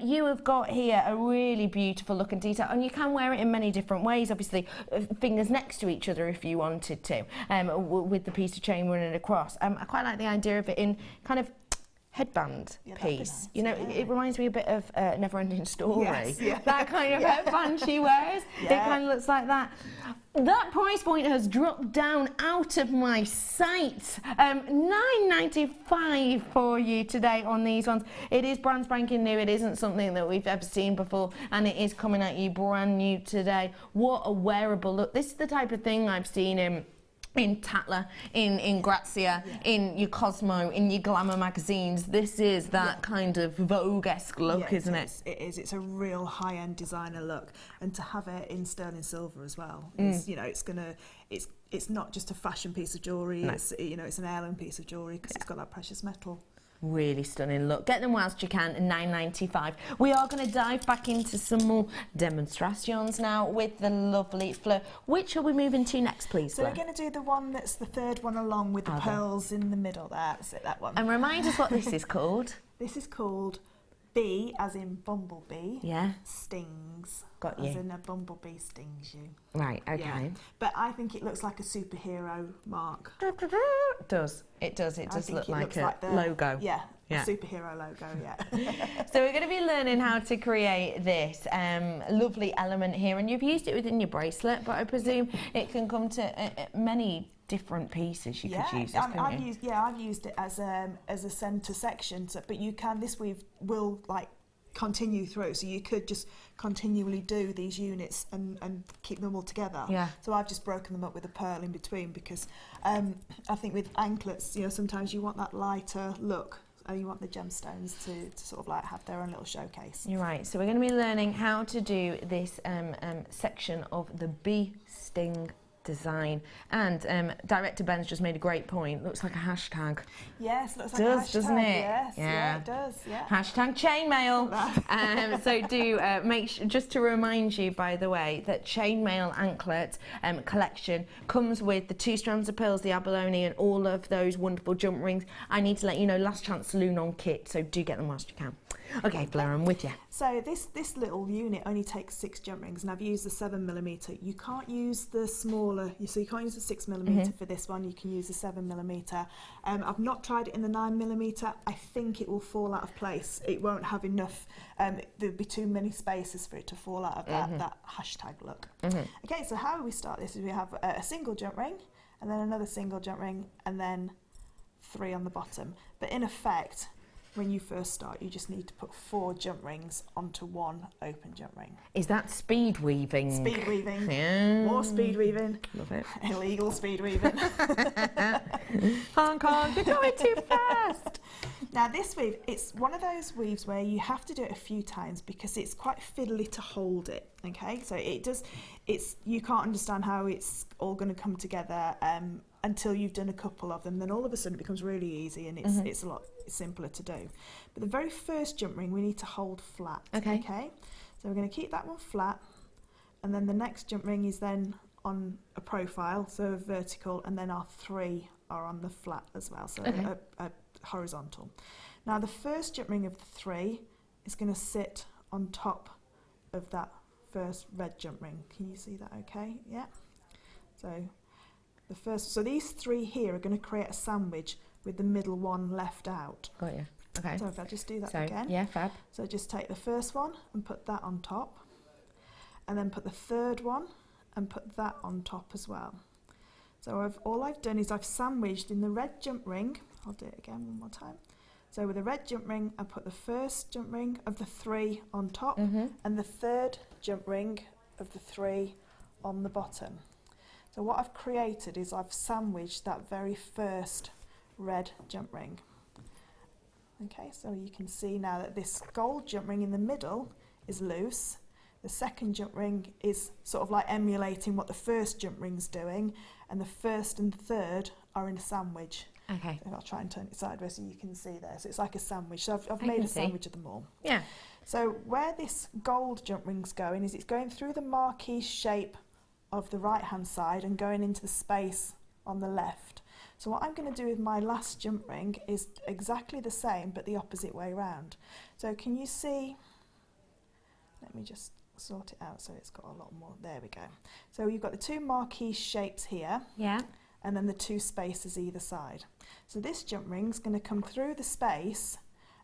You have got here a really beautiful look and detail, and you can wear it in many different ways, obviously fingers next to each other if you wanted to, with the piece of chain running across. I quite like the idea of it in kind of headband piece. Nice. You know, it reminds me a bit of Never-Ending Story. Yes, that kind of headband she wears. It kind of looks like that. That price point has dropped down out of my sight. £9.95 for you today on these ones. It is brand spanking new. It isn't something that we've ever seen before, and it is coming at you brand new today. What a wearable look. This is the type of thing I've seen in Tatler, in Grazia, in your Cosmo, in your glamour magazines. This is that kind of Vogue-esque look, isn't it? It is. It's a real high-end designer look, and to have it in sterling silver as well. It's, you know, it's not just a fashion piece of jewellery. No. It's an heirloom piece of jewellery because it's got that precious metal. Really stunning look. Get them whilst you can at £9.95. We are going to dive back into some more demonstrations now with the lovely Fleur. Which are we moving to next, please, So Fleur? we're going to do the one that's the third one along with the pearls in the middle there. That's it, that one. And remind us what this is called. This is called bee, as in bumblebee, Yeah. stings. Got As you. in a bumblebee stings you. Right, okay. Yeah. But I think it looks like a superhero mark. It does. It does. It I does think look it like looks a like the logo. Yeah, Yeah. a superhero logo, yeah. So we're going to be learning how to create this lovely element here, and you've used it within your bracelet, but I presume it can come to many different pieces you could use this, couldn't you? I've used it as a centre section, so, but you can, this weave will like continue through, so you could just continually do these units and keep them all together. Yeah. So I've just broken them up with a pearl in between because I think with anklets, you know, sometimes you want that lighter look. You want the gemstones to sort of like have their own little showcase. You're right. So we're going to be learning how to do this section of the bee sting design, and Director Ben's just made a great point. Looks like a hashtag. Yes, looks like Does, a hashtag. doesn't it? Yes, Yeah. yeah, it does. Yeah. Hashtag chainmail. So do make sure, just to remind you, by the way, that chainmail anklet collection comes with the 2 strands of pearls, the abalone, and all of those wonderful jump rings. I need to let you know, last chance saloon on kit, so do get them whilst you can. Okay, Blair, I'm with you. So this little unit only takes 6 jump rings, and I've used the 7mm. You can't use the smaller, so you can't use the 6mm for this one. You can use the 7mm. I've not tried it in the 9mm. I think it will fall out of place. It won't have enough. There'll be too many spaces for it to fall out of that hashtag look. Okay, so how we start this is we have a single jump ring, and then another single jump ring, and then 3 on the bottom. But in effect, when you first start, you just need to put 4 jump rings onto 1 open jump ring. Is that speed weaving? Speed weaving. Yeah. More speed weaving. Love it. Illegal speed weaving. Hong Kong, you're going too fast. Now this weave, it's one of those weaves where you have to do it a few times because it's quite fiddly to hold it. Okay, so you can't understand how it's all going to come together until you've done a couple of them. Then all of a sudden it becomes really easy, and it's a lot simpler to do. But the very first jump ring we need to hold flat. Okay. So we're going to keep that one flat, and then the next jump ring is then on a profile, so a vertical, and then our 3 are on the flat as well, so a horizontal. Now the first jump ring of the 3 is going to sit on top of that first red jump ring. Can you see that okay? Yeah. So these 3 here are going to create a sandwich with the middle one left out. Got you. Okay. So if I just do that So, again. yeah, fab. So just take the first one and put that on top, and then put the third one and put that on top as well. So all I've done is I've sandwiched in the red jump ring. I'll do it again one more time. So with the red jump ring, I put the first jump ring of the 3 on top, and the third jump ring of the 3 on the bottom. So what I've created is I've sandwiched that very first red jump ring. Okay, so you can see now that this gold jump ring in the middle is loose. The second jump ring is sort of like emulating what the first jump ring's doing, and the first and third are in a sandwich. Okay. So I'll try and turn it sideways so you can see there. So it's like a sandwich. So I've made a sandwich of them all. Yeah. So where this gold jump ring's going is it's going through the marquee shape of the right hand side and going into the space on the left. So what I'm going to do with my last jump ring is exactly the same but the opposite way round. So can you see, let me just sort it out so it's got a lot more, there we go. So you've got the 2 marquee shapes here, Yeah. and then the 2 spaces either side. So this jump ring's going to come through the space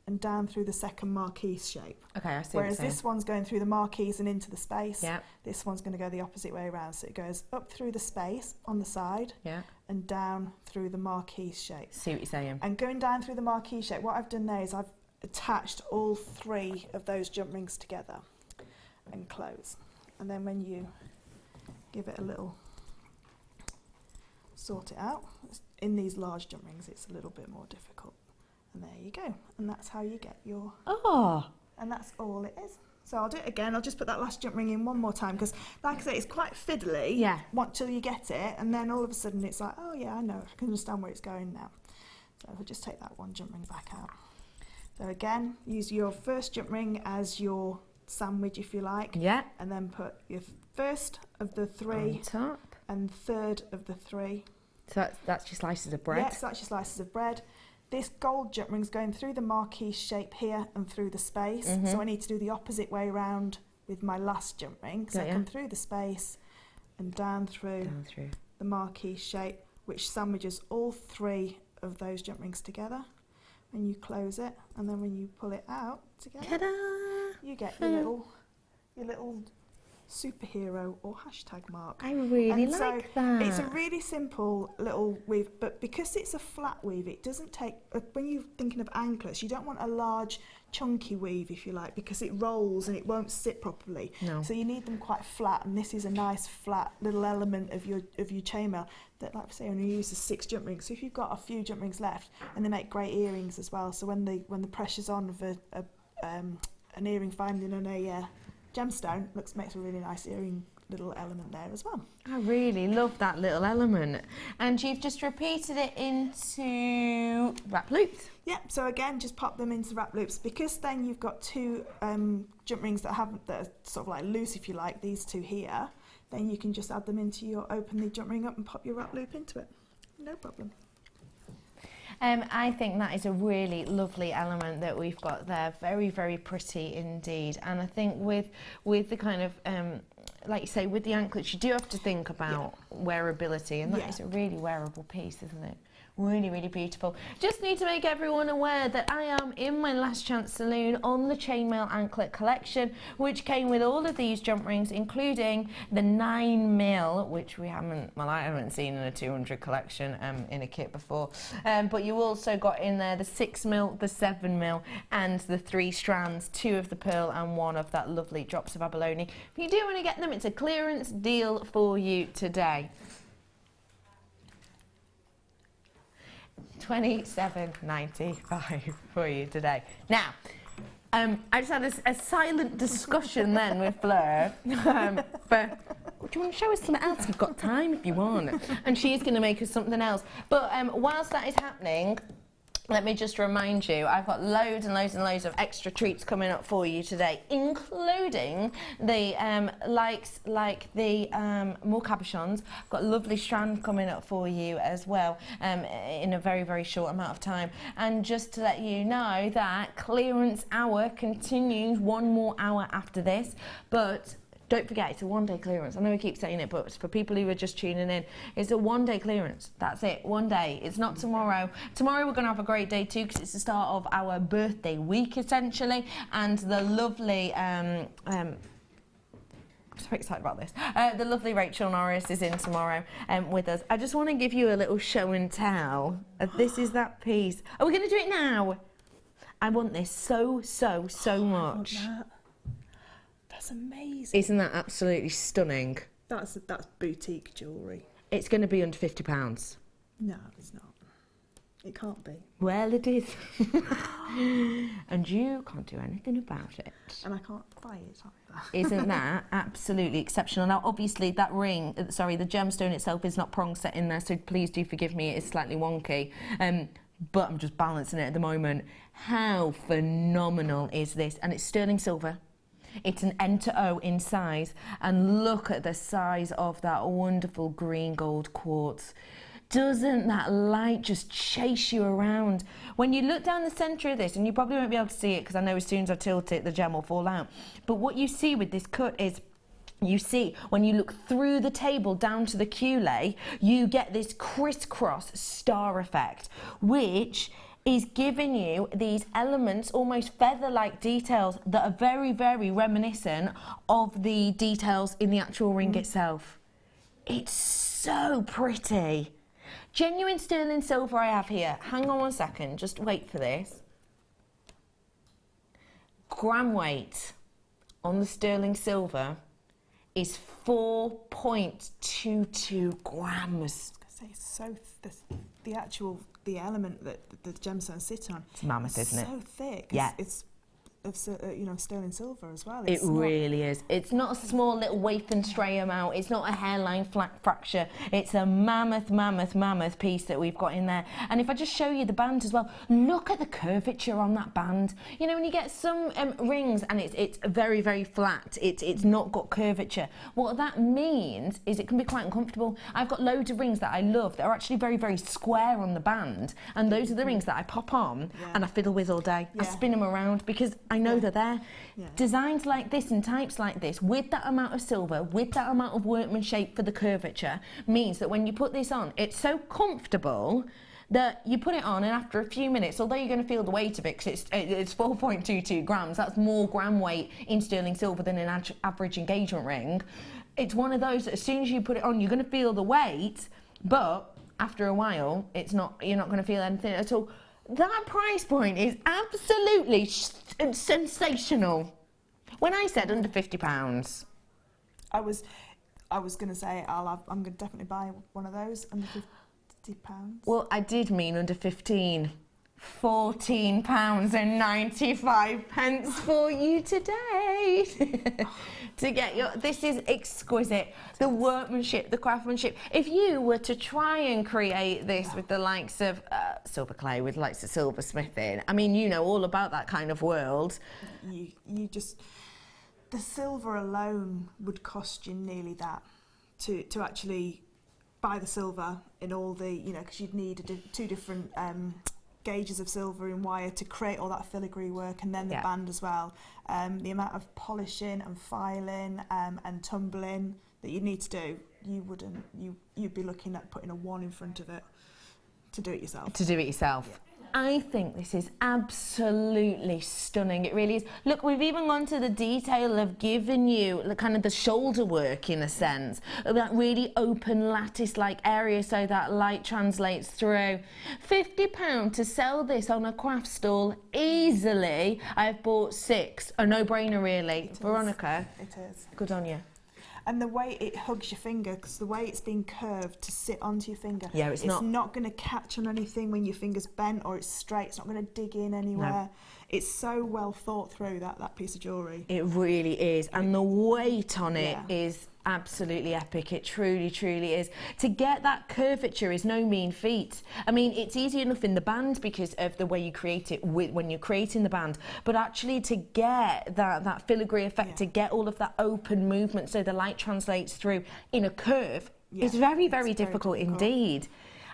and down through the second marquee shape. Okay, I see. Whereas this one's going through the marquees and into the space. Yeah. This one's going to go the opposite way around. So it goes up through the space on the side Yeah. and down through the marquee shape. See what you're saying. And going down through the marquee shape, what I've done there is I've attached all 3 of those jump rings together and close. And then when you give it a little sort it out, in these large jump rings it's a little bit more difficult. And there you go. And that's how you get your... Oh. And that's all it is. So I'll do it again. I'll just put that last jump ring in one more time because, like I say, it's quite fiddly. Yeah. Till you get it, and then all of a sudden it's like, oh yeah, I know. I can understand where it's going now. So if I just take that one jump ring back out. So again, use your first jump ring as your sandwich, if you like. Yeah. And then put your first of the 3 On top. and third of the 3. So that's your slices of bread. Yes, that's your slices of bread. this gold jump ring's going through the marquee shape here and through the space. So I need to do the opposite way around with my last jump ring. So I come through the space and down through the marquee shape, which sandwiches all 3 of those jump rings together. And you close it, and then when you pull it out together, you get your little superhero or hashtag mark. I really like that. It's a really simple little weave, but because it's a flat weave, it doesn't take, when you're thinking of anklets, you don't want a large chunky weave, if you like, because it rolls and it won't sit properly. No. So you need them quite flat, and this is a nice flat little element of your chainmail that, like I say, only uses 6 jump rings. So if you've got a few jump rings left, and they make great earrings as well. So when the pressure's on of an earring finding on a gemstone, makes a really nice earring little element there as well. I really love that little element. And you've just repeated it into wrap loops. Yep, so again, just pop them into wrap loops, because then you've got 2 jump rings that are sort of like loose, if you like, these 2 here. Then you can just add them into open the jump ring up and pop your wrap loop into it. No problem. I think that is a really lovely element that we've got there. Very, very pretty indeed. And I think with the kind of, like you say, with the anklets, you do have to think about wearability, and that is a really wearable piece, isn't it? Really, really beautiful. Just need to make everyone aware that I am in my Last Chance Saloon on the chainmail anklet collection, which came with all of these jump rings, including the 9mm, which I haven't seen in a 200 collection in a kit before. But you also got in there the 6mm, the 7mm, and the 3 strands, 2 of the pearl and 1 of that lovely drops of abalone. If you do want to get them, it's a clearance deal for you today. $27.95 for you today. Now, I just had a silent discussion then with Fleur. But do you want to show us something else? You've got time if you want. And she's going to make us something else. But whilst that is happening, let me just remind you, I've got loads and loads and loads of extra treats coming up for you today, including the more cabochons. I've got a lovely strand coming up for you as well in a very, very short amount of time. And just to let you know that clearance hour continues 1 more hour after this, but don't forget, it's a 1-day clearance. I know we keep saying it, but for people who are just tuning in, it's a 1-day clearance. That's it, 1 day. It's not tomorrow. Tomorrow we're going to have a great day too, because it's the start of our birthday week, essentially. And the lovely... I'm so excited about this. The lovely Rachel Norris is in tomorrow with us. I just want to give you a little show and tell. This is that piece. Are we going to do it now? I want this so much. That's amazing. Isn't that absolutely stunning? That's boutique jewellery. It's going to be under £50. No, it's not. It can't be. Well, it is. And you can't do anything about it. And I can't buy it either. Isn't that absolutely exceptional? Now, obviously, that ring, the gemstone itself is not prong set in there, so please do forgive me, it is slightly wonky. But I'm just balancing it at the moment. How phenomenal is this? And it's sterling silver. It's an N to O in size, and look at the size of that wonderful green gold quartz. Doesn't that light just chase you around? When you look down the centre of this, and you probably won't be able to see it because I know as soon as I tilt it the gem will fall out, but what you see with this cut is, you see, when you look through the table down to the cule, you get this crisscross star effect, which is giving you these elements, almost feather-like details that are very, very reminiscent of the details in the actual ring itself. It's so pretty. Genuine sterling silver I have here. Hang on 1 second, just wait for this. Gram weight on the sterling silver is 4.22 grams. The element that the gemstones sit on. It's mammoth, isn't it? So thick. Yeah. It's sterling silver as well. It really is. It's not a small little waif and stray amount. It's not a hairline fracture. It's a mammoth piece that we've got in there. And if I just show you the band as well, look at the curvature on that band. You know, when you get some rings and it's very, very flat, it's not got curvature. What that means is it can be quite uncomfortable. I've got loads of rings that I love that are actually very, very square on the band, and those are the rings that I pop on and I fiddle with all day. I spin them around because I know they're there. Designs like this and types like this, with that amount of silver, with that amount of workmanship for the curvature, means that when you put this on, it's so comfortable that you put it on, and after a few minutes, although you're going to feel the weight of it because it's 4.22 grams, that's more gram weight in sterling silver than an average engagement ring. It's one of those that as soon as you put it on, you're going to feel the weight, but after a while, you're not going to feel anything at all. That price point is absolutely sensational. When I said under £50, I was going to say I'm going to definitely buy one of those under £50. Well, I did mean under 15. £14.95 for you today. To get this is exquisite. The workmanship, the craftsmanship. If you were to try and create this with the likes of silver clay, with the likes of silversmithing, I mean, you know all about that kind of world. You just, the silver alone would cost you nearly that to actually buy the silver in all the, because you'd need two different gauges of silver in wire to create all that filigree work, and then the band as well. The amount of polishing and filing and tumbling that you need to do, you'd be looking at putting a 1 in front of it to do it yourself. I think this is absolutely stunning. It really is. Look, we've even gone to the detail of giving you the kind of the shoulder work, in a sense, of that really open lattice-like area so that light translates through. £50 to sell this on a craft stall easily. I've bought 6. A no-brainer, really. Veronica? It is. Good on you. And the way it hugs your finger, because the way it's been curved to sit onto your finger, it's not going to catch on anything when your finger's bent or it's straight. It's not going to dig in anywhere. No. It's so well thought through, that piece of jewellery. It really is. And the weight on it is absolutely epic. It truly, truly is. To get that curvature is no mean feat. I mean, it's easy enough in the band because of the way you create it when you're creating the band, but actually to get that filigree effect, to get all of that open movement so the light translates through in a curve, is very, very difficult indeed.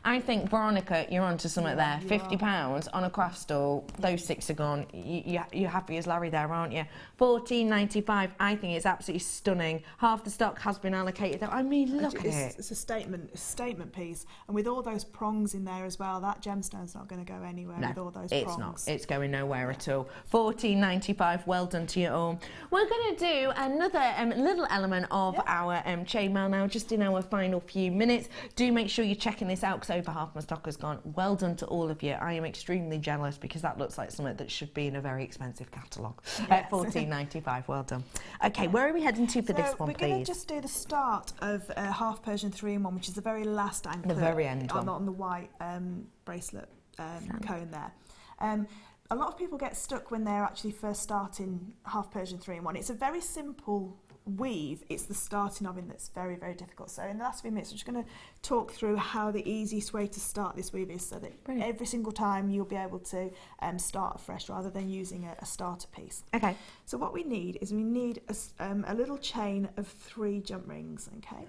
I think, Veronica, you're onto something there. £50 on a craft stall, those 6 are gone. You're happy as Larry there, aren't you? $14.95, I think it's absolutely stunning. Half the stock has been allocated. I mean, look at it. It's a statement piece. And with all those prongs in there as well, that gemstone's not going to go anywhere with all those prongs. It's not. It's going nowhere at all. $14.95, well done to you all. We're going to do another little element of our chainmail now, just in our final few minutes. Do make sure you're checking this out, because over half my stock has gone. Well done to all of you. I am extremely jealous because that looks like something that should be in a very expensive catalogue. At $14.95, well done. Okay, where are we heading to for this one, we're please? We're going to just do the start of half Persian 3-in-1, which is the very last anklet. The very end one. On the white bracelet cone there. A lot of people get stuck when they're actually first starting half Persian 3-in-1. It's a very simple weave. It's the starting of it that's very, very difficult. So in the last few minutes, I'm just going to talk through how the easiest way to start this weave is, so that every single time you'll be able to start afresh rather than using a starter piece. Okay. So what we need is a little chain of 3 jump rings. Okay.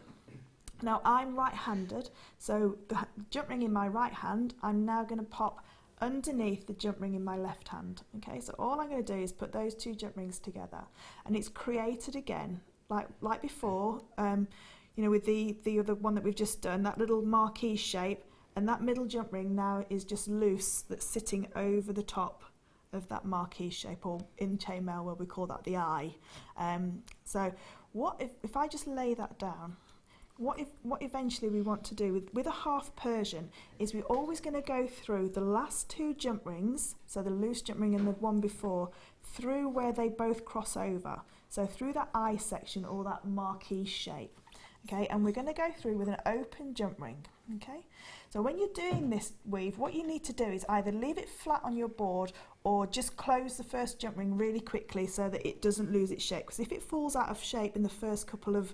Now I'm right-handed, so the jump ring in my right hand, I'm now going to pop underneath the jump ring in my left hand. Okay, so all I'm going to do is put those 2 jump rings together, and it's created again like before, with the other one that we've just done, that little marquee shape, and that middle jump ring now is just loose, that's sitting over the top of that marquee shape, or in chainmail where we call that the eye. So what if I just lay that down? What eventually we want to do with a half Persian is we're always going to go through the last 2 jump rings, so the loose jump ring and the one before, through where they both cross over, so through that eye section or that marquee shape. Okay, and we're going to go through with an open jump ring. Okay, so when you're doing this weave, what you need to do is either leave it flat on your board or just close the first jump ring really quickly so that it doesn't lose its shape. Because if it falls out of shape in the first couple of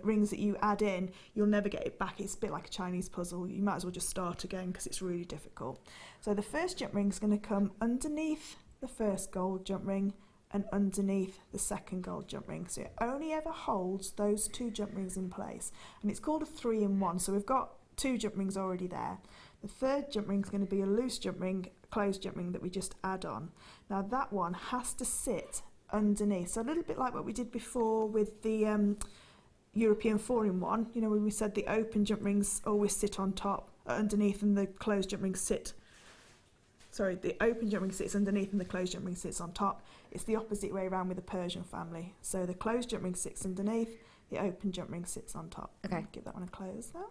rings that you add in, you'll never get it back. It's a bit like a Chinese puzzle. You might as well just start again because it's really difficult. So the first jump ring is going to come underneath the first gold jump ring and underneath the second gold jump ring. So it only ever holds those 2 jump rings in place. And it's called a 3-in-1. So we've got 2 jump rings already there. The third jump ring is going to be a loose jump ring, a closed jump ring that we just add on. Now that one has to sit underneath. So a little bit like what we did before with the European 4-in-1. You know, when we said the open jump rings always sit on top, underneath, and the closed jump rings sit. Sorry, the open jump ring sits underneath and the closed jump ring sits on top. It's the opposite way around with the Persian family. So the closed jump ring sits underneath, the open jump ring sits on top. Okay. Give that one a close there.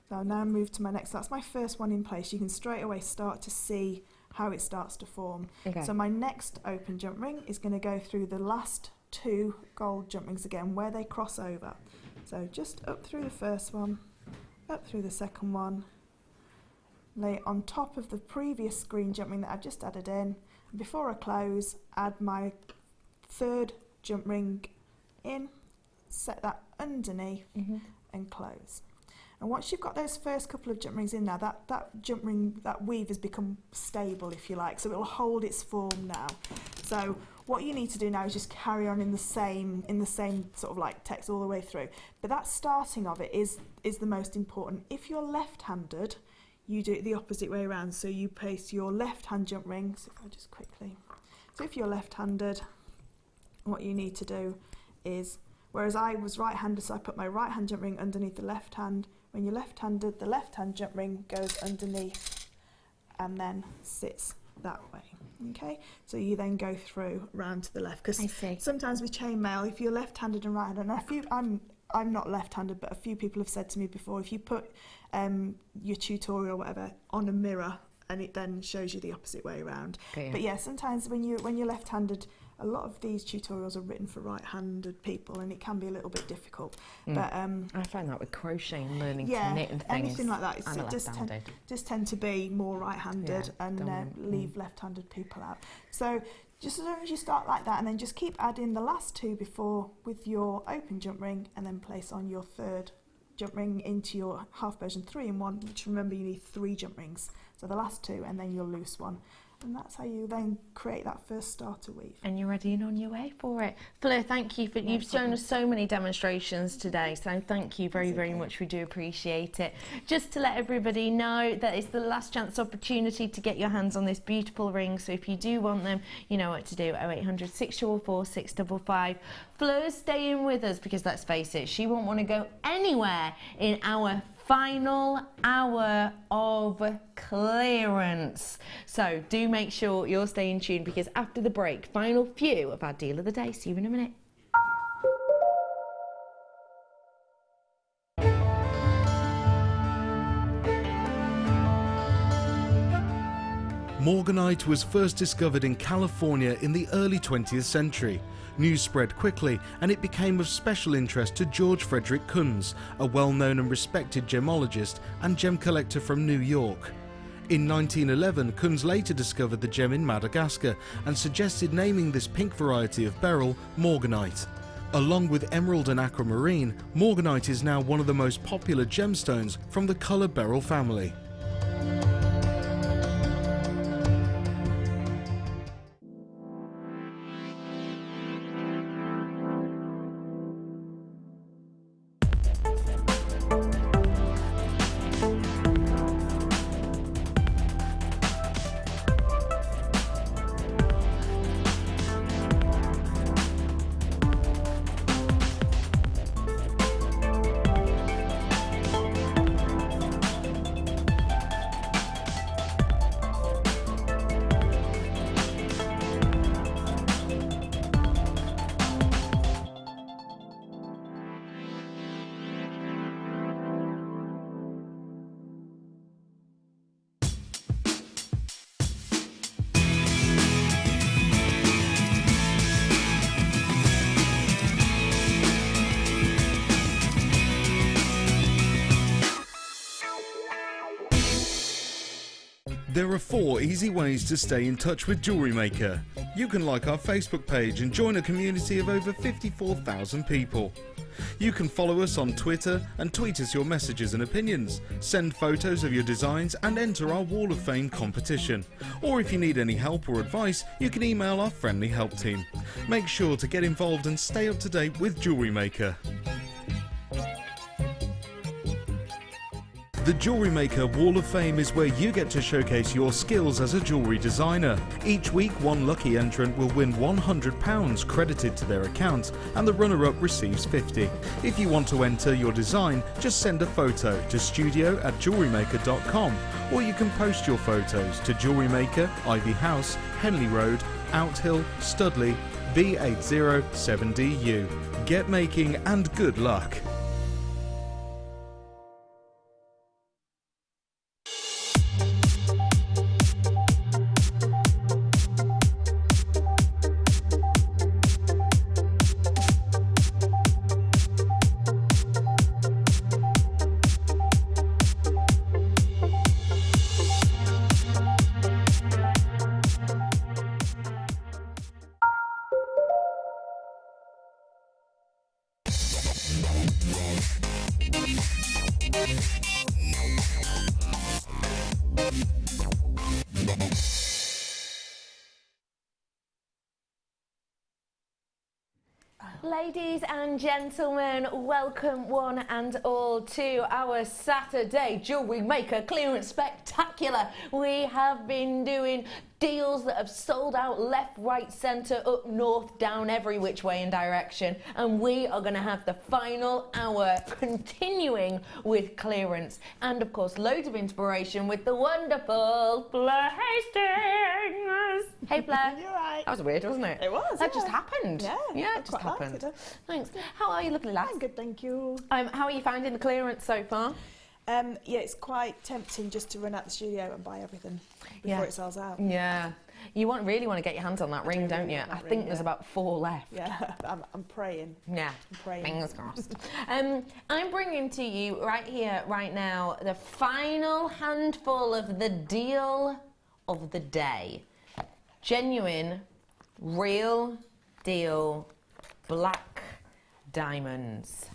So I'll now move to my next. That's my first one in place. You can straight away start to see how it starts to form. Okay. So my next open jump ring is going to go through the last 2 gold jump rings again where they cross over. So just up through the first one, up through the second one, lay it on top of the previous green jump ring that I've just added in. Before I close, add my third jump ring in, set that underneath and close. And once you've got those first couple of jump rings in now, that jump ring, that weave has become stable, if you like, so it will hold its form now. So what you need to do now is just carry on in the same sort of like text all the way through. But that starting of it is the most important. If you're left-handed, you do it the opposite way around. So you place your left-hand jump ring. So if I just quickly. So if you're left-handed, what you need to do is, whereas I was right-handed, so I put my right-hand jump ring underneath the left hand. When you're left-handed, the left-hand jump ring goes underneath and then sits that way. Okay, so you then go through round to the left, because sometimes with chainmail, if you're left-handed and right-handed, and I'm not left-handed, but a few people have said to me before, if you put your tutorial or whatever on a mirror, and it then shows you the opposite way around. Okay. But yeah, sometimes when you're left-handed, a lot of these tutorials are written for right-handed people, and it can be a little bit difficult. But I find that with crocheting, learning to knit and things. Anything like that, it just tend to be more right-handed, and leave left-handed people out. So just as long as you start like that, and then just keep adding the last 2 before with your open jump ring, and then place on your third jump ring into your half Persian 3-in-1, which remember you need 3 jump rings. So the last 2 and then your loose one. And that's how you then create that first starter weave. And you're ready and on your way for it. Fleur, thank you for, you've shown us so many demonstrations today, so thank you very much. We do appreciate it. Just to let everybody know that it's the last chance opportunity to get your hands on this beautiful ring, so if you do want them, you know what to do. 0800 644 655. Fleur's staying with us because, let's face it, she won't want to go anywhere in our final hour of clearance. So do make sure you're staying tuned, because after the break, final few of our deal of the day. See you in a minute. Morganite was first discovered in California in the early 20th century. News spread quickly, and it became of special interest to George Frederick Kunz, a well-known and respected gemologist and gem collector from New York. In 1911, Kunz later discovered the gem in Madagascar and suggested naming this pink variety of beryl Morganite. Along with emerald and aquamarine, Morganite is now one of the most popular gemstones from the color beryl family. There are 4 easy ways to stay in touch with Jewellery Maker. You can like our Facebook page and join a community of over 54,000 people. You can follow us on Twitter and tweet us your messages and opinions, send photos of your designs and enter our Wall of Fame competition. Or if you need any help or advice, you can email our friendly help team. Make sure to get involved and stay up to date with Jewellery Maker. The Jewellery Maker Wall of Fame is where you get to showcase your skills as a jewellery designer. Each week, one lucky entrant will win £100 credited to their account, and the runner-up receives £50. If you want to enter your design, just send a photo to studio@jewellerymaker.com, or you can post your photos to Jewellery Maker, Ivy House, Henley Road, Outhill, Studley, B807DU. Get making and good luck. Ladies and gentlemen, welcome one and all to our Saturday Jewellery Maker Clearance Spectacular. We have been doing deals that have sold out left, right, centre, up, north, down, every which way and direction. And we are going to have the final hour continuing with clearance. And of course, loads of inspiration with the wonderful Fleur Hastings. Hey Fleur. You're right. That was weird, wasn't it? It was, That yeah. just happened. Yeah, it just happened. Thanks. How are you, lovely lass? I'm good, thank you. How are you finding the clearance so far? Yeah, it's quite tempting just to run out the studio and buy everything before it sells out. Yeah. You really want to get your hands on that ring, don't you? I think there's about 4 left. Yeah, I'm praying. Yeah, I'm praying. fingers crossed. I'm bringing to you right here, right now, the final handful of the deal of the day. Genuine, real deal, black diamonds.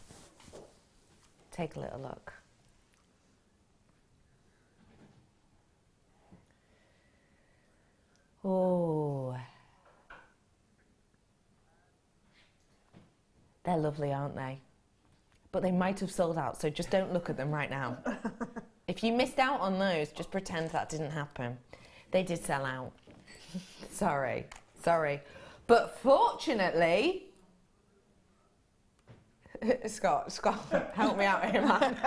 Take a little look. Oh, they're lovely, aren't they? But they might have sold out, so just don't look at them right now. If you missed out on those, just pretend that didn't happen. They did sell out. Sorry. But fortunately, Scott, help me out here, man.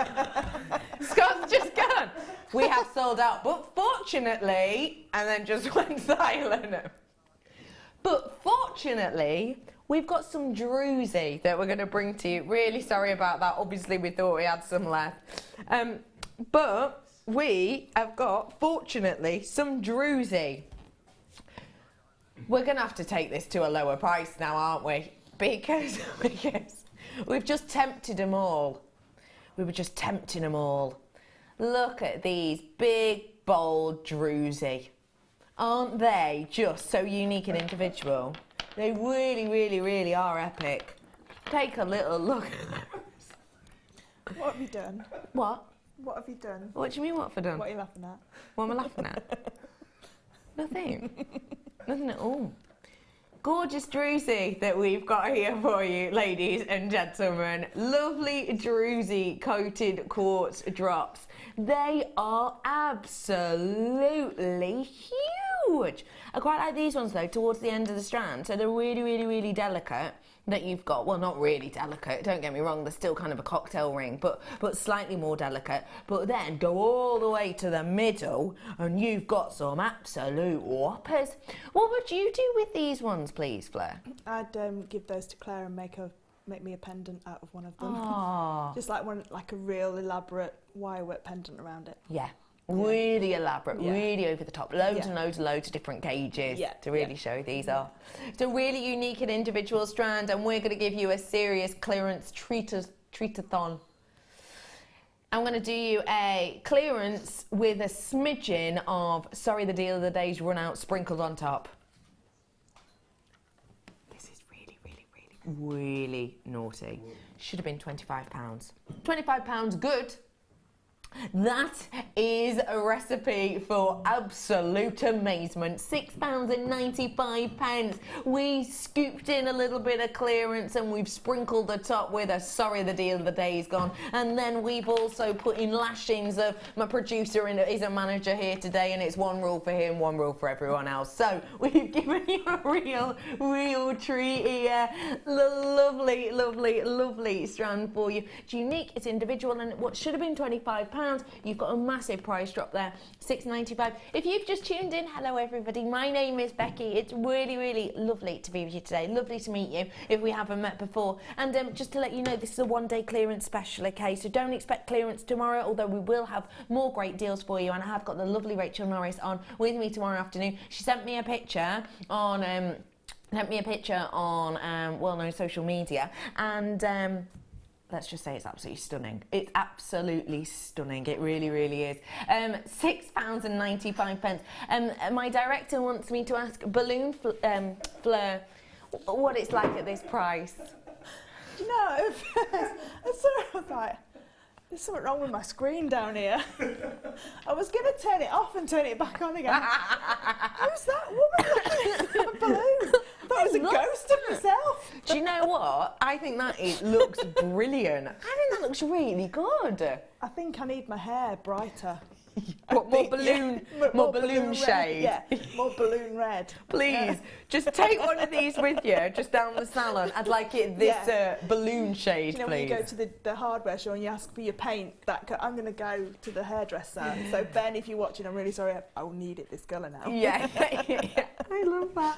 Scott's just gone. We have sold out, but fortunately, and then just went silent. But fortunately, we've got some druzy that we're going to bring to you. Really sorry about that. Obviously, we thought we had some left. But we have got, fortunately, some druzy. We're going to have to take this to a lower price now, aren't we? Because we've just tempted them all. We were just tempting them all. Look at these big, bold druzy. Aren't they just so unique and individual? They really, really, really are epic. Take a little look. What have you done? What? What have you done? What do you mean, what have I done? What are you laughing at? What am I laughing at? Nothing. Nothing at all. Gorgeous druzy that we've got here for you, ladies and gentlemen. Lovely druzy coated quartz drops. They are absolutely huge. I quite like these ones though, towards the end of the strand. So they're really, really, really delicate. That you've got, well, not really delicate, don't get me wrong, they're still kind of a cocktail ring, but slightly more delicate. But then go all the way to the middle and you've got some absolute whoppers. What would you do with these ones, please, Fleur? I'd give those to Claire and make me a pendant out of one of them. Oh. Just like a real elaborate wirework pendant around it. Yeah. Really elaborate, Yeah. really over the top. Loads Yeah. and loads of different gauges to really Yeah. show these are. It's a really unique and individual strand, and we're going to give you a serious clearance treat-a-thon. I'm going to do you a clearance with a smidgen of sorry the deal of the day's run out sprinkled on top. This is really naughty. Should have been £25. £25 good. That is a recipe for absolute amazement. £6.95. We scooped in a little bit of clearance and we've sprinkled the top with a sorry the deal of the day is gone. And then we've also put in lashings of my producer and he's a manager here today, and it's one rule for him, one rule for everyone else. So we've given you a real treat here. Lovely strand for you. It's unique, it's individual, and what should have been £25, you've got a massive price drop there, £6.95. If you've just tuned in, hello everybody, my name is Becky. It's really lovely to be with you today, lovely to meet you if we haven't met before. And just to let you know, this is a one-day clearance special, okay, so don't expect clearance tomorrow, although we will have more great deals for you. And I have got the lovely Rachel Norris on with me tomorrow afternoon. She sent me a picture on well-known social media, and let's just say it's absolutely stunning. It's absolutely stunning. It really is. £6.95. My director wants me to ask Balloon Fleur what it's like at this price. You know, at first, I was like, there's something wrong with my screen down here. I was going to turn it off and turn it back on again. Who's that woman looking at the balloon? I thought it was a ghost of myself. Do you know what? I think that looks brilliant. I think that looks really good. I think I need my hair brighter. What, more balloon, more balloon shade? Yeah, more balloon red. Please, just take one of these with you, just down the salon. I'd like it this balloon shade, You know, please. when you go to the hardware store and you ask for your paint, I'm going to go to the hairdresser. So Ben, if you're watching, I'm really sorry. I will need it this colour now. Yeah. I love that.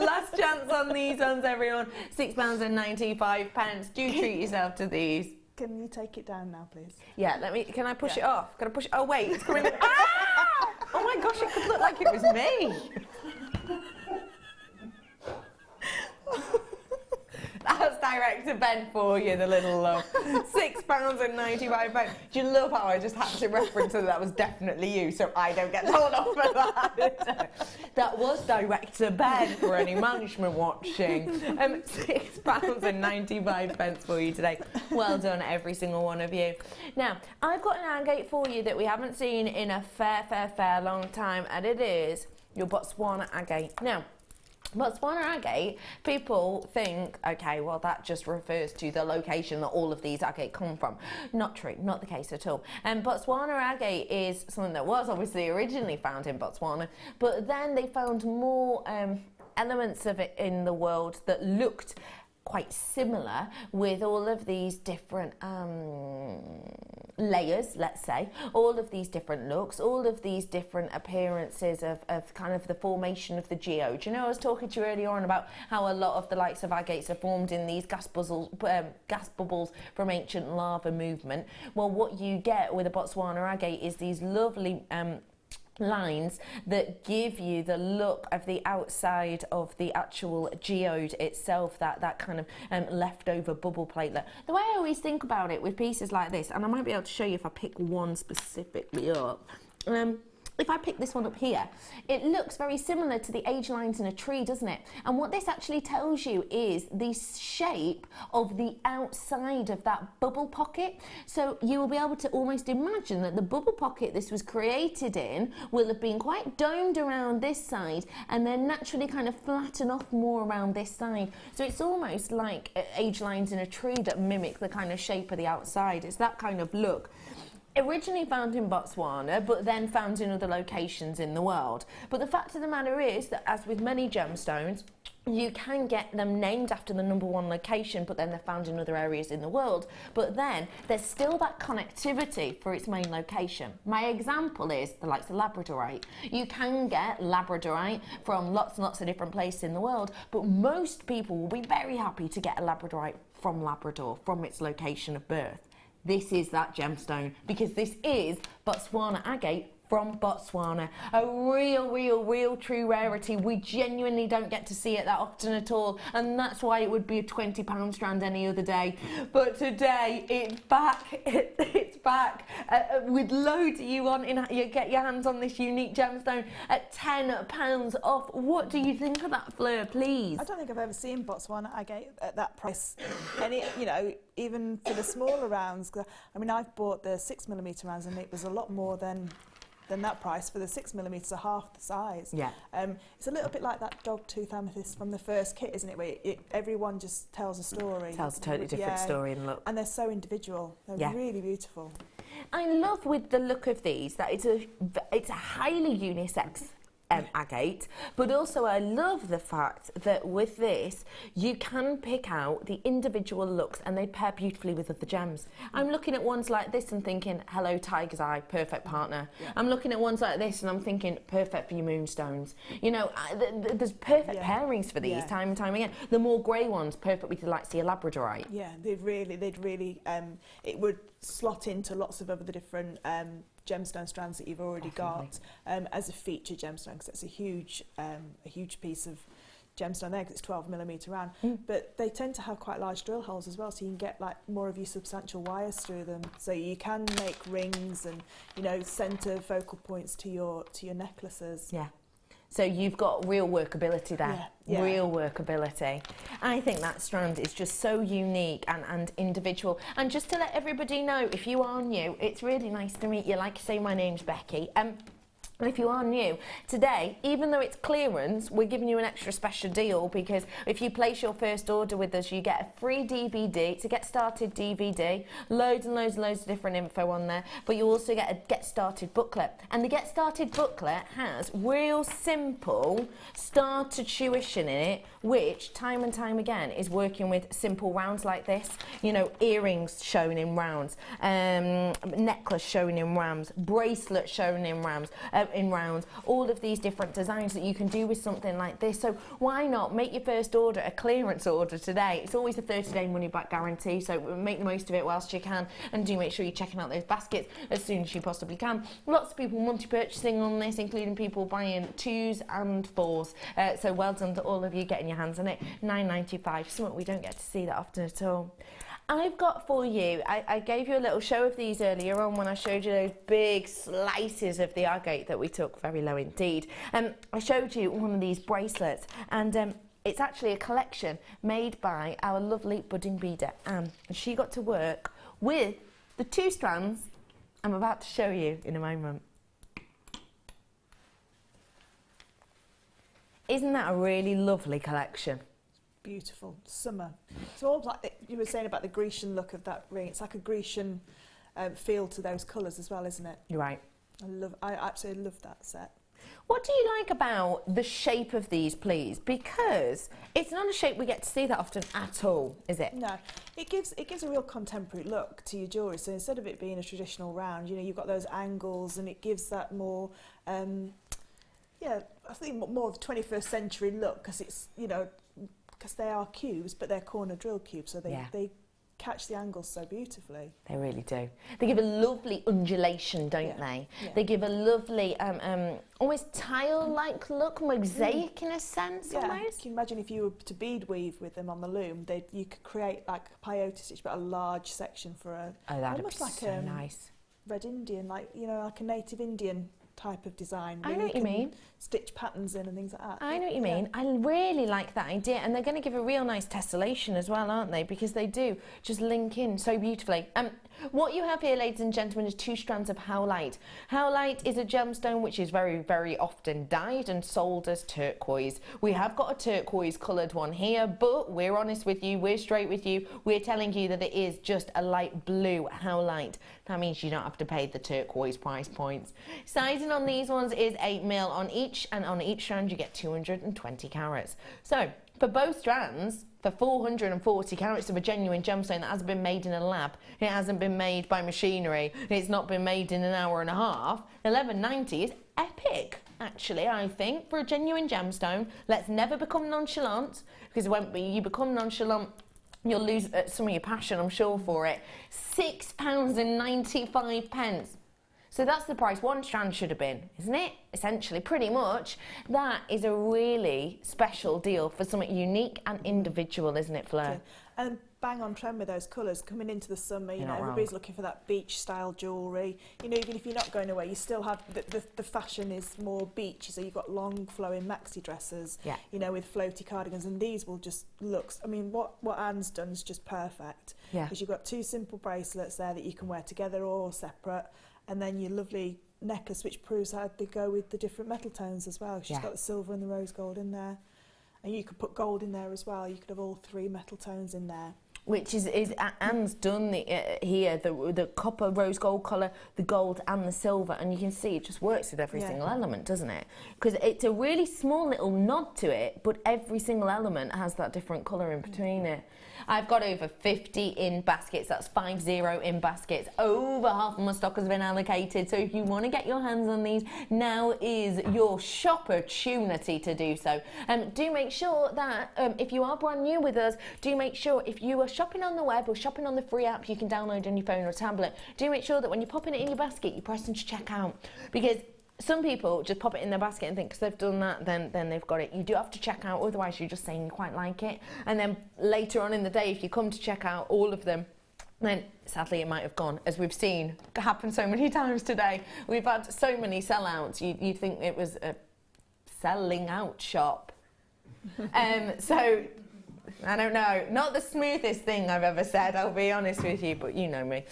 Last chance on these ones, everyone. £6.95. Do treat yourself to these. Can you take it down now, please? Yeah, can I push it off? Can I push it? Oh, wait, it's coming. Ah! Oh my gosh, it could look like it was me. That's Director Ben for you, the little love. £6.95. Do you love how I just had to reference that was definitely you, so I don't get told off for that? That was Director Ben for any management watching. £6.95 for you today. Well done, every single one of you. Now, I've got an agate for you that we haven't seen in a fair long time, and it is your Botswana agate. Now, Botswana agate, people think, okay, well that just refers to the location that all of these agate come from. Not true, not the case at all. And Botswana agate is something that was obviously originally found in Botswana, but then they found more elements of it in the world that looked quite similar, with all of these different layers, let's say, all of these different looks, all of these different appearances of kind of the formation of the geode. You know, I was talking to you earlier on about how a lot of the likes of agates are formed in these gas bubbles from ancient lava movement. Well, what you get with a Botswana agate is these lovely lines that give you the look of the outside of the actual geode itself, that kind of leftover bubble platelet. The way I always think about it with pieces like this, and I might be able to show you if I pick one specifically up, if I pick this one up here, it looks very similar to the age lines in a tree, doesn't it? And what this actually tells you is the shape of the outside of that bubble pocket. So you will be able to almost imagine that the bubble pocket this was created in will have been quite domed around this side and then naturally kind of flatten off more around this side. So it's almost like age lines in a tree that mimic the kind of shape of the outside. It's that kind of look. Originally found in Botswana, but then found in other locations in the world. But the fact of the matter is that, as with many gemstones, you can get them named after the #1 location, but then they're found in other areas in the world. But then there's still that connectivity for its main location. My example is the likes of labradorite. You can get labradorite from lots and lots of different places in the world, but most people will be very happy to get a labradorite from Labrador, from its location of birth. This is that gemstone, because this is Botswana agate from Botswana. A real true rarity. We genuinely don't get to see it that often at all, and that's why it would be a £20 strand any other day. But today it's back. It's back with loads of you wanting you get your hands on this unique gemstone at £10 off. What do you think of that, Fleur, please? I don't think I've ever seen Botswana agate at that price. Any, you know, even for the smaller rounds. I mean, I've bought the 6mm rounds, and it was a lot more than that price for the 6mm, are half the size. Yeah. It's a little bit like that dog tooth amethyst from the first kit, isn't it? Where everyone just tells a story. Tells a totally different story and look. And they're so individual. They're really beautiful. I love with the look of these that it's a highly unisex agate, but also I love the fact that with this you can pick out the individual looks and they pair beautifully with other gems. I'm looking at ones like this and thinking, hello tiger's eye, perfect partner. I'm looking at ones like this and I'm thinking, perfect for your moonstones. You know, there's perfect pairings for these time and time again. The more grey ones, perfect with the like your labradorite. Yeah, they'd really it would slot into lots of other different gemstone strands that you've already got as a feature gemstone, because it's a huge piece of gemstone there, because it's 12mm round. But they tend to have quite large drill holes as well, so you can get like more of your substantial wires through them. So you can make rings and, you know, centre focal points to your necklaces. Yeah. So you've got real workability there, real workability. I think that strand is just so unique and individual. And just to let everybody know, if you are new, it's really nice to meet you. Like I say, my name's Becky. And if you are new, today, even though it's clearance, we're giving you an extra special deal, because if you place your first order with us, you get a free DVD, it's a Get Started DVD, loads and loads of different info on there, but you also get a Get Started booklet. And the Get Started booklet has real simple starter tuition in it, which time and time again is working with simple rounds like this, you know, earrings shown in rounds, necklace shown in rounds, bracelet shown in rounds, all of these different designs that you can do with something like this. So why not make your first order a clearance order today? It's always a 30-day money-back guarantee, so make the most of it whilst you can, and do make sure you're checking out those baskets as soon as you possibly can. Lots of people multi-purchasing on this, including people buying 2s and 4s. So well done to all of you getting your hands on it. £9.95, something we don't get to see that often at all. I've got for you, I gave you a little show of these earlier on when I showed you those big slices of the agate that we took, very low indeed. I showed you one of these bracelets, and it's actually a collection made by our lovely budding beader, Anne. And she got to work with the 2 strands I'm about to show you in a moment. Isn't that a really lovely collection? Beautiful summer. It's all like you were saying about the Grecian look of that ring. It's like a Grecian feel to those colours as well, isn't it? You're right. I absolutely love that set. What do you like about the shape of these, please? Because it's not a shape we get to see that often at all, is it? No, it gives a real contemporary look to your jewellery. So instead of it being a traditional round, you know, you've got those angles, and it gives that more, I think more of a 21st century look, because it's, you know, because they are cubes, but they're corner drill cubes, so they catch the angles so beautifully. They really do. They give a lovely undulation, don't they? Yeah. They give a lovely, almost tile-like look, mosaic in a sense, almost. Can you imagine if you were to bead weave with them on the loom, you could create like a peyote stitch, but a large section for a... Oh, that'd almost be like so nice. Red Indian, like, you know, like a native Indian type of design. I know what you mean. Stitch patterns in and things like that. I know what you mean. I really like that idea, and they're going to give a real nice tessellation as well, aren't they? Because they do just link in so beautifully. What you have here, ladies and gentlemen, is 2 strands of howlite. Howlite is a gemstone which is very, very often dyed and sold as turquoise. We have got a turquoise coloured one here, but we're honest with you, we're straight with you. We're telling you that it is just a light blue howlite. That means you don't have to pay the turquoise price points. Sizing on these ones is 8mm on each, and on each strand you get 220 carats. So for both strands, for 440 carats of a genuine gemstone that hasn't been made in a lab, it hasn't been made by machinery, it's not been made in an hour and a half, $11.90 is epic, actually, I think, for a genuine gemstone. Let's never become nonchalant, because when you become nonchalant, you'll lose some of your passion, I'm sure, for it. £6.95. So that's the price 1 strand should have been, isn't it? Essentially, pretty much. That is a really special deal for something unique and individual, isn't it, Fleur? Okay. And bang on trend with those colours coming into the summer. You You're know, not everybody's wrong. looking for that beach style jewellery. You know, even if you're not going away, you still have the fashion is more beachy. So you've got long flowing maxi dresses. Yeah. You know, with floaty cardigans, and these will just look. I mean, what Anne's done is just perfect. Yeah. Because you've got 2 simple bracelets there that you can wear together or separate, and then your lovely necklace, which proves how they go with the different metal tones as well. She's Yeah. got the silver and the rose gold in there. And you could put gold in there as well. You could have all 3 metal tones in there. Which is Anne's done here, the copper, rose gold colour, the gold and the silver, and you can see it just works with every single element, doesn't it? Because it's a really small little nod to it, but every single element has that different colour in between it. I've got over 50 in baskets, that's 50 in baskets. Over half of my stock has been allocated, so if you want to get your hands on these, now is your shop opportunity to do so. Do make sure that if you are brand new with us, do make sure if you are shopping on the web or shopping on the free app you can download on your phone or tablet, do make sure that when you're popping it in your basket, you press into checkout, because some people just pop it in their basket and think because they've done that, then they've got it. You do have to check out, otherwise you're just saying you quite like it. And then later on in the day, if you come to check out all of them, then sadly it might have gone, as we've seen happen so many times today. We've had so many sellouts, you'd think it was a selling out shop. So I don't know, not the smoothest thing I've ever said, I'll be honest with you, but you know me.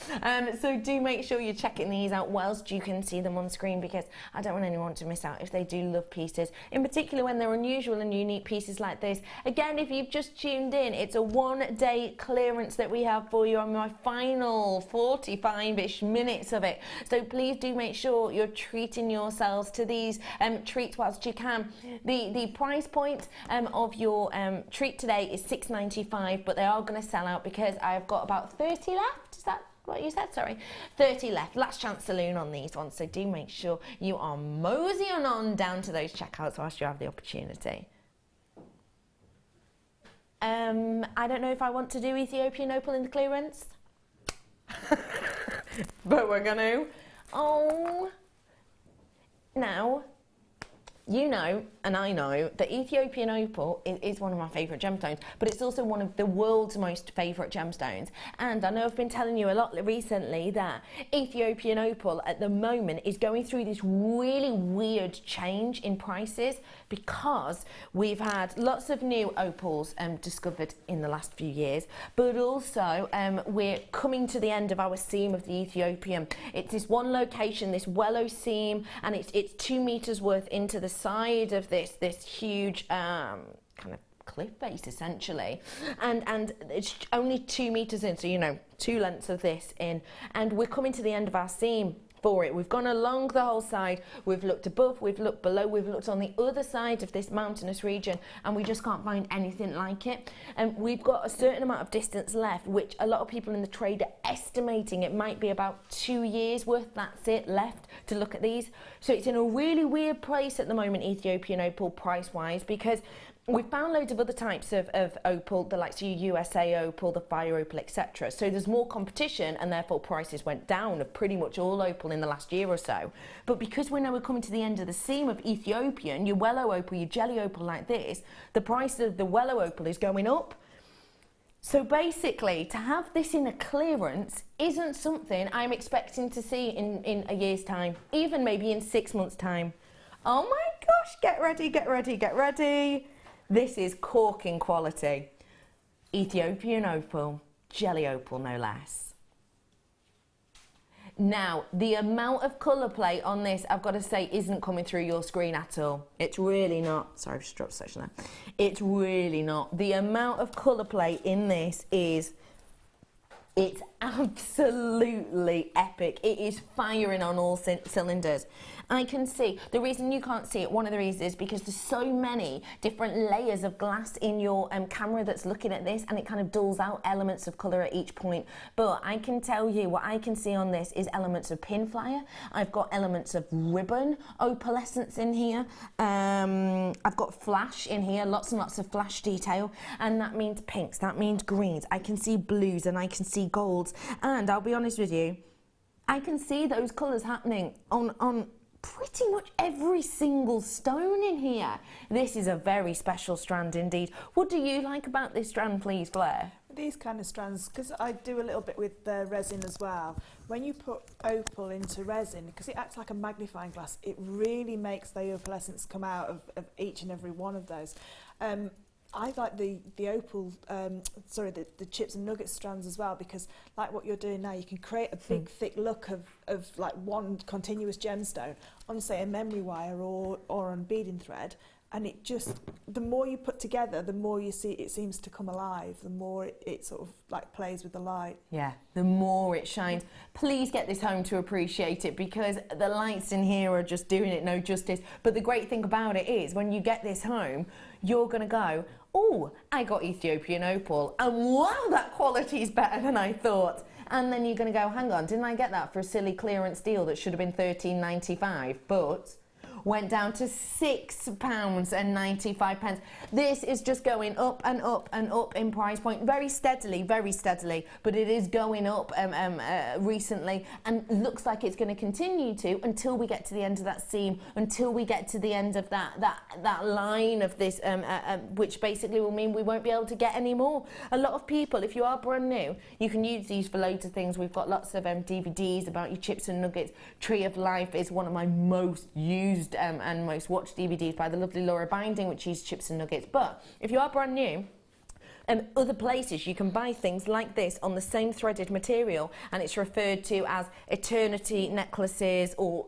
So do make sure you're checking these out whilst you can see them on screen, because I don't want anyone to miss out if they do love pieces, in particular when they're unusual and unique pieces like this. Again, if you've just tuned in, it's a 1-day clearance that we have for you on my final 45-ish minutes of it. So please do make sure you're treating yourselves to these treats whilst you can. The price point of your treat today is £6.95, but they are going to sell out because I've got about 30 left. Is that what you said? Sorry, 30 left. Last chance saloon on these ones, so do make sure you are moseying on down to those checkouts whilst you have the opportunity. I don't know if I want to do Ethiopian opal in the clearance, but we're going to. Oh, now, you know, and I know, that Ethiopian opal is one of my favourite gemstones, but it's also one of the world's most favourite gemstones. And I know I've been telling you a lot recently that Ethiopian opal at the moment is going through this really weird change in prices, because we've had lots of new opals discovered in the last few years, but also we're coming to the end of our seam of the Ethiopian. It's this one location, this Wello seam, and it's 2 metres worth into the side of this huge kind of cliff face essentially, and it's only 2 metres in, so you know, 2 lengths of this in, and we're coming to the end of our seam for it. We've gone along the whole side, we've looked above, we've looked below, we've looked on the other side of this mountainous region, and we just can't find anything like it. And we've got a certain amount of distance left, which a lot of people in the trade are estimating it might be about 2 years worth, that's it, left to look at these. So it's in a really weird place at the moment, Ethiopian opal, price wise, because we've found loads of other types of opal, the likes of USA opal, the fire opal, etc. So there's more competition, and therefore prices went down of pretty much all opal in the last year or so. But because we know we're coming to the end of the seam of Ethiopian, your Wello opal, your jelly opal like this, the price of the Wello opal is going up. So basically, to have this in a clearance isn't something I'm expecting to see in a year's time, even maybe in 6 months' time. Oh my gosh, get ready, get ready, get ready. This is corking quality. Ethiopian opal, jelly opal no less. Now, the amount of colour play on this, I've got to say, isn't coming through your screen at all. It's really not. Sorry, I've just dropped a section there. It's really not. The amount of colour play in this is, it's absolutely epic. It is firing on all cylinders. I can see, the reason you can't see it, one of the reasons is because there's so many different layers of glass in your camera that's looking at this, and it kind of dulls out elements of colour at each point. But I can tell you what I can see on this is elements of pin flyer. I've got elements of ribbon opalescence in here. I've got flash in here, lots and lots of flash detail, and that means pinks, that means greens. I can see blues and I can see golds, and I'll be honest with you, I can see those colours happening on pretty much every single stone in here. This is a very special strand indeed. What do you like about this strand, please, Blair? These kind of strands, because I do a little bit with the resin as well, when you put opal into resin, because it acts like a magnifying glass, it really makes the opalescence come out of each and every one of those. I like the opal, the chips and nuggets strands as well, because like what you're doing now, you can create a big thick look of like one continuous gemstone on, say, a memory wire or on beading thread. And it just, the more you put together, the more you see it seems to come alive, the more it sort of like plays with the light. Yeah, the more it shines. Please get this home to appreciate it, because the lights in here are just doing it no justice. But the great thing about it is when you get this home, you're going to go, oh, I got Ethiopian opal, and wow, that quality is better than I thought. And then you're going to go, hang on, didn't I get that for a silly clearance deal that should have been $13.95, but went down to £6.95. This is just going up and up and up in price point, very steadily, but it is going up recently, and looks like it's going to continue to until we get to the end of that seam, until we get to the end of that line of this, which basically will mean we won't be able to get any more. A lot of people, if you are brand new, you can use these for loads of things. We've got lots of DVDs about your chips and nuggets. Tree of Life is one of my most used and most watched DVDs by the lovely Laura Binding, which uses chips and nuggets. But if you are brand new, other places you can buy things like this on the same threaded material, and it's referred to as eternity necklaces or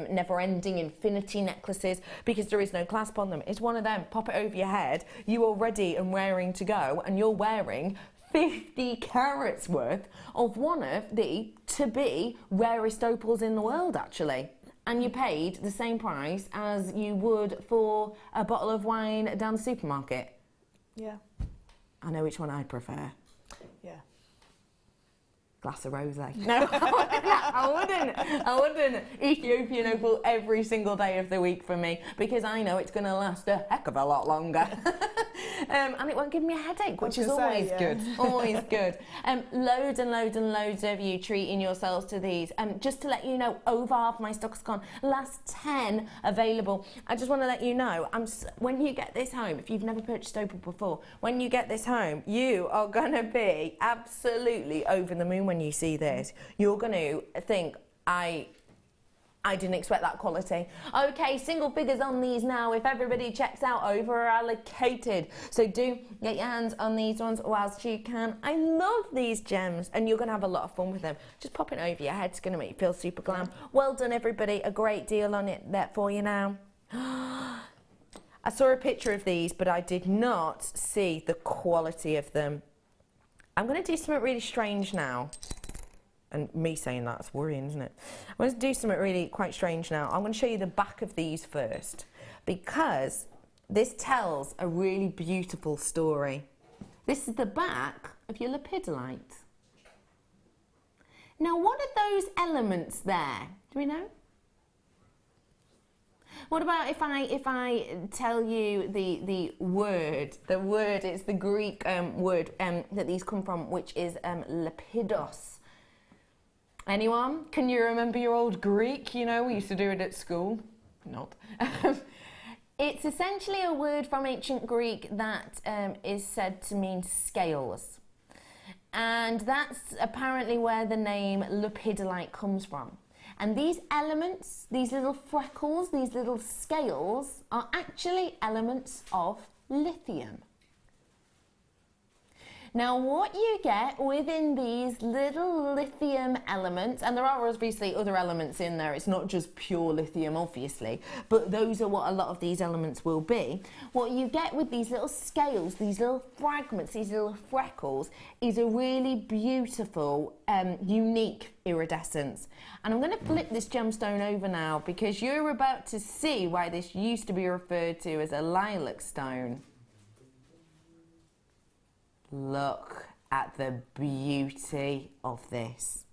never-ending infinity necklaces, because there is no clasp on them. It's one of them. Pop it over your head, you are ready and raring to go, and you're wearing 50 carats worth of one of the to-be rarest opals in the world, actually. And you paid the same price as you would for a bottle of wine down the supermarket. Yeah. I know which one I prefer. Yeah. Glass of rosé. No, I wouldn't. Ethiopian opal every single day of the week for me, because I know it's going to last a heck of a lot longer. And it won't give me a headache, which is always good. Always good. Loads and loads and loads of you treating yourselves to these. Just to let you know, over half my stock's gone. Last 10 available. I just want to let you know, when you get this home, if you've never purchased opal before, when you get this home, you are going to be absolutely over the moon when you see this. You're going to think, I didn't expect that quality. Okay, single figures on these now. If everybody checks out, over allocated. So do get your hands on these ones whilst you can. I love these gems, and you're going to have a lot of fun with them. Just pop it over your head. It's going to make you feel super glam. Well done, everybody. A great deal on it there for you now. I saw a picture of these, but I did not see the quality of them. I'm going to do something really strange now. And me saying that's worrying, isn't it? I'm going to do something really quite strange now. I'm going to show you the back of these first, because this tells a really beautiful story. This is the back of your lepidolite. Now, what are those elements there? Do we know? What about if I tell you the word? The word, it's the Greek word that these come from, which is lepidos. Anyone? Can you remember your old Greek? You know, we used to do it at school. Not. It's essentially a word from ancient Greek that is said to mean scales. And that's apparently where the name lepidolite comes from. And these elements, these little freckles, these little scales, are actually elements of lithium. Now, what you get within these little lithium elements, and there are obviously other elements in there, it's not just pure lithium, obviously, but those are what a lot of these elements will be. What you get with these little scales, these little fragments, these little freckles, is a really beautiful, unique iridescence. And I'm going to flip this gemstone over now, because you're about to see why this used to be referred to as a lilac stone. Look at the beauty of this.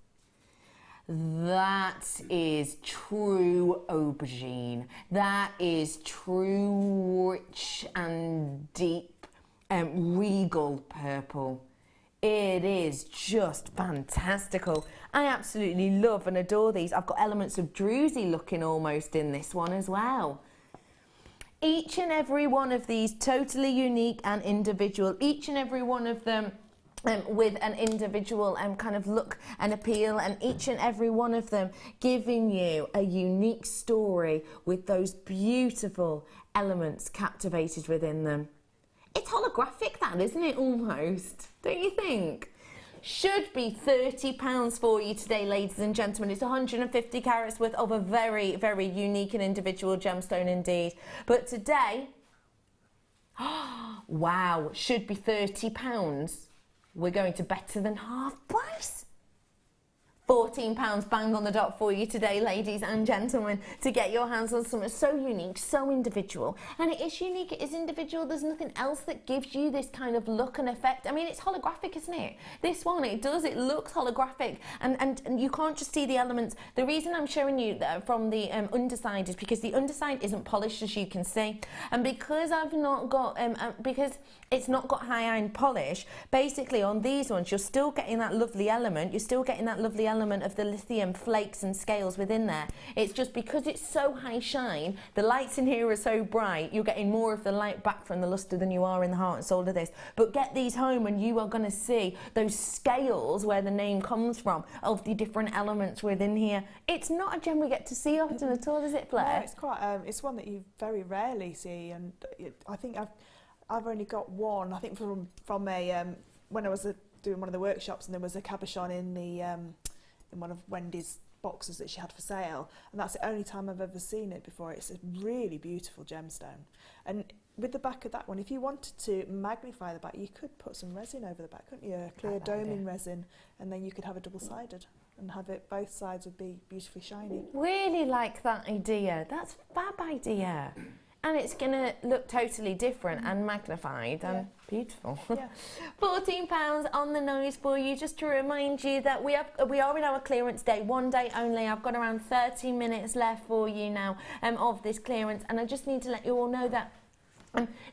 That is true aubergine. That is true rich and deep regal purple. It is just fantastical. I absolutely love and adore these. I've got elements of druzy looking almost in this one as well. Each and every one of these totally unique and individual. Each and every one of them with an individual kind of look and appeal, and each and every one of them giving you a unique story with those beautiful elements captivated within them. It's holographic, that, isn't it, almost? Don't you think? Should be £30 for you today, ladies and gentlemen. It's 150 carats worth of a very, very unique and individual gemstone indeed. But today, wow, should be £30. We're going to better than half price. £14 bang on the dot for you today, ladies and gentlemen, to get your hands on something so unique, so individual. And it is unique, it is individual. There's nothing else that gives you this kind of look and effect. I mean, it's holographic, isn't it? This one, it looks holographic, and you can't just see the elements. The reason I'm showing you that from the underside is because the underside isn't polished, as you can see, and because I've not got because it's not got high iron polish. Basically, on these ones, you're still getting that lovely element. You're still getting that lovely element of the lithium flakes and scales within there. It's just because it's so high shine, the lights in here are so bright, you're getting more of the light back from the luster than you are in the heart and soul of this. But get these home and you are going to see those scales where the name comes from, of the different elements within here. It's not a gem we get to see often at all, is it, Blair? No, it's quite. It's one that you very rarely see, and I think I've only got one. I think from a when I was doing one of the workshops, and there was a cabochon in the in one of Wendy's boxes that she had for sale, and that's the only time I've ever seen it before. It's a really beautiful gemstone, and with the back of that one, if you wanted to magnify the back, you could put some resin over the back, couldn't you? A clear doming resin, and then you could have a double-sided and have it, both sides would be beautifully shiny. Really like that idea. That's a fab idea. And it's going to look totally different and magnified and beautiful. Yeah. £14 on the nose for you, just to remind you that we are in our clearance day, one day only. I've got around 30 minutes left for you now of this clearance, and I just need to let you all know that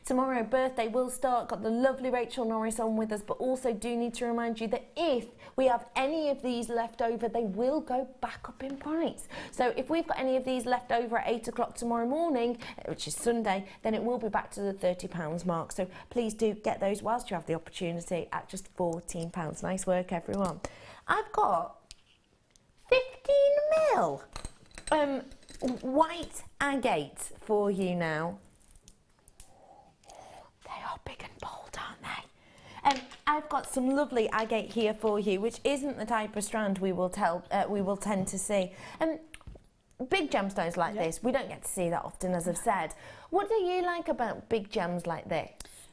tomorrow birthday will start. Got the lovely Rachel Norris on with us, but also do need to remind you that if we have any of these left over, they will go back up in price. So if we've got any of these left over at 8 o'clock tomorrow morning, which is Sunday, then it will be back to the £30 mark. So please do get those whilst you have the opportunity at just £14. Nice work, everyone. I've got 15 mil white agate for you now. They are big and bold, aren't they? I've got some lovely agate here for you, which isn't the type of strand we will tend to see. Big gemstones like this, we don't get to see that often, as I've said. What do you like about big gems like this?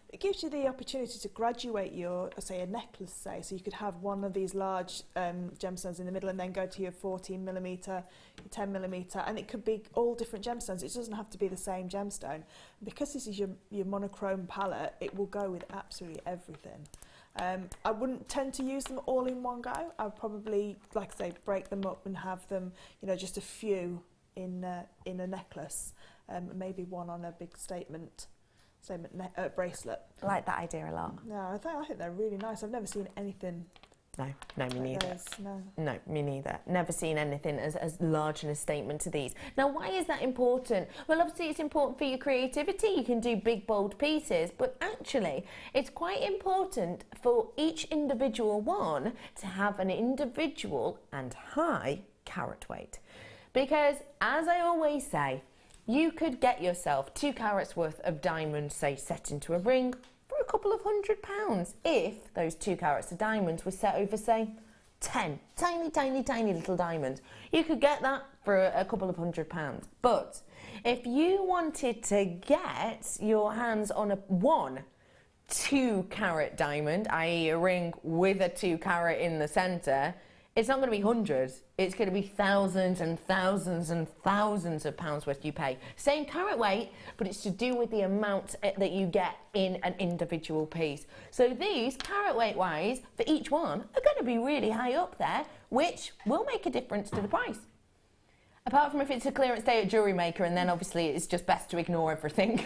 It gives you the opportunity to graduate your, say, a necklace, say, so you could have one of these large gemstones in the middle and then go to your 14mm, your 10mm, and it could be all different gemstones. It doesn't have to be the same gemstone. Because this is your monochrome palette, it will go with absolutely everything. I wouldn't tend to use them all in one go. I would probably, like I say, break them up and have them, you know, just a few in a necklace, maybe one on a big statement bracelet. I like that idea a lot. No, I think they're really nice. I've never seen anything. No, me neither. Those, no. No, me neither. Never seen anything as large in a statement to these. Now, why is that important? Well, obviously it's important for your creativity. You can do big, bold pieces, but actually it's quite important for each individual one to have an individual and high carat weight. Because, as I always say, you could get yourself 2 carats worth of diamonds, say, set into a ring for a couple of £100 if those 2 carats of diamonds were set over, say, 10 tiny little diamonds. You could get that for a couple of £100. But if you wanted to get your hands on a 2 carat diamond, i.e. a ring with a 2 carat in the centre, it's not going to be hundreds, it's going to be thousands and thousands and thousands of pounds worth you pay. Same carat weight, but it's to do with the amount that you get in an individual piece. So these, carat weight wise, for each one, are going to be really high up there, which will make a difference to the price. Apart from if it's a clearance day at Jewellery Maker, and then obviously it's just best to ignore everything.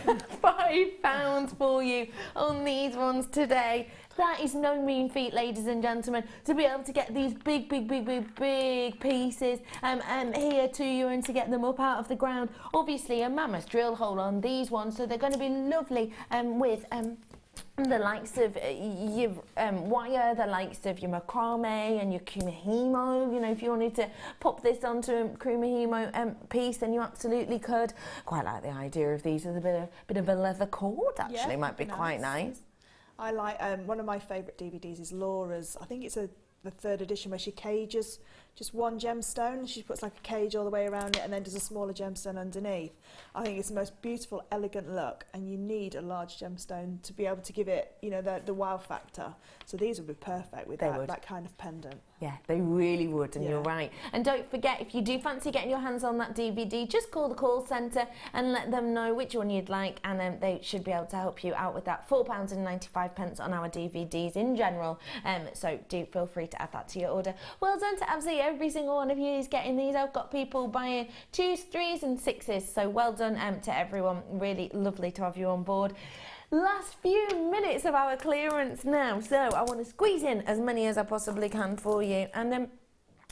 Fine. £5 for you on these ones today. That is no mean feat, ladies and gentlemen, to be able to get these big pieces here to you and to get them up out of the ground. Obviously, a mammoth drill hole on these ones, so they're going to be lovely with the likes of your wire, the likes of your macrame and your kumihimo. You know, if you wanted to pop this onto a kumihimo piece, then you absolutely could. Quite like the idea of these with a bit of a leather cord, actually, might be quite nice. I like, one of my favourite DVDs is Laura's, I think it's the 3rd edition, where she cages just one gemstone. She puts like a cage all the way around it and then does a smaller gemstone underneath. I think it's the most beautiful, elegant look, and you need a large gemstone to be able to give it, you know, the wow factor. So these would be perfect with that kind of pendant. Yeah, they really would, and you're right. And don't forget, if you do fancy getting your hands on that DVD, just call the call centre and let them know which one you'd like, and they should be able to help you out with that. £4.95 on our DVDs in general, so do feel free to add that to your order. Well done to absolutely every single one of you who's getting these. I've got people buying 2s, 3s and 6s, so well done to everyone. Really lovely to have you on board. Last few minutes of our clearance now, so I want to squeeze in as many as I possibly can for you. And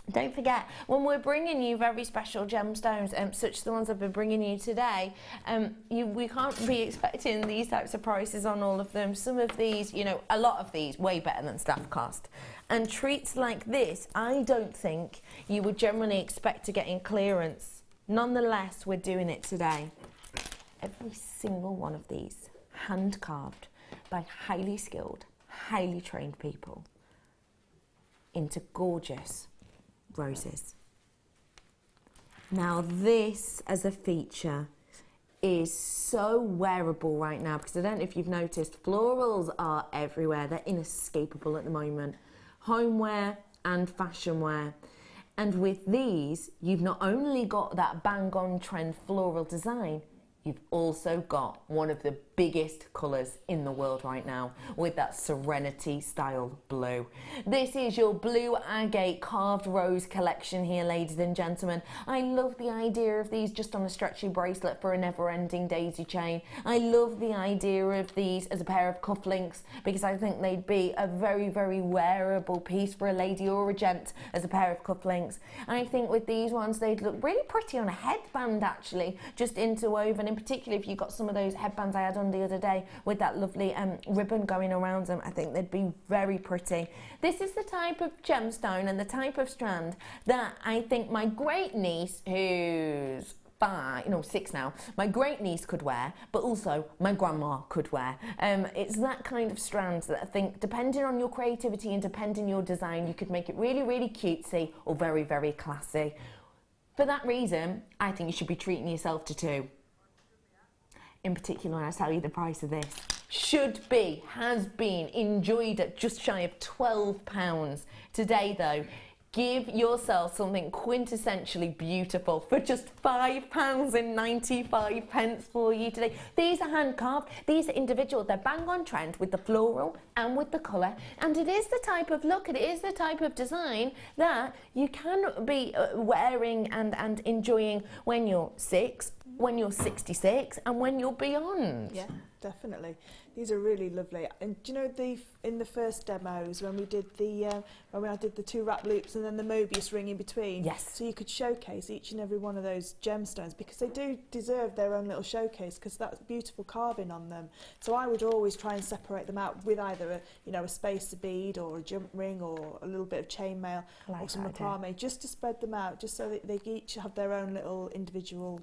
don't forget, when we're bringing you very special gemstones, such as the ones I've been bringing you today, we can't be expecting these types of prices on all of them. Some of these, you know, a lot of these, way better than staff cost. And treats like this, I don't think you would generally expect to get in clearance. Nonetheless, we're doing it today. Every single one of these, hand carved by highly skilled, highly trained people into gorgeous roses. Now this as a feature is so wearable right now, because I don't know if you've noticed, florals are everywhere. They're inescapable at the moment. Homeware and fashion wear. And with these, you've not only got that bang on trend floral design, you've also got one of the biggest colours in the world right now with that Serenity style blue. This is your blue agate carved rose collection here, ladies and gentlemen. I love the idea of these just on a stretchy bracelet for a never-ending daisy chain. I love the idea of these as a pair of cufflinks, because I think they'd be a very, very wearable piece for a lady or a gent as a pair of cufflinks. I think with these ones they'd look really pretty on a headband, actually, just interwoven, in particular if you got some of those headbands I had on the other day with that lovely ribbon going around them. I think they'd be very pretty. This is the type of gemstone and the type of strand that I think my great niece, who's 6 now, my great niece could wear, but also my grandma could wear. It's that kind of strand that I think, depending on your creativity and depending on your design, you could make it really, really cutesy or very, very classy. For that reason, I think you should be treating yourself to 2. In particular, when I tell you the price of this, has been enjoyed at just shy of £12. Today though, give yourself something quintessentially beautiful for just £5.95 for you today. These are hand carved, these are individual, they're bang on trend with the floral and with the colour, and it is the type of look, it is the type of design that you can be wearing and enjoying when you're 6, when you're 66 and when you're beyond. Yeah, definitely. These are really lovely. And do you know, in the first demos when we did when I did the 2 wrap loops and then the Mobius ring in between, yes, so you could showcase each and every one of those gemstones, because they do deserve their own little showcase, because that's beautiful carving on them. So I would always try and separate them out with either a spacer bead or a jump ring or a little bit of chainmail or some macrame, just to spread them out, just so that they each have their own little individual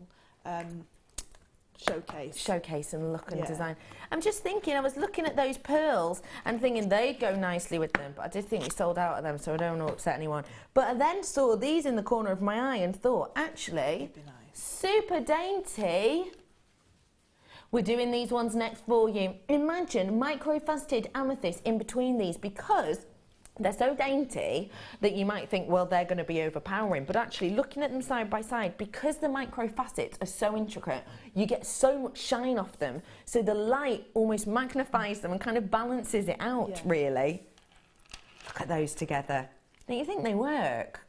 showcase and look and design. I'm just thinking, I was looking at those pearls and thinking they'd go nicely with them, but I did think we sold out of them, so I don't want to upset anyone. But I then saw these in the corner of my eye and thought, actually, super dainty. We're doing these ones next for you. Imagine micro-faceted amethyst in between these, because they're so dainty that you might think, well, they're going to be overpowering. But actually, looking at them side by side, because the micro facets are so intricate, you get so much shine off them. So the light almost magnifies them and kind of balances it out, really. Look at those together. Don't you think they work?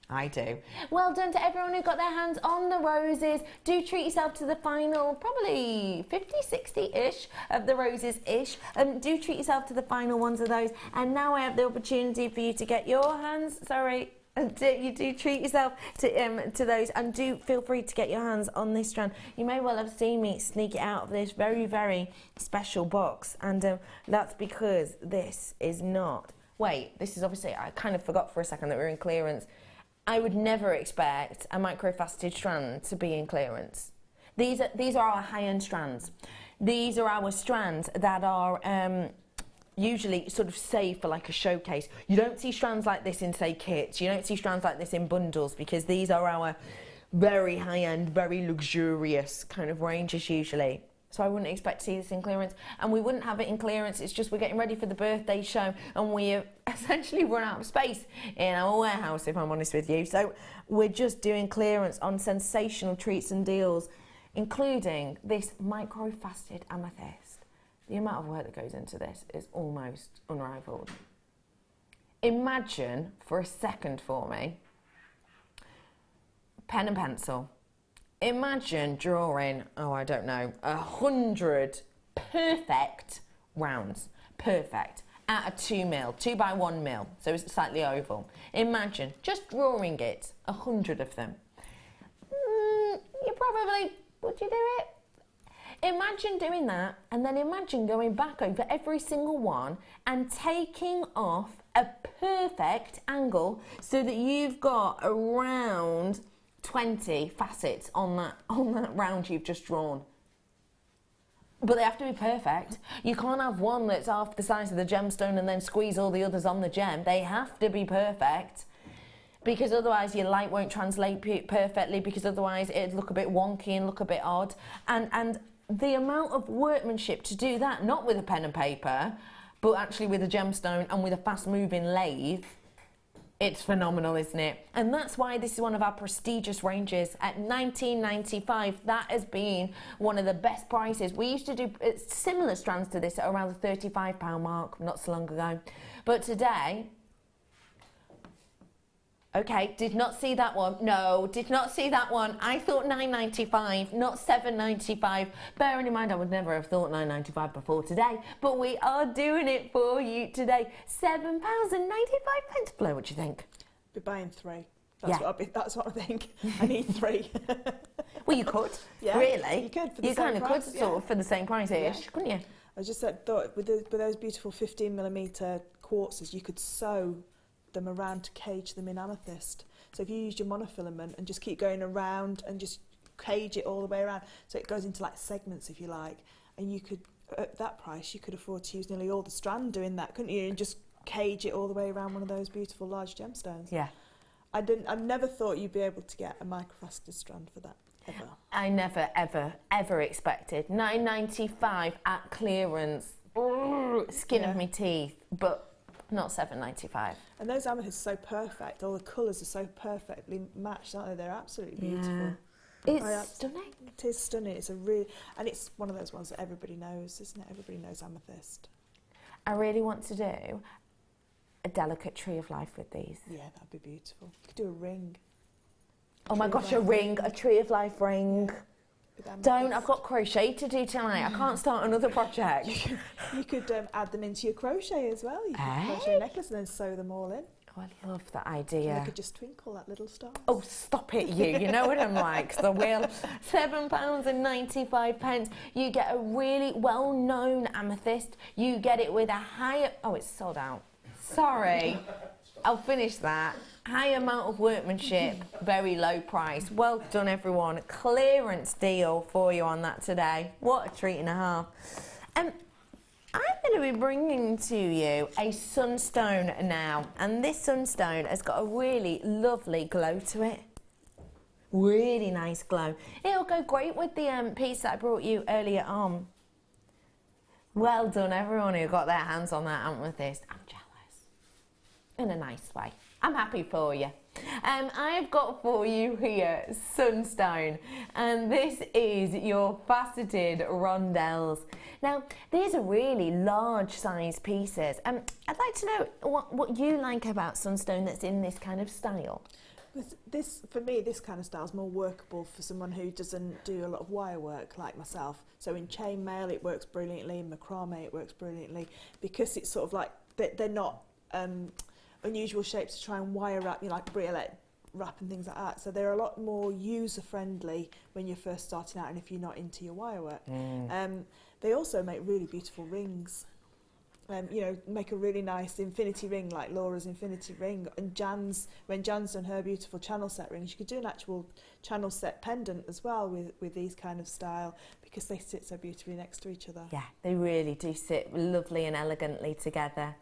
I do. Well done to everyone who got their hands on the roses. Do treat yourself to the final, probably 50, 60-ish of the roses-ish. Do treat yourself to the final ones of those. And now I have the opportunity for you to get your hands, you do treat yourself to those, and do feel free to get your hands on this strand. You may well have seen me sneak it out of this very, very special box, and that's because this is not... Wait, this is obviously... I kind of forgot for a second that we're in clearance. I would never expect a microfaceted strand to be in clearance. These are our high-end strands. These are our strands that are usually sort of saved for like a showcase. You don't see strands like this in, say, kits. You don't see strands like this in bundles, because these are our very high-end, very luxurious kind of ranges usually. So I wouldn't expect to see this in clearance, and we wouldn't have it in clearance. It's just we're getting ready for the birthday show, and we have essentially run out of space in our warehouse, if I'm honest with you. So we're just doing clearance on sensational treats and deals, including this microfaceted amethyst. The amount of work that goes into this is almost unrivaled. Imagine for a second for me, pen and pencil. Imagine drawing, I don't know, 100 perfect rounds, perfect, at a 2 mil, 2 by 1 mil, so it's slightly oval. Imagine just drawing it, 100 of them. Would you do it? Imagine doing that, and then imagine going back over every single one and taking off a perfect angle so that you've got around 20 facets on that round you've just drawn. But they have to be perfect. You can't have one that's half the size of the gemstone and then squeeze all the others on the gem. They have to be perfect, because otherwise your light won't translate perfectly, because otherwise it'd look a bit wonky and look a bit odd. And the amount of workmanship to do that, not with a pen and paper, but actually with a gemstone and with a fast-moving lathe, it's phenomenal, isn't it? And that's why this is one of our prestigious ranges at $19.95. That has been one of the best prices. We used to do similar strands to this at around the £35 mark not so long ago. But today... Okay, did not see that one. No, did not see that one. I thought £9.95, not £7.95. Bearing in mind, I would never have thought £9.95 before today, but we are doing it for you today. £7.95. Blair, what do you think? Be buying 3. That's what I think. I need 3. Well, you could. Yeah, really. You could. For the you same kind of price, could, sort of, for the same price-ish, couldn't you? I just thought with those beautiful 15mm quartzes, you could sew them around to cage them in amethyst. So if you use your monofilament and just keep going around and just cage it all the way around, so it goes into like segments, if you like, and you could, at that price, you could afford to use nearly all the strand doing that, couldn't you? And just cage it all the way around one of those beautiful large gemstones. Yeah. I never thought you'd be able to get a microfaceted strand for that, ever. I never, ever, ever expected. $9.95 at clearance. Ooh, skin of my teeth, but not $7.95. And those amethysts are so perfect. All the colours are so perfectly matched, aren't they? They're absolutely beautiful. Yeah. It's stunning. It is stunning. It's and it's one of those ones that everybody knows, isn't it? Everybody knows amethyst. I really want to do a delicate tree of life with these. Yeah, that'd be beautiful. You could do a ring. Oh my gosh, a ring, a tree of life ring. Yeah. Don't, I've got crochet to do tonight. I can't start another project. You could add them into your crochet as well. You could crochet a necklace and then sew them all in. Oh, I love that idea. And they could just twinkle like little stars. Oh, stop it, you. You know what I'm like, so will. £7.95. You get a really well-known amethyst. You get it with a higher... Oh, it's sold out. Sorry. I'll finish that. High amount of workmanship, very low price. Well done, everyone. Clearance deal for you on that today. What a treat and a half. I'm going to be bringing to you a sunstone now, and this sunstone has got a really lovely glow to it. Really nice glow. It'll go great with the piece that I brought you earlier on. Well done, everyone who got their hands on that amethyst. I'm jealous. In a nice way. I'm happy for you. I've got for you here sunstone, and this is your faceted rondelles. Now, these are really large size pieces. I'd like to know what you like about sunstone that's in this kind of style. This, for me, this kind of style is more workable for someone who doesn't do a lot of wire work like myself. So in chainmail it works brilliantly, in macrame it works brilliantly, because it's sort of like, they're not unusual shapes to try and wire wrap, you know, like briolette wrap and things like that. So they're a lot more user-friendly when you're first starting out and if you're not into your wire work. They also make really beautiful rings. You know, make a really nice infinity ring like Laura's infinity ring, and when Jan's done her beautiful channel set rings, you could do an actual channel set pendant as well with these kind of style, because they sit so beautifully next to each other. Yeah, they really do sit lovely and elegantly together.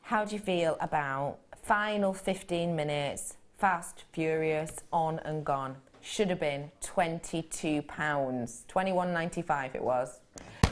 How do you feel about final 15 minutes, fast, furious, on and gone? Should have been £22, £21.95 it was.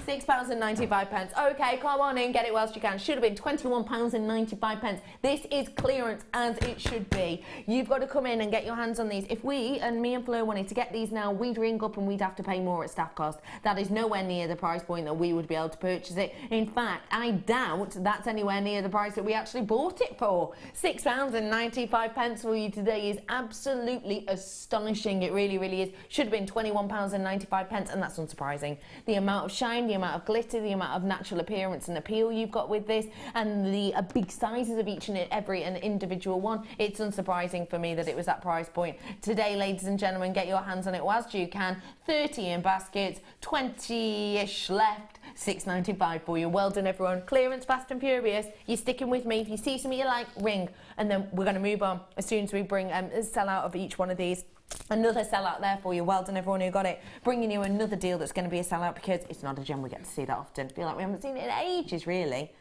£6.95. Okay, come on in, get it whilst you can. Should have been £21.95. This is clearance as it should be. You've got to come in and get your hands on these. If me and Fleur wanted to get these now, we'd ring up and we'd have to pay more at staff cost. That is nowhere near the price point that we would be able to purchase it. In fact, I doubt that's anywhere near the price that we actually bought it for. £6.95 for you today is absolutely astonishing. It really, really is. Should have been £21.95, and that's unsurprising. The amount of shine, the amount of glitter, the amount of natural appearance and appeal you've got with this, and the big sizes of each and every individual one, it's unsurprising for me that it was that price point. Today, ladies and gentlemen, get your hands on it whilst you can. 30 in baskets, 20-ish left, £6.95 for you. Well done, everyone. Clearance, fast and furious. You're sticking with me. If you see something you like, ring, and then we're going to move on as soon as we bring a sell out of each one of these. Another sellout there for you. Well done, everyone who got it. Bringing you another deal that's going to be a sellout, because it's not a gem we get to see that often. Feel like we haven't seen it in ages, really.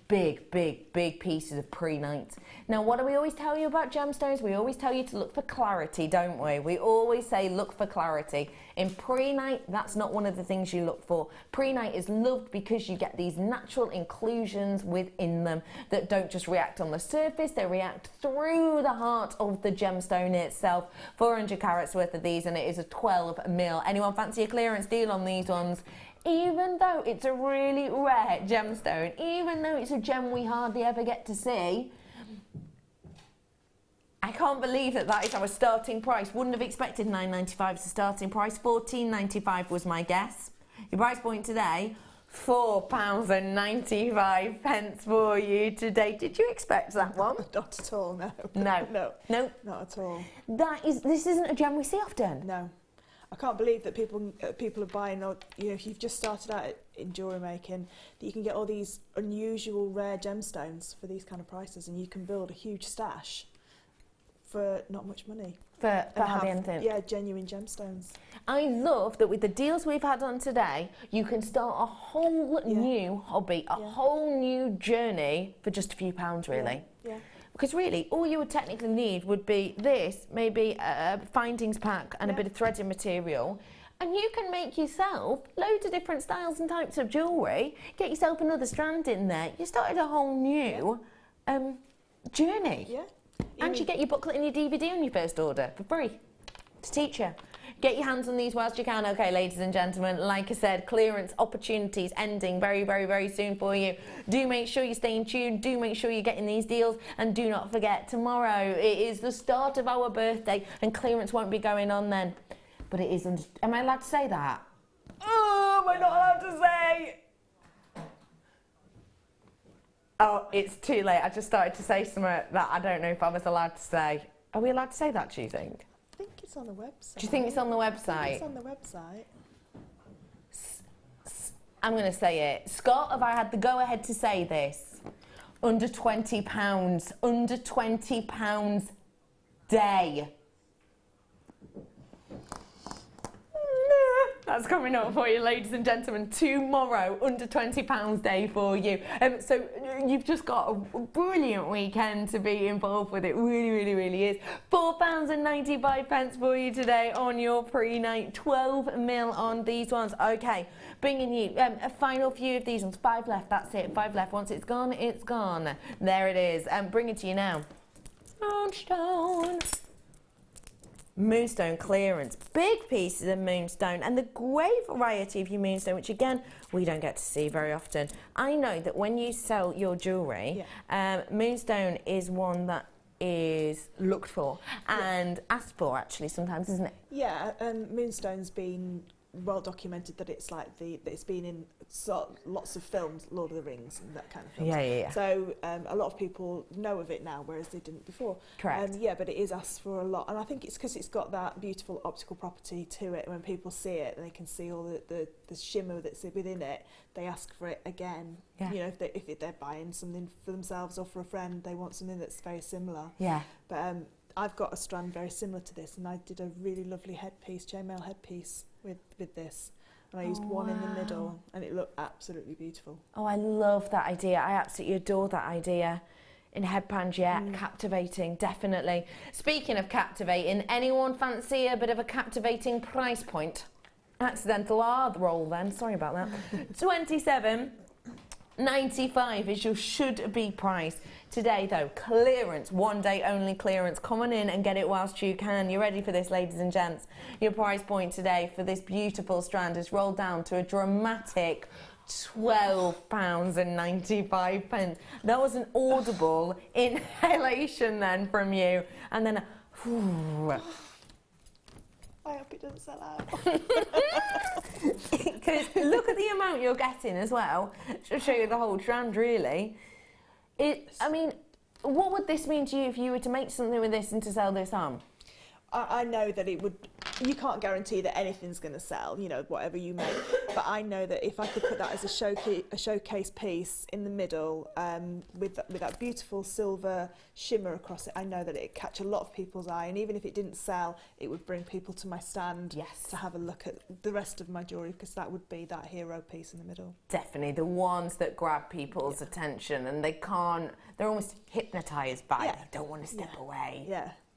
Big, big, big pieces of pre-night. Now, what do we always tell you about gemstones? We always tell you to look for clarity, don't we? We always say look for clarity. In pre-night, that's not one of the things you look for. Pre-night is loved because you get these natural inclusions within them that don't just react on the surface, they react through the heart of the gemstone itself. 400 carats worth of these, and it is a 12 mil. Anyone fancy a clearance deal on these ones? Even though it's a really rare gemstone, even though it's a gem we hardly ever get to see, I can't believe that is our starting price. Wouldn't have expected £9.95 as a starting price. £14.95 was my guess. Your price point today, £4.95 for you today. Did you expect that one? Not at all, no. No. No. No. Not at all. This isn't a gem we see often. No. I can't believe that people are buying, or, you know, if you've just started out in jewellery making, that you can get all these unusual rare gemstones for these kind of prices, and you can build a huge stash for not much money. For hardly anything. Yeah, genuine gemstones. I love that with the deals we've had on today, you can start a whole new hobby, a whole new journey for just a few pounds, really. Yeah. Because really, all you would technically need would be this, maybe a findings pack and a bit of threading material, and you can make yourself loads of different styles and types of jewellery, get yourself another strand in there. You started a whole new journey. Yeah. And you get your booklet and your DVD on your first order for free to teach you. Get your hands on these whilst you can. Okay, ladies and gentlemen, like I said, clearance opportunities ending very, very, very soon for you. Do make sure you stay in tune. Do make sure you're getting these deals. And do not forget, tomorrow it is the start of our birthday, and clearance won't be going on then. But it is... Am I allowed to say that? Oh, am I not allowed to say? Oh, it's too late. I just started to say something that I don't know if I was allowed to say. Are we allowed to say that, do you think? I think it's on the website. Do you think it's on the website? I think it's on the website. I'm going to say it. Scott, have I had the go-ahead to say this? Under £20. Under £20 day. That's coming up for you, ladies and gentlemen. Tomorrow, under £20 day for you. So you've just got a brilliant weekend to be involved with. It really, really, really is. £4.95 for you today on your pre-night. 12 mil on these ones. Okay, bringing you a final few of these ones. 5 left, that's it. 5 left. Once it's gone, it's gone. There it is. Bring it to you now. Stone. moonstone clearance, big pieces of moonstone, and the great variety of your moonstone, which again we don't get to see very often. I know that when you sell your jewellery, moonstone is one that is looked for and asked for, actually, sometimes, isn't it? Yeah, and moonstone's been well documented that it's like that it's been in lots of films, Lord of the Rings and that kind of films. Yeah. So a lot of people know of it now, whereas they didn't before. Correct. Yeah, but it is asked for a lot, and I think it's because it's got that beautiful optical property to it. When people see it, and they can see all the shimmer that's within it, they ask for it again. Yeah. You know, if they're buying something for themselves or for a friend, they want something that's very similar. Yeah. But I've got a strand very similar to this, and I did a really lovely headpiece, chainmail headpiece with this. And I used one in the middle, and it looked absolutely beautiful. Oh, I love that idea. I absolutely adore that idea. In headbands, captivating, definitely. Speaking of captivating, anyone fancy a bit of a captivating price point? Accidental hard roll then, sorry about that. $27.95 is your should be price. Today though, clearance, one day only clearance. Come on in and get it whilst you can. You ready for this, ladies and gents? Your price point today for this beautiful strand is rolled down to a dramatic £12.95. That was an audible inhalation then from you. And then I hope it doesn't sell out. because look at the amount you're getting as well. Should show you the whole strand, really. I mean, what would this mean to you if you were to make something with this and to sell this on? I know that it would. You can't guarantee that anything's going to sell, you know, whatever you make. But I know that if I could put that as a showcase piece in the middle, with that beautiful silver shimmer across it, I know that it'd catch a lot of people's eye. And even if it didn't sell, it would bring people to my stand to have a look at the rest of my jewellery, because that would be that hero piece in the middle. Definitely, the ones that grab people's attention, and they're almost hypnotised by it. They don't want to step away.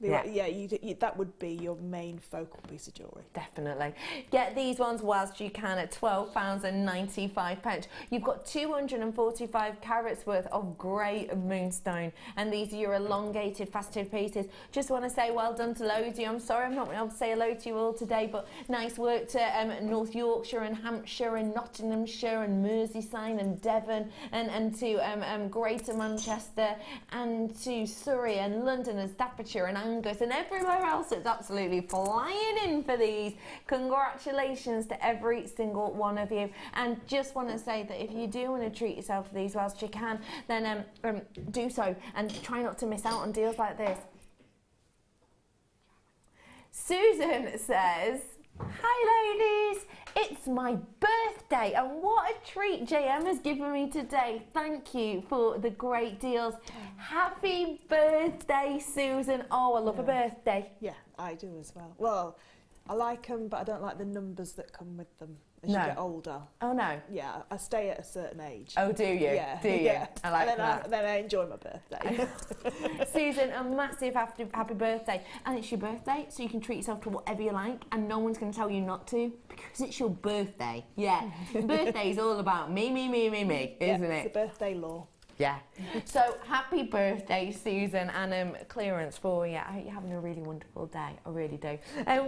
That would be your main focal piece of jewellery. Definitely. Get these ones whilst you can at £12.95. You've got 245 carats worth of grey moonstone, and these are your elongated faceted pieces. Just want to say well done to loads of you. I'm sorry I'm not able to say hello to you all today, but nice work to North Yorkshire and Hampshire and Nottinghamshire and Merseyside and Devon and to Greater Manchester and to Surrey and London and Staffordshire and Angus and everywhere else that's absolutely flying in for these. Congratulations to every single one of you. And just want to say that if you do want to treat yourself to these whilst you can, then do so and try not to miss out on deals like this. Susan says, hi ladies, it's my birthday and what a treat JM has given me today. Thank you for the great deals. Happy birthday, Susan. Oh, I love a birthday. Yeah, I do as well. Well, I like them, but I don't like the numbers that come with them as you get older. Oh no. Yeah, I stay at a certain age. Oh, do you? Yeah. Do you? Yeah. I like and that. then I enjoy my birthday. Susan, a massive happy birthday. And it's your birthday, so you can treat yourself to whatever you like, and no one's going to tell you not to, because it's your birthday. Yeah. Birthday is all about me, isn't it? It's the birthday law. Yeah. So happy birthday, Susan, and clearance for you. I hope you're having a really wonderful day. I really do.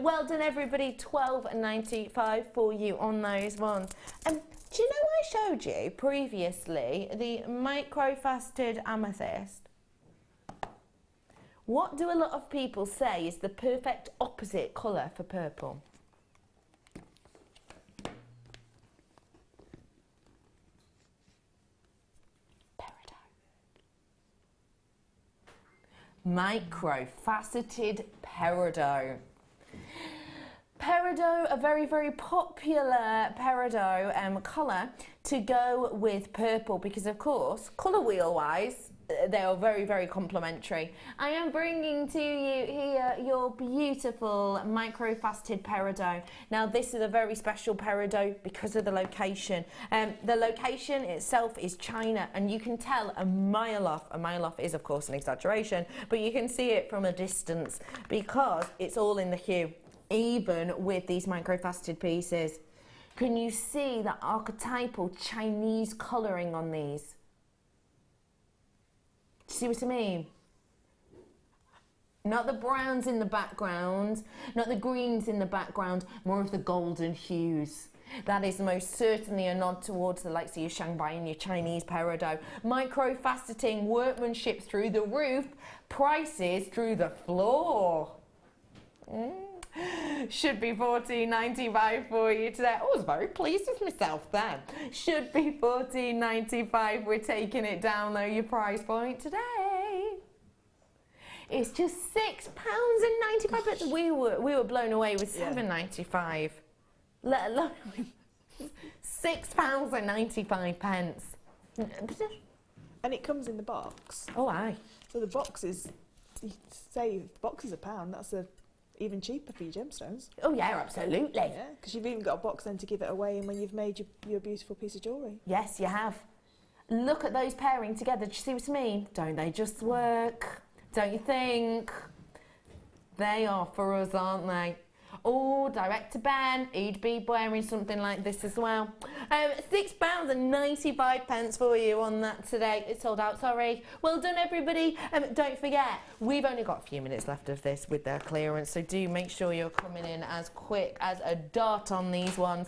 Well done, everybody. £12.95 for you on those ones. Do you know I showed you previously the micro-faceted amethyst? What do a lot of people say is the perfect opposite colour for purple? Micro-faceted peridot. Peridot, a very, very popular peridot colour to go with purple, because of course, colour wheel wise, they are very, very complementary. I am bringing to you here your beautiful micro-faceted peridot. Now this is a very special peridot because of the location. The location itself is China, and you can tell a mile off is of course an exaggeration, but you can see it from a distance because it's all in the hue, even with these micro-faceted pieces. Can you see the archetypal Chinese colouring on these? See what I mean? Not the browns in the background, not the greens in the background, more of the golden hues. That is most certainly a nod towards the likes of your Shanghai and your Chinese peridot. Micro-faceting, workmanship through the roof, prices through the floor. Should be $14.95 for you today. I was very pleased with myself then. Should be $14.95. We're taking it down though, your price point today. It's just £6.95. We were blown away with £7.95. Let alone £6.95. And it comes in the box. Oh, aye. So the box is, you say box is £1, that's even cheaper for your gemstones. Oh yeah, absolutely. Yeah, because you've even got a box then to give it away and when you've made your beautiful piece of jewellery. Yes, you have. Look at those pairing together. Do you see what I mean? Don't they just work? Don't you think? They are for us, aren't they? Oh, direct to Ben. He'd be wearing something like this as well. £6.95 for you on that today. It's sold out, sorry. Well done, everybody. Don't forget, we've only got a few minutes left of this with their clearance, so do make sure you're coming in as quick as a dart on these ones.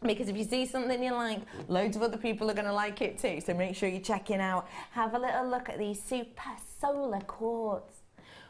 Because if you see something you like, loads of other people are going to like it too, so make sure you're checking out. Have a little look at these super solar quartz.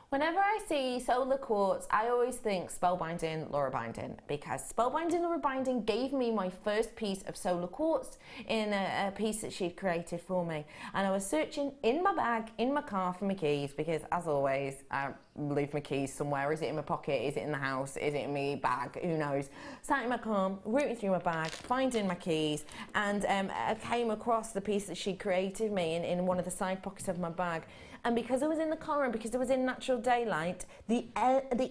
Whenever I see solar quartz, I always think spellbinding, Laura Binding, because spellbinding Laura Binding gave me my first piece of solar quartz in a piece that she'd created for me. And I was searching in my bag, in my car for my keys, because as always, I leave my keys somewhere. Is it in my pocket? Is it in the house? Is it in my bag? Who knows? Sat in my car, rooting through my bag, finding my keys, and I came across the piece that she created me in one of the side pockets of my bag. And because I was in the car and because it was in natural daylight, the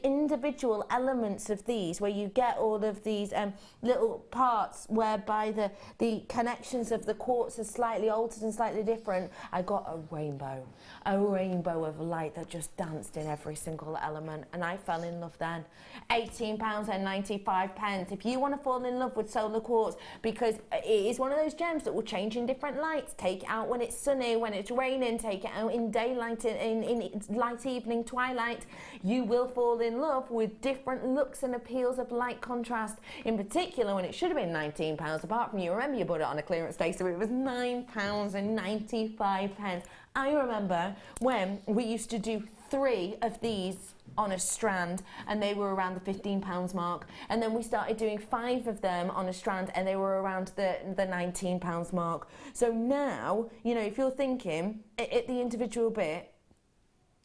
individual elements of these, where you get all of these little parts whereby the connections of the quartz are slightly altered and slightly different, I got a rainbow of light that just danced in every single element, and I fell in love then. £18.95. If you want to fall in love with solar quartz, because it is one of those gems that will change in different lights. Take it out when it's sunny, when it's raining, take it out in daylight, in light evening, twilight. You will fall in love with different looks and appeals of light contrast, in particular when it should have been £19, apart from you remember you bought it on a clearance day, so it was £9.95. I remember when we used to do 3 of these on a strand and they were around the £15 mark, and then we started doing 5 of them on a strand and they were around the £19 mark. So now, you know, if you're thinking at the individual bit,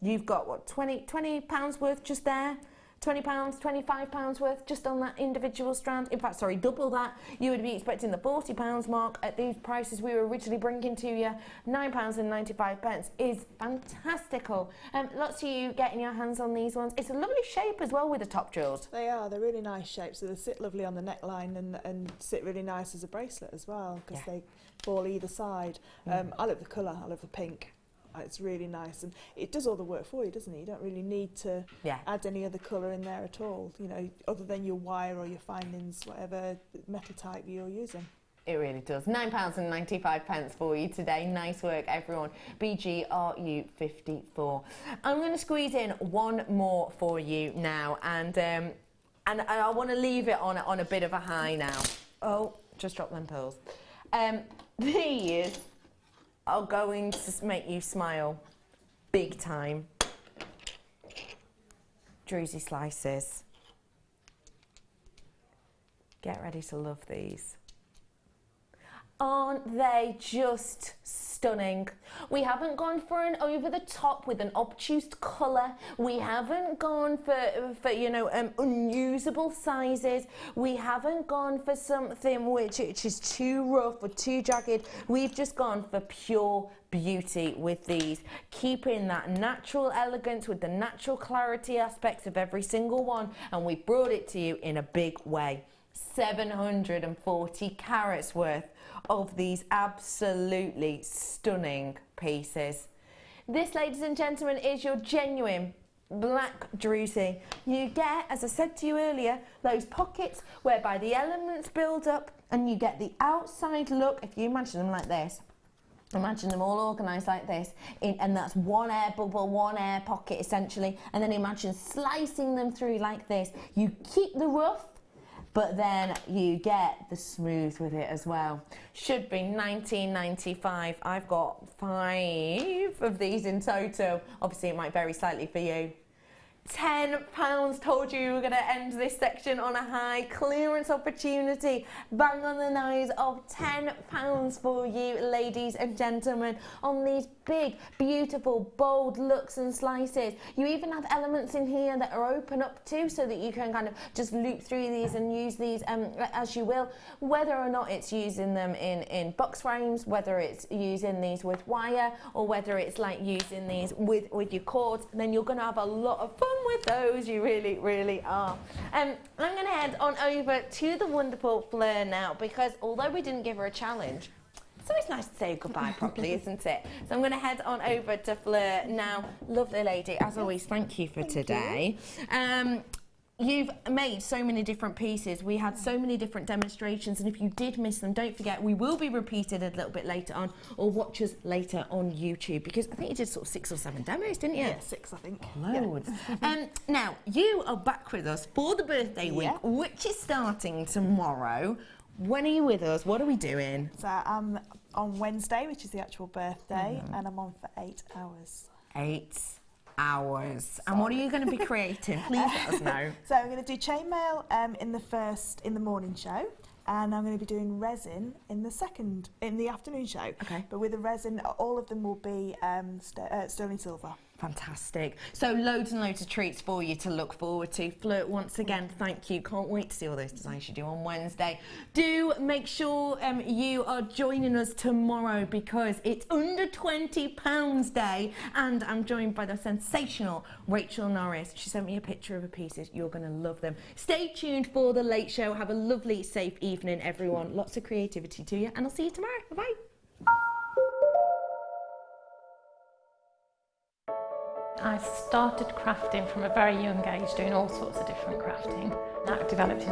you've got what, £20 worth just there, £20, £25 worth just on that individual strand. In fact, sorry, double that. You would be expecting the £40 mark at these prices we were originally bringing to you. £9.95 is fantastical. Lots of you getting your hands on these ones. It's a lovely shape as well with the top jewels. They are. They're really nice shapes. So they sit lovely on the neckline and sit really nice as a bracelet as well, because they fall either side. I love the colour. I love the pink. It's really nice, and it does all the work for you, doesn't it? You don't really need to add any other colour in there at all, you know, other than your wire or your findings, whatever metal type you're using. It really does. £9.95 for you today. Nice work, everyone. BGRU54. I'm going to squeeze in one more for you now, and I want to leave it on a bit of a high now. Oh, just dropped them pearls. These are going to make you smile big time. Druzy slices. Get ready to love these. Aren't they just stunning? We haven't gone for an over the top with an obtuse colour. We haven't gone for you know, unusable sizes. We haven't gone for something which is too rough or too jagged. We've just gone for pure beauty with these, keeping that natural elegance with the natural clarity aspects of every single one, and we brought it to you in a big way. 740 carats worth of these absolutely stunning pieces. This, ladies and gentlemen, is your genuine black druzy. You get, as I said to you earlier, those pockets whereby the elements build up and you get the outside look. If you imagine them like this, Imagine them all organised like this, and that's one air bubble, one air pocket essentially, and then imagine slicing them through like this. You keep the rough, but then you get the smooth with it as well. Should be $19.95. I've got 5 of these in total. Obviously it might vary slightly for you. £10. Told you we were going to end this section on a high. Clearance opportunity, bang on the nose of £10 for you, ladies and gentlemen, on these big, beautiful, bold looks and slices. You even have elements in here that are open up too, so that you can kind of just loop through these and use these as you will, whether or not it's using them in box frames, whether it's using these with wire, or whether it's like using these with your cords. Then you're going to have a lot of fun with those. You really, really are. I'm going to head on over to the wonderful Fleur now, because although we didn't give her a challenge, it's always nice to say goodbye properly, isn't it? So I'm going to head on over to Fleur now. Lovely lady, as always, thank you for today. You've made so many different pieces. We had so many different demonstrations, and if you did miss them, don't forget we will be repeated a little bit later on, or watch us later on YouTube, because I think you did sort of 6 or 7 demos, didn't you? Yeah, 6 I think. Loads. Now, you are back with us for the birthday week, which is starting tomorrow. When are you with us? What are we doing? So I'm on Wednesday, which is the actual birthday, and I'm on for 8 hours. 8 hours. And what are you going to be creating? Please let us know. So I'm going to do chainmail in the morning show, and I'm going to be doing resin in the afternoon show. Okay. But with the resin, all of them will be sterling silver. Fantastic. So loads and loads of treats for you to look forward to. Fleur, once again, thank you. Can't wait to see all those designs you do on Wednesday. Do make sure you are joining us tomorrow, because it's under £20 day, and I'm joined by the sensational Rachel Norris. She sent me a picture of her pieces. You're going to love them. Stay tuned for the late show. Have a lovely, safe evening, everyone. Lots of creativity to you, and I'll see you tomorrow. Bye-bye. I started crafting from a very young age, doing all sorts of different crafting. That developed into